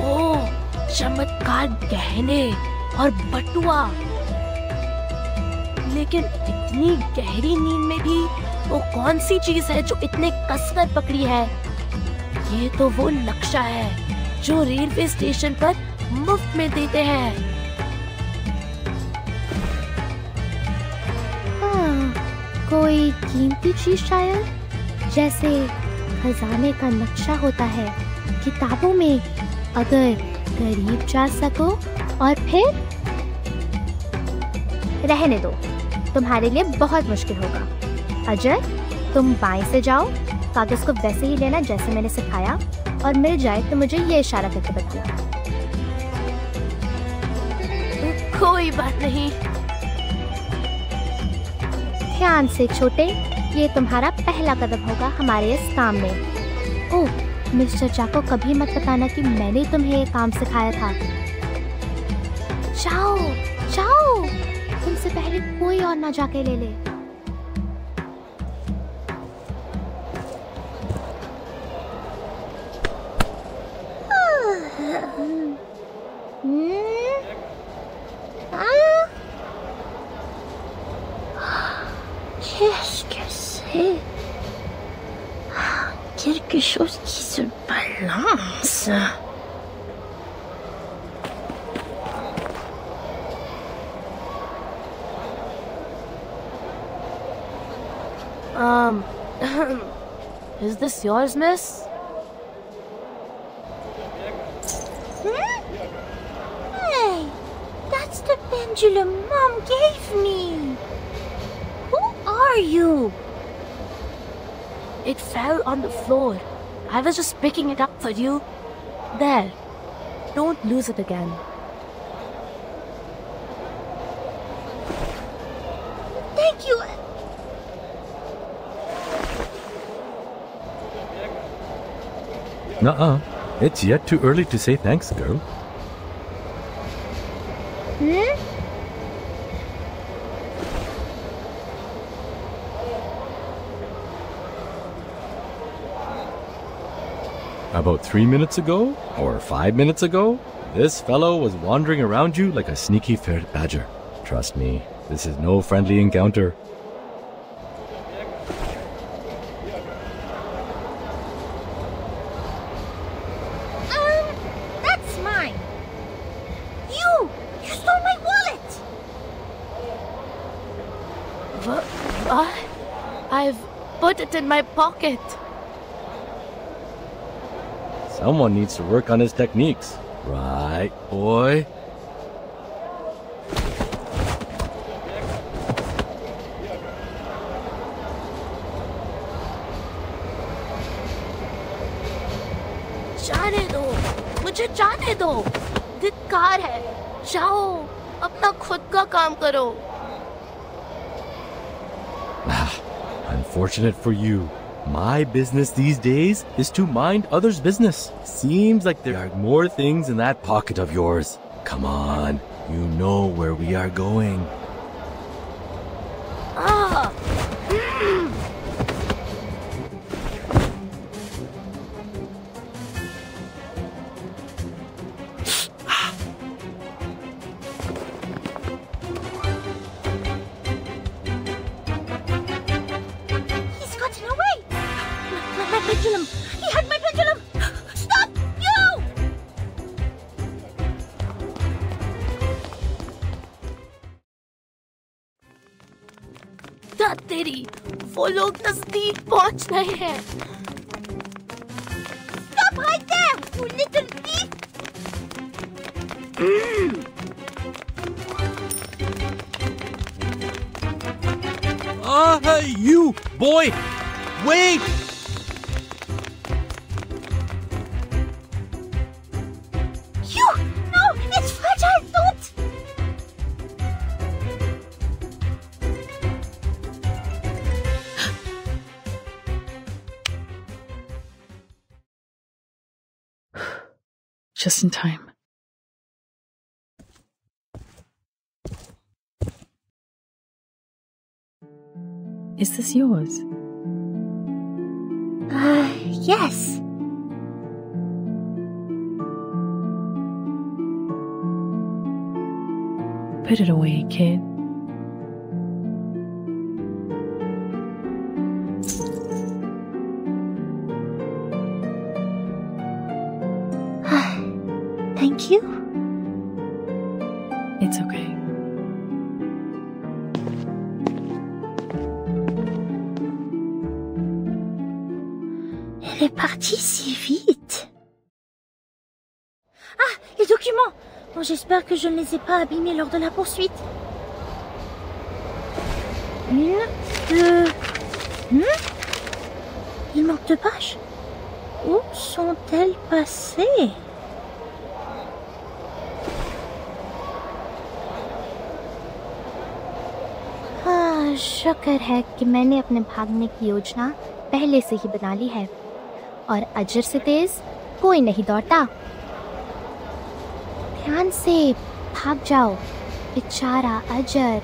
ओह, चमत्कार गहने और बटुआ। लेकिन इतनी गहरी नींद में भी वो कौन सी चीज है जो इतने कसकर पकड़ी है? ये तो वो नक्शा है जो रेलवे स्टेशन पर मुफ्त में देते हैं। कोई कीमती चीज शायद, जैसे खजाने का नक्शा होता है किताबों में। अगर करीब जा सको और फिर रहने दो, तुम्हारे लिए बहुत मुश्किल होगा। अजय, तुम बाएं से जाओ, कागज को वैसे ही लेना जैसे मैंने सिखाया, और मिल जाए तो मुझे ये इशारा करके बताना। कोई बात नहीं। ध्यान से छोटे, ये तुम्हारा पहला कदम होगा हमारे इस काम में। ओह, मिस्टर चा को कभी मत बताना कि मैंने तुम्हें ये काम सिखाया था। जाओ जाओ, तुमसे पहले कोई और ना जाके ले ले। Qu'est-ce que c'est? Quelque chose qui se balance. Is this yours, miss? Hey, that's the pendulum Mom gave me. Who are you? It fell on the floor. I was just picking it up for you. There. Don't lose it again. Thank you. Nuh-uh. It's yet too early to say thanks, girl. About 3 minutes ago, or 5 minutes ago, this fellow was wandering around you like a sneaky ferret badger. Trust me, this is no friendly encounter. That's mine. You stole my wallet. What? I've put it in my pocket. Someone needs to work on his techniques. Right, boy? जाने दो, मुझे जाने दो। धिक्कार है। जाओ, अपना खुद का काम करो। Unfortunate for you. My business these days is to mind others' business. Seems like there are more things in that pocket of yours. Come on, you know where we are going. Pendulum! He had my pendulum! Stop! You! तेरी, वो लोग नजदीक पहुंच रहे हैं। Stop right there, you little thief! Hey, you, boy! Wait! You! No! It's fragile! Don't! Just in time. Is this yours? Yes. Put it away, kid. Thank you. It's okay. Elle est partie si vite. Ah, les documents. Bon, j'espère que je ne les ai pas abîmés lors de la poursuite. 1, 2... Il manque 2 pages. Où sont-elles passées? शुक्र है कि मैंने अपने भागने की योजना पहले से ही बना ली है और अजर से तेज कोई नहीं दौड़ता। ध्यान से भाग जाओ, बेचारा अजर।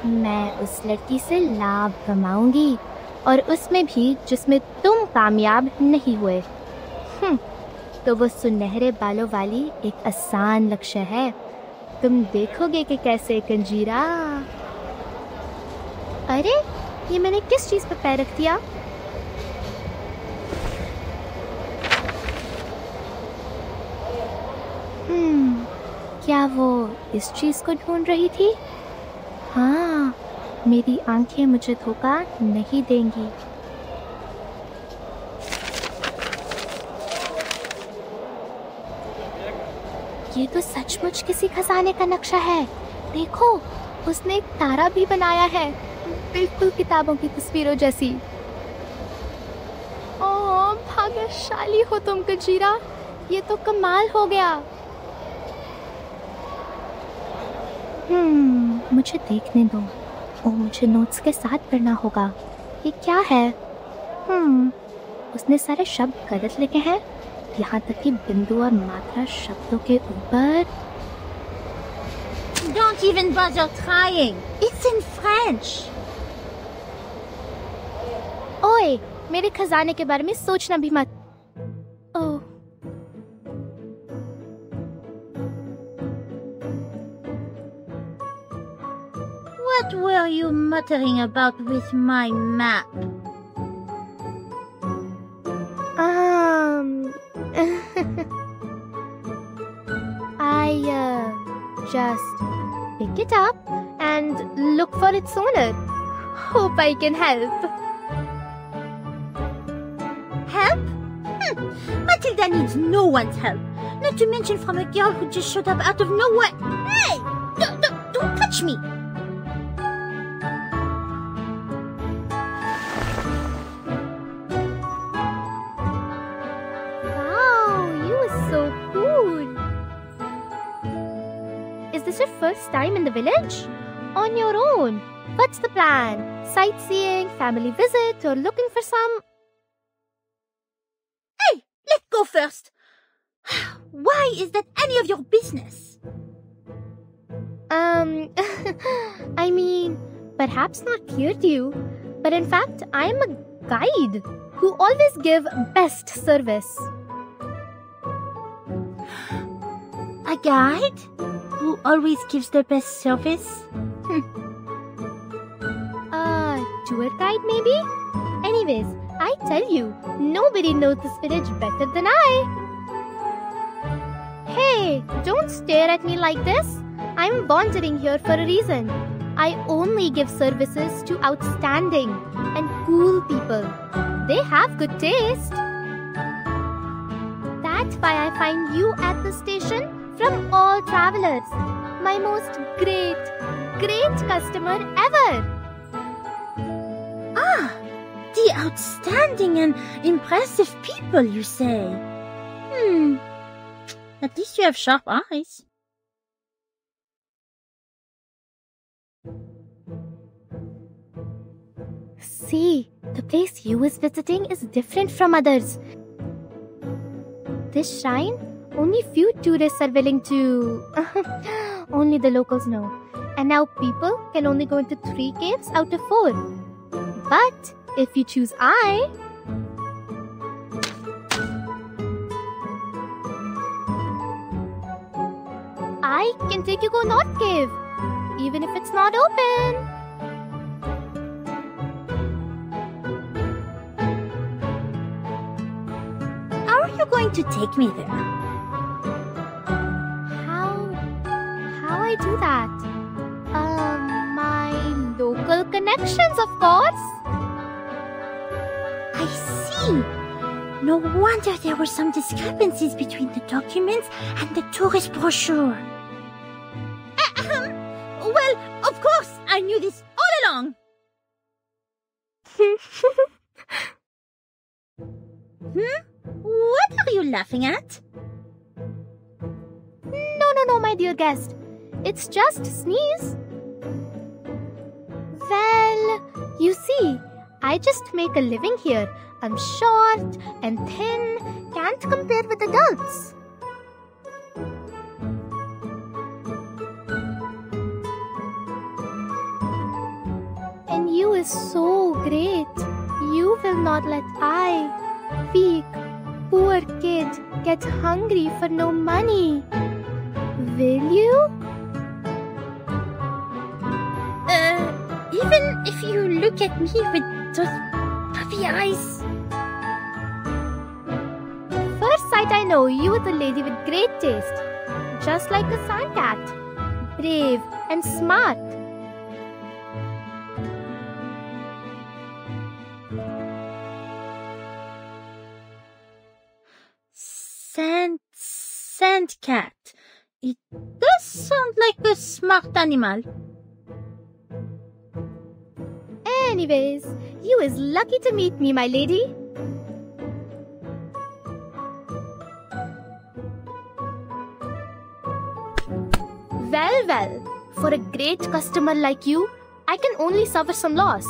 मैं उस लड़की से लाभ कमाऊंगी और उसमें भी जिसमें तुम कामयाब नहीं हुए। तो वो सुनहरे बालों वाली एक आसान लक्ष्य है। तुम देखोगे कि कैसे कंजीरा। अरे ये मैंने किस चीज पर पैर रख दिया? क्या वो इस चीज को ढूंढ रही थी? हाँ, मेरी आंखें मुझे धोखा नहीं देंगी। ये तो सचमुच किसी खजाने का नक्शा है। देखो, उसने एक तारा भी बनाया है, बिल्कुल किताबों की तस्वीरों जैसी। ओह, भाग्यशाली हो तुम कंजीरा, ये तो कमाल हो गया। मुझे देखने दो। ओह, मुझे नोट्स के साथ पढ़ना होगा। ये क्या है? उसने सारे शब्द गलत लिखे हैं, यहाँ तक कि बिंदु और मात्रा शब्दों के ऊपर। Don't even bother trying. It's in French. ओए, मेरे खजाने के बारे में सोचना भी मत। ओह। What were you muttering about with my map? I just pick it up and look for its owner. Hope I can help. Help? Matilda needs no one's help. Not to mention from a girl who just showed up out of nowhere. Hey! Don't touch me! First time in the village? On your own? What's the plan? Sightseeing, family visit, or looking for some... Hey, let go first. Why is that any of your business? I mean, perhaps not clear to you, but in fact, I am a guide who always give best service. A guide? Who always gives the best service? Tour guide maybe? Anyways, I tell you, nobody knows this village better than I. Hey, don't stare at me like this. I'm wandering here for a reason. I only give services to outstanding and cool people. They have good taste. That's why I find you at the station from all travelers. My most great customer ever. Ah, the outstanding and impressive people, you say? At least you have sharp eyes. See, the place you was visiting is different from others. This shrine, only few tourists are willing to... only the locals know. And now people can only go into 3 caves out of 4. But if you choose I can take you to North Cave, even if it's not open. How are you going to take me there? How I do that? My local connections, of course. I see. No wonder there were some discrepancies between the documents and the tourist brochure. Well, of course, I knew this all along. What are you laughing at? No, my dear guest. It's just a sneeze. Well, you see, I just make a living here. I'm short and thin, can't compare with adults. And you is so great. You will not let I, weak, poor kid, get hungry for no money. Will you? Even if you look at me with those puppy eyes. First sight I know you are the lady with great taste. Just like a sand cat. Brave and smart. Sand cat. It does sound like a smart animal. Anyways, you is lucky to meet me, my lady. Well, for a great customer like you, I can only suffer some loss.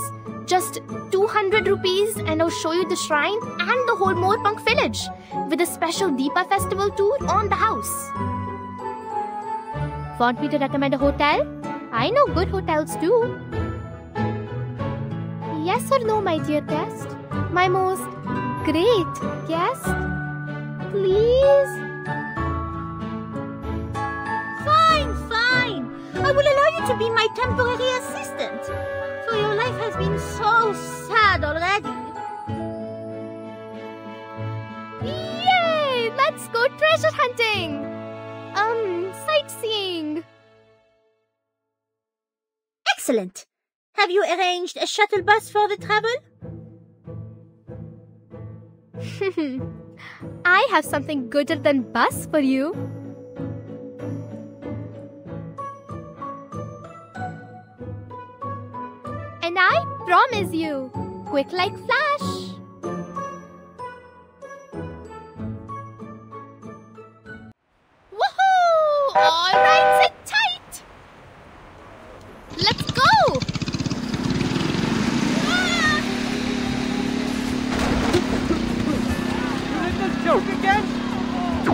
Just 200 rupees and I'll show you the shrine and the whole Moorpunk village with a special Deepa festival tour on the house. Want me to recommend a hotel? I know good hotels too. Yes or no, my dear guest? My most great guest? Please? Fine. I will allow you to be my temporary assistant. For your life has been so sad already. Yay! Let's go treasure hunting! Sightseeing. Excellent. Have you arranged a shuttle bus for the travel? I have something gooder than bus for you. And I promise you, quick like flash. Woohoo! All right, sit tight. Let's go. Joke again?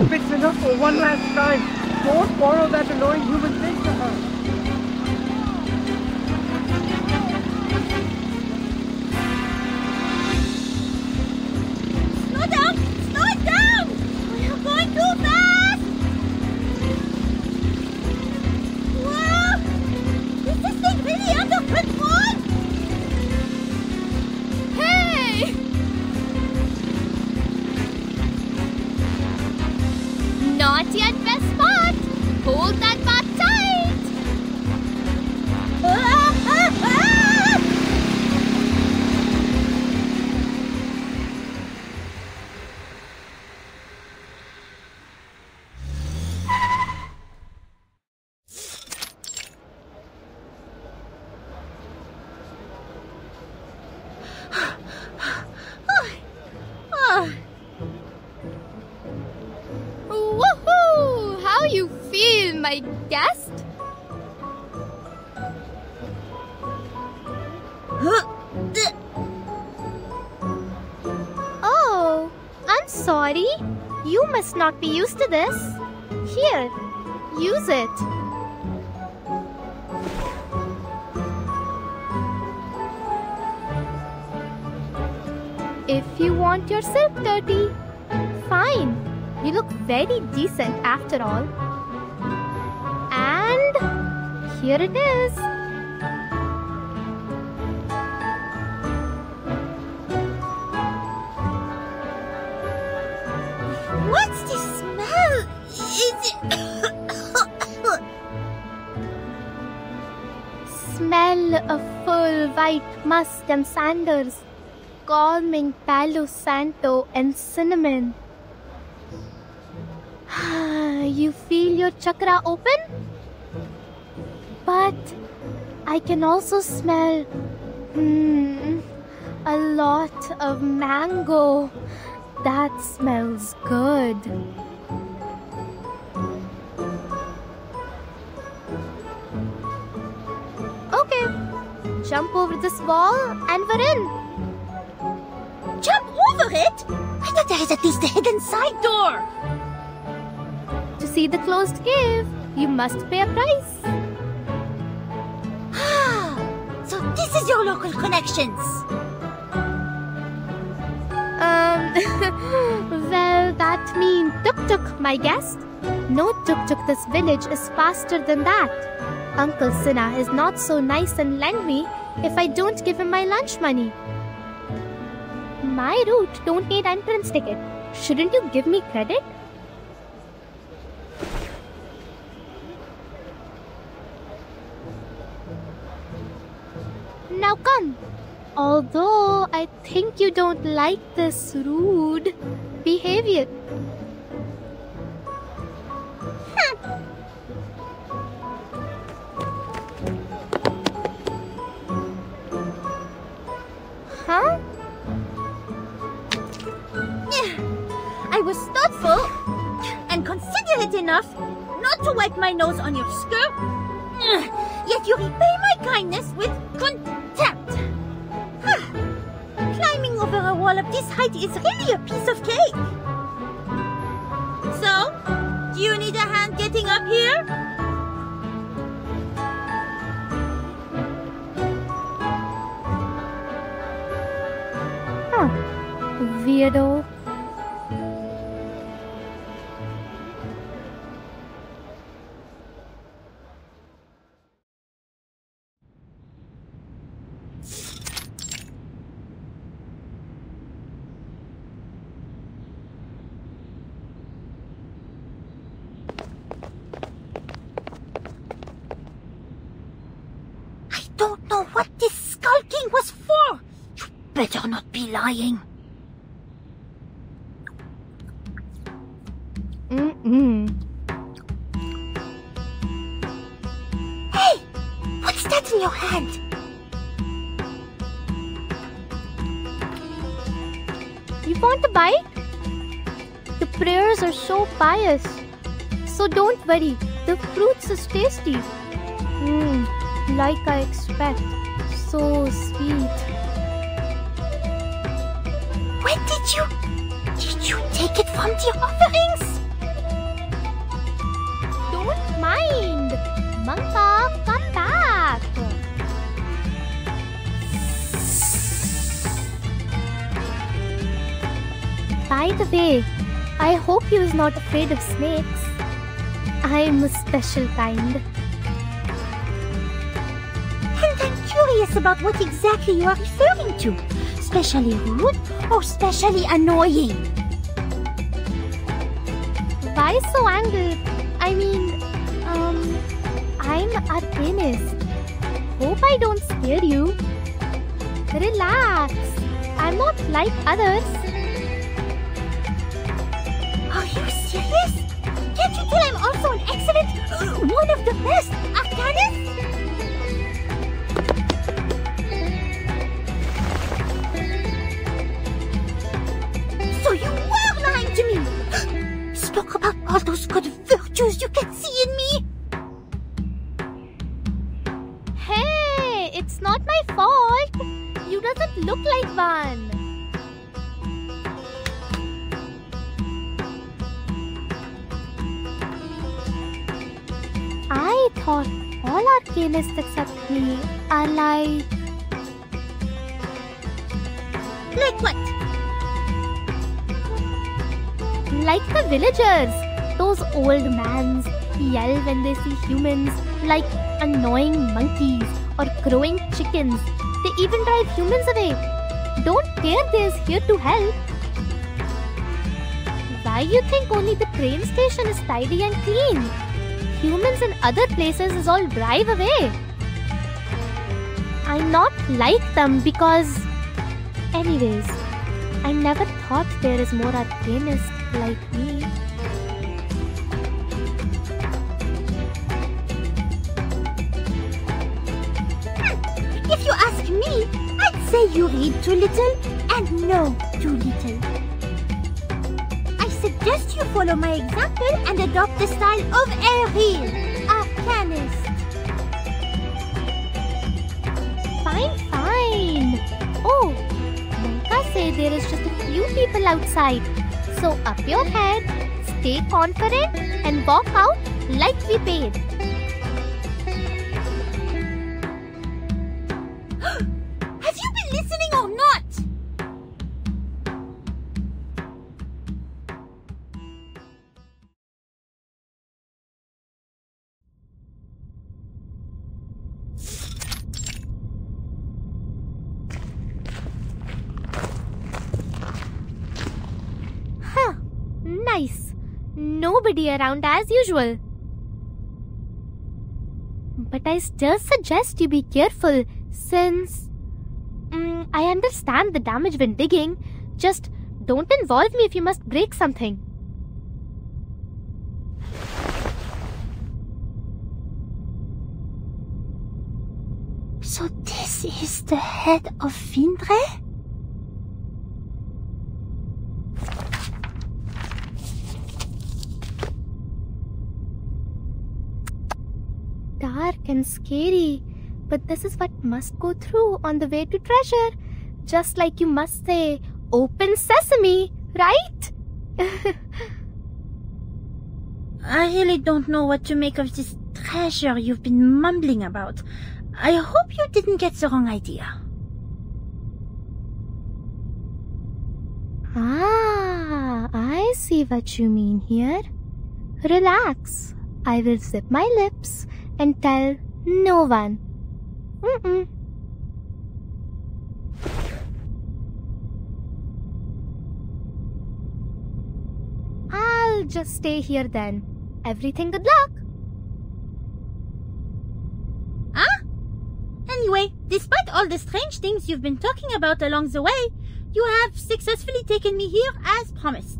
Fixing up for one last time. Don't borrow that annoying human thing to her. Slow down! We are going too fast! Wow! Is this thing really under control? Hey! Not yet, best my guest? Oh, I'm sorry. You must not be used to this. Here, use it. If you want your silk dirty, fine. You look very decent after all. And here it is. What's this smell? Is it... Smell of full white musk and sandals, calming Palo Santo and cinnamon. You feel your chakra open? But I can also smell a lot of mango. That smells good. Okay, jump over this wall and we're in. Jump over it? I thought there is at least a hidden side door. To see the closed cave, you must pay a price. Ah, so this is your local connections. Well, that means tuk-tuk, my guest. No tuk-tuk this village is faster than that. Uncle Sinha is not so nice and lend me if I don't give him my lunch money. My route don't need entrance ticket. Shouldn't you give me credit? Now come. Although I think you don't like this rude behavior. Huh? I was thoughtful and considerate enough not to wipe my nose on your skirt. Yet you repay my kindness with contempt. Climbing over a wall of this height is really a piece of cake. So, do you need a hand getting up here? Weirdo. Don't know what this skulking was for. You better not be lying. Hey! What's that in your hand? You want a bite? The prayers are so pious. So don't worry, the fruits is tasty. Like I expect. So sweet. When did you take it from the offerings? Don't mind. Manga, come back. By the way, I hope you is not afraid of snakes. I'm a special kind. And I'm curious about what exactly you are referring to. Specially rude or specially annoying? Why so angry? I mean, I'm Artemis. Hope I don't scare you. Relax. I'm not like others. Are you serious? Can't you tell I'm also an excellent, one of the best, Arcanist? So you were lying to me! Spoke about all those good virtues you can see in me! not my fault. You doesn't look like one. I thought all arcanists except me are like... Like what? Like the villagers. Those old mans yell when they see humans like annoying monkeys or crowing chickens. They even drive humans away. Don't dare theirs here to help. Why you think only the train station is tidy and clean? Humans in other places is all drive away. I not like them because... Anyways, I never thought there is more arcanist like me. If you ask me, I'd say you read too little and know too little. I suggest you follow my example and adopt the style of a real arcanist. Fine. Oh, Monka say there is just a few people outside. So up your head, stay confident and walk out like we paid. Have you been listening or not? Huh, nice. Nobody around as usual. But I still suggest you be careful since... I understand the damage when digging. Just don't involve me if you must break something. So this is the head of Vindre? Dark and scary, but this is what must go through on the way to treasure. Just like you must say, open sesame, right? I really don't know what to make of this treasure you've been mumbling about. I hope you didn't get the wrong idea. Ah, I see what you mean here. Relax. I will zip my lips and tell no one. I'll just stay here then. Everything good luck. Huh? Anyway, despite all the strange things you've been talking about along the way, you have successfully taken me here as promised.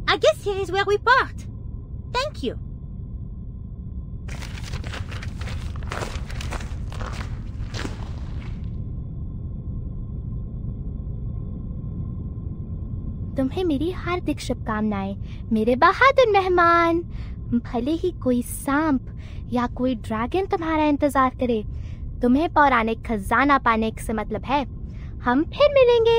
I guess here is where we part. Thank you. तुम्हें मेरी हार्दिक शुभकामनाएं मेरे बहादुर मेहमान। भले ही कोई सांप या कोई ड्रैगन तुम्हारा इंतजार करे, तुम्हें पौराणिक खजाना पाने से मतलब है। हम फिर मिलेंगे।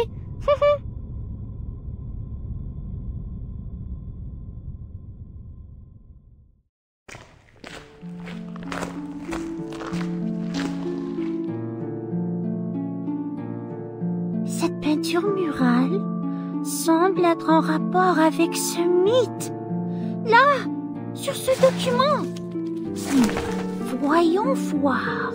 Cette peinture murale semble être en rapport avec ce mythe. Là, sur ce document. Voyons voir.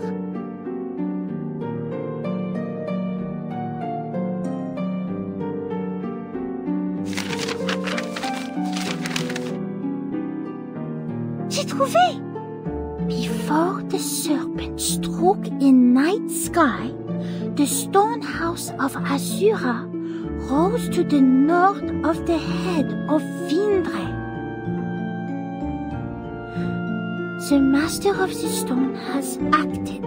J'ai trouvé. Before the serpent struck in night sky, the stone house of Azura rose to the north of the head of Vindre. The master of the stone has acted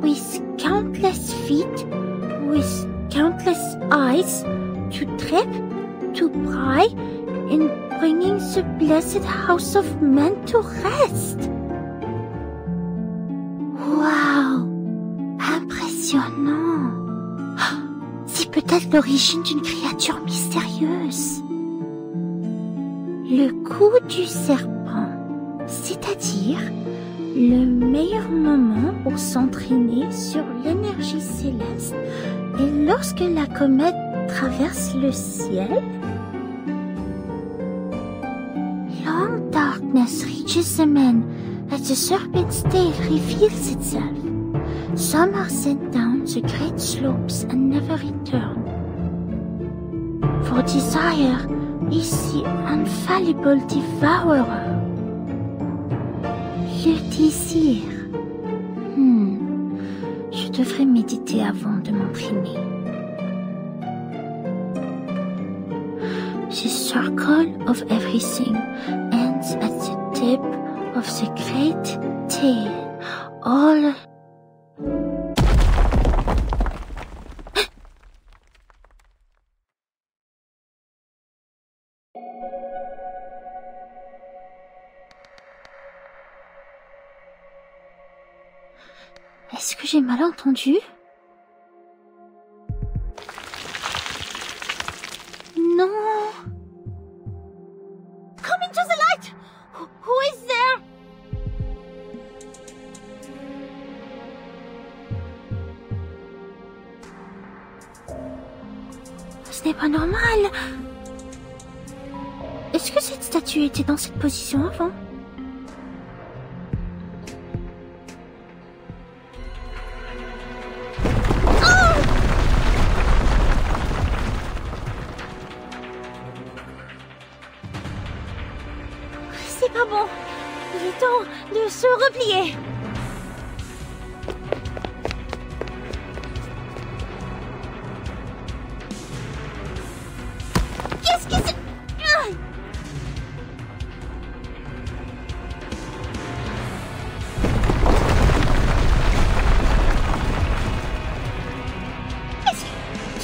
with countless feet, with countless eyes, to trip, to pry, in bringing the blessed house of men to rest. Wow! Impressionnant! impressionnant. C'est peut-être l'origine d'une créature mystérieuse. Le coup du serpent, c'est-à-dire le meilleur moment pour s'entraîner sur l'énergie céleste est lorsque la comète traverse le ciel. Long darkness reaches the man as the serpent's tail reveals itself. Some are sent down the great slopes and never return. For desire is the infallible devourer. Le désir. Je devrais méditer avant de m'entraîner. The circle of everything ends at the tip of the great tail. All... Est-ce que j'ai mal entendu? Non. Come into the light! Who is there? Ce n'est pas normal. Est-ce que cette statue était dans cette position avant? C'est pas bon. Il est temps de se replier. Qu'est-ce que c'est?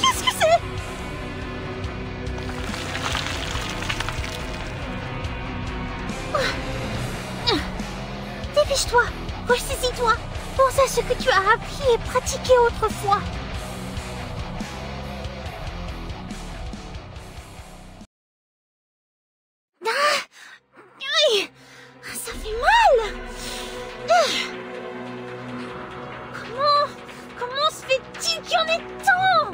Qu'est-ce que c'est? Dépêche-toi, ressaisis-toi, pense à ce que tu as appris et pratiqué autrefois. Aïe, ça fait mal. Comment se fait-il qu'il y en ait tant?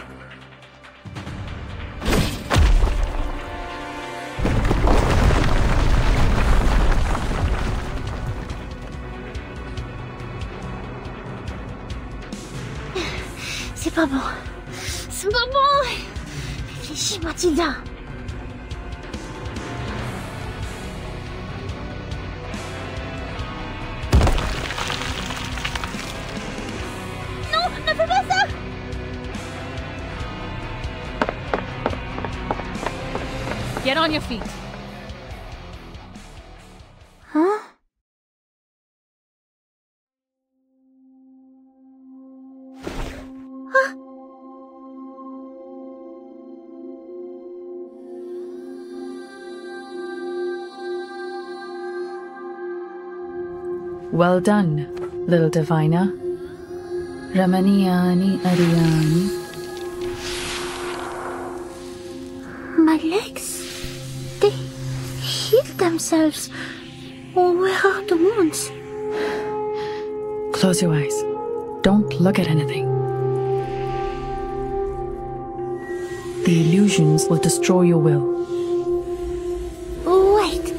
C'est pas bon. C'est pas bon. Réfléchis, Mathilda. Non, ne fais pas ça. Get on your feet. Hein? Well done, little diviner. Ramaniyani Ariyani. My legs, they healed themselves. Where are the wounds? Close your eyes. Don't look at anything. The illusions will destroy your will. Wait,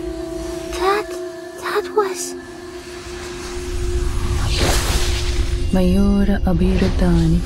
that was... Mayura Abiratani.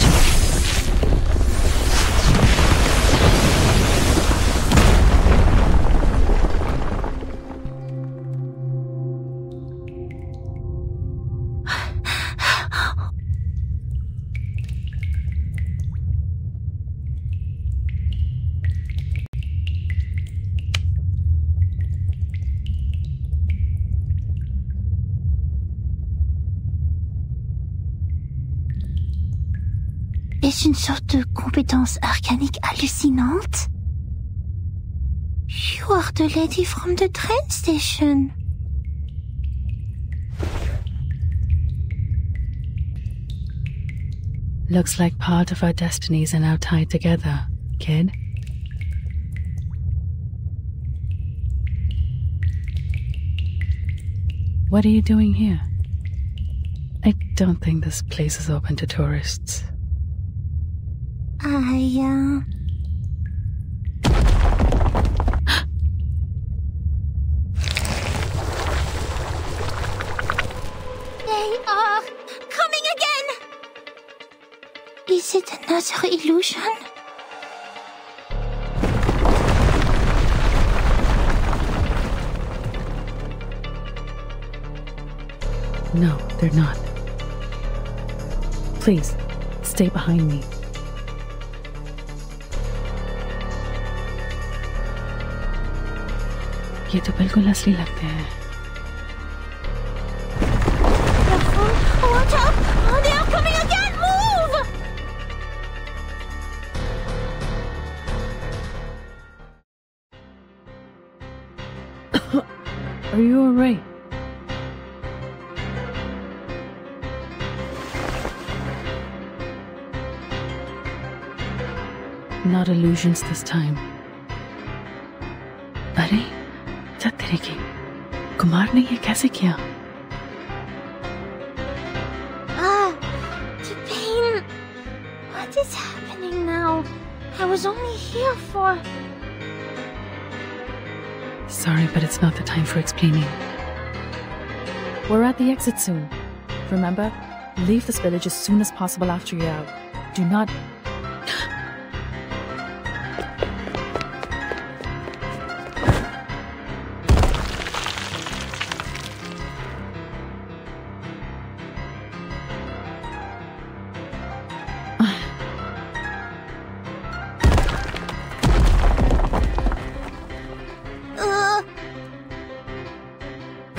Est-ce une sorte de compétence arcanique hallucinante? You are the lady from the train station. Looks like part of our destinies are now tied together, kid. What are you doing here? I don't think this place is open to tourists. They are coming again! Is it another illusion? No, they're not. Please, stay behind me. ये तो बिल्कुल असली लगते हैं. Watch out! Oh, they are coming again! Move! Are you alright? Not illusions this time. अरे क्या तेरे की कुमार ने ये कैसे किया? The pain. What is happening now? I was only here for... Sorry, but it's not the time for explaining. We're at the exit soon. Remember, leave this village as soon as possible after you're out. Do not...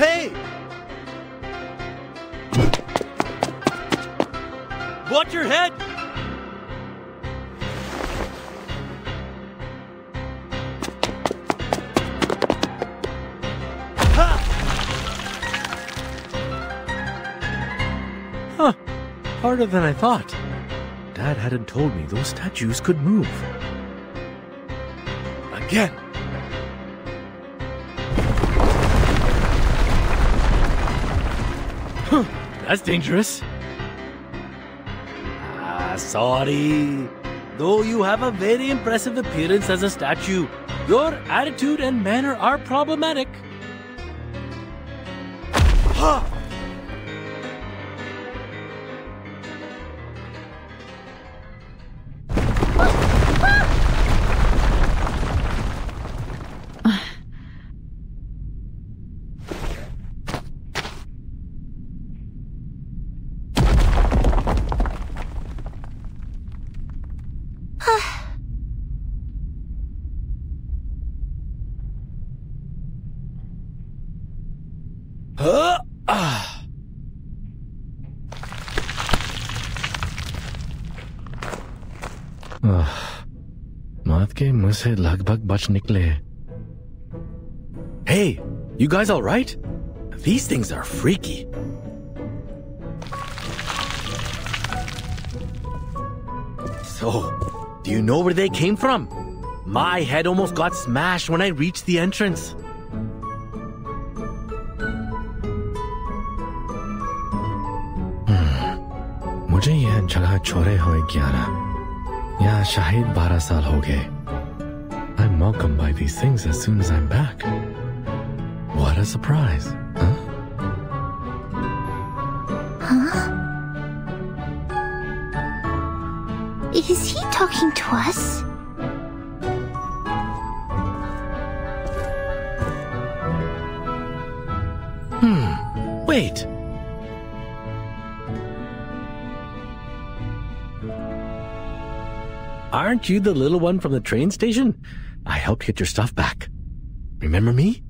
Hey! Watch your head! Huh. Harder than I thought. Dad hadn't told me those statues could move. Again. Huh. That's dangerous. Sorry. Though you have a very impressive appearance as a statue, your attitude and manner are problematic. Ha! मात के मुंह से लगभग बच निकले. Hey, you guys all right? These things are freaky. So, do you know where they came from? My head almost got smashed when I reached the entrance. मुझे यह जगह छोड़े हुए 11 या शायद 12 साल हो गए. I'm welcomed by these things as soon as I'm back. What a surprise, huh? Huh? Is he talking to us? Wait. Aren't you the little one from the train station? I helped get your stuff back. Remember me?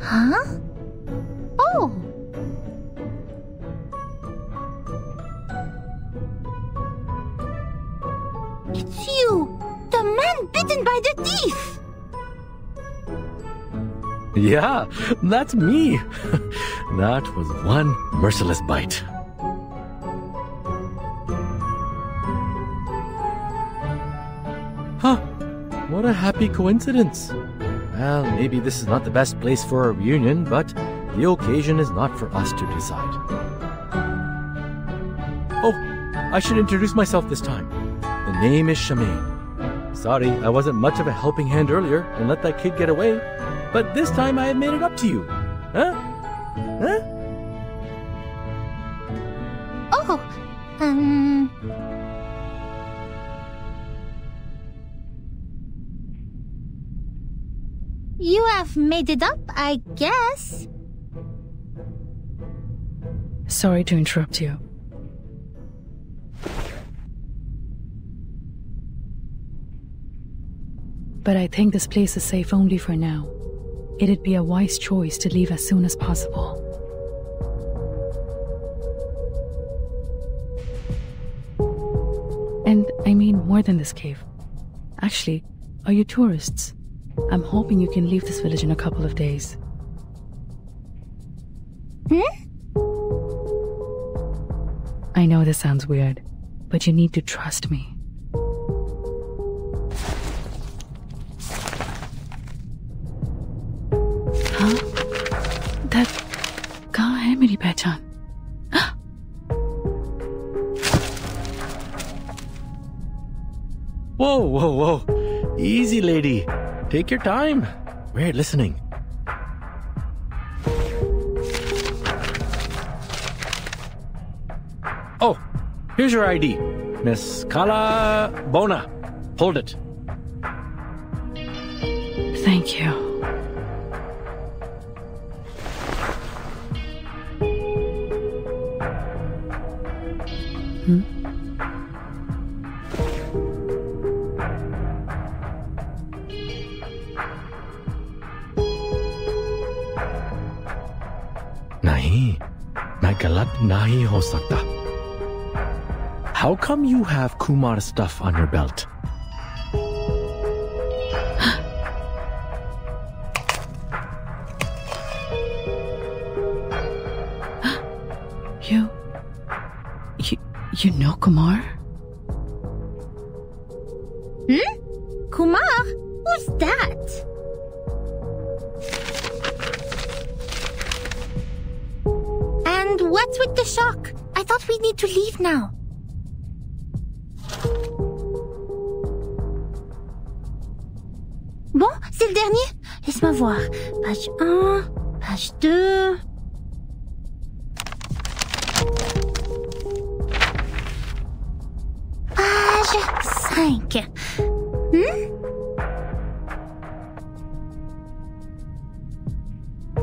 Huh? Oh! It's you! The man bitten by the thief! Yeah, that's me. That was one merciless bite. Huh. What a happy coincidence. Well, maybe this is not the best place for a reunion, but the occasion is not for us to decide. Oh, I should introduce myself this time. The name is Shamaine. Sorry, I wasn't much of a helping hand earlier and let that kid get away. But this time I have made it up to you. Huh? Huh? Oh, You have made it up, I guess. Sorry to interrupt you. But I think this place is safe only for now. It'd be a wise choice to leave as soon as possible. And I mean more than this cave. Actually, are you tourists? I'm hoping you can leave this village in a couple of days. I know this sounds weird, but you need to trust me. Huh? That कहाँ है मेरी पहचान? Whoa, whoa, whoa. Easy, lady. Take your time. We're listening. Oh, here's your ID. Miss Kala Bona. Hold it. Thank you. नहीं, मैं गलत नहीं हो सकता. How come you have Kumar stuff on your belt? You know Kumar? Kumar? Who's that? And what's with the shock? I thought we need to leave now. Bon, c'est le dernier. Laisse-moi voir. Page 1, page 2... Page 5.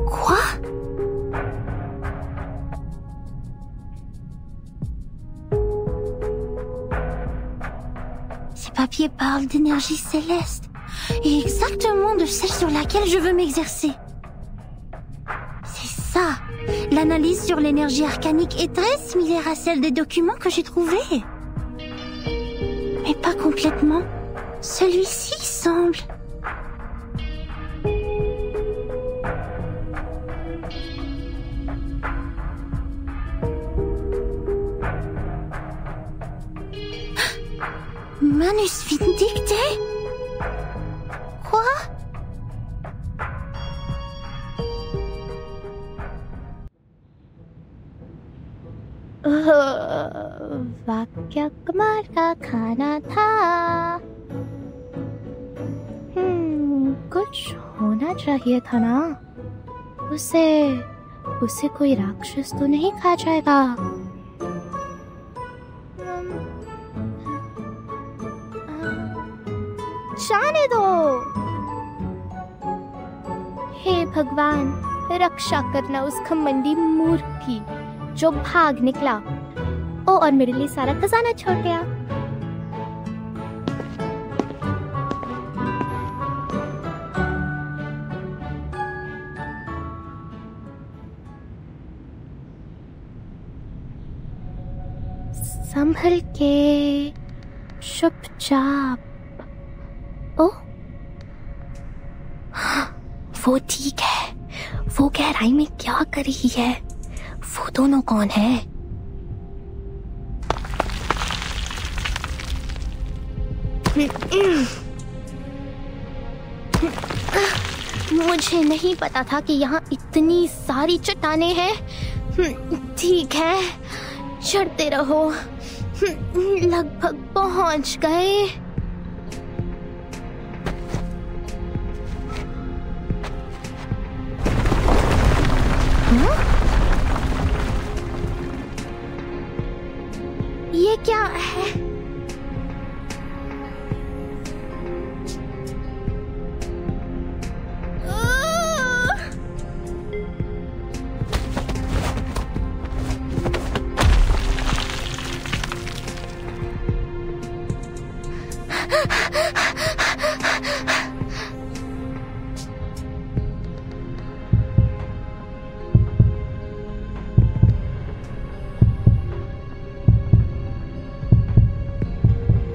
Quoi? Ces papiers parlent d'énergie céleste, et exactement de celle sur laquelle je veux m'exercer. C'est ça. L'analyse sur l'énergie arcanique est très similaire à celle des documents que j'ai trouvés. Mais pas complètement. Celui-ci semble... Manus Vindicte? Quoi? वाक्य कुमार का खाना था. कुछ होना चाहिए था ना. उसे कोई राक्षस तो नहीं खा जाएगा. जाने दो. हे भगवान, रक्षा करना उस घमंडी मूर्ख की जो भाग निकला और मेरे लिए सारा खजाना छोड़ गया. संभल के, चुपचाप. ओ, वो ठीक है, वो गहराई में क्या कर रही है? वो दोनों कौन है? मुझे नहीं पता था कि यहाँ इतनी सारी चट्टानें हैं। ठीक है, चढ़ते रहो। लगभग पहुंच गए। ये क्या है?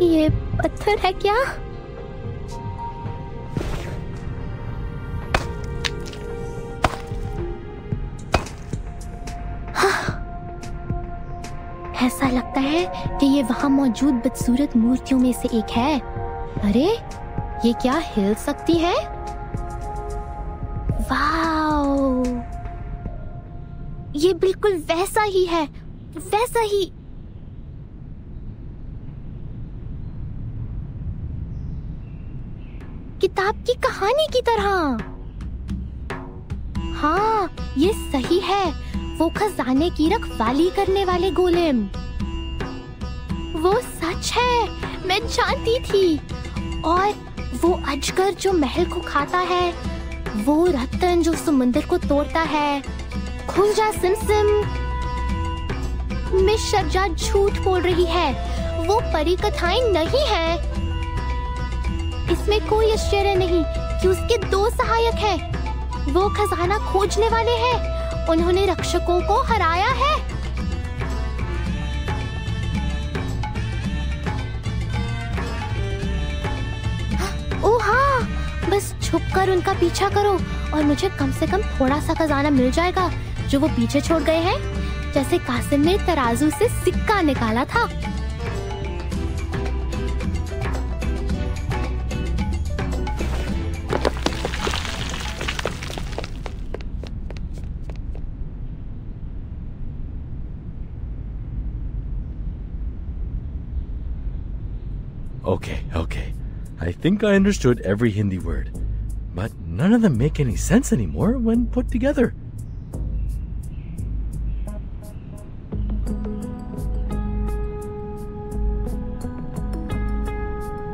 ये पत्थर है क्या? ऐसा लगता है कि ये वहां मौजूद बदसूरत मूर्तियों में से एक है। अरे, ये क्या हिल सकती है? वाओ! ये बिल्कुल वैसा ही है, वैसा ही। किताब की कहानी की तरह। हाँ, ये सही है। वो खजाने की रखवाली करने वाले गोलेम। वो सच है, मैं जानती थी। और वो अजगर जो महल को खाता है, वो रतन जो समुंदर को तोड़ता है। खुल जा सिमसिम। मिस शर्जा झूठ बोल रही है। वो परी कथाएं नहीं है। इसमें कोई आश्चर्य नहीं कि उसके 2 सहायक हैं। वो खजाना खोजने वाले हैं। उन्होंने रक्षकों को हराया है। ओह हाँ, बस छुपकर उनका पीछा करो और मुझे कम से कम थोड़ा सा खजाना मिल जाएगा जो वो पीछे छोड़ गए हैं, जैसे कासिम ने तराजू से सिक्का निकाला था। Okay. I think I understood every Hindi word, but none of them make any sense anymore when put together.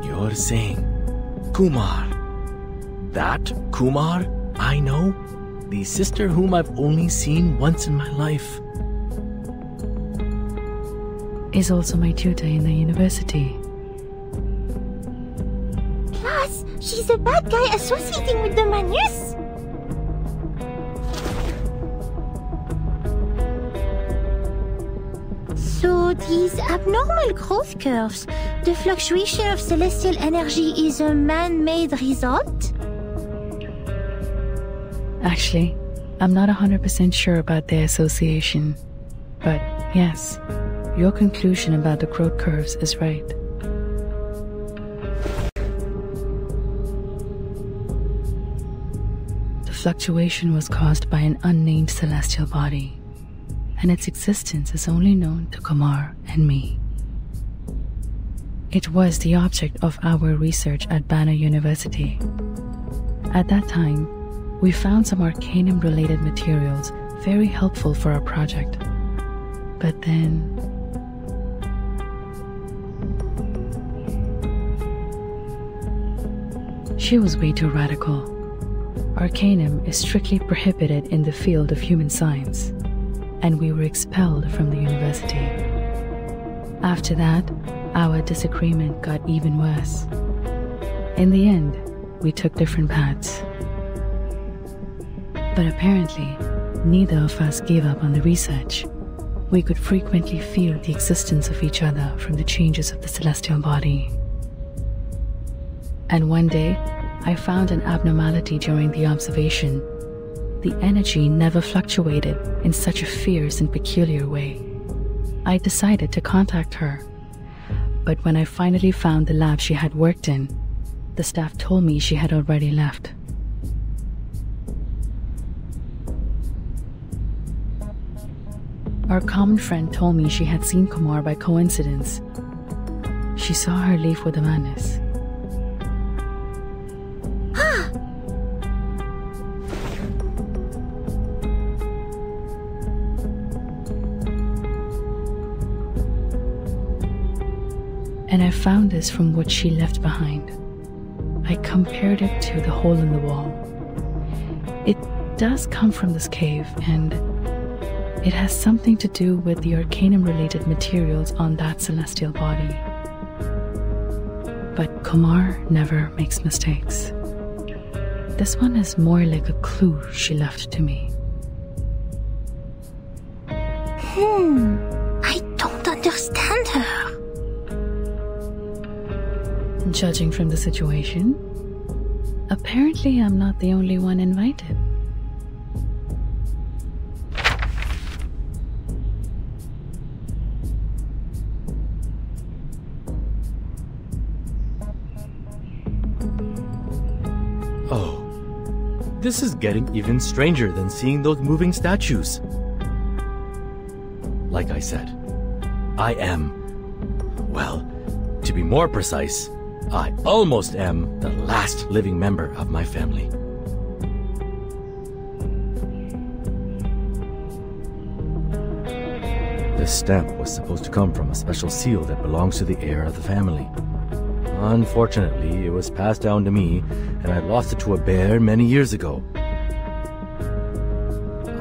You're saying Kumar. That Kumar I know, the sister whom I've only seen once in my life, is also my tutor in the university. She's a bad guy associating with the Manius. So these abnormal growth curves, the fluctuation of celestial energy is a man-made result? Actually, I'm not 100% sure about their association. But yes, your conclusion about the growth curves is right. Fluctuation was caused by an unnamed celestial body, and its existence is only known to Kumar and me. It was the object of our research at Banner University. At that time, we found some Arcanum-related materials very helpful for our project. But then... she was way too radical. Arcanum is strictly prohibited in the field of human science, and we were expelled from the university. After that, our disagreement got even worse. In the end, we took different paths. But apparently, neither of us gave up on the research. We could frequently feel the existence of each other from the changes of the celestial body. And one day, I found an abnormality during the observation. The energy never fluctuated in such a fierce and peculiar way. I decided to contact her. But when I finally found the lab she had worked in, the staff told me she had already left. Our common friend told me she had seen Kumar by coincidence. She saw her leave with the madness. And I found this from what she left behind. I compared it to the hole in the wall. It does come from this cave, and it has something to do with the Arcanum-related materials on that celestial body. But Kumar never makes mistakes. This one is more like a clue she left to me. I don't understand her. Judging from the situation, apparently I'm not the only one invited. Oh, this is getting even stranger than seeing those moving statues. Like I said, I am, well, to be more precise, I almost am the last living member of my family. This stamp was supposed to come from a special seal that belongs to the heir of the family. Unfortunately, it was passed down to me, and I lost it to a bear many years ago.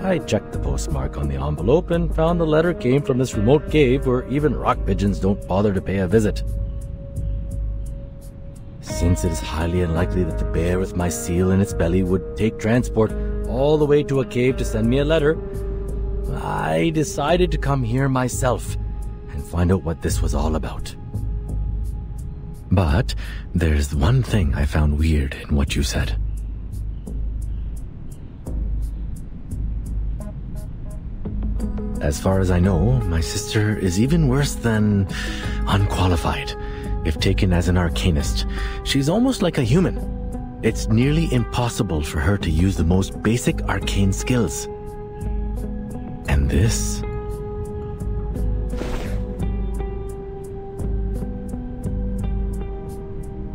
I checked the postmark on the envelope and found the letter came from this remote cave where even rock pigeons don't bother to pay a visit. Since it is highly unlikely that the bear with my seal in its belly would take transport all the way to a cave to send me a letter, I decided to come here myself and find out what this was all about. But there's one thing I found weird in what you said. As far as I know, my sister is even worse than unqualified. If taken as an arcanist, she's almost like a human. It's nearly impossible for her to use the most basic arcane skills. And this...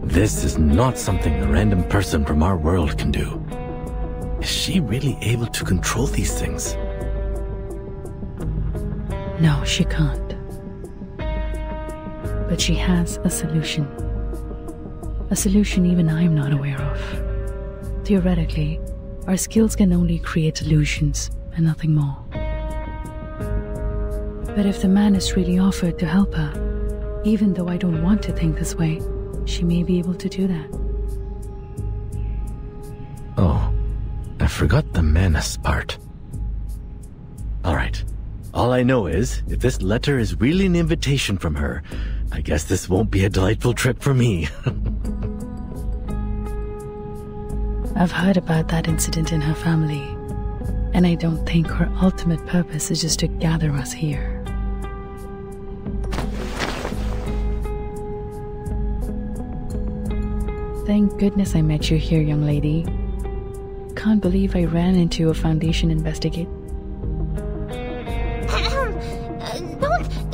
this is not something a random person from our world can do. Is she really able to control these things? No, she can't. But she has a solution. A solution even I'm not aware of. Theoretically, our skills can only create illusions and nothing more. But if the man is really offered to help her, even though I don't want to think this way, she may be able to do that. Oh, I forgot the Manus part. Alright. All I know is, if this letter is really an invitation from her, I guess this won't be a delightful trip for me. I've heard about that incident in her family, and I don't think her ultimate purpose is just to gather us here. Thank goodness I met you here, young lady. Can't believe I ran into a Foundation investigate.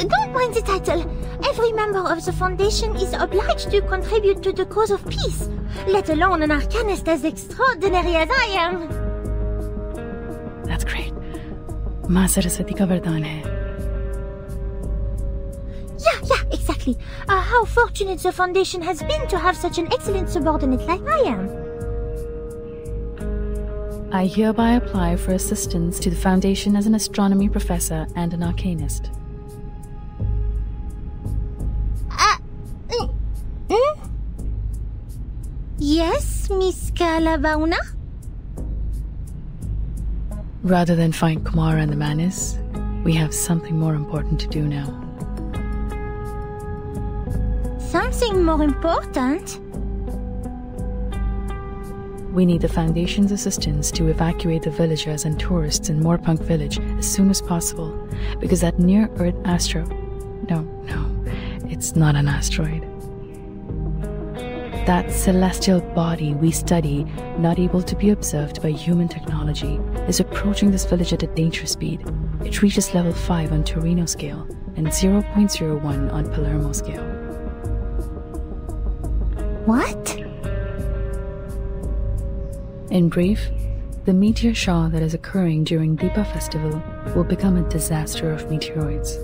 Don't mind the title. Every member of the Foundation is obliged to contribute to the cause of peace, let alone an arcanist as extraordinary as I am. That's great. Ma Saraswati ka vardaan hai. Yeah, exactly. How fortunate the Foundation has been to have such an excellent subordinate like I am. I hereby apply for assistance to the Foundation as an astronomy professor and an arcanist. Yes, Miss Kalavauna? Rather than find Kumar and the Manus, we have something more important to do now. Something more important? We need the Foundation's assistance to evacuate the villagers and tourists in Moorpunk Village as soon as possible, because that near-Earth No, it's not an asteroid. That celestial body we study, not able to be observed by human technology, is approaching this village at a dangerous speed. It reaches level 5 on Torino scale and 0.01 on Palermo scale. What? In brief, the meteor shower that is occurring during Deepa Festival will become a disaster of meteoroids.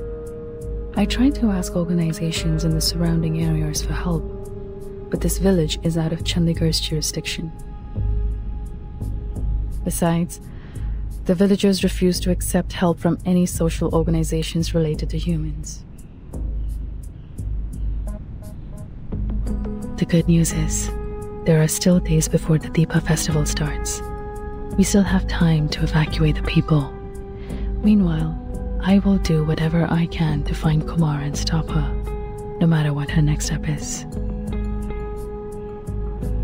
I tried to ask organizations in the surrounding areas for help, but this village is out of Chandigarh's jurisdiction. Besides, the villagers refuse to accept help from any social organizations related to humans. The good news is, there are still days before the Deepa festival starts. We still have time to evacuate the people. Meanwhile, I will do whatever I can to find Kumar and stop her, no matter what her next step is.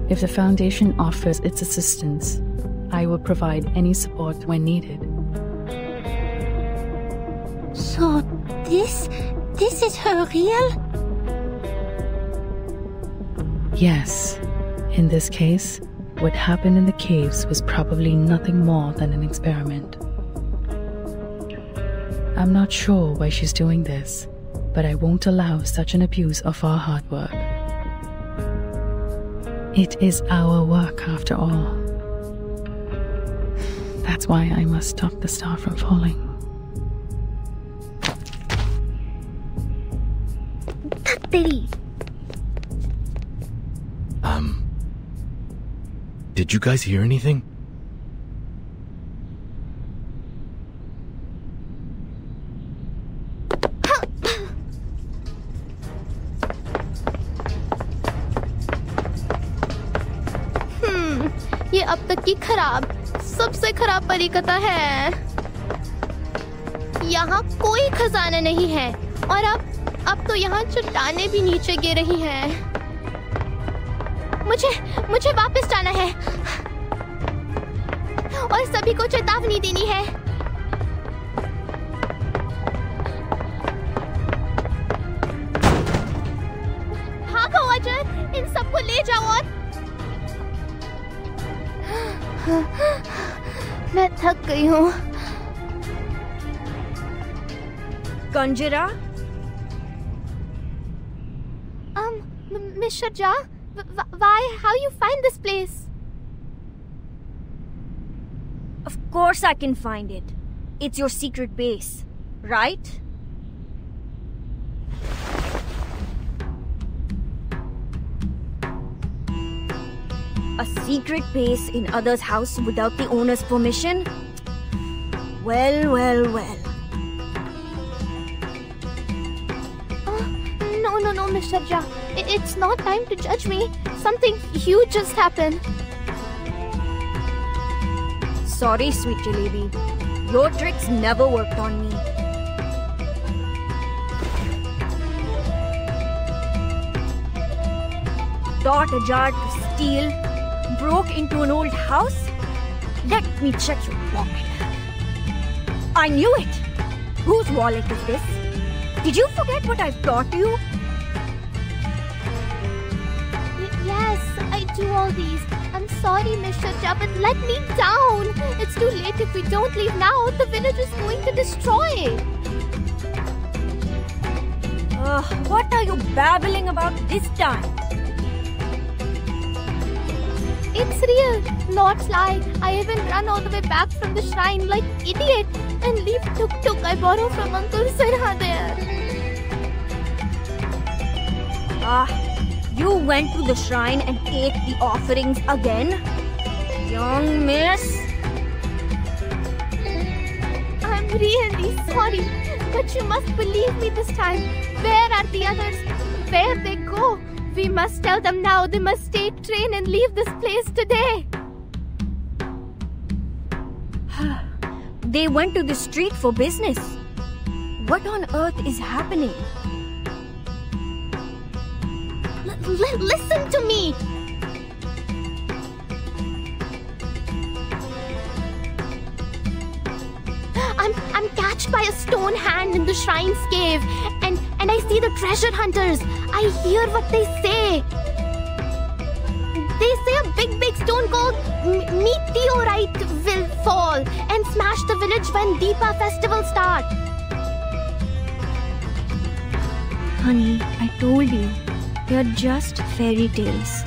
If the Foundation offers its assistance, I will provide any support when needed. So, this is her real? Yes. In this case, what happened in the caves was probably nothing more than an experiment. I'm not sure why she's doing this, but I won't allow such an abuse of our hard work. It is our work after all. That's why I must stop the star from falling. Did you guys hear anything? ये अब तक की सबसे खराब परिकथा है। यहाँ कोई खजाना नहीं है और अब तो यहाँ चट्टानें भी नीचे गिर रही हैं। मुझे वापस जाना है और सभी को चेतावनी देनी है। भागो अजय, इन सबको ले जाओ और मैं थक गई हूँ। Conjura? Mr. Jha, why? How you find this place? Of course I can find it. It's your secret base, right? A secret base in others' house without the owner's permission? Well. No, Mr. Jha. It's not time to judge me. Something huge just happened. Sorry, sweet jalebi. Your tricks never worked on me. Taught a jar to steal, broke into an old house? Let me check your wallet. I knew it! Whose wallet is this? Did you forget what I've taught you? Yes, I do all these. I'm sorry, Mr. Jha, but let me down. It's too late. If we don't leave now, the village is going to destroy. What are you babbling about this time? It's real, not lie. I even run all the way back from the shrine like idiot and leave tuk-tuk I borrow from Uncle Sirha there. You went to the shrine and ate the offerings again? Young miss? I'm really sorry, but you must believe me this time. Where are the others? Where they go? We must tell them now. They must take train and leave this place today. They went to the street for business. What on earth is happening? Listen to me. touched by a stone hand in the shrine's cave, and I see the treasure hunters. I hear what they say. They say a big stone called meteorite will fall and smash the village when Deepa festival starts. Honey, I told you, they're just fairy tales.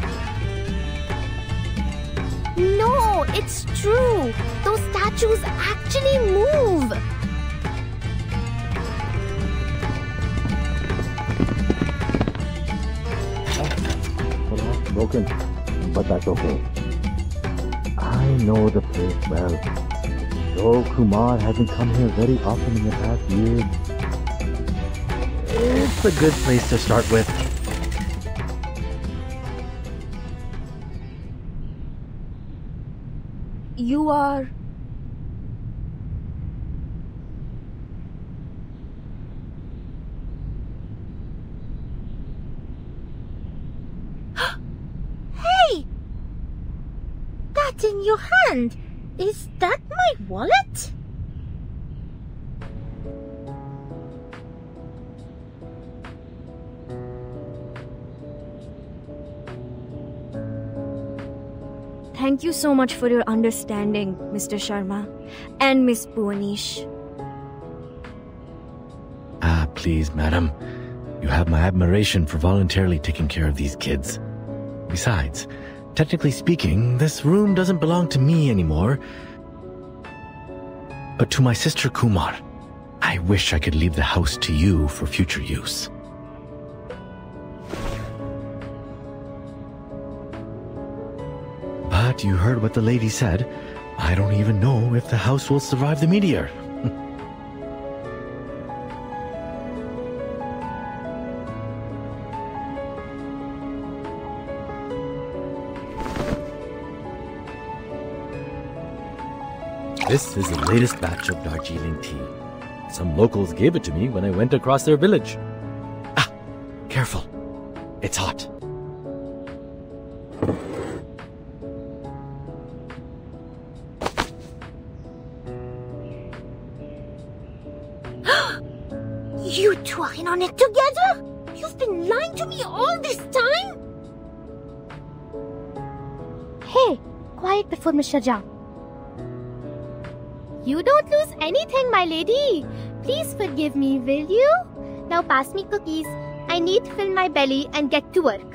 No, it's true. Those statues actually move. Broken, but that's okay. I know the place well. Though Kumar hasn't come here very often in the past year, it's a good place to start with. You are... Hey! That in your hand, is that my wallet? Thank you so much for your understanding, Mr. Sharma and Miss Bhuwanish. Please, madam. You have my admiration for voluntarily taking care of these kids. Besides, technically speaking, this room doesn't belong to me anymore, but to my sister Kumar. I wish I could leave the house to you for future use. But you heard what the lady said. I don't even know if the house will survive the meteor. This is the latest batch of Darjeeling tea. Some locals gave it to me when I went across their village. Careful. It's hot. You two are in on it together? You've been lying to me all this time? Hey, quiet before Mr. Jha. You don't lose anything, my lady. Please forgive me, will you? Now pass me cookies. I need to fill my belly and get to work.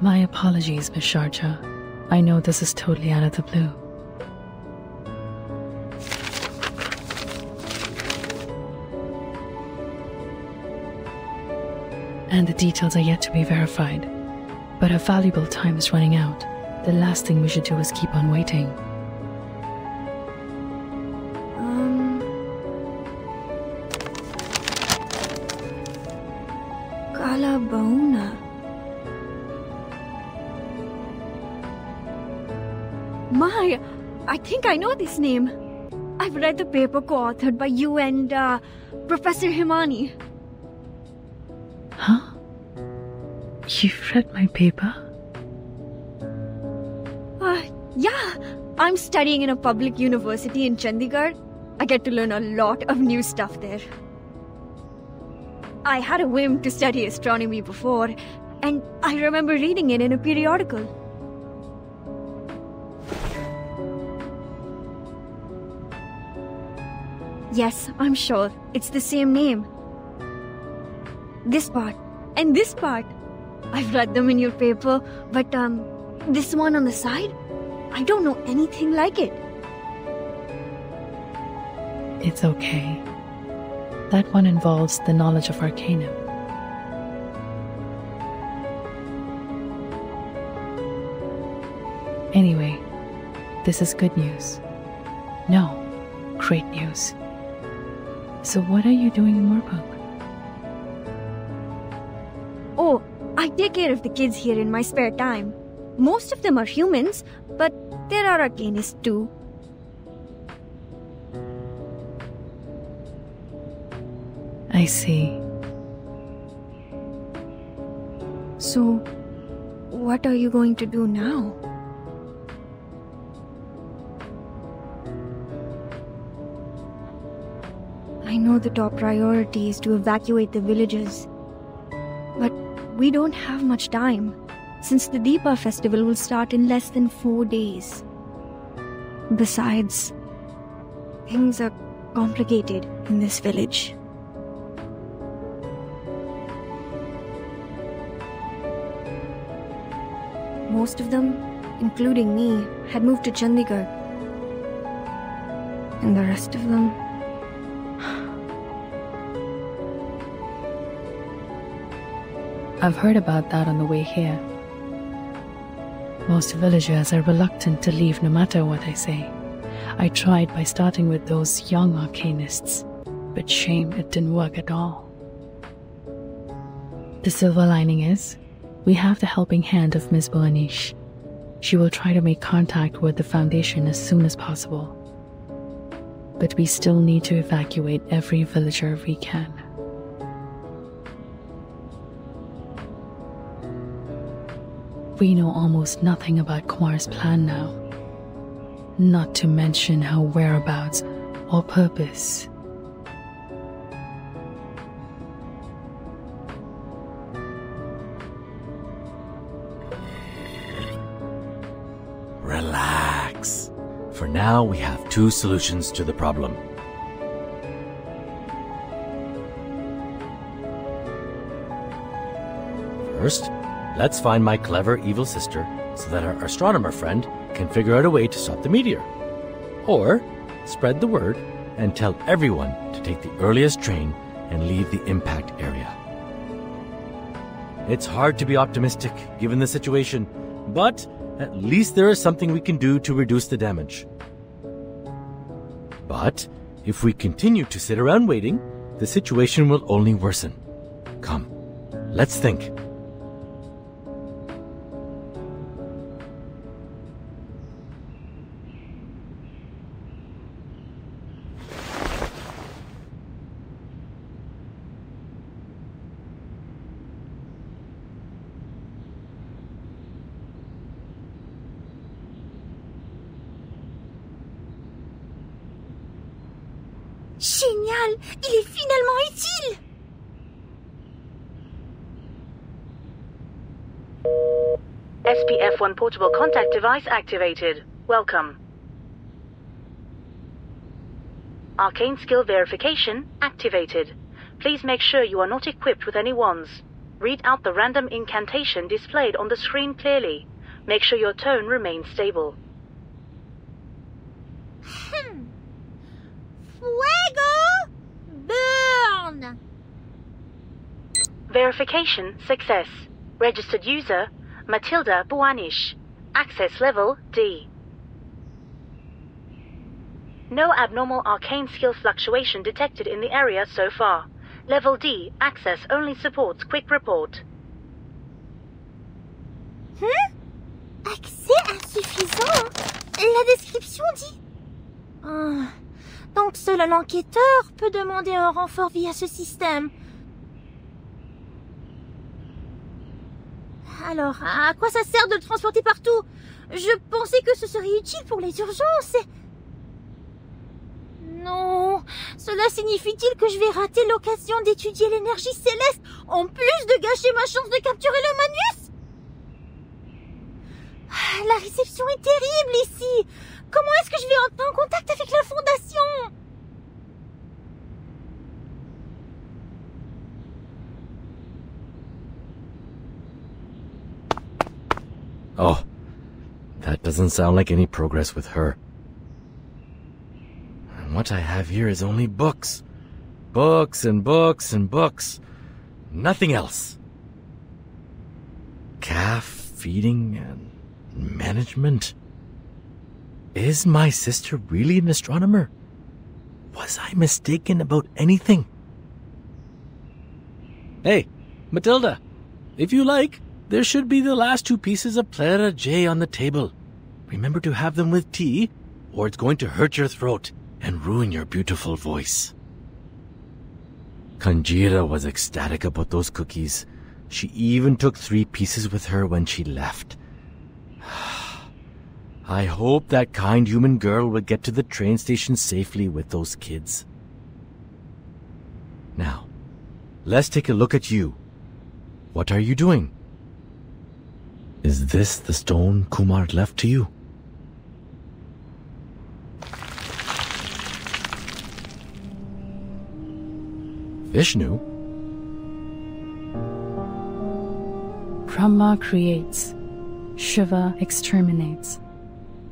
My apologies, Miss Sharjah. I know this is totally out of the blue. And the details are yet to be verified. But our valuable time is running out. The last thing we should do is keep on waiting. Kalabona. My, I think I know this name. I've read the paper co-authored by you and Professor Himani. Huh? You've read my paper? Yeah. I'm studying in a public university in Chandigarh. I get to learn a lot of new stuff there. I had a whim to study astronomy before, and I remember reading it in a periodical. Yes, I'm sure. It's the same name. This part, and this part. I've read them in your paper, but this one on the side? I don't know anything like it. It's okay. That one involves the knowledge of Arcanum. Anyway, this is good news. No, great news. So what are you doing in Moorpark? Oh, I take care of the kids here in my spare time. Most of them are humans, but there are Arcanists too. I see. So, what are you going to do now? I know the top priority is to evacuate the villagers. But we don't have much time, since the Deepa festival will start in less than 4 days. Besides, things are complicated in this village. Most of them, including me, had moved to Chandigarh. And the rest of them... I've heard about that on the way here. Most villagers are reluctant to leave no matter what I say. I tried by starting with those young arcanists, but shame it didn't work at all. The silver lining is, we have the helping hand of Miss Bhuwanish. She will try to make contact with the Foundation as soon as possible. But we still need to evacuate every villager we can. We know almost nothing about Kumar's plan now. Not to mention her whereabouts or purpose. Relax. For now, we have 2 solutions to the problem. First, let's find my clever evil sister so that our astronomer friend can figure out a way to stop the meteor. Or spread the word and tell everyone to take the earliest train and leave the impact area. It's hard to be optimistic given the situation, but at least there is something we can do to reduce the damage. But if we continue to sit around waiting, the situation will only worsen. Come, let's think. Génial! Il est finalement utile! SPF-1 portable contact device activated. Welcome. Arcane skill verification activated. Please make sure you are not equipped with any wands. Read out the random incantation displayed on the screen clearly. Make sure your tone remains stable. Fuego! Burn! Verification success. Registered user, Matilda Bhuwanish. Access level D. No abnormal arcane skill fluctuation detected in the area so far. Level D, access only supports quick report. Accès insuffisant? La description dit... Donc seul un enquêteur peut demander un renfort via ce système. Alors, à quoi ça sert de le transporter partout? Je pensais que ce serait utile pour les urgences. Non, cela signifie-t-il que je vais rater l'occasion d'étudier l'énergie céleste, en plus de gâcher ma chance de capturer le Manus? La réception est terrible ici. Comment est-ce que je vais entrer en contact avec la Fondation? Oh, that doesn't sound like any progress with her. And what I have here is only books. Books and books and books. Nothing else. Calf feeding and management. Is my sister really an astronomer? Was I mistaken about anything? Hey, Matilda, if you like, there should be the last 2 pieces of Plera J on the table. Remember to have them with tea, or it's going to hurt your throat and ruin your beautiful voice. Kanjira was ecstatic about those cookies. She even took 3 pieces with her when she left. I hope that kind human girl will get to the train station safely with those kids. Now, let's take a look at you. What are you doing? Is this the stone Kumar left to you? Vishnu? Brahma creates, Shiva exterminates,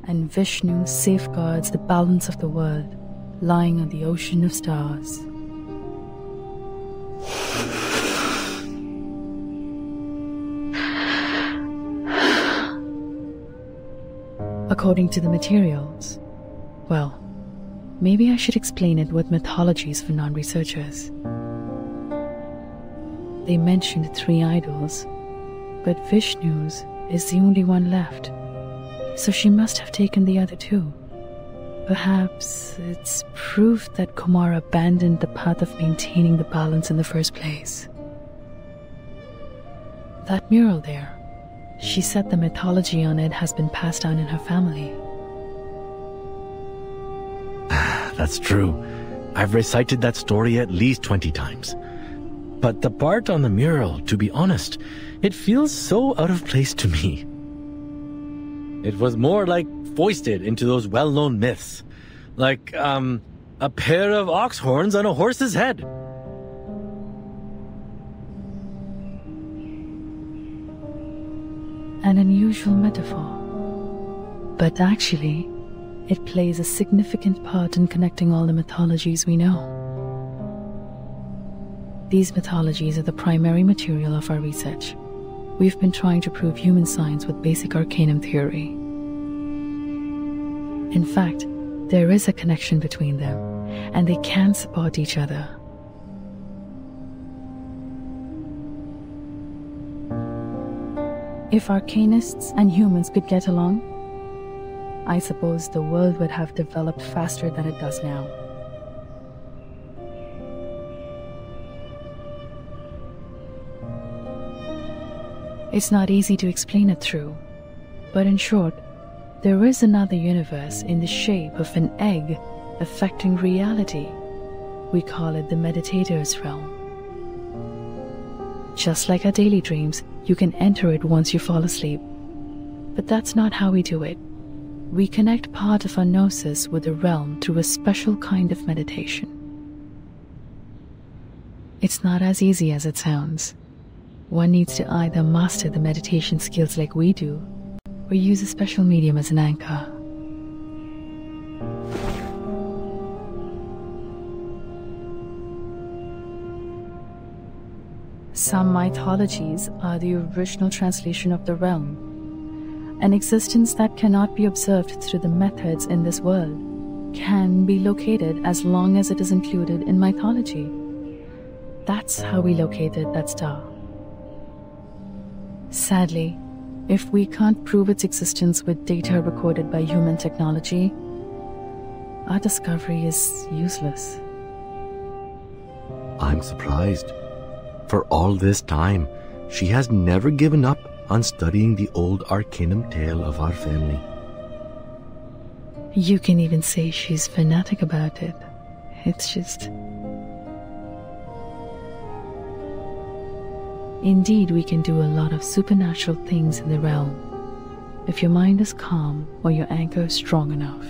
and Vishnu safeguards the balance of the world, lying on the ocean of stars. According to the materials, well, maybe I should explain it with mythologies for non-researchers. They mentioned 3 idols, but Vishnu's is the only one left, so she must have taken the other 2. Perhaps it's proof that Kumar abandoned the path of maintaining the balance in the first place. That mural there, she said the mythology on it has been passed down in her family. That's true. I've recited that story at least 20 times. But the part on the mural, to be honest, it feels so out of place to me. It was more like foisted into those well-known myths. Like, a pair of ox horns on a horse's head. An unusual metaphor. But actually, it plays a significant part in connecting all the mythologies we know. These mythologies are the primary material of our research. We've been trying to prove human science with basic arcanum theory. In fact, there is a connection between them, and they can support each other. If arcanists and humans could get along, I suppose the world would have developed faster than it does now. It's not easy to explain it through, but in short, there is another universe in the shape of an egg affecting reality. We call it the meditator's realm. Just like our daily dreams, you can enter it once you fall asleep. But that's not how we do it. We connect part of our gnosis with the realm through a special kind of meditation. It's not as easy as it sounds. One needs to either master the meditation skills like we do, or use a special medium as an anchor. Some mythologies are the original translation of the realm. An existence that cannot be observed through the methods in this world can be located as long as it is included in mythology. That's how we located that star. Sadly, if we can't prove its existence with data recorded by human technology, our discovery is useless. I'm surprised. For all this time, she has never given up on studying the old arcanum tale of our family. You can even say she's fanatic about it. It's just... Indeed, we can do a lot of supernatural things in the realm. If your mind is calm or your anchor is strong enough,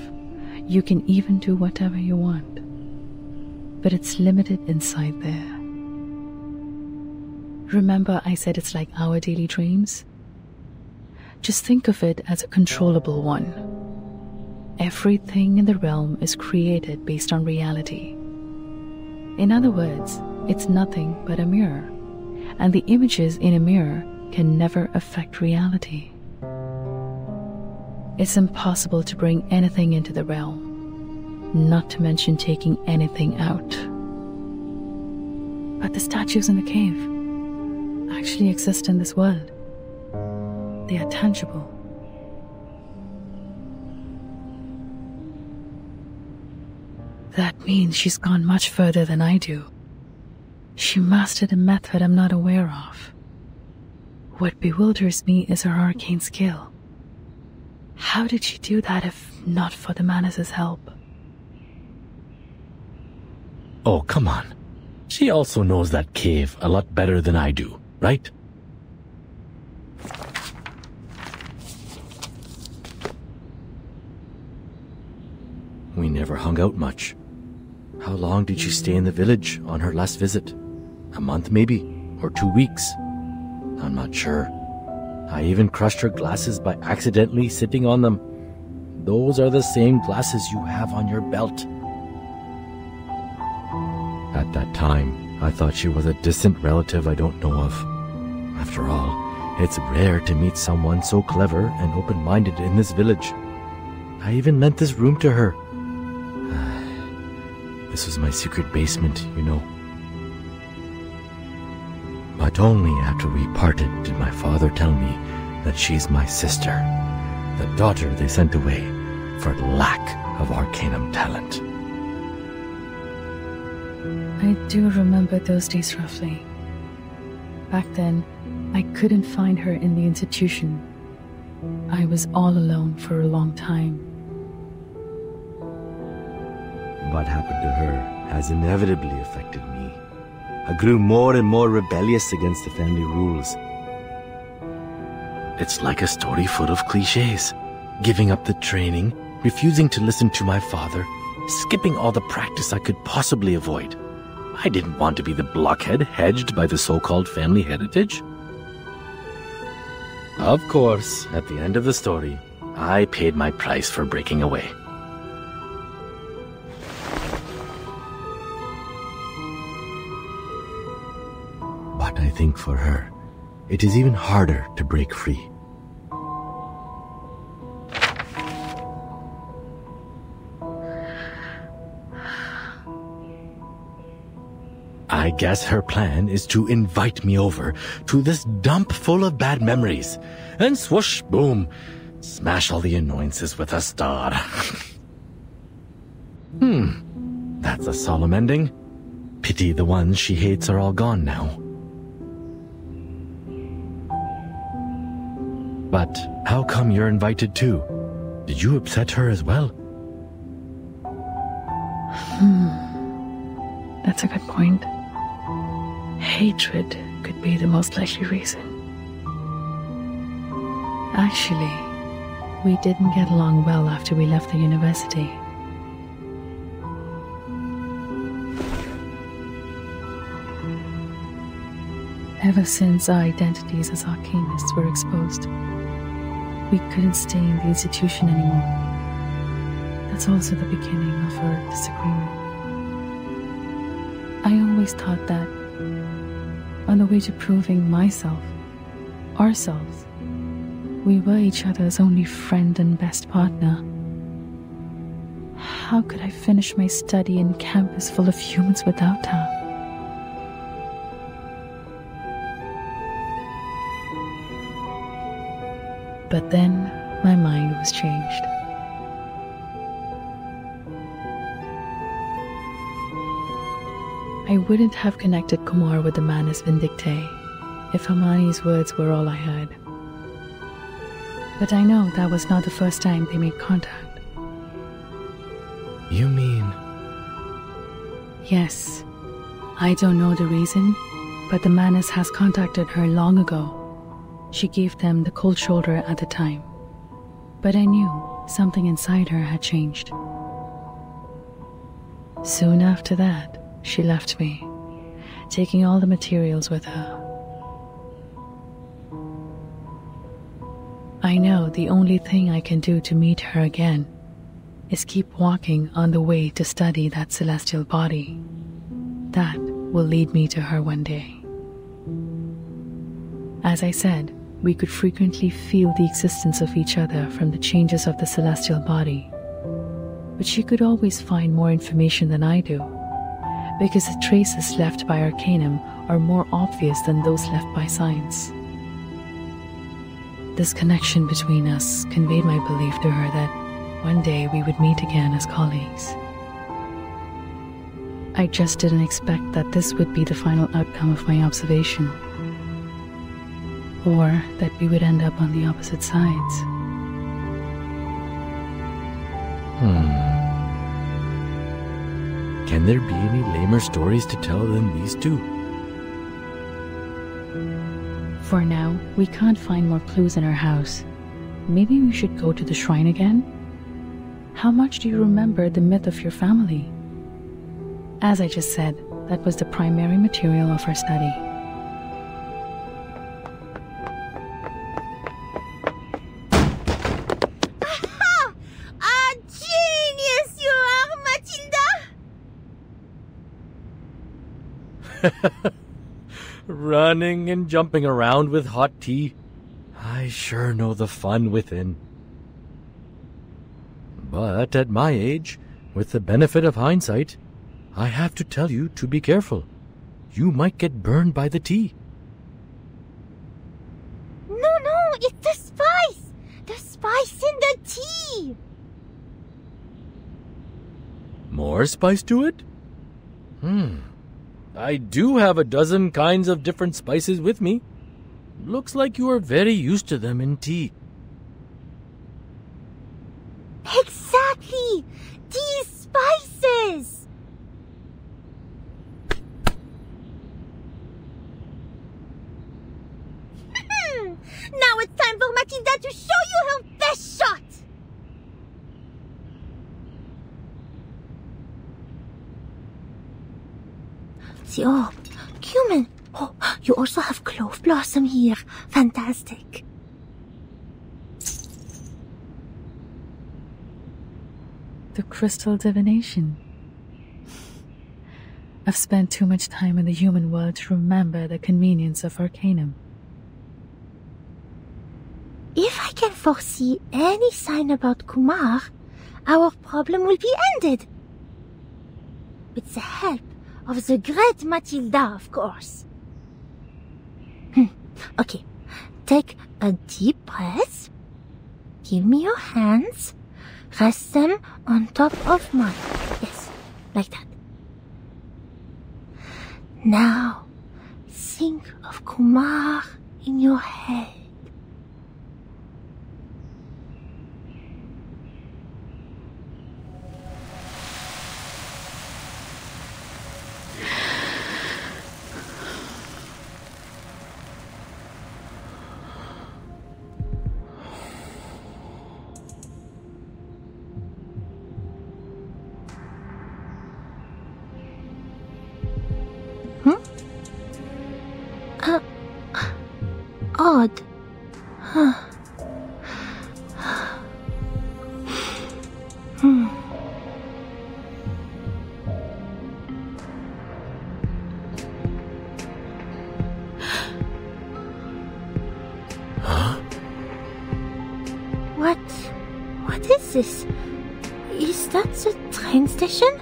you can even do whatever you want. But it's limited inside there. Remember I said it's like our daily dreams? Just think of it as a controllable one. Everything in the realm is created based on reality. In other words, it's nothing but a mirror, and the images in a mirror can never affect reality. It's impossible to bring anything into the realm, not to mention taking anything out. But the statues in the cave actually exist in this world. They are tangible. That means she's gone much further than I do. She mastered a method I'm not aware of. What bewilders me is her arcane skill. How did she do that if not for the Manas's help? Oh, come on. She also knows that cave a lot better than I do, right? We never hung out much. How long did she stay in the village on her last visit? A month maybe? Or 2 weeks? I'm not sure. I even crushed her glasses by accidentally sitting on them. Those are the same glasses you have on your belt. At that time, I thought she was a distant relative I don't know of. After all, it's rare to meet someone so clever and open-minded in this village. I even lent this room to her. This was my secret basement, you know. But only after we parted did my father tell me that she's my sister, the daughter they sent away for lack of arcanum talent. I do remember those days roughly. Back then, I couldn't find her in the institution. I was all alone for a long time. What happened to her has inevitably affected me. I grew more and more rebellious against the family rules. It's like a story full of cliches. Giving up the training, refusing to listen to my father, skipping all the practice I could possibly avoid. I didn't want to be the blockhead hedged by the so-called family heritage. Of course, at the end of the story, I paid my price for breaking away. But I think for her, it is even harder to break free. I guess her plan is to invite me over to this dump full of bad memories, and swoosh, boom, smash all the annoyances with a star. That's a solemn ending. Pity the ones she hates are all gone now. But how come you're invited too? Did you upset her as well? That's a good point. Hatred could be the most likely reason. Actually, we didn't get along well after we left the university. Ever since our identities as arcanists were exposed, we couldn't stay in the institution anymore. That's also the beginning of our disagreement. I always thought that, on the way to proving myself, ourselves, we were each other's only friend and best partner. How could I finish my study in campus full of humans without her? But then my mind was changed. I wouldn't have connected Kumar with the Manus Vindictae if Hermione's words were all I heard. But I know that was not the first time they made contact. You mean... Yes. I don't know the reason, but the Manus has contacted her long ago. She gave them the cold shoulder at the time. But I knew something inside her had changed. Soon after that, she left me, taking all the materials with her. I know the only thing I can do to meet her again is keep walking on the way to study that celestial body. That will lead me to her one day. As I said, we could frequently feel the existence of each other from the changes of the celestial body. But she could always find more information than I do, because the traces left by Arcanum are more obvious than those left by science. This connection between us conveyed my belief to her that one day we would meet again as colleagues. I just didn't expect that this would be the final outcome of my observation, or that we would end up on the opposite sides. Can there be any lamer stories to tell than these two? For now, we can't find more clues in our house. Maybe we should go to the shrine again? How much do you remember the myth of your family? As I just said, that was the primary material of our study. Aha! A genius you are, Matilda! Running and jumping around with hot tea. I sure know the fun within. But at my age, with the benefit of hindsight, I have to tell you to be careful. You might get burned by the tea. No, it's the spice! The spice in the tea! More spice to it? I do have a dozen kinds of different spices with me. Looks like you are very used to them in tea. Exactly! These spices! Now it's time for Matilda to show you her best shot! The orb. Cumin. Oh, you also have clove blossom here. Fantastic. The crystal divination. I've spent too much time in the human world to remember the convenience of arcanum. If I can foresee any sign about Kumar, our problem will be ended. With the help of the great Matilda, of course. Okay, take a deep breath. Give me your hands. Rest them on top of mine. Yes, like that. Now, think of Kumar in your head. Odd. What is this? Is that the train station?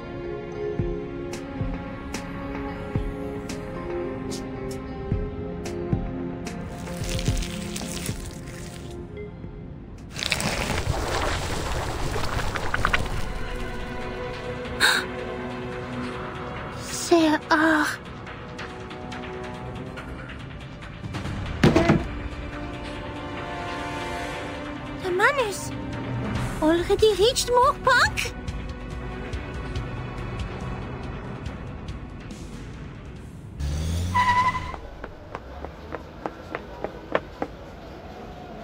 There are... The manners already reached Moorpark?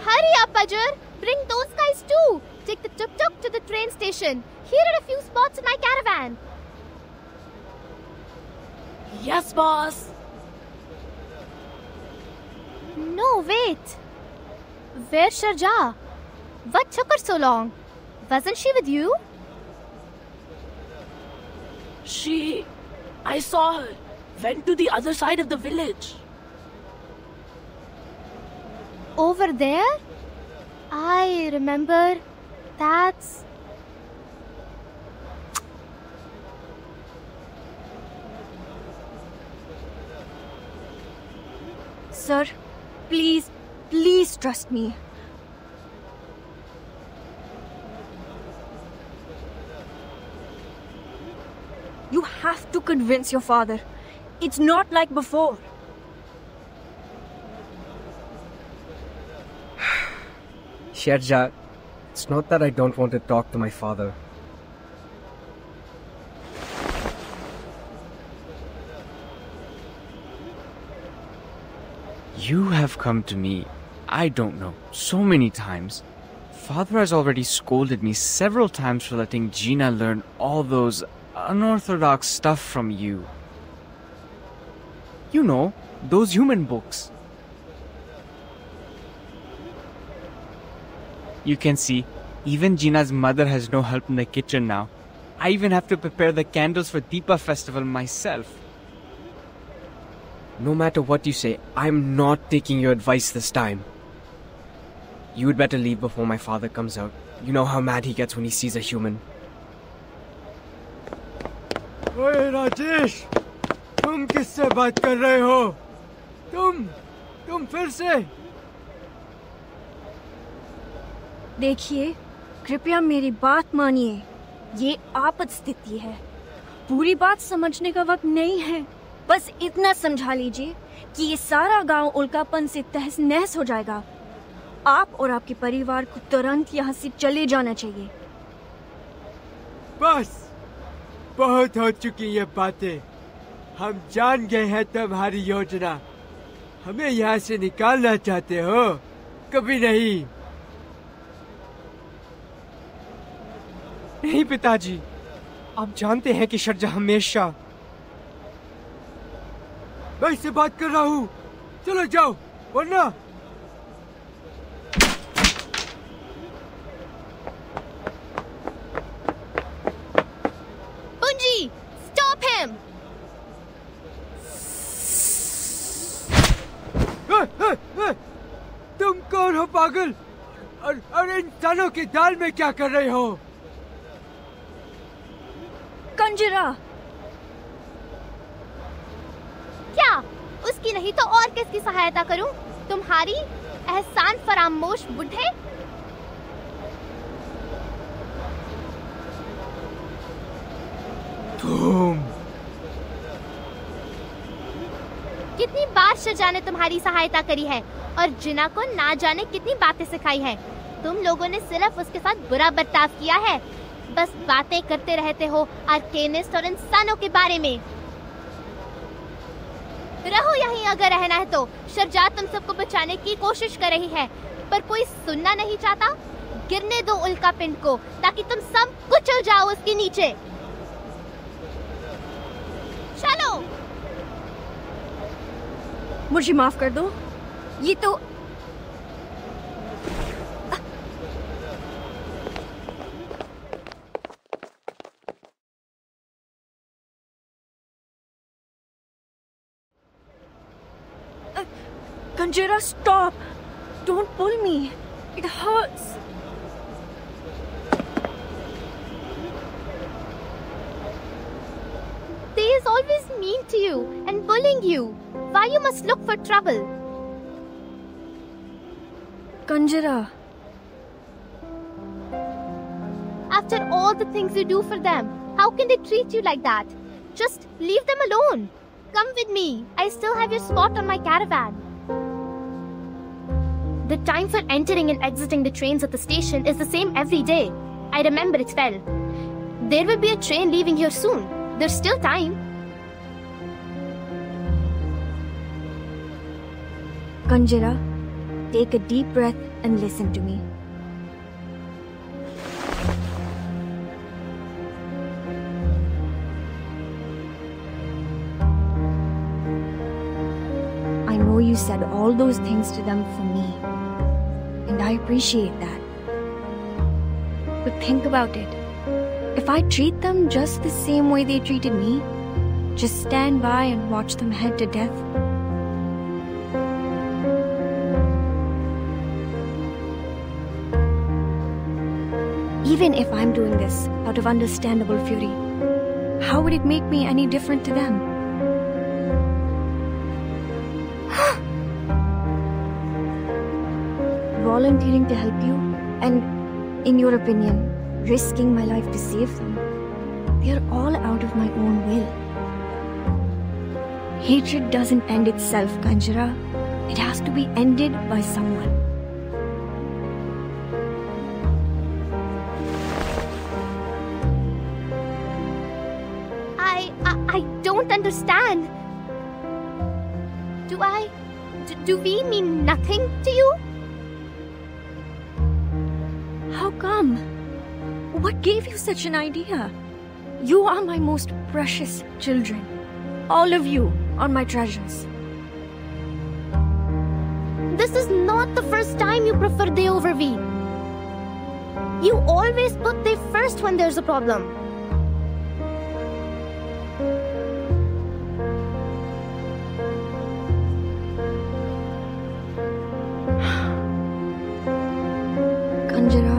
Hurry up, Ajur! Bring those guys too! Take the tuk-tuk to the train station. Here are a few spots in my caravan. Yes, boss! No, wait. Where's Sharjah? What took her so long? Wasn't she with you? I saw her. Went to the other side of the village. Over there? I remember. That's... Sir, please trust me. You have to convince your father. It's not like before. Sharjah, it's not that I don't want to talk to my father. You have come to me, I don't know, so many times. Father has already scolded me several times for letting Gina learn all those unorthodox stuff from you. You know, those human books. You can see, even Gina's mother has no help in the kitchen now. I even have to prepare the candles for Deepa festival myself. No matter what you say, I'm not taking your advice this time. You would better leave before my father comes out. You know how mad he gets when he sees a human. Hey Rajesh! तुम किससे बात कर रहे हो? तुम फिर से? देखिए, कृपया मेरी बात मानिए। ये आपात स्थिति है। पूरी बात समझने का वक्त नहीं है। बस इतना समझा लीजिए कि ये सारा गांव उल्कापन से तहस नहस हो जाएगा। आप और आपके परिवार को तुरंत यहाँ से चले जाना चाहिए। बस, बहुत हो चुकी ये बातें। हम जान गए हैं तुम्हारी योजना। हमें यहाँ से निकालना चाहते हो? कभी नहीं। नहीं पिताजी, आप जानते हैं कि शर्जा हमेशा। मैं इससे बात कर रहा हूँ। चलो जाओ, वरना। Bunji, stop him! तुम कौन हो पागल? और इंसानों की दाल में क्या कर रहे हो? कंजरा! क्या? उसकी नहीं तो और किसकी सहायता करूं? तुम्हारी एहसान फरामोश बुढ़े? तुम कितनी बार शजा ने तुम्हारी सहायता करी है और जिना को ना जाने कितनी बातें सिखाई है। तुम लोगों ने सिर्फ उसके साथ बुरा बर्ताव किया है। बस बातें करते रहते हो आर्केनिस्ट और इंसानों के बारे में। रहो यहीं अगर रहना है तो। शर्जात तुम सबको बचाने की कोशिश कर रही है, पर कोई सुनना नहीं चाहता। गिरने दो उल्का पिंड को ताकि तुम सब कुचल जाओ उसके नीचे। चलो। मुझे माफ कर दो। ये तो Kanjira, stop! Don't pull me. It hurts. They is always mean to you and bullying you. Why you must look for trouble? Kanjira. After all the things you do for them, how can they treat you like that? Just leave them alone. Come with me. I still have your spot on my caravan. The time for entering and exiting the trains at the station is the same every day. I remember it well. There will be a train leaving here soon. There's still time. Kanjira, take a deep breath and listen to me. I know you said all those things to them for me, and I appreciate that. But think about it. If I treat them just the same way they treated me, just stand by and watch them head to death, even if I'm doing this out of understandable fury, how would it make me any different to them? Volunteering to help you, and, in your opinion, risking my life to save them, they're all out of my own will. Hatred doesn't end itself, Kanjira. It has to be ended by someone. I don't understand. Do I Do we mean nothing to you? How come? What gave you such an idea? You are my most precious children. All of you are my treasures. This is not the first time you prefer they over we. You always put they first when there's a problem. Kanjara.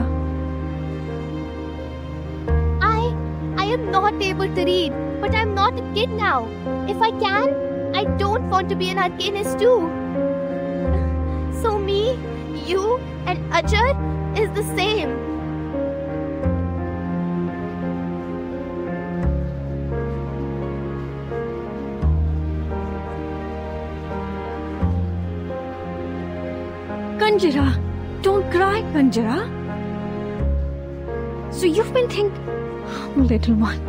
I am not able to read, but I'm not a kid now. If I can, I don't want to be an arcanist too. So me, you, and Ajay is the same. Kanjara, don't cry, Kanjara. So you've been thinking, oh, little one,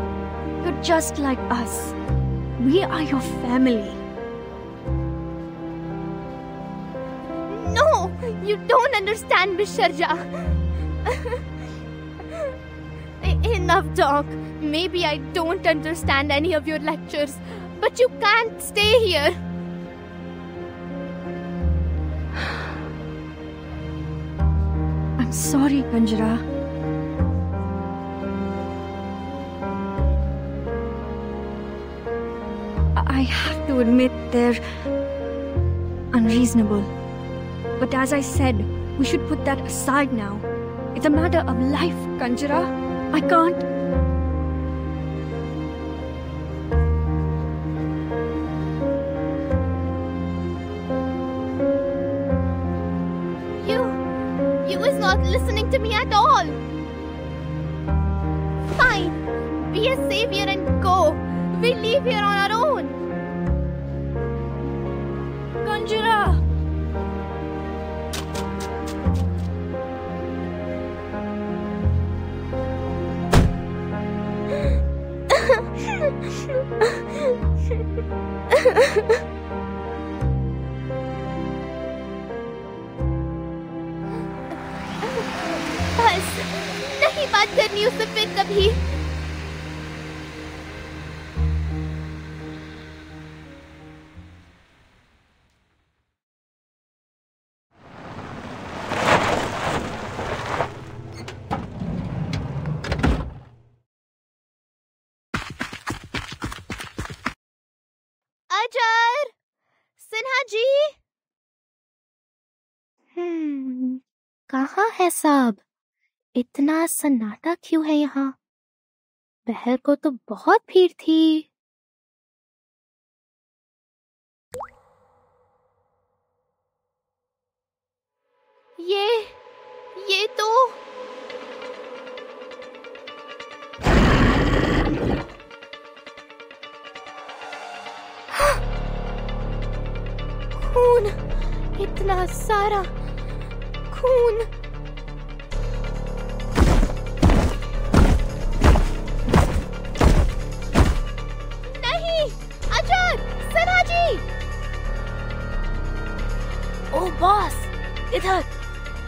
you're just like us. We are your family. No, you don't understand, Miss Sharja. Enough talk. Maybe I don't understand any of your lectures, but you can't stay here. I'm sorry, Kanjara. I have to admit they're unreasonable. But as I said, we should put that aside now. It's a matter of life, Kanjara. I can't. You is not listening to me at all. Fine. Be a savior and go. We leave here on our own. Kanjara! बस नहीं बात करनी उससे फिर कभी. अजय, सिन्हा जी. कहाँ है सब? इतना सन्नाटा क्यों है यहाँ? बहर को तो बहुत भीड़ थी. ये तो खून, इतना सारा खून. नहीं, अजय, सिन्हा जी. ओ बॉस, इधर.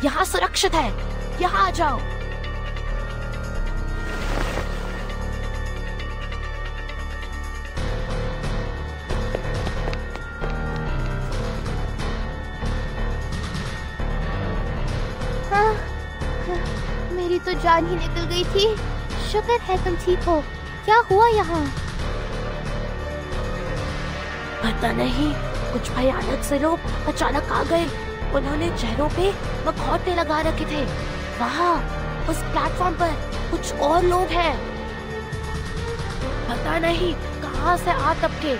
यहाँ सुरक्षित है. यहाँ आ जाओ. मेरी तो जान ही निकल गई थी. शुक्र है तुम ठीक हो. क्या हुआ यहाँ? पता नहीं, कुछ भयानक से लोग अचानक आ गए. उन्होंने चेहरों पे मखौटे लगा रखे थे. वहाँ उस प्लेटफॉर्म पर कुछ और लोग हैं. पता नहीं कहाँ से आ टपके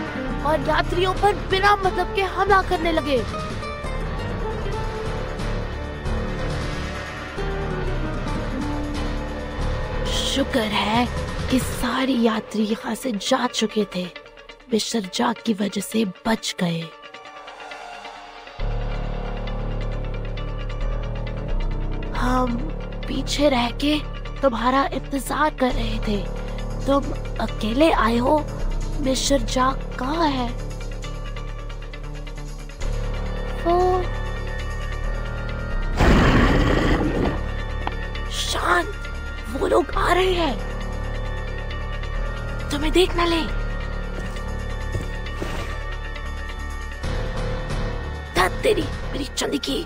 और यात्रियों पर बिना मतलब के हमला करने लगे. शुक्र है कि सारे यात्री यहाँ से जा चुके थे. मिस्टर जाक की वजह से बच गए. हम पीछे रह के तुम्हारा इंतजार कर रहे थे. तुम अकेले आए हो. मिस्टर जाक कहाँ है? वो लोग आ रहे हैं, तुम्हें देख न ले। धत तेरी, मेरी चंदी की।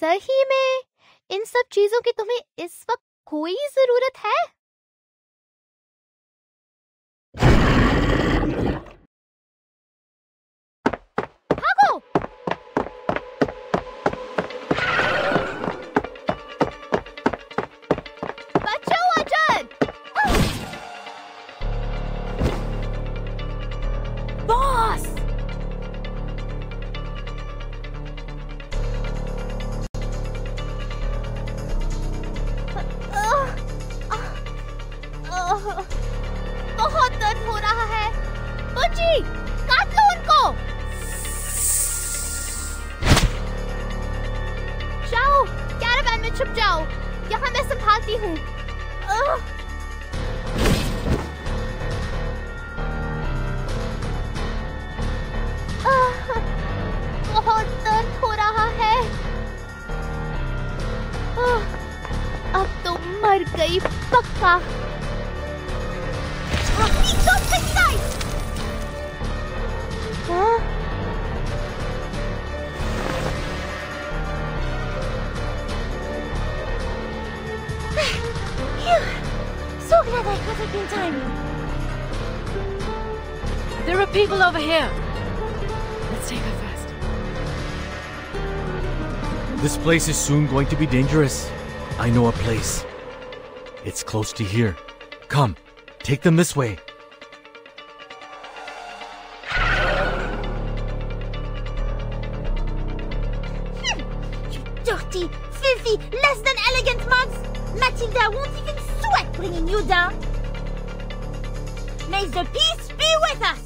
सही में इन सब चीजों की तुम्हें इस वक्त कोई जरूरत है? भागो! बचाओ अजय! बॉस! बहुत दर्द हो रहा है। बुच्ची, काट लो उनको। जाओ, कैरावैन में छुप जाओ। यहाँ मैं संभालती हूँ। बहुत दर्द हो रहा है। अब तो मर गई पक्का। So glad I got up in time. There are people over here. Let's take her fast. This place is soon going to be dangerous. I know a place. It's close to here. Come, take them this way. You dirty, filthy, less than elegant mugs! Matilda won't even sweat bringing you down. May the peace be with us!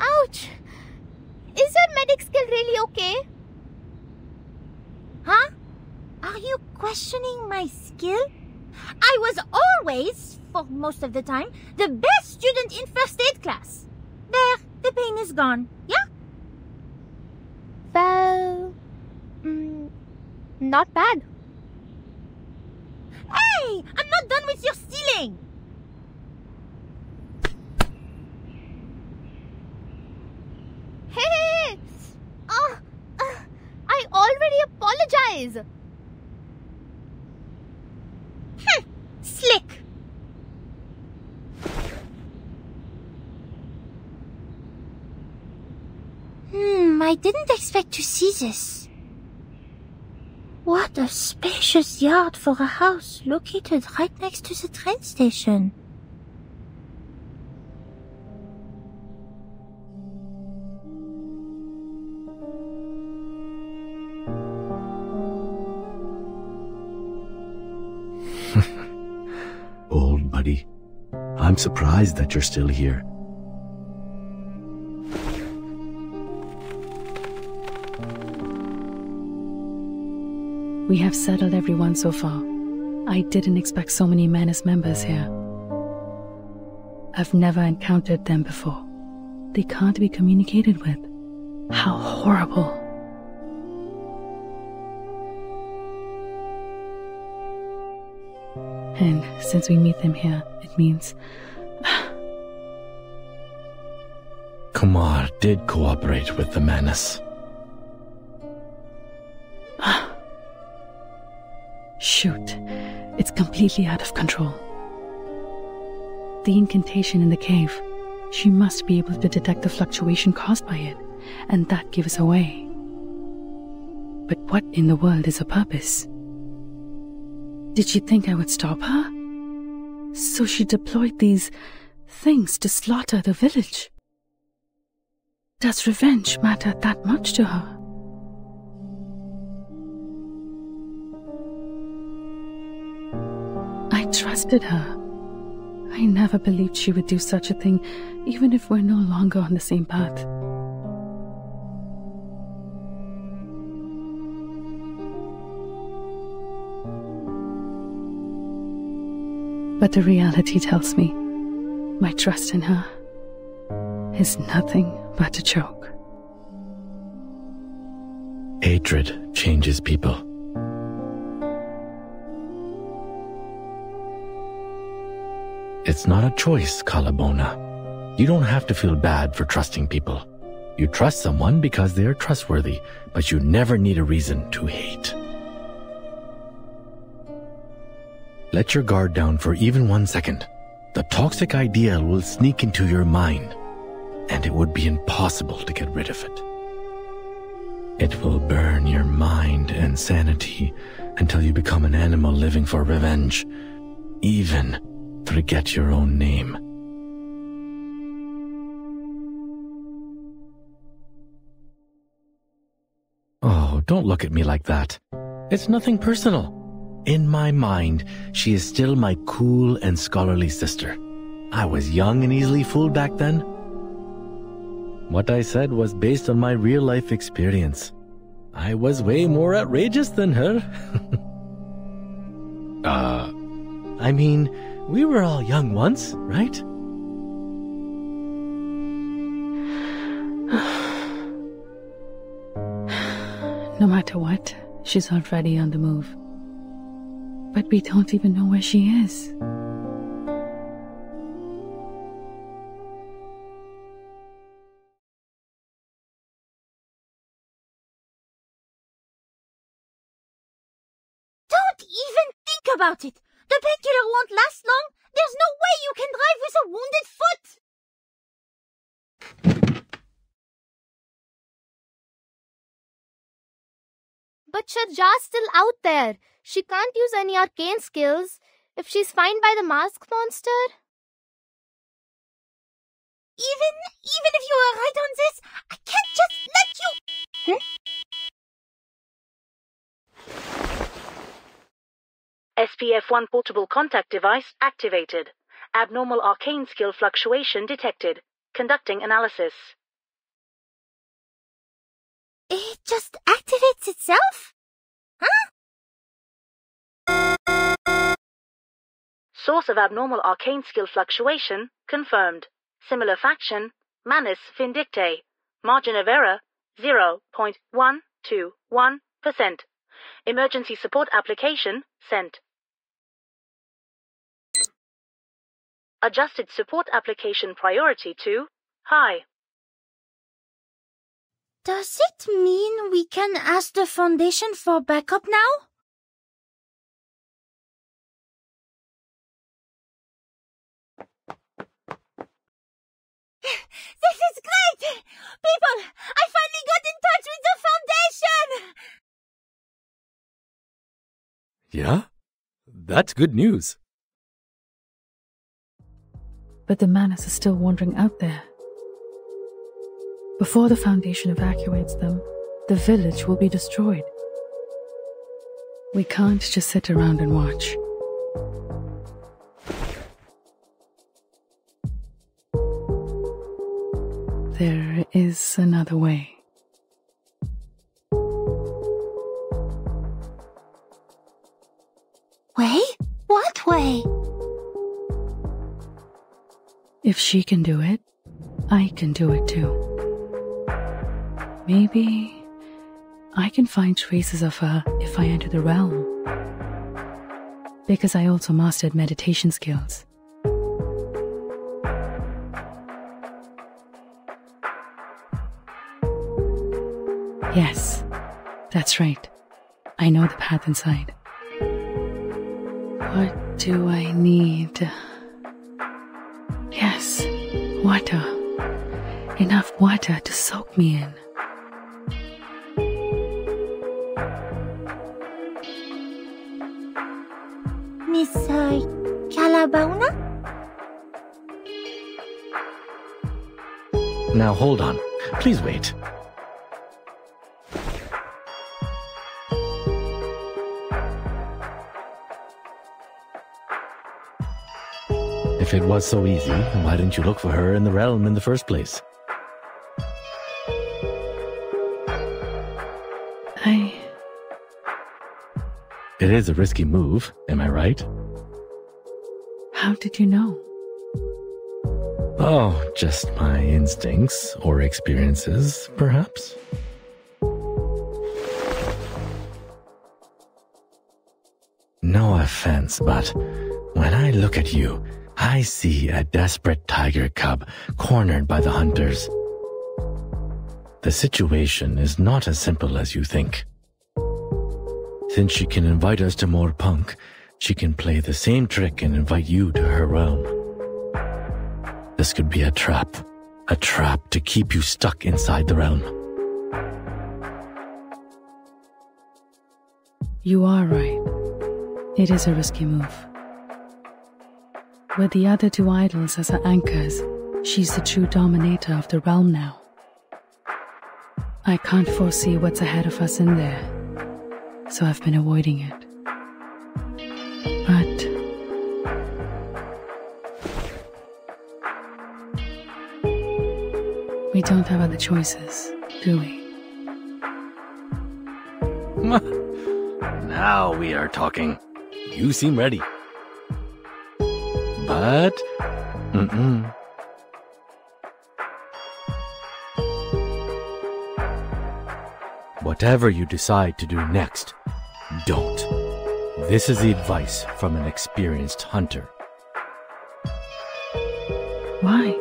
Ouch! Is your medic skill really okay? Huh? Are you questioning my skill? I was always, for most of the time, the best student in first aid class. There, the pain is gone. Yeah? Well, not bad. Hey! I'm not done with your stealing! Hey! I already apologize. Slick! I didn't expect to see this. What a spacious yard for a house located right next to the train station. Old buddy, I'm surprised that you're still here. We have settled everyone so far. I didn't expect so many men as members here. I've never encountered them before. They can't be communicated with. How horrible. And since we meet them here, it means... Kumar did cooperate with the menace. Shoot, it's completely out of control. The incantation in the cave. She must be able to detect the fluctuation caused by it, and that gives away. But what in the world is her purpose? Did she think I would stop her? So she deployed these things to slaughter the village. Does revenge matter that much to her? I trusted her. I never believed she would do such a thing, even if we're no longer on the same path. But the reality tells me my trust in her is nothing but a joke. Hatred changes people. It's not a choice, Kalabona. You don't have to feel bad for trusting people. You trust someone because they are trustworthy, but you never need a reason to hate. Let your guard down for even 1 second. The toxic idea will sneak into your mind, and it would be impossible to get rid of it. It will burn your mind and sanity until you become an animal living for revenge, even forget your own name. Oh, don't look at me like that. It's nothing personal. In my mind, she is still my cool and scholarly sister. I was young and easily fooled back then. What I said was based on my real-life experience. I was way more outrageous than her. I mean, we were all young once, right? No matter what, she's already on the move. But we don't even know where she is. Don't even think about it! The painkiller won't last long! There's no way you can drive with a wounded foot! But Sharja's still out there. She can't use any arcane skills if she's fined by the mask monster. Even if you were right on this, I can't just let you... SPF-1 portable contact device activated. Abnormal arcane skill fluctuation detected. Conducting analysis. It just activates itself? Huh? Source of abnormal arcane skill fluctuation confirmed. Similar faction, Manus Vindictae. Margin of error, 0.121%. Emergency support application sent. Adjusted support application priority to high. Does it mean we can ask the Foundation for backup now? This is great! People, I finally got in touch with the Foundation! Yeah? That's good news. But the Manus are still wandering out there. Before the Foundation evacuates them, the village will be destroyed. We can't just sit around and watch. There is another way. Way? What way? If she can do it, I can do it too. Maybe I can find traces of her if I enter the realm. Because I also mastered meditation skills. Yes, that's right. I know the path inside. What do I need? Yes, water. Enough water to soak me in. Miss Calabona? Now hold on. Please wait. If it was so easy, why didn't you look for her in the realm in the first place? It is a risky move, am I right? How did you know? Oh, just my instincts or experiences, perhaps? No offense, but when I look at you, I see a desperate tiger cub cornered by the hunters. The situation is not as simple as you think. Since she can invite us to more punk, she can play the same trick and invite you to her realm. This could be a trap to keep you stuck inside the realm. You are right. It is a risky move. With the other two idols as her anchors, she's the true dominator of the realm now. I can't foresee what's ahead of us in there, so I've been avoiding it. But we don't have other choices, do we? Now we are talking. You seem ready. But, whatever you decide to do next, don't. This is the advice from an experienced hunter. Why?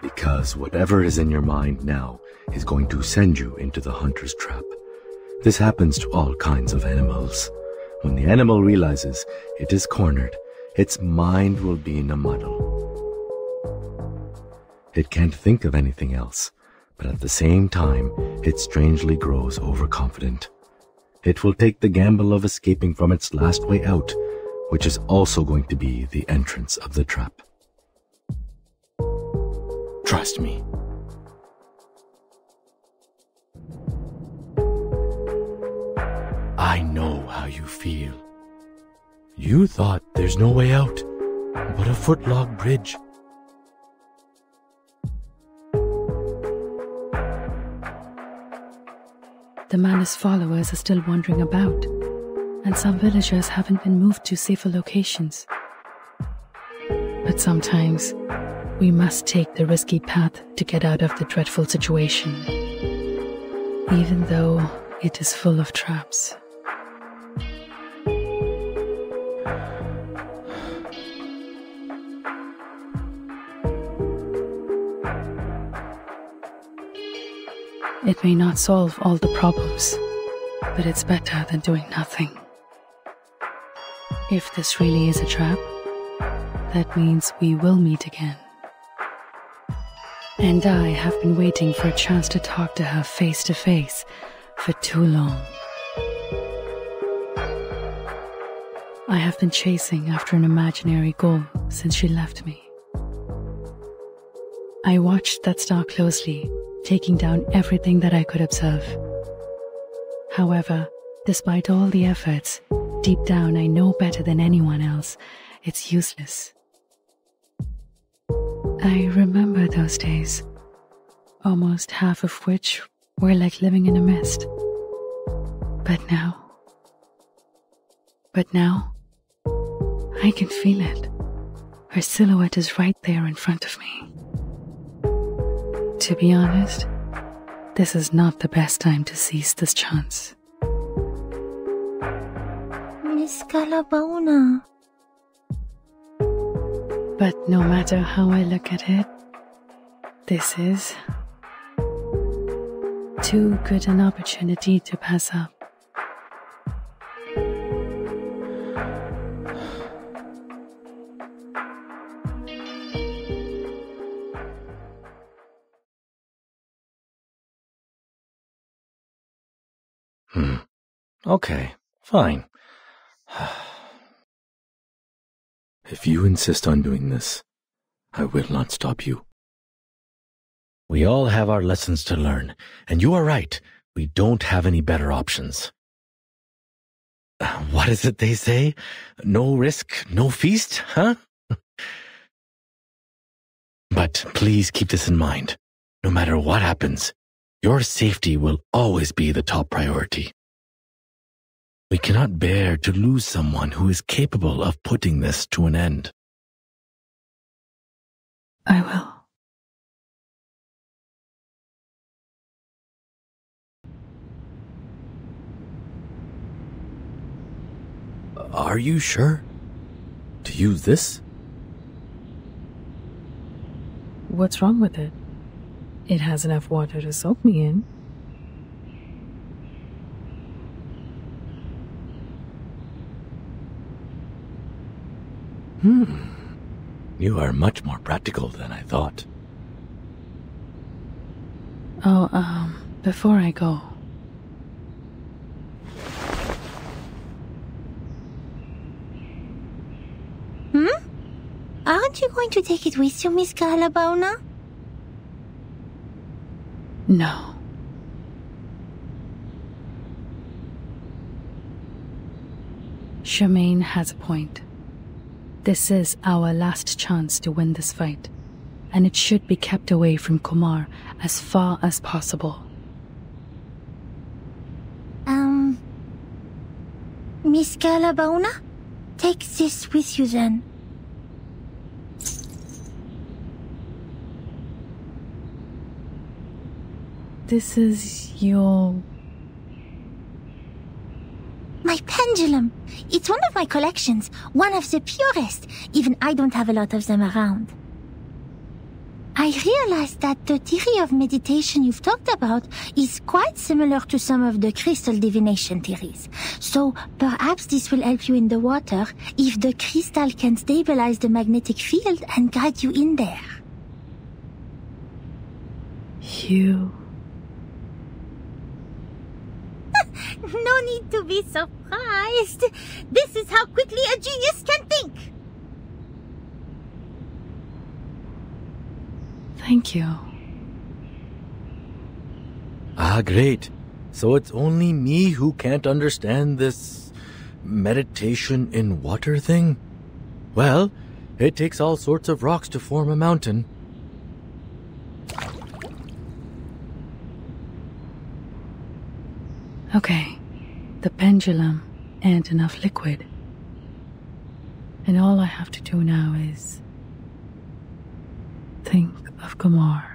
Because whatever is in your mind now is going to send you into the hunter's trap. This happens to all kinds of animals. When the animal realizes it is cornered, its mind will be in a muddle. It can't think of anything else, but at the same time, it strangely grows overconfident. It will take the gamble of escaping from its last way out, which is also going to be the entrance of the trap. Trust me. I know how you feel. You thought there's no way out but a footlog bridge. The Manus followers are still wandering about, and some villagers haven't been moved to safer locations. But sometimes, we must take the risky path to get out of the dreadful situation, even though it is full of traps. It may not solve all the problems, but it's better than doing nothing. If this really is a trap, that means we will meet again. And I have been waiting for a chance to talk to her face to face for too long. I have been chasing after an imaginary goal since she left me. I watched that star closely, taking down everything that I could observe. However, despite all the efforts, deep down I know better than anyone else, it's useless. I remember those days, almost half of which were like living in a mist. But now, I can feel it. Her silhouette is right there in front of me. To be honest, this is not the best time to seize this chance. Miss Calabona. But no matter how I look at it, this is too good an opportunity to pass up. Okay, fine. If you insist on doing this, I will not stop you. We all have our lessons to learn, and you are right, we don't have any better options. What is it they say? No risk, no feast, huh? But please keep this in mind. No matter what happens, your safety will always be the top priority. We cannot bear to lose someone who is capable of putting this to an end. I will. Are you sure? To use this? What's wrong with it? It has enough water to soak me in. You are much more practical than I thought. Oh, before I go. Aren't you going to take it with you, Miss Calabona? No. Charmaine has a point. This is our last chance to win this fight, and it should be kept away from Kumar as far as possible. Miss Calabona? Take this with you then. This is your... My pendulum. It's one of my collections. One of the purest. Even I don't have a lot of them around. I realized that the theory of meditation you've talked about is quite similar to some of the crystal divination theories. So perhaps this will help you in the water if the crystal can stabilize the magnetic field and guide you in there. You... No need to be surprised. This is how quickly a genius can think. Thank you. Ah, great. So it's only me who can't understand this meditation in water thing? Well, it takes all sorts of rocks to form a mountain. Okay, the pendulum and enough liquid. And all I have to do now is think of Kumar.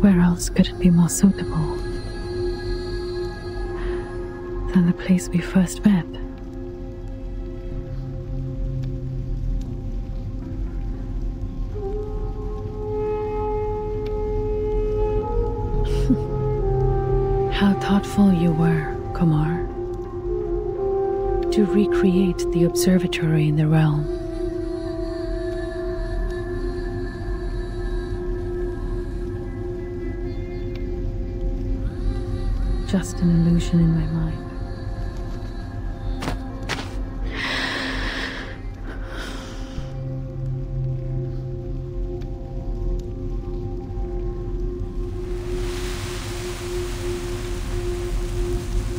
Where else could it be more suitable than the place we first met? How thoughtful you were, Kumar, to recreate the observatory in the realm. Just an illusion in my mind.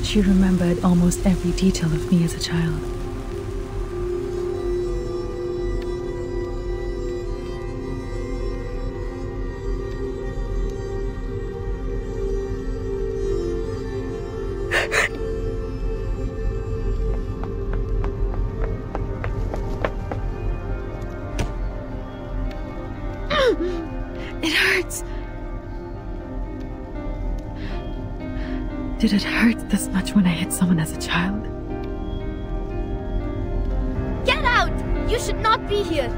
She remembered almost every detail of me as a child. It hurts. Did it hurt this much when I hit someone as a child? Get out! You should not be here.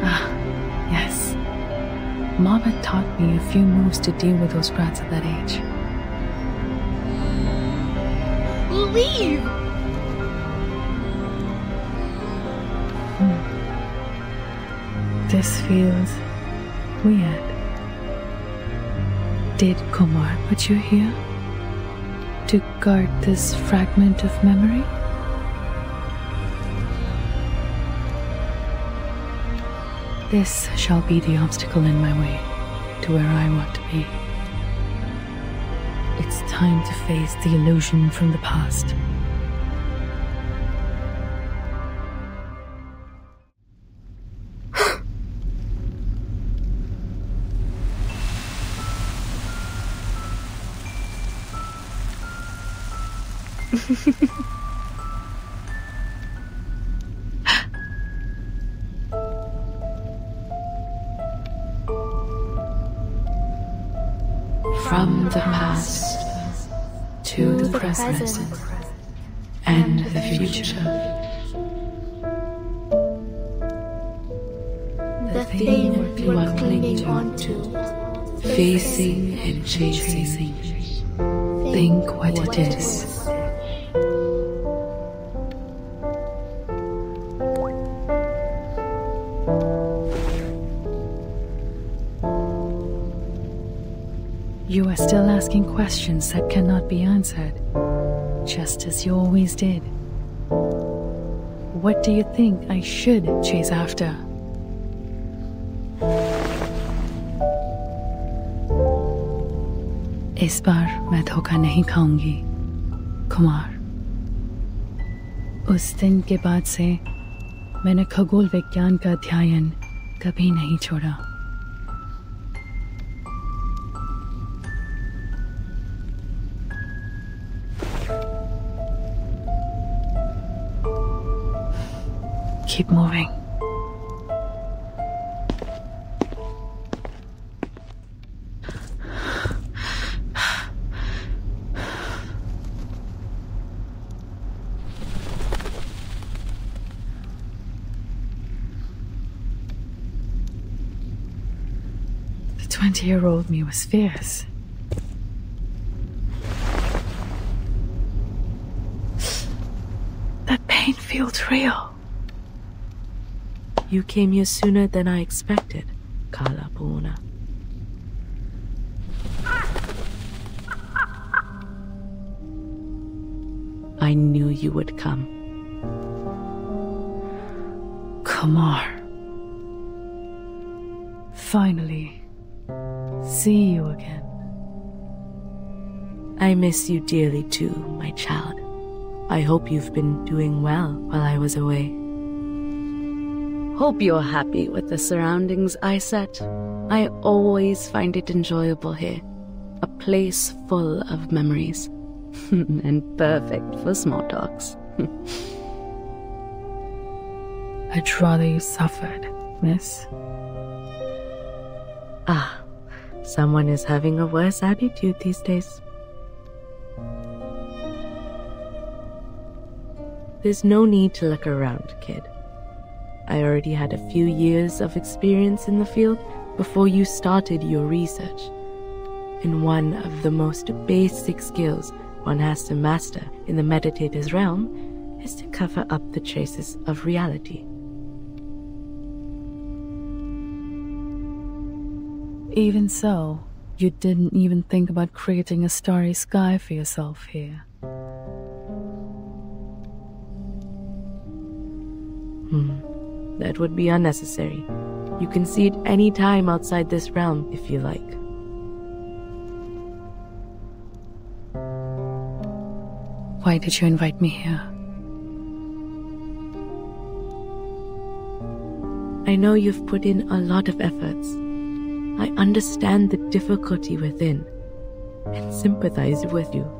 Ah, yes. Mom had taught me a few moves to deal with those brats at that age. Leave! This feels weird. Did Kumar put you here to guard this fragment of memory? This shall be the obstacle in my way to where I want to be. It's time to face the illusion from the past. From the past to the present and the future. The thing you are clinging on to, facing and chasing. Think what it is. You are still asking questions that cannot be answered, just as you always did. What do you think I should chase after? इस बार मैं धोखा नहीं खाऊंगी, कुमार। उस दिन के बाद से मैंने खगोल विज्ञान का अध्ययन कभी नहीं छोड़ा। Keep moving. The 20-year-old me was fierce. That pain feels real. You came here sooner than I expected, Kala Puna. I knew you would come. Kumar. Finally, see you again. I miss you dearly too, my child. I hope you've been doing well while I was away. Hope you're happy with the surroundings I set. I always find it enjoyable here. A place full of memories. And perfect for small talks. I'd rather you suffered, miss. Ah, someone is having a worse attitude these days. There's no need to look around, kid. I already had a few years of experience in the field before you started your research. And one of the most basic skills one has to master in the meditator's realm is to cover up the traces of reality. Even so, you didn't even think about creating a starry sky for yourself here. That would be unnecessary. You can see it any time outside this realm if you like. Why did you invite me here? I know you've put in a lot of efforts. I understand the difficulty within and sympathize with you,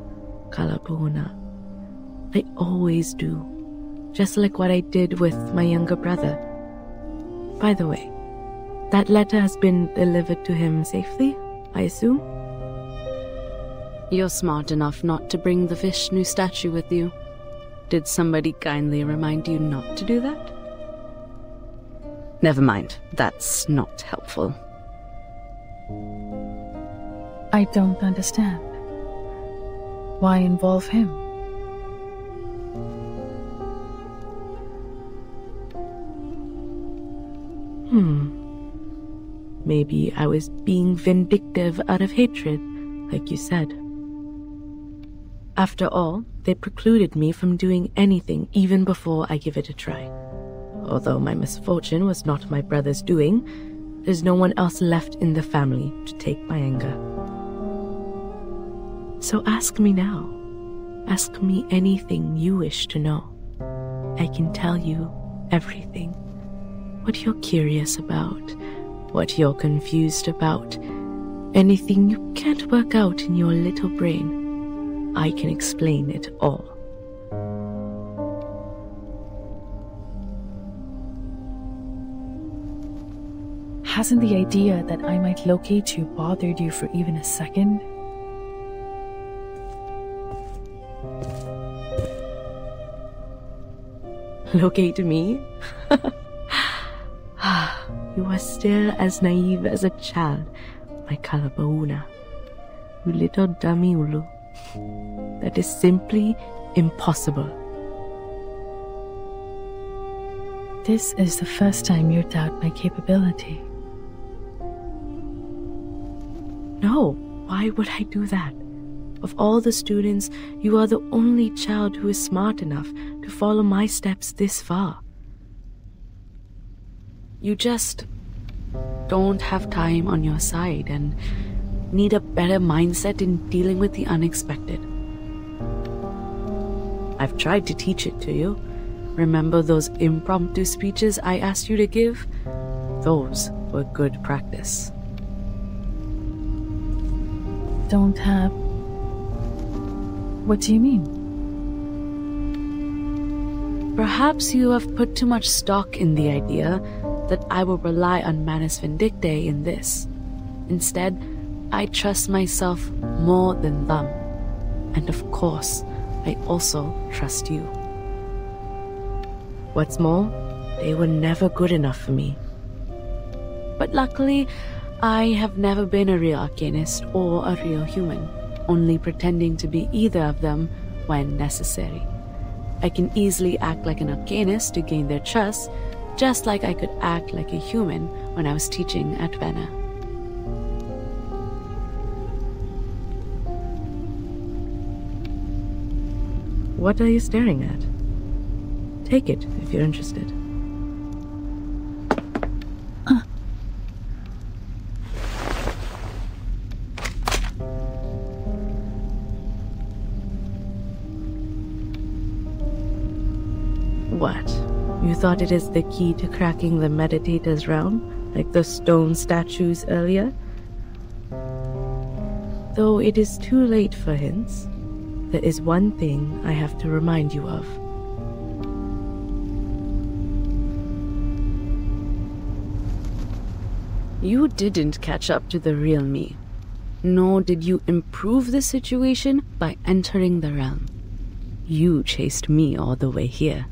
Kalapuna. I always do. Just like what I did with my younger brother. By the way, that letter has been delivered to him safely, I assume? You're smart enough not to bring the Vishnu statue with you. Did somebody kindly remind you not to do that? Never mind, that's not helpful. I don't understand. Why involve him? Maybe I was being vindictive out of hatred, like you said. After all, they precluded me from doing anything even before I give it a try. Although my misfortune was not my brother's doing, there's no one else left in the family to take my anger. So ask me now. Ask me anything you wish to know. I can tell you everything. What you're curious about, what you're confused about, anything you can't work out in your little brain, I can explain it all. Hasn't the idea that I might locate you bothered you for even a second? Locate me? You are still as naive as a child, my Kalapauna. You little dummy Ulu. That is simply impossible. This is the first time you doubt my capability. No, why would I do that? Of all the students, you are the only child who is smart enough to follow my steps this far. You just don't have time on your side and need a better mindset in dealing with the unexpected. I've tried to teach it to you. Remember those impromptu speeches I asked you to give? Those were good practice. Don't have... What do you mean? Perhaps you have put too much stock in the idea that I will rely on Manus Vindictae in this. Instead, I trust myself more than them. And of course, I also trust you. What's more, they were never good enough for me. But luckily, I have never been a real arcanist or a real human, only pretending to be either of them when necessary. I can easily act like an arcanist to gain their trust, just like I could act like a human when I was teaching at Vena. What are you staring at? Take it if you're interested. What? You thought it is the key to cracking the meditator's realm, like the stone statues earlier? Though it is too late for hints, there is one thing I have to remind you of. You didn't catch up to the real me, nor did you improve the situation by entering the realm. You chased me all the way here.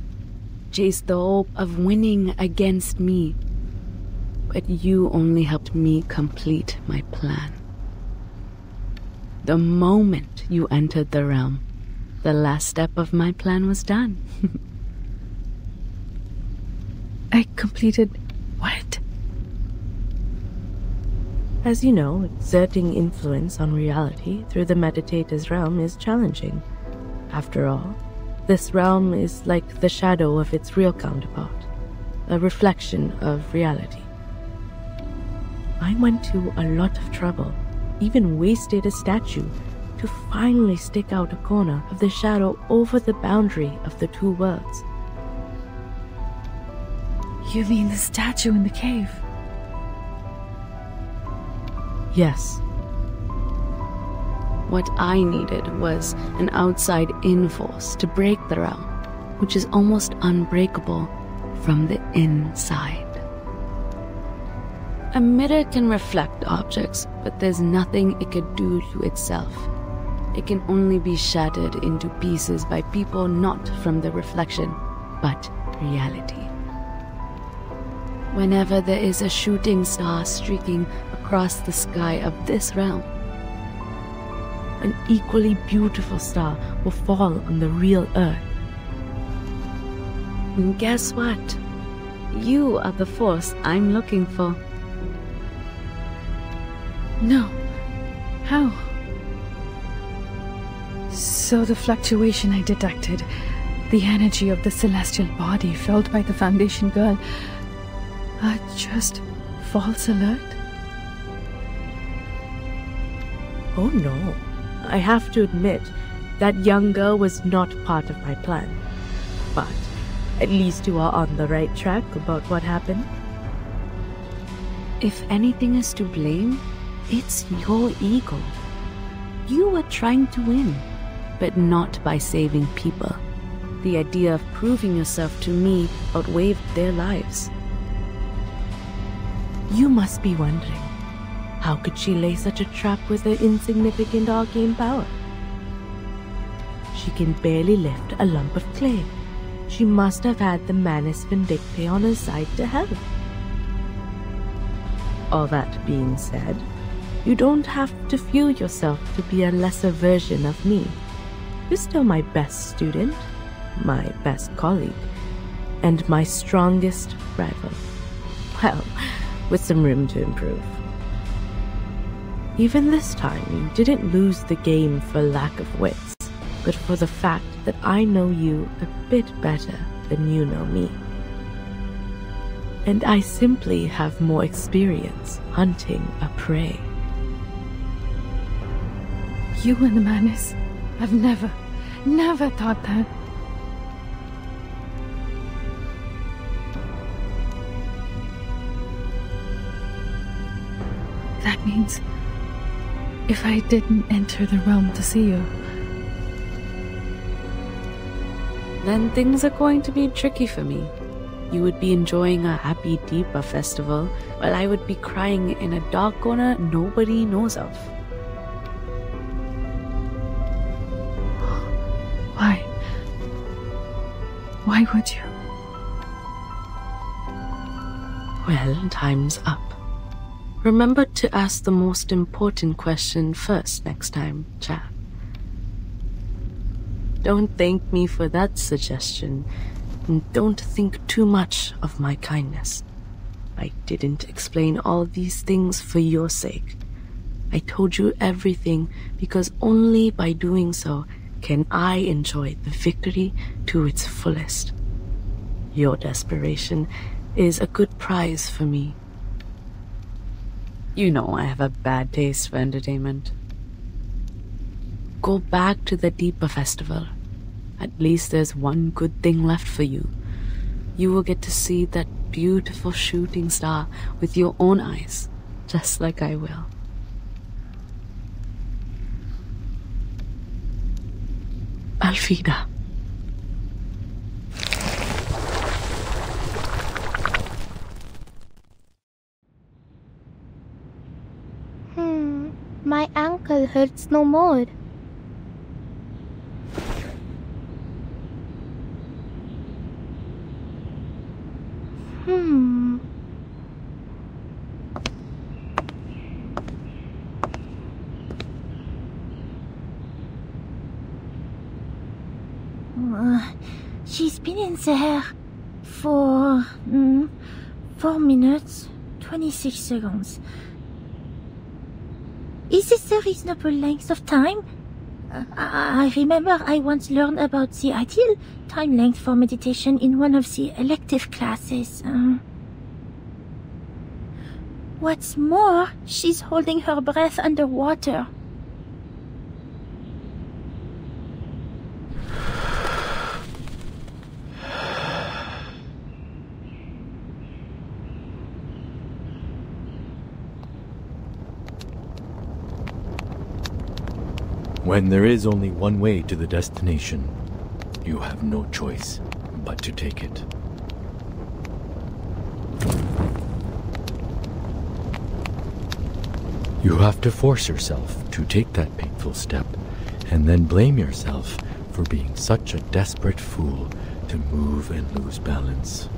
Chased the hope of winning against me. But you only helped me complete my plan. The moment you entered the realm, the last step of my plan was done. I completed what? As you know, exerting influence on reality through the meditator's realm is challenging. After all, this realm is like the shadow of its real counterpart, a reflection of reality. I went to a lot of trouble, even wasted a statue, to finally stick out a corner of the shadow over the boundary of the two worlds. You mean the statue in the cave? Yes. What I needed was an outside-in force to break the realm, which is almost unbreakable from the inside. A mirror can reflect objects, but there's nothing it could do to itself. It can only be shattered into pieces by people not from the reflection, but reality. Whenever there is a shooting star streaking across the sky of this realm. An equally beautiful star will fall on the real Earth. And guess what? You are the force I'm looking for. No. How? So the fluctuation I detected, the energy of the celestial body felt by the Foundation girl, are just false alert? Oh no. I have to admit, that young girl was not part of my plan. But at least you are on the right track about what happened. If anything is to blame, it's your ego. You were trying to win, but not by saving people. The idea of proving yourself to me outweighed their lives. You must be wondering, how could she lay such a trap with her insignificant arcane power? She can barely lift a lump of clay. She must have had the Manus Vindictae on her side to help. All that being said, you don't have to feel yourself to be a lesser version of me. You're still my best student, my best colleague, and my strongest rival. Well, with some room to improve. Even this time, you didn't lose the game for lack of wits, but for the fact that I know you a bit better than you know me. And I simply have more experience hunting a prey. You and the Manus, I've never thought that. That means if I didn't enter the realm to see you, then things are going to be tricky for me. You would be enjoying a happy Deepa festival, while I would be crying in a dark corner nobody knows of. Why? Why would you? Well, time's up. Remember to ask the most important question first next time, chap. Don't thank me for that suggestion, and don't think too much of my kindness. I didn't explain all these things for your sake. I told you everything because only by doing so can I enjoy the victory to its fullest. Your desperation is a good prize for me. You know I have a bad taste for entertainment. Go back to the Deepa festival. At least there's one good thing left for you. You will get to see that beautiful shooting star with your own eyes, just like I will. Alfida. My ankle hurts no more. She's been in there for 4 minutes, 26 seconds. Is this a reasonable length of time? I remember I once learned about the ideal time length for meditation in one of the elective classes. What's more, she's holding her breath underwater. When there is only one way to the destination, you have no choice but to take it. You have to force yourself to take that painful step, and then blame yourself for being such a desperate fool to move and lose balance.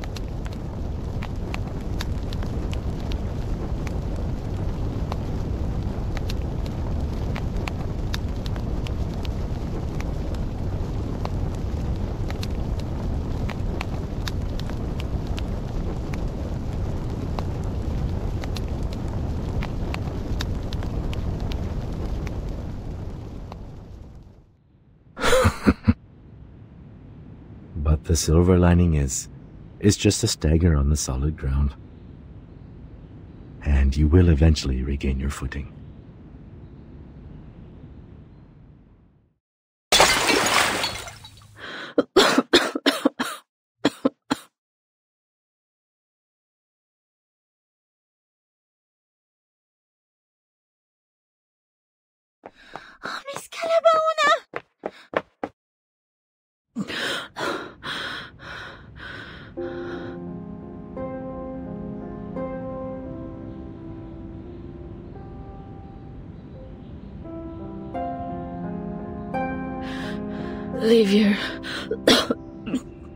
But the silver lining is just a stagger on the solid ground. And you will eventually regain your footing. Oh, Miss Calabona! Leave here.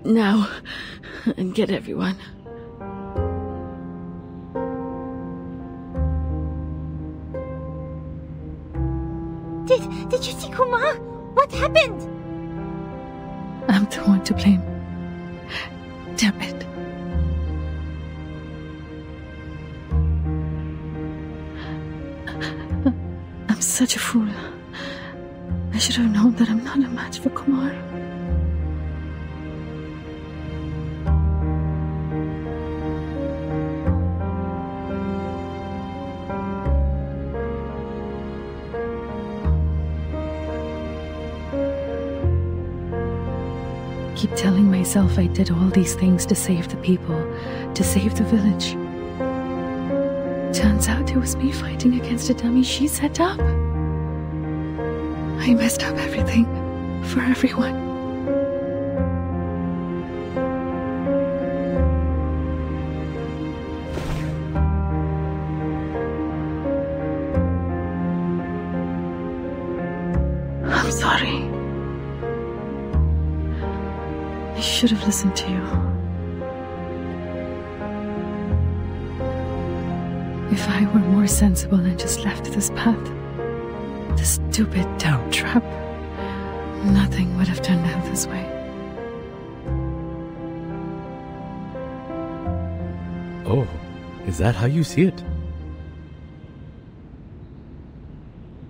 Now. And get everyone. Did you see Kumar? What happened? I'm the one to blame. Damn it. I'm such a fool. I should have known that I'm not a match for Kumar. Keep telling myself I did all these things to save the people, to save the village. Turns out it was me fighting against a dummy she set up. I messed up everything for everyone. I'm sorry. I should have listened to you. If I were more sensible and just left this path, this stupid doubt trap, nothing would have turned out this way. Oh, is that how you see it?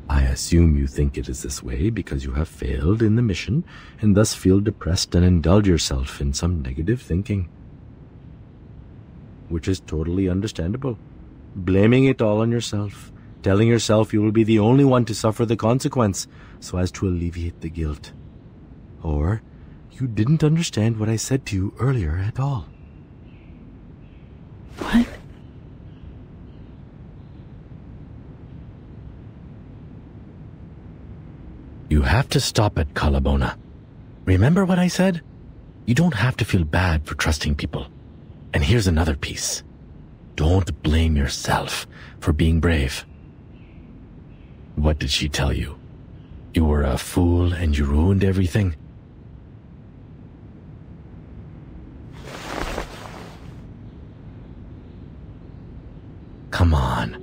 I assume you think it is this way because you have failed in the mission and thus feel depressed and indulge yourself in some negative thinking. Which is totally understandable. Blaming it all on yourself, telling yourself you will be the only one to suffer the consequence so as to alleviate the guilt. Or you didn't understand what I said to you earlier at all. What? You have to stop it, Calabona. Remember what I said? You don't have to feel bad for trusting people. And here's another piece. Don't blame yourself for being brave. What did she tell you? You were a fool and you ruined everything? Come on.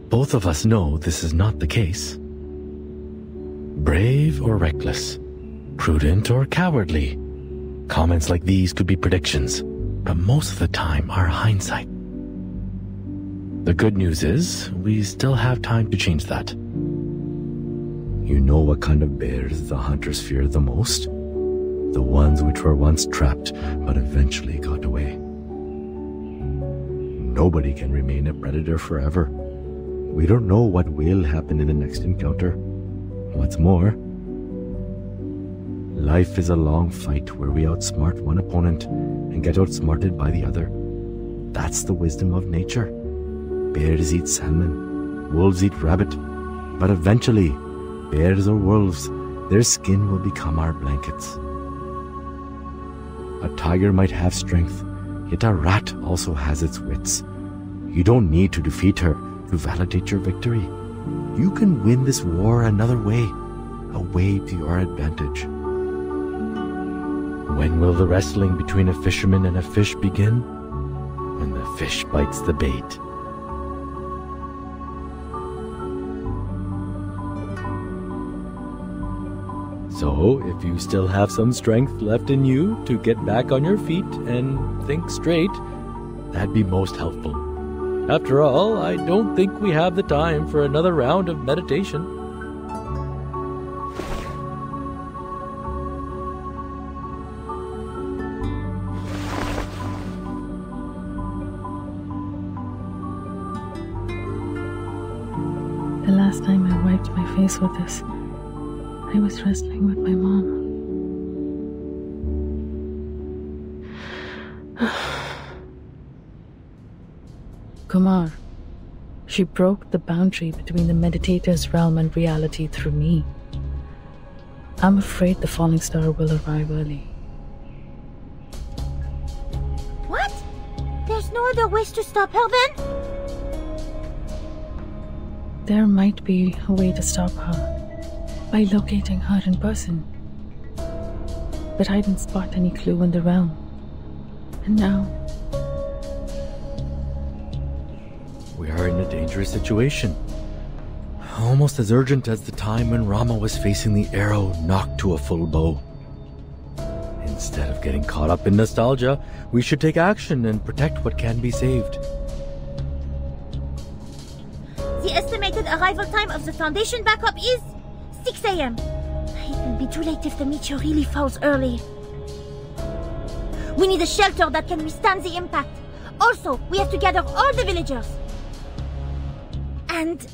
Both of us know this is not the case. Brave or reckless, prudent or cowardly. Comments like these could be predictions, but most of the time are hindsight. The good news is, we still have time to change that. You know what kind of bears the hunters fear the most? The ones which were once trapped, but eventually got away. Nobody can remain a predator forever. We don't know what will happen in the next encounter. What's more, life is a long fight where we outsmart one opponent and get outsmarted by the other. That's the wisdom of nature. Bears eat salmon, wolves eat rabbit, but eventually, bears or wolves, their skin will become our blankets. A tiger might have strength, yet a rat also has its wits. You don't need to defeat her to validate your victory. You can win this war another way, a way to your advantage. When will the wrestling between a fisherman and a fish begin? When the fish bites the bait. So, if you still have some strength left in you to get back on your feet and think straight, that'd be most helpful. After all, I don't think we have the time for another round of meditation. The last time I wiped my face with this, I was wrestling with my mom. Kumar, she broke the boundary between the meditator's realm and reality through me. I'm afraid the falling star will arrive early. What? There's no other ways to stop her then? There might be a way to stop her by locating her in person. But I didn't spot any clue in the realm. And now... We are in a dangerous situation. Almost as urgent as the time when Rama was facing the arrow knocked to a full bow. Instead of getting caught up in nostalgia, we should take action and protect what can be saved. The estimated arrival time of the Foundation backup is 6 a.m. It will be too late if the meteor really falls early. We need a shelter that can withstand the impact. Also, we have to gather all the villagers. And...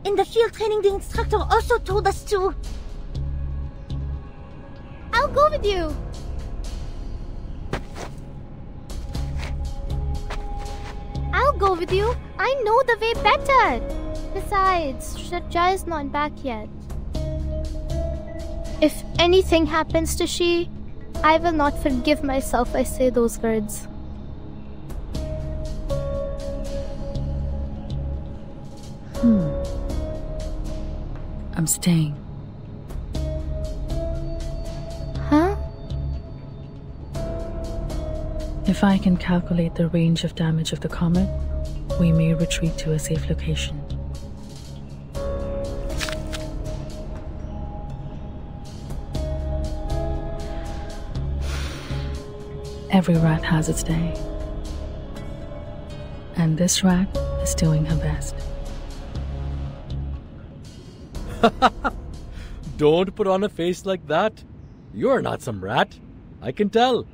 in the field training, the instructor also told us to... I'll go with you. I'll go with you. I know the way better. Besides, Shraja is not back yet. If anything happens to she, I will not forgive myself I say those words. I'm staying. Huh? If I can calculate the range of damage of the comet, we may retreat to a safe location. Every rat has its day. And this rat is doing her best. Don't put on a face like that. You are not some rat. I can tell.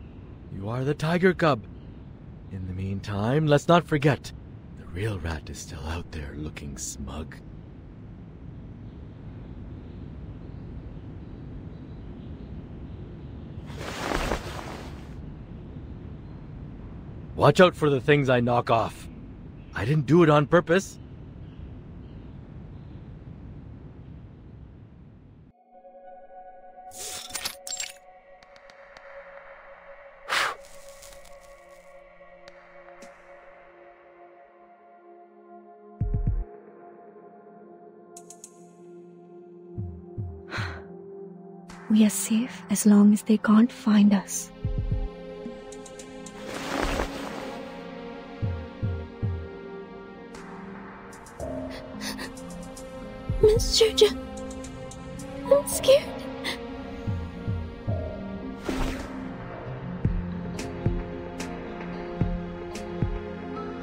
You are the tiger cub. In the meantime, let's not forget, the real rat is still out there looking smug. Watch out for the things I knock off. I didn't do it on purpose. We are safe as long as they can't find us. Miss Shraja, I'm scared.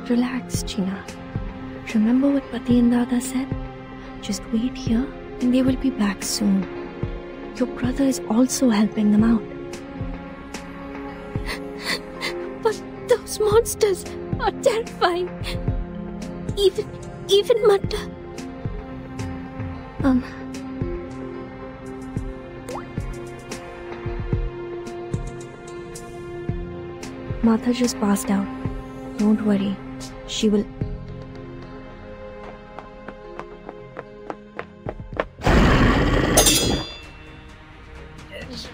Relax, China. Remember what Pati and Dada said? Just wait here and they will be back soon. Your brother is also helping them out. But those monsters are terrifying. Even Matta. Martha just passed out. Don't worry. She will...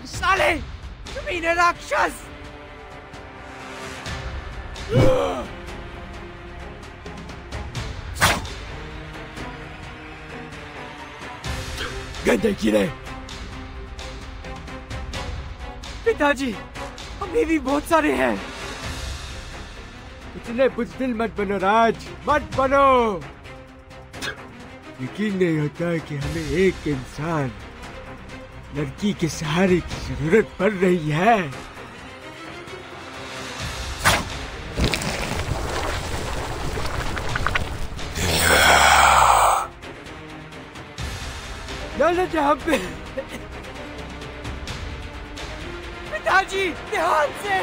Sale! Kamine Rakshas! गंदे कीड़े! पिताजी, अभी भी बहुत सारे हैं। इतने बुज़दिल मत बनो राज, मत बनो। यकीन नहीं होता कि हमें एक इंसान, लड़की के सहारे की जरूरत पड़ रही है। लालच हम पे। पिताजी, ध्यान से।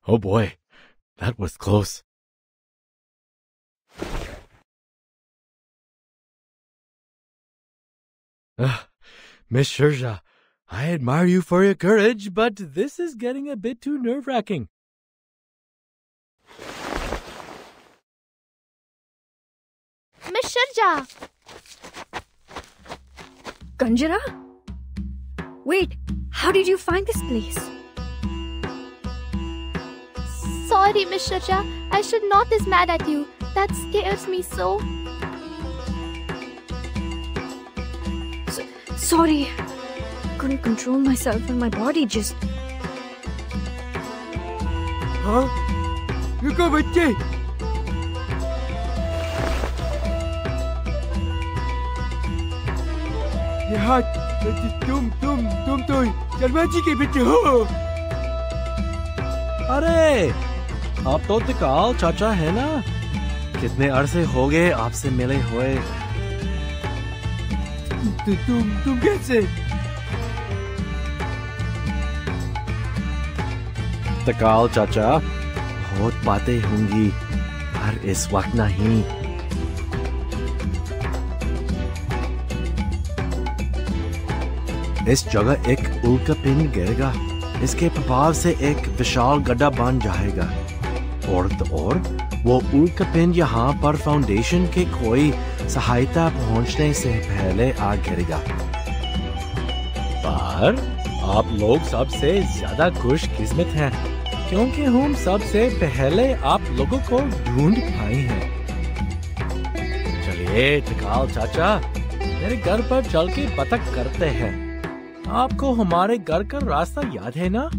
Oh boy, that was close. Miss Shirja, I admire you for your courage, but this is getting a bit too nerve-wracking. Miss Shirja! Conjurer? Wait, how did you find this place? Sorry, Miss Shirja. I should not be mad at you. That scares me so. Sorry. Couldn't control myself and my body just... Huh? रुको बच्चे! ये हाथ तुम तो शर्मा जी के बेटे हो। अरे आप तो तिकाल चाचा है ना? कितने अरसे हो गए आपसे मिले हुए। तुम कैसे? तिकाल चाचा, बहुत बातें होंगी, पर इस वक्त नहीं। इस जगह एक उल्कापिंड गिरेगा, इसके प्रभाव से एक विशाल गड्ढा बन जाएगा, और वो उल्कापिंड यहाँ पर फाउंडेशन के कोई सहायता पहुँचने से पहले आ गिरेगा। पर आप लोग सबसे ज्यादा खुशकिस्मत हैं, क्योंकि हम सबसे पहले आप लोगों को ढूंढ पाए हैं। चलिए टिकाल चाचा, मेरे घर पर चल के पता करते हैं। आपको हमारे घर का रास्ता याद है ना?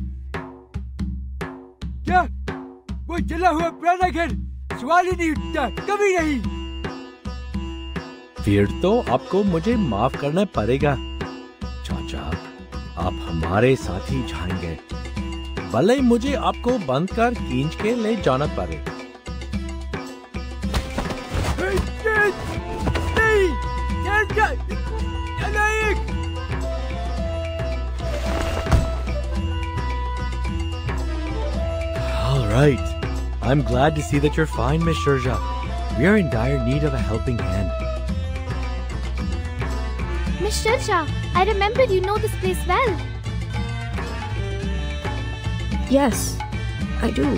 क्या? वो जला हुआ पुराना घर सवाल ही नहीं उठता, कभी नहीं। फिर तो आपको मुझे माफ करना पड़ेगा चाचा, आप हमारे साथ ही जाएंगे, भले मुझे आपको बंद कर खींच के ले जाना पड़े। All right, I'm glad to see that you're fine, Miss Shirja. We are in dire need of a helping hand. Miss Shirja, I remember you know this place well. Yes, I do.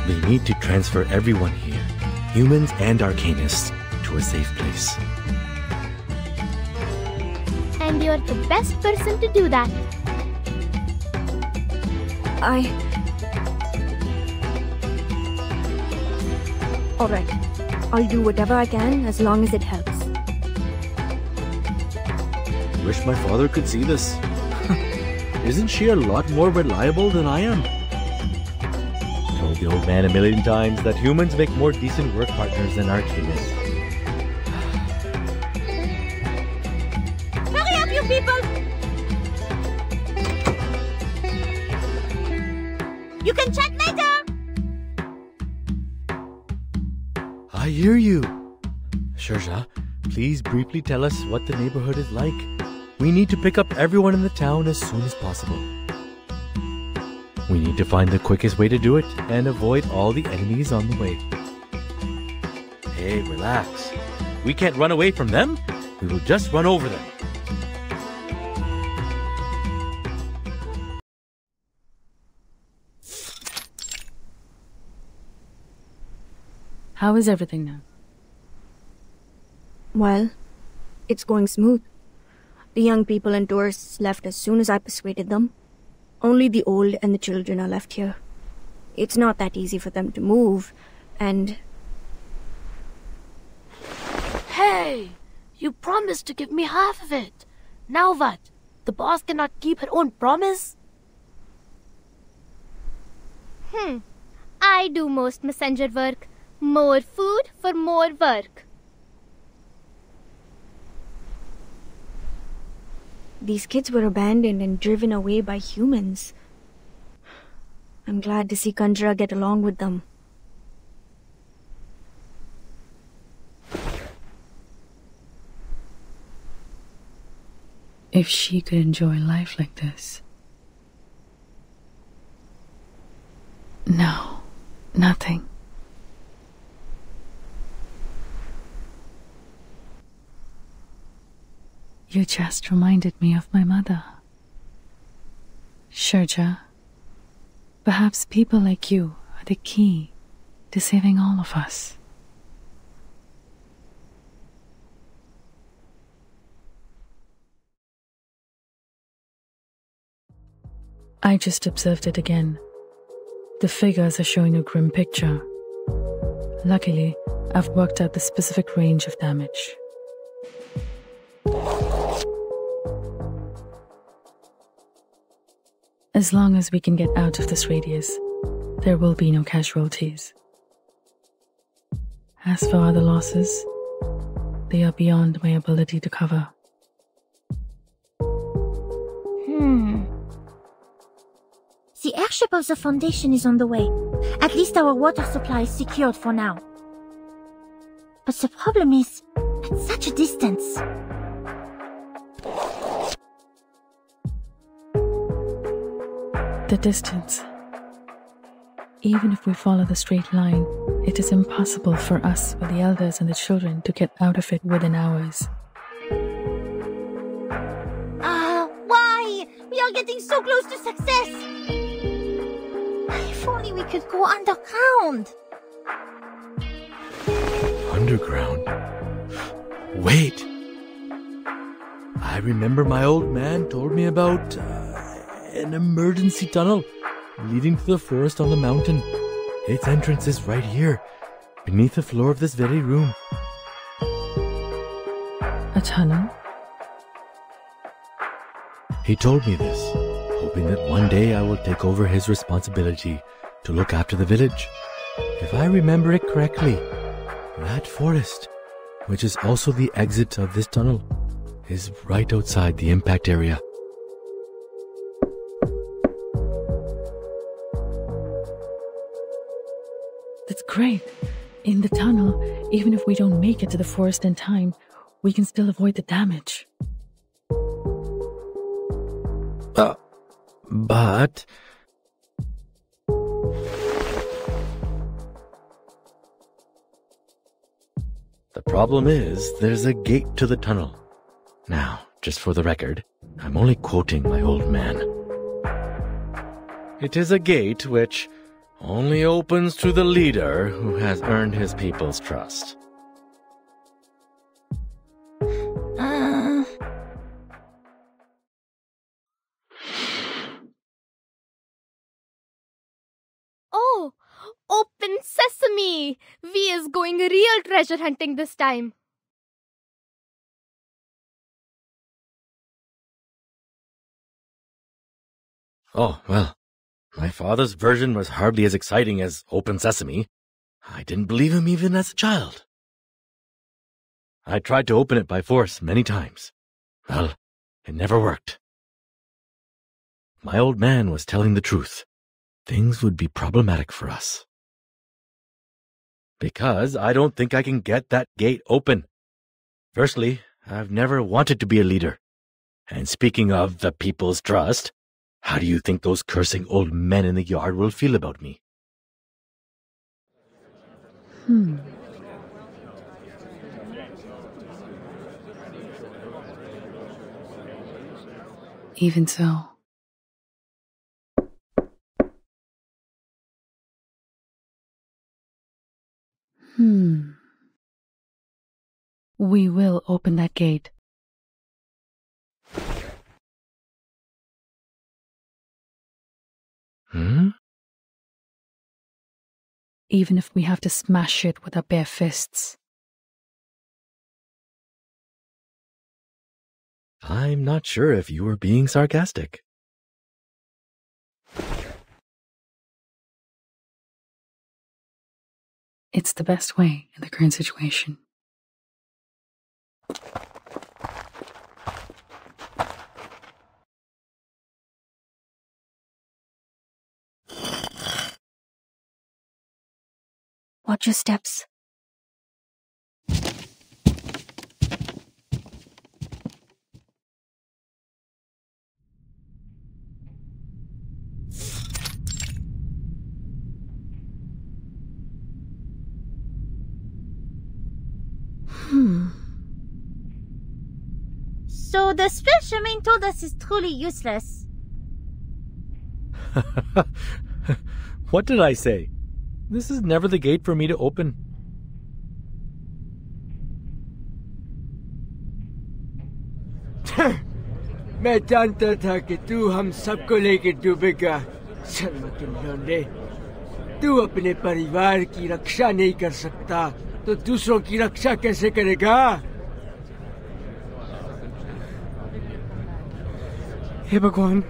We need to transfer everyone here, humans and arcanists, to a safe place. And you're the best person to do that. Alright, I'll do whatever I can as long as it helps. Wish my father could see this. Isn't she a lot more reliable than I am? Told the old man a million times that humans make more decent work partners than arcanists. Hurry up, you people! You can chat later! I hear you. Shirja, please briefly tell us what the neighborhood is like. We need to pick up everyone in the town as soon as possible. We need to find the quickest way to do it and avoid all the enemies on the way. Hey, relax. We can't run away from them. We will just run over them. How is everything now? Well, it's going smooth. The young people and tourists left as soon as I persuaded them. Only the old and the children are left here. It's not that easy for them to move, and... Hey! You promised to give me half of it. Now what? The boss cannot keep her own promise? I do most messenger work. More food for more work. These kids were abandoned and driven away by humans. I'm glad to see Kanjra get along with them. If she could enjoy life like this. No, nothing. You just reminded me of my mother. Shurja, perhaps people like you are the key to saving all of us. I just observed it again. The figures are showing a grim picture. Luckily, I've worked out the specific range of damage. As long as we can get out of this radius, there will be no casualties. As for other losses, they are beyond my ability to cover. The airship of the Foundation is on the way. At least our water supply is secured for now. But the problem is, at such a distance. The distance. Even if we follow the straight line, it is impossible for us or the elders and the children to get out of it within hours. Why? We are getting so close to success! If only we could go underground. Underground? Wait! I remember my old man told me about an emergency tunnel leading to the forest on the mountain. Its entrance is right here, beneath the floor of this very room. A tunnel? He told me this, hoping that one day I will take over his responsibility to look after the village. If I remember it correctly, that forest, which is also the exit of this tunnel, is right outside the impact area. That's great. In the tunnel, even if we don't make it to the forest in time, we can still avoid the damage. But... the problem is, there's a gate to the tunnel. Now, just for the record, I'm only quoting my old man. It is a gate which only opens to the leader who has earned his people's trust. Oh, open sesame! We is going real treasure hunting this time. Oh, well, my father's version was hardly as exciting as Open Sesame. I didn't believe him even as a child. I tried to open it by force many times. Well, it never worked. My old man was telling the truth. Things would be problematic for us. Because I don't think I can get that gate open. Firstly, I've never wanted to be a leader. And speaking of the people's trust, how do you think those cursing old men in the yard will feel about me? Even so. We will open that gate. Even if we have to smash it with our bare fists. I'm not sure if you were being sarcastic. It's the best way in the current situation. Watch your steps. So the spirit Charmaine told us is truly useless. What did I say? This is never the gate for me to open. मैं जानता था कि तू हम सबको लेकर डूबेगा। शर्मा के लौंडे, तू अपने परिवार की रक्षा नहीं कर सकता तो दूसरों की रक्षा कैसे करेगा? हे भगवान,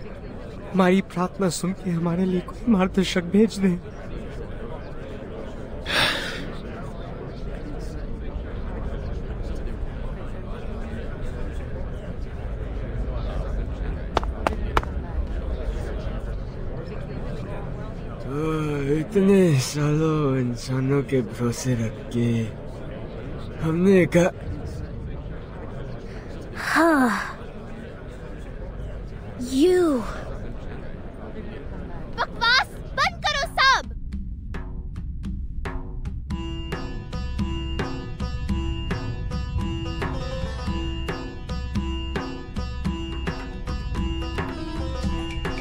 हमारी प्रार्थना सुन के हमारे लिए कोई मार्गदर्शक भेज दे। इतने सालों इंसानों के भरोसे रख के हमने कहा You. बकवास बंद करो सब।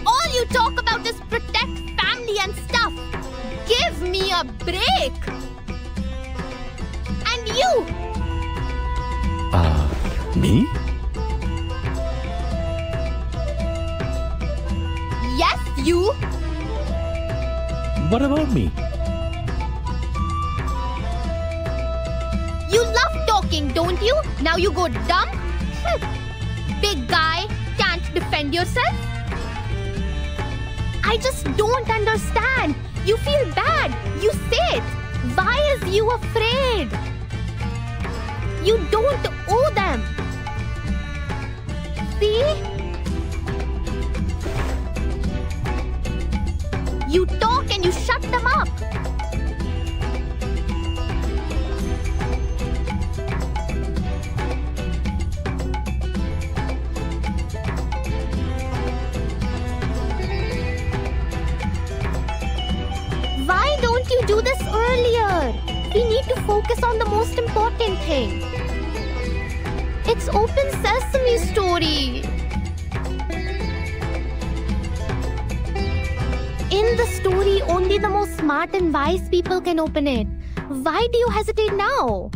All you talk about is protect family and stuff. Give me a break. And you. Me? Yes, you. What about me? You love talking, don't you? Now you go dumb? Big guy, can't defend yourself? I just don't understand. You feel bad. You say it. Why is you afraid? You don't owe them. See? You talk and you shut them up. Why don't you do this earlier? We need to focus on the most important thing. It's open sesame story. In the story, only the most smart and wise people can open it. Why do you hesitate now?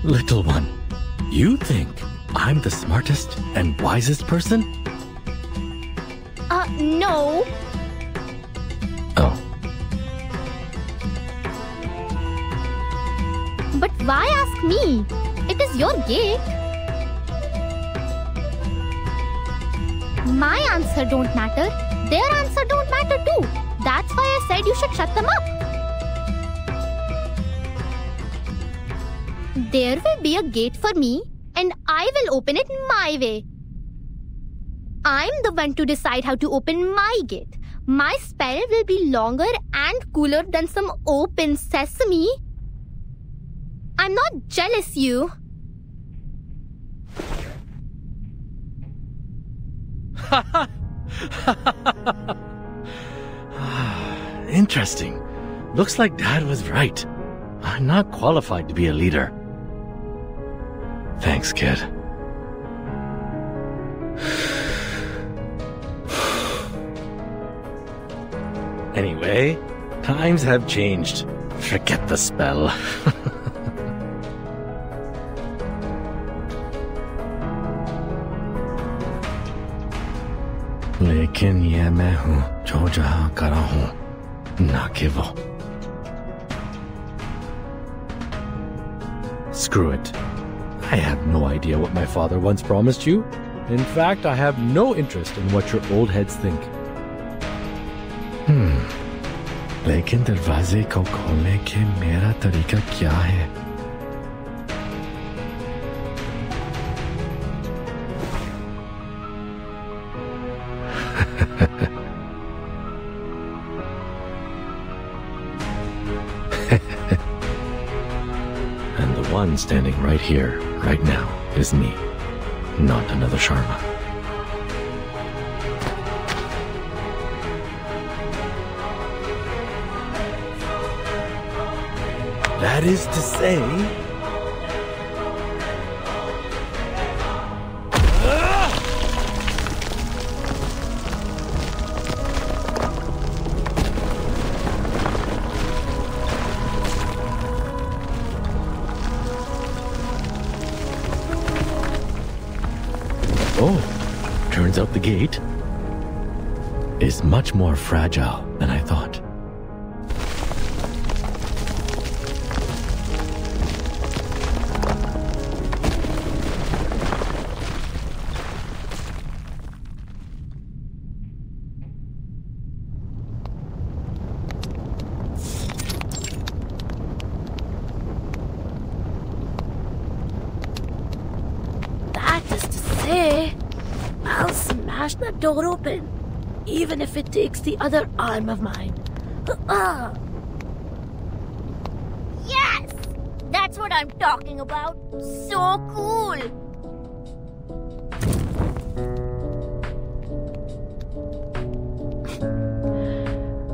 Little one, you think I'm the smartest and wisest person? No. Oh. But why ask me? It is your gate. My answer don't matter. Their answer don't matter too. That's why I said you should shut them up. There will be a gate for me, and I will open it my way. I'm the one to decide how to open my gate. My spell will be longer and cooler than some open sesame. I'm not jealous, you. Interesting. Looks like Dad was right. I'm not qualified to be a leader. Thanks, kid. Anyway, times have changed. Forget the spell. लेकिन ये मैं हूँ जो जहाँ करा हूँ, ना कि वो. Screw it. I have no idea what my father once promised you. In fact, I have no interest in what your old heads think. लेकिन दरवाजे को खोलने के मेरा तरीका क्या है? And the one standing right here, right now, is me, not another Sharma. That is to say... Oh, turns out the gate is much more fragile than I thought. That is to say, I'll smash that door open, even if it takes the other arm of mine. Yes! That's what I'm talking about. So cool!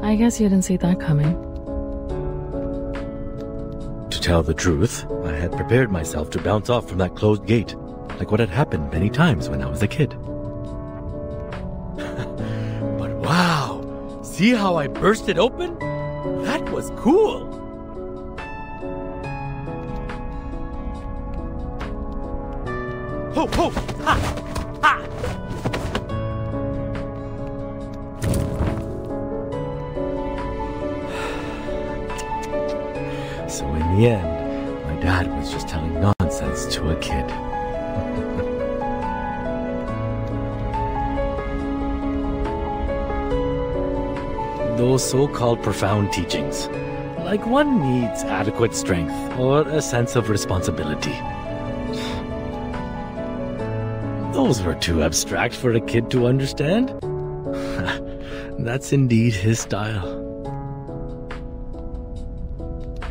I guess you didn't see that coming. To tell the truth, I had prepared myself to bounce off from that closed gate, like what had happened many times when I was a kid. But wow! See how I burst it open? That was cool! Ho ho! Ha! Ha! So in the end, my dad was just telling nonsense to a kid. Those so-called profound teachings, like one needs adequate strength or a sense of responsibility. Those were too abstract for a kid to understand. That's indeed his style.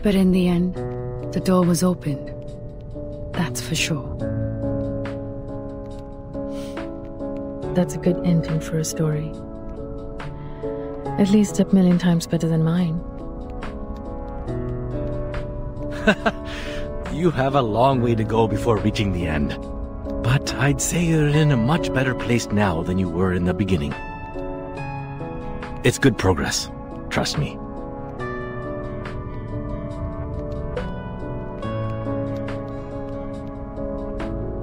But in the end, the door was opened. That's for sure. That's a good ending for a story. At least 1,000,000 times better than mine. You have a long way to go before reaching the end. But I'd say you're in a much better place now than you were in the beginning. It's good progress. Trust me.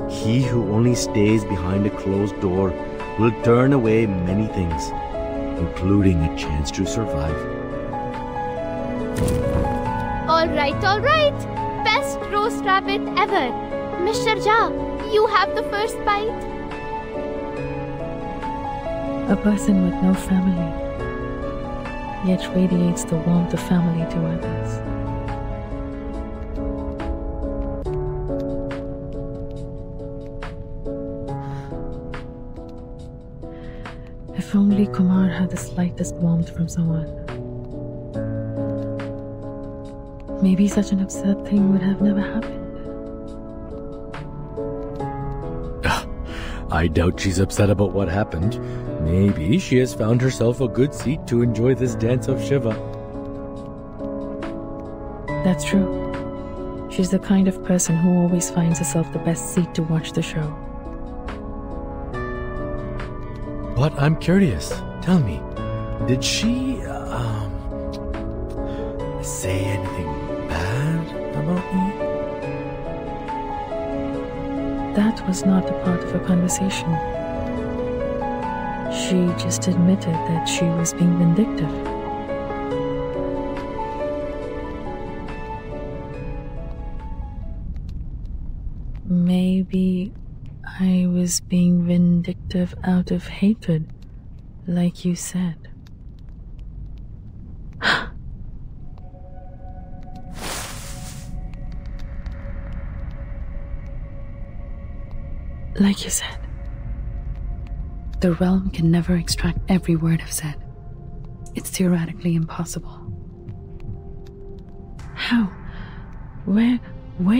He who only stays behind a closed door will turn away many things, including a chance to survive. All right. Best roast rabbit ever. Mr. Jha, you have the first bite. A person with no family, yet radiates the warmth of family to others. If only Kumar had the slightest warmth from someone. Maybe such an absurd thing would have never happened. I doubt she's upset about what happened. Maybe she has found herself a good seat to enjoy this dance of Shiva. That's true. She's the kind of person who always finds herself the best seat to watch the show. But I'm curious. Tell me, did she, say anything bad about me? That was not a part of a conversation. She just admitted that she was being vindictive. Maybe I was being vindictive out of hatred, like you said. Like you said, the realm can never extract every word I've said. It's theoretically impossible. How? Where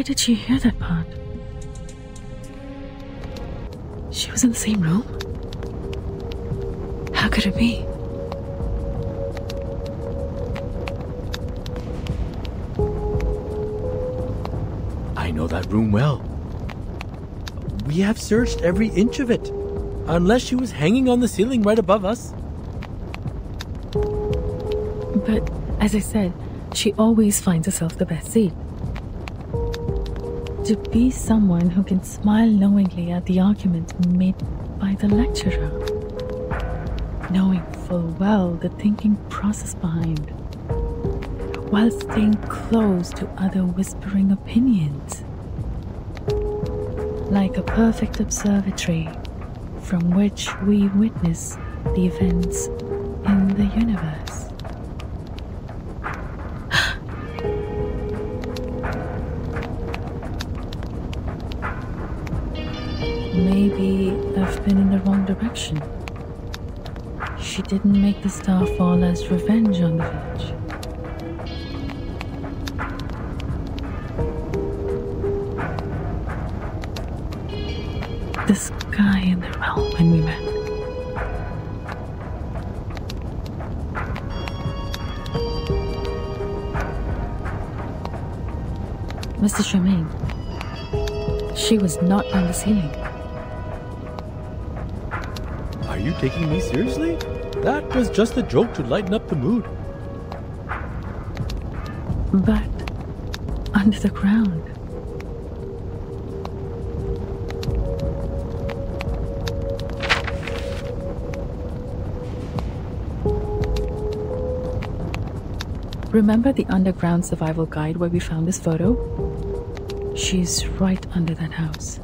did she hear that part? She was in the same room? How could it be? I know that room well. We have searched every inch of it, unless she was hanging on the ceiling right above us. But, as I said, she always finds herself the best seat. To be someone who can smile knowingly at the argument made by the lecturer, knowing full well the thinking process behind, while staying close to other whispering opinions, like a perfect observatory from which we witness the events in the universe. Maybe I've been in the wrong direction. She didn't make the star fall as revenge on the village. This guy in the realm when we met. Mr. Charmaine, she was not on the ceiling. Are you taking me seriously? That was just a joke to lighten up the mood. But under the ground. Remember the underground survival guide where we found this photo? She's right under that house.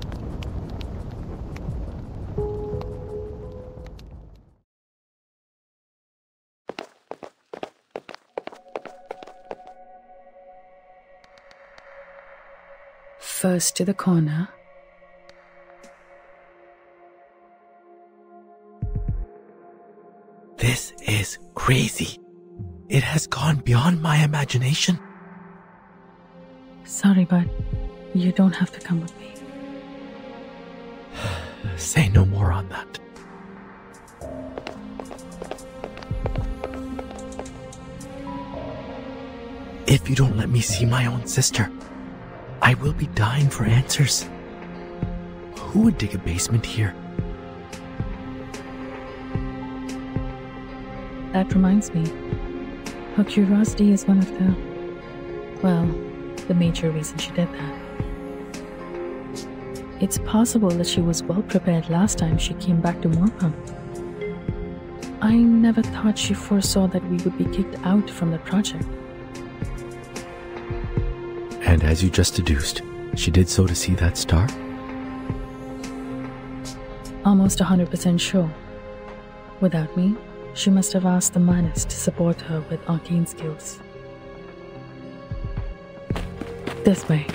First to the corner. This is crazy. It has gone beyond my imagination. Sorry, but you don't have to come with me. Say no more on that. If you don't let me see my own sister, I will be dying for answers. Who would dig a basement here? That reminds me. Her curiosity is one of the, well, the major reason she did that. It's possible that she was well prepared last time she came back to Morpam. I never thought she foresaw that we would be kicked out from the project. And as you just deduced, she did so to see that star? Almost 100% sure. Without me, she must have asked the Manus to support her with arcane skills. This way.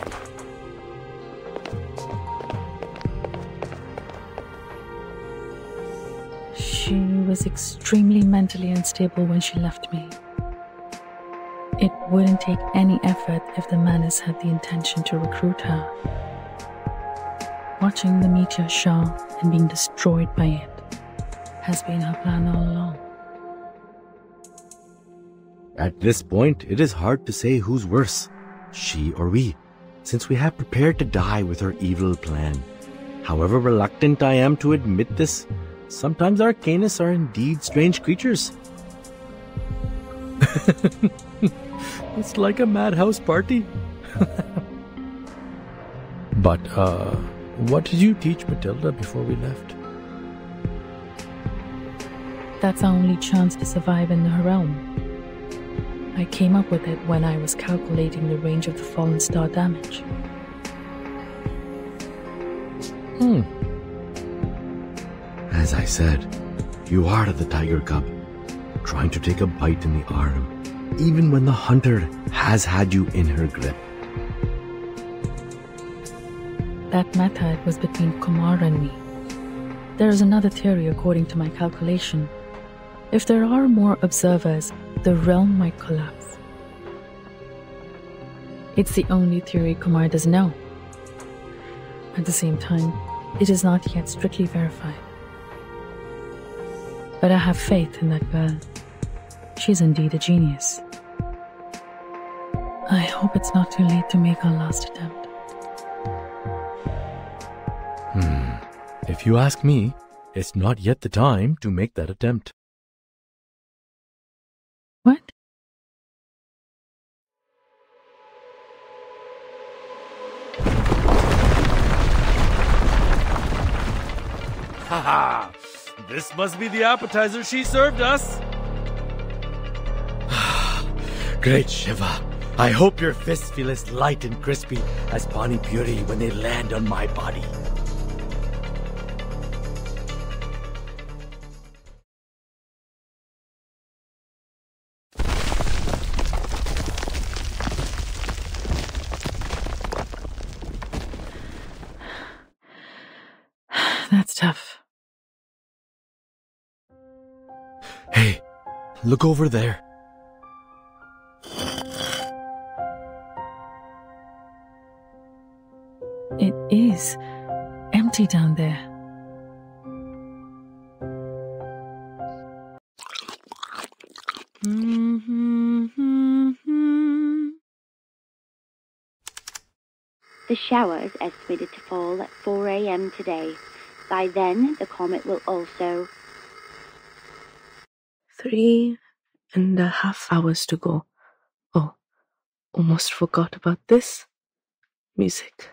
She was extremely mentally unstable when she left me. It wouldn't take any effort if the Manus had the intention to recruit her. Watching the meteor shower and being destroyed by it has been her plan all along. At this point, it is hard to say who's worse, she or we, since we have prepared to die with her evil plan. However reluctant I am to admit this, sometimes Arcanists are indeed strange creatures. It's like a madhouse party. But, what did you teach Matilda before we left? That's our only chance to survive in her realm. I came up with it when I was calculating the range of the fallen star damage. As I said, you are the tiger cub, trying to take a bite in the arm, even when the hunter has had you in her grip. That method was between Kumar and me. There is another theory according to my calculation. If there are more observers, the realm might collapse. It's the only theory Kumar doesn't know. At the same time, it is not yet strictly verified. But I have faith in that girl. She's indeed a genius. I hope it's not too late to make our last attempt. if you ask me, it's not yet the time to make that attempt. What? Haha! This must be the appetizer she served us. Great Shiva. I hope your fists feel as light and crispy as pani puri when they land on my body. That's tough. Hey, look over there. It is empty down there. The shower is estimated to fall at 4 a.m. today. By then, the comet will also... 3.5 hours to go. Oh, almost forgot about this. Music.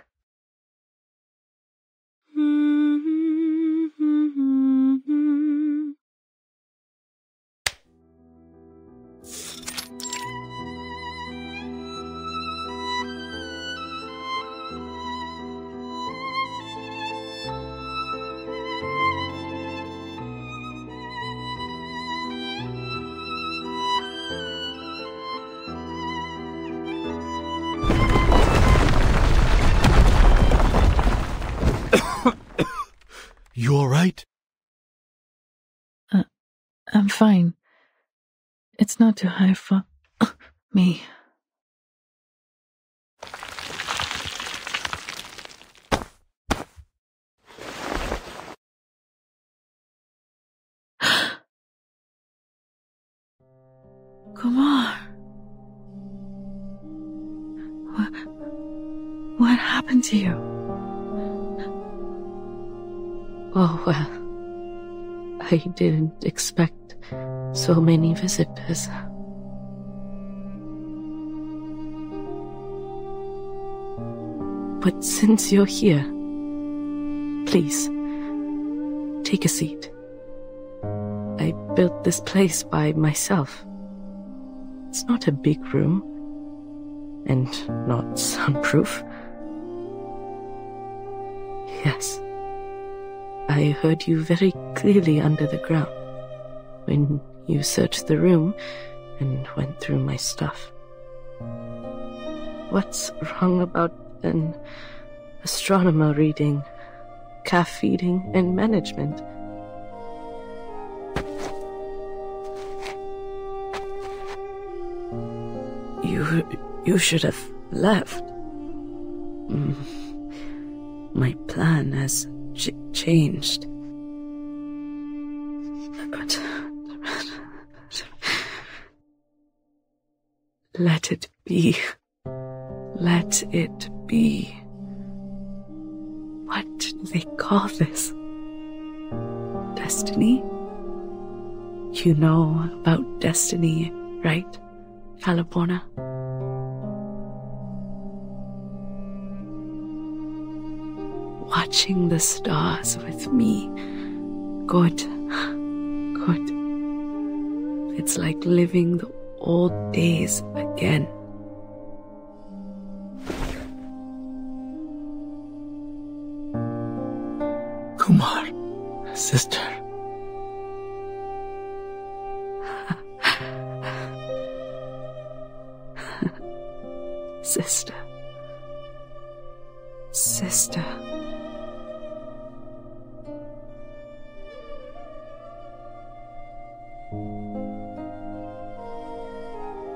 You alright? I'm fine. It's not too high for me. Kumar. What happened to you? Oh, well, I didn't expect so many visitors. But since you're here, please, take a seat. I built this place by myself. It's not a big room, and not soundproof. Yes. I heard you very clearly under the ground when you searched the room and went through my stuff. What's wrong about an astronomer reading calf feeding and management? You should have left. My plan has changed. But let it be. Let it be. What do they call this? Destiny? You know about destiny, right, Caliborna? Watching the stars with me. Good. Good. It's like living the old days again. Kumar, sister. Sister. Sister.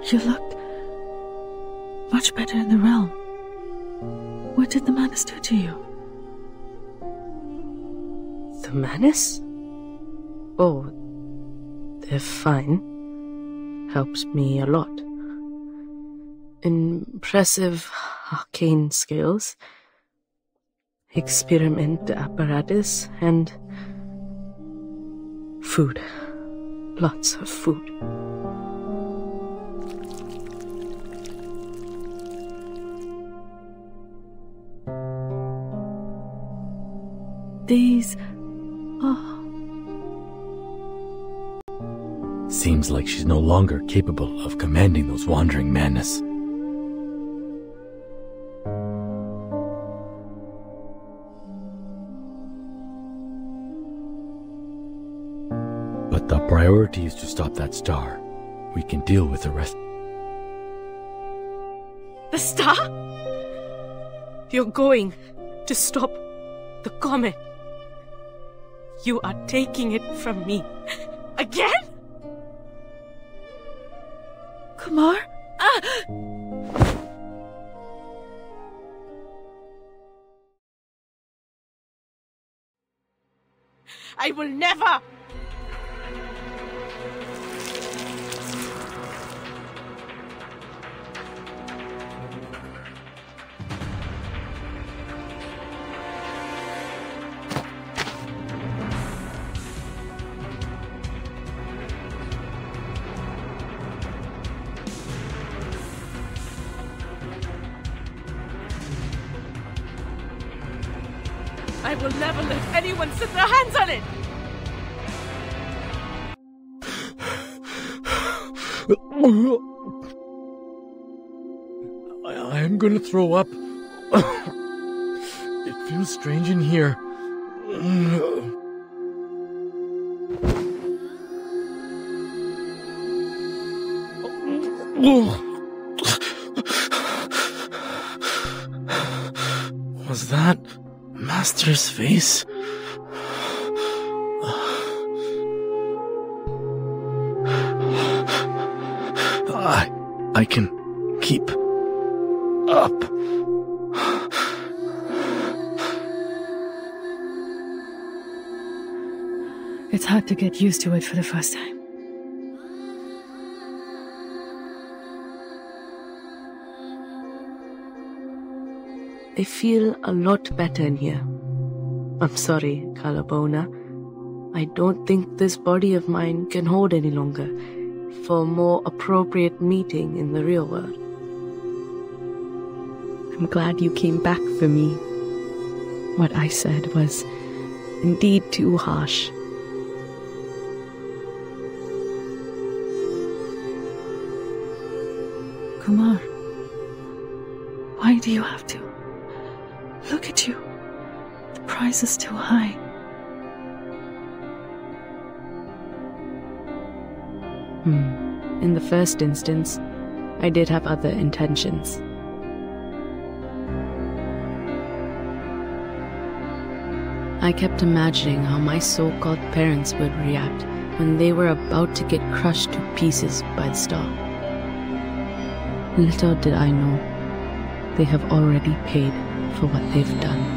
You looked much better in the realm. What did the Manus do to you? The Manus? Oh, they're fine. Helps me a lot. Impressive arcane skills. experiment apparatus, and food. Lots of food. These... Seems like she's no longer capable of commanding those wandering madness. But the priority is to stop that star. We can deal with the rest. The star? You're going to stop the comet. You are taking it from me. Again? Kumar? I will never! I will never let anyone set their hands on it! I am gonna throw up. It feels strange in here. Was that Master's face? I can keep up. It's hard to get used to it for the first time. I feel a lot better in here. I'm sorry, Calabona. I don't think this body of mine can hold any longer for a more appropriate meeting in the real world. I'm glad you came back for me. What I said was indeed too harsh. Kumar, why do you have to? Look at you. The price is too high. In the first instance, I did have other intentions. I kept imagining how my so-called parents would react when they were about to get crushed to pieces by the star. Little did I know, they have already paid for what they've done.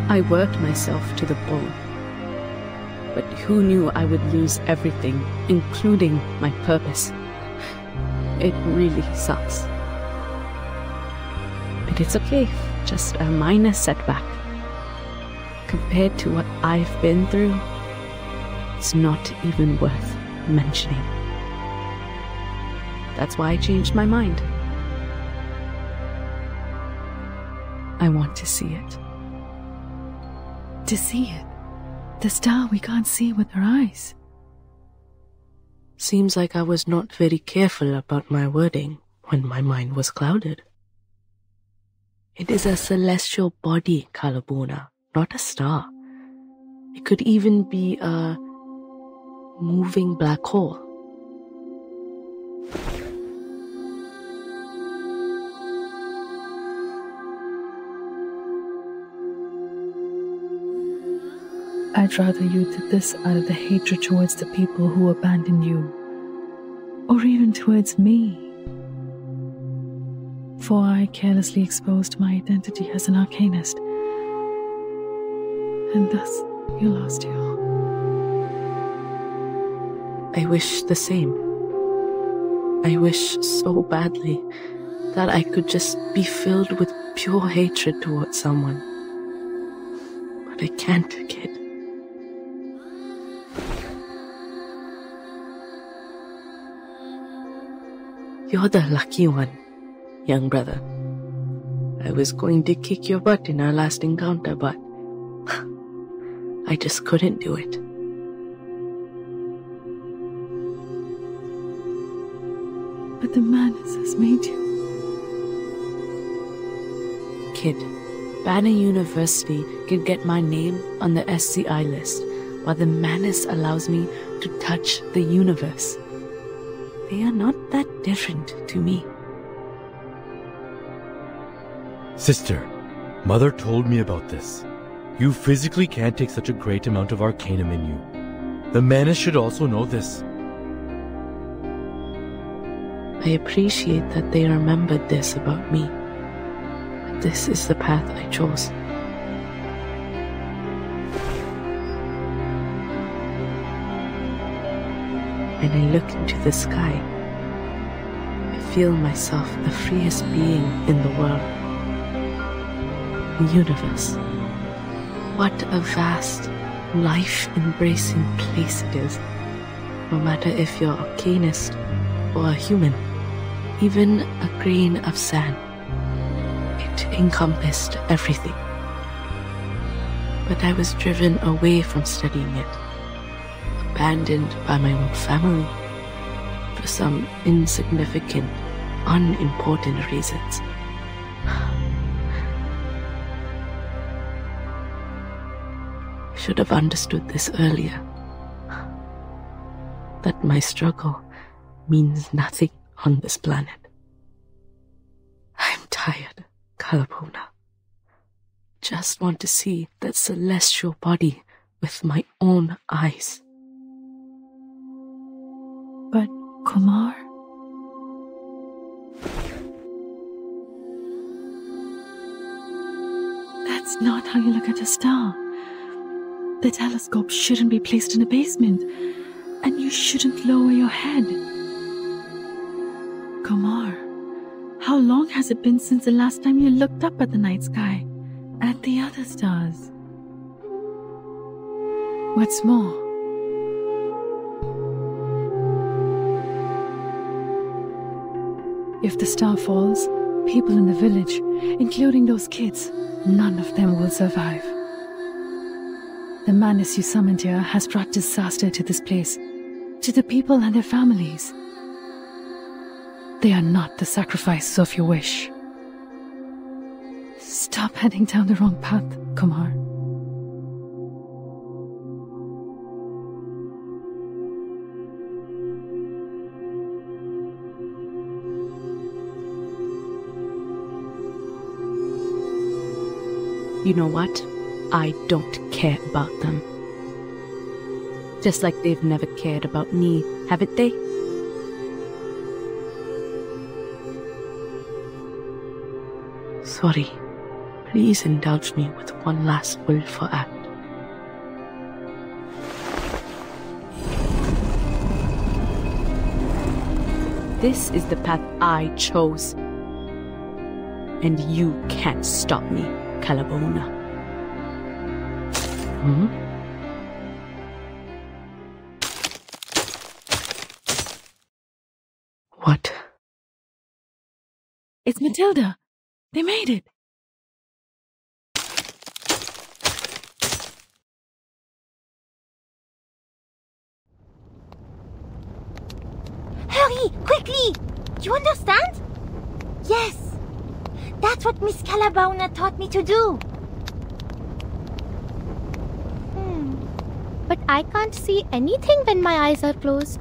I worked myself to the bone. But who knew I would lose everything, including my purpose? It really sucks. But it's okay, just a minor setback. Compared to what I've been through, it's not even worth mentioning. That's why I changed my mind. I want to see it. To see it? The star we can't see with our eyes. Seems like I was not very careful about my wording when my mind was clouded. It is a celestial body, Calabona, not a star. It could even be a moving black hole. I'd rather you did this out of the hatred towards the people who abandoned you, or even towards me. For I carelessly exposed my identity as an arcanist, and thus you lost you. I wish the same. I wish so badly that I could just be filled with pure hatred towards someone. But I can't, kid. You're the lucky one, young brother. I was going to kick your butt in our last encounter, but I just couldn't do it. But the Manus has made you. Kid, Banner University can get my name on the SCI list, while the Manus allows me to touch the universe. They are not that different to me. Sister, Mother told me about this. You physically can't take such a great amount of arcanum in you. The Manus should also know this. I appreciate that they remembered this about me. But this is the path I chose. When I look into the sky, I feel myself the freest being in the world. The universe. What a vast, life-embracing place it is. No matter if you're a arcanist or a human, even a grain of sand. It encompassed everything. But I was driven away from studying it, abandoned by my own family, for some insignificant, unimportant reasons. I should have understood this earlier, that my struggle means nothing on this planet. I'm tired, Kalapona. Just want to see that celestial body with my own eyes. But, Kumar? That's not how you look at a star. The telescope shouldn't be placed in a basement, and you shouldn't lower your head. Kumar, how long has it been since the last time you looked up at the night sky, at the other stars? What's more, if the star falls, people in the village, including those kids, none of them will survive. The Manus you summoned here has brought disaster to this place, to the people and their families. They are not the sacrifices of your wish. Stop heading down the wrong path, Kumar. You know what? I don't care about them. Just like they've never cared about me, haven't they? Sorry. Please indulge me with one last willful act. This is the path I chose. And you can't stop me, Kalabona. What? It's Matilda. They made it. Hurry, quickly! You understand? Yes. That's what Miss Calabona taught me to do. But I can't see anything when my eyes are closed.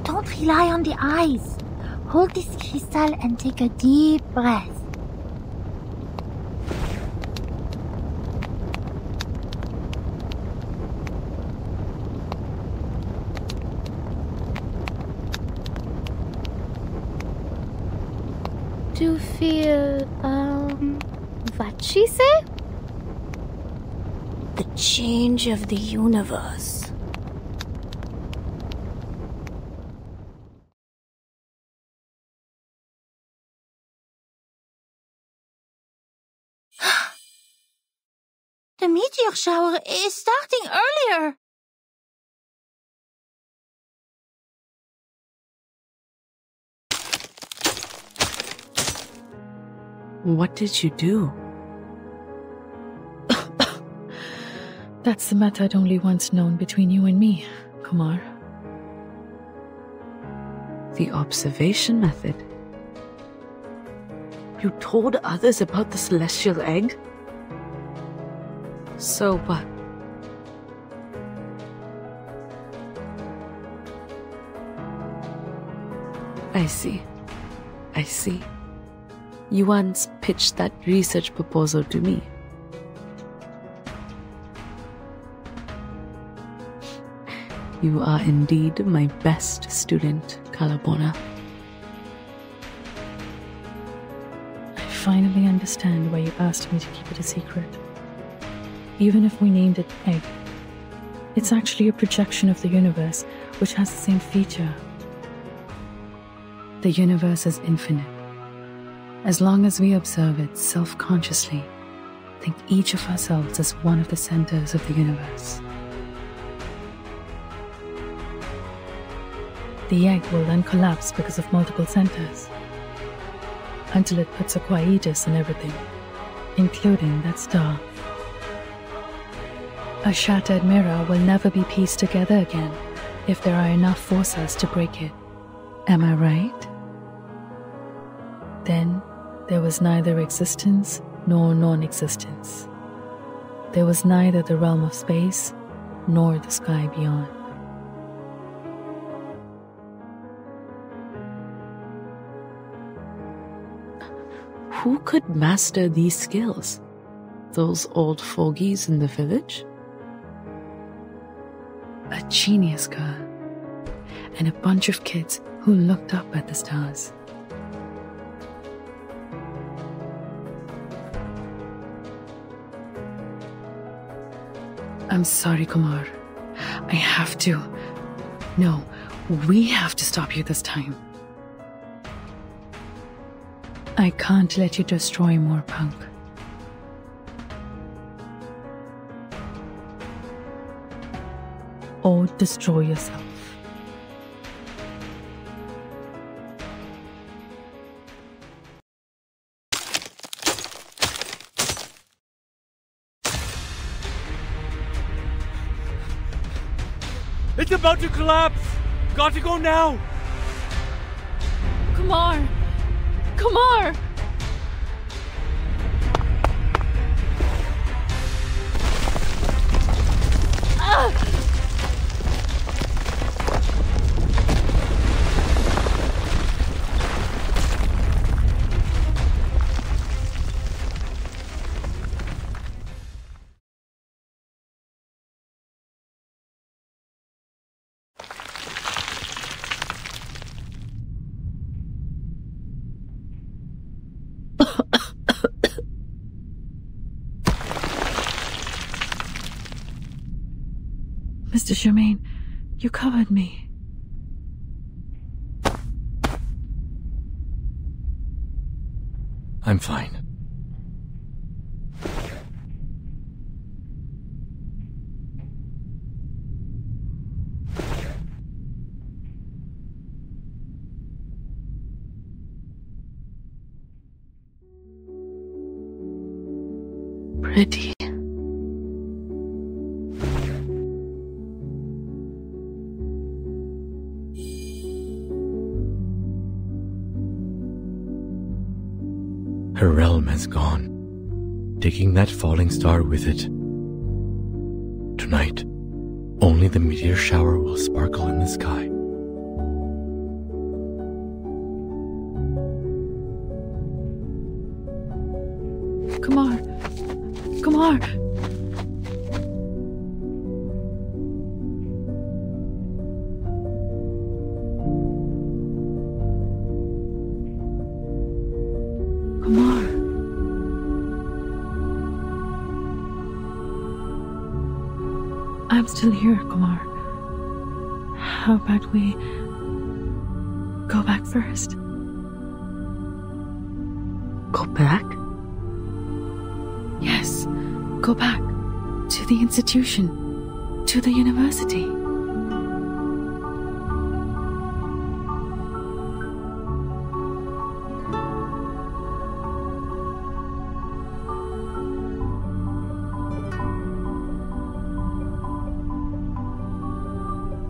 Don't rely on the eyes. Hold this crystal and take a deep breath. To feel, what she say? The change of the universe. The meteor shower is starting earlier. What did you do? That's the method only once known between you and me, Kumar. The observation method. You told others about the celestial egg? So what? I see. You once pitched that research proposal to me. You are indeed my best student, Kalabona. I finally understand why you asked me to keep it a secret. Even if we named it Egg, it's actually a projection of the universe, which has the same feature. The universe is infinite. As long as we observe it self-consciously, think each of ourselves as one of the centers of the universe. The egg will then collapse because of multiple centers, until it puts a quietus in everything, including that star. A shattered mirror will never be pieced together again if there are enough forces to break it. Am I right? Then there was neither existence nor non-existence. There was neither the realm of space nor the sky beyond. Who could master these skills? Those old fogies in the village? A genius girl, and a bunch of kids who looked up at the stars. I'm sorry, Kumar. I have to. No, we have to stop you this time. I can't let you destroy more punk. Or destroy yourself. It's about to collapse! Got to go now! Kumar! Kumar! Mr. Germain, you covered me. I'm fine. Pretty. Her realm has gone, taking that falling star with it. Tonight, only the meteor shower will sparkle in the sky. Kumar! Kumar! Kumar. I'm still here, Kumar. How about we go back first? Go back? Yes, go back. To the institution. To the university.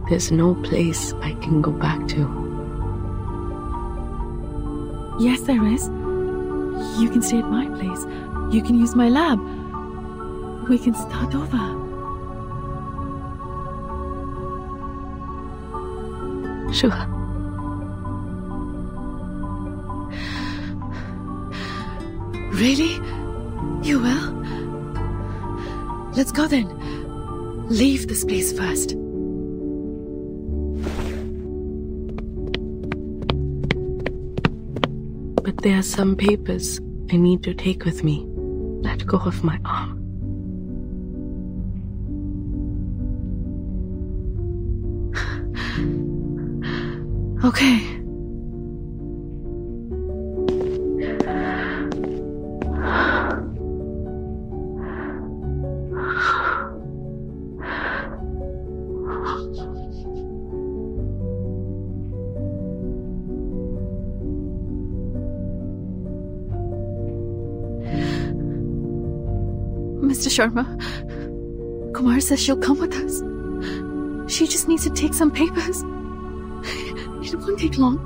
There's no place I can go back to. Yes, there is. You can stay at my place. You can use my lab. We can start over. Sure. Really? You will? Let's go then. Leave this place first. But there are some papers I need to take with me. Let go of my arm. Okay. Mr. Sharma, Kumar says she'll come with us. She just needs to take some papers. It won't take long.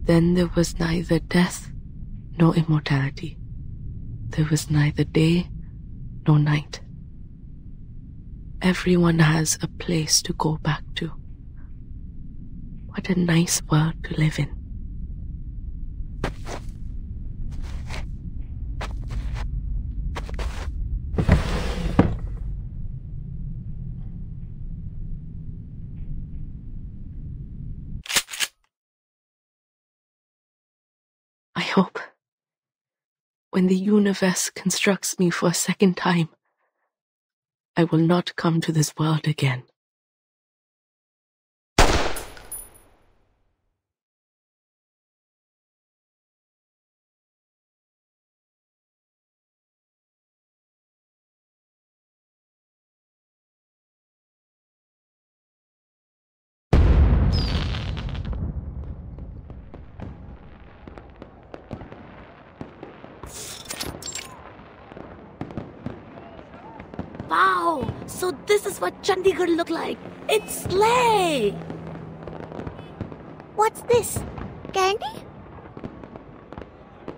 Then there was neither death nor immortality. There was neither day nor night. Everyone has a place to go back to. What a nice world to live in. I hope when the universe constructs me for a second time, I will not come to this world again. Wow! So this is what Chandigarh looked like. It's slay! What's this? Candy?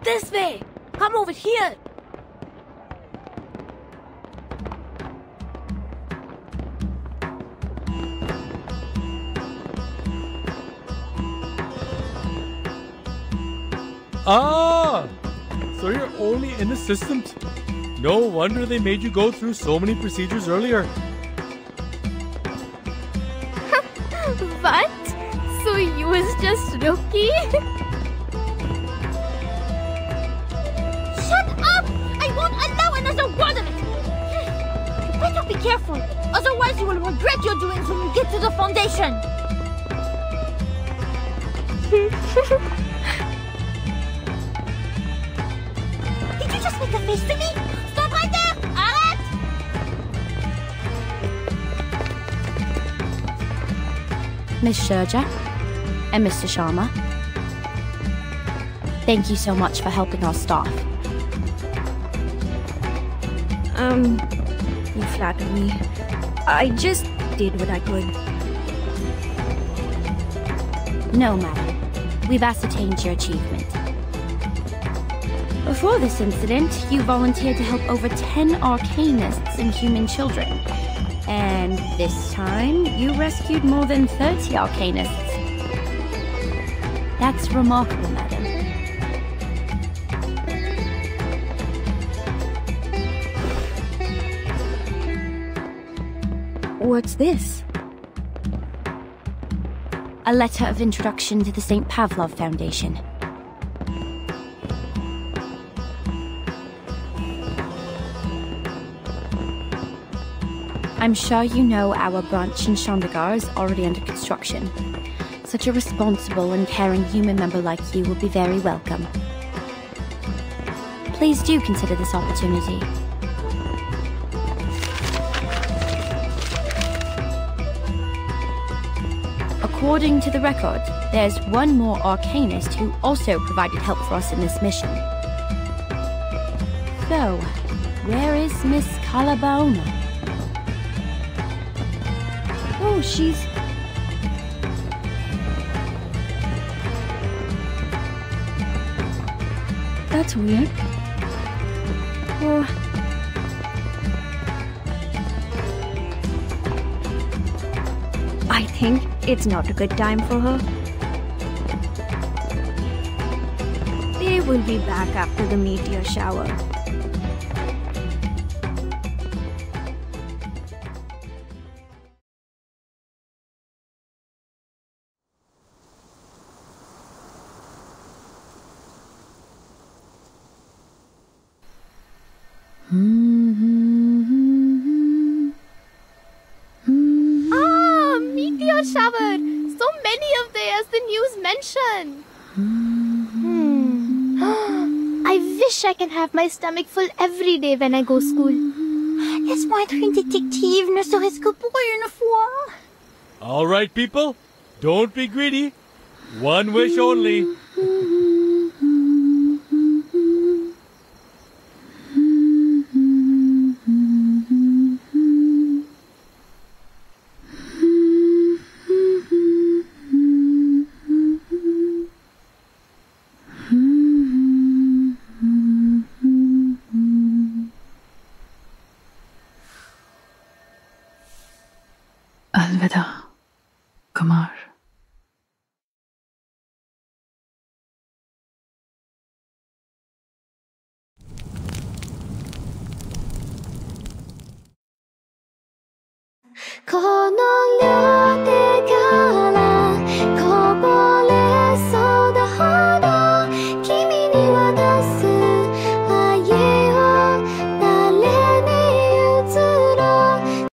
This way! Come over here! Ah! So you're only an assistant. No wonder they made you go through so many procedures earlier. What? So you was just rookie? Shut up! I won't allow another word of it! You better be careful, otherwise you will regret your doings when you get to the foundation! Did you just make a face to me? Stop right there! Arrête! Miss Sharja and Mr. Sharma, thank you so much for helping our staff. You flatter me. I just did what I could. No, madam. We've ascertained your achievement. Before this incident, you volunteered to help over 10 arcanists and human children. And this time, you rescued more than 30 arcanists. That's remarkable, madam. What's this? A letter of introduction to the St. Pavlov Foundation. I'm sure you know our branch in Chandigarh is already under construction. Such a responsible and caring human member like you will be very welcome. Please do consider this opportunity. According to the record, there's one more arcanist who also provided help for us in this mission. So, where is Miss Calabaona? Oh, she's... That's weird. Oh. I think it's not a good time for her. They will be back after the meteor shower. Meteor shower! So many of them as the news mentioned. I wish I can have my stomach full every day when I go school. Laisse-moi être une détective, ne serait-ce que pour une fois. All right, people, don't be greedy. One wish only. Alvida, Kumar.可能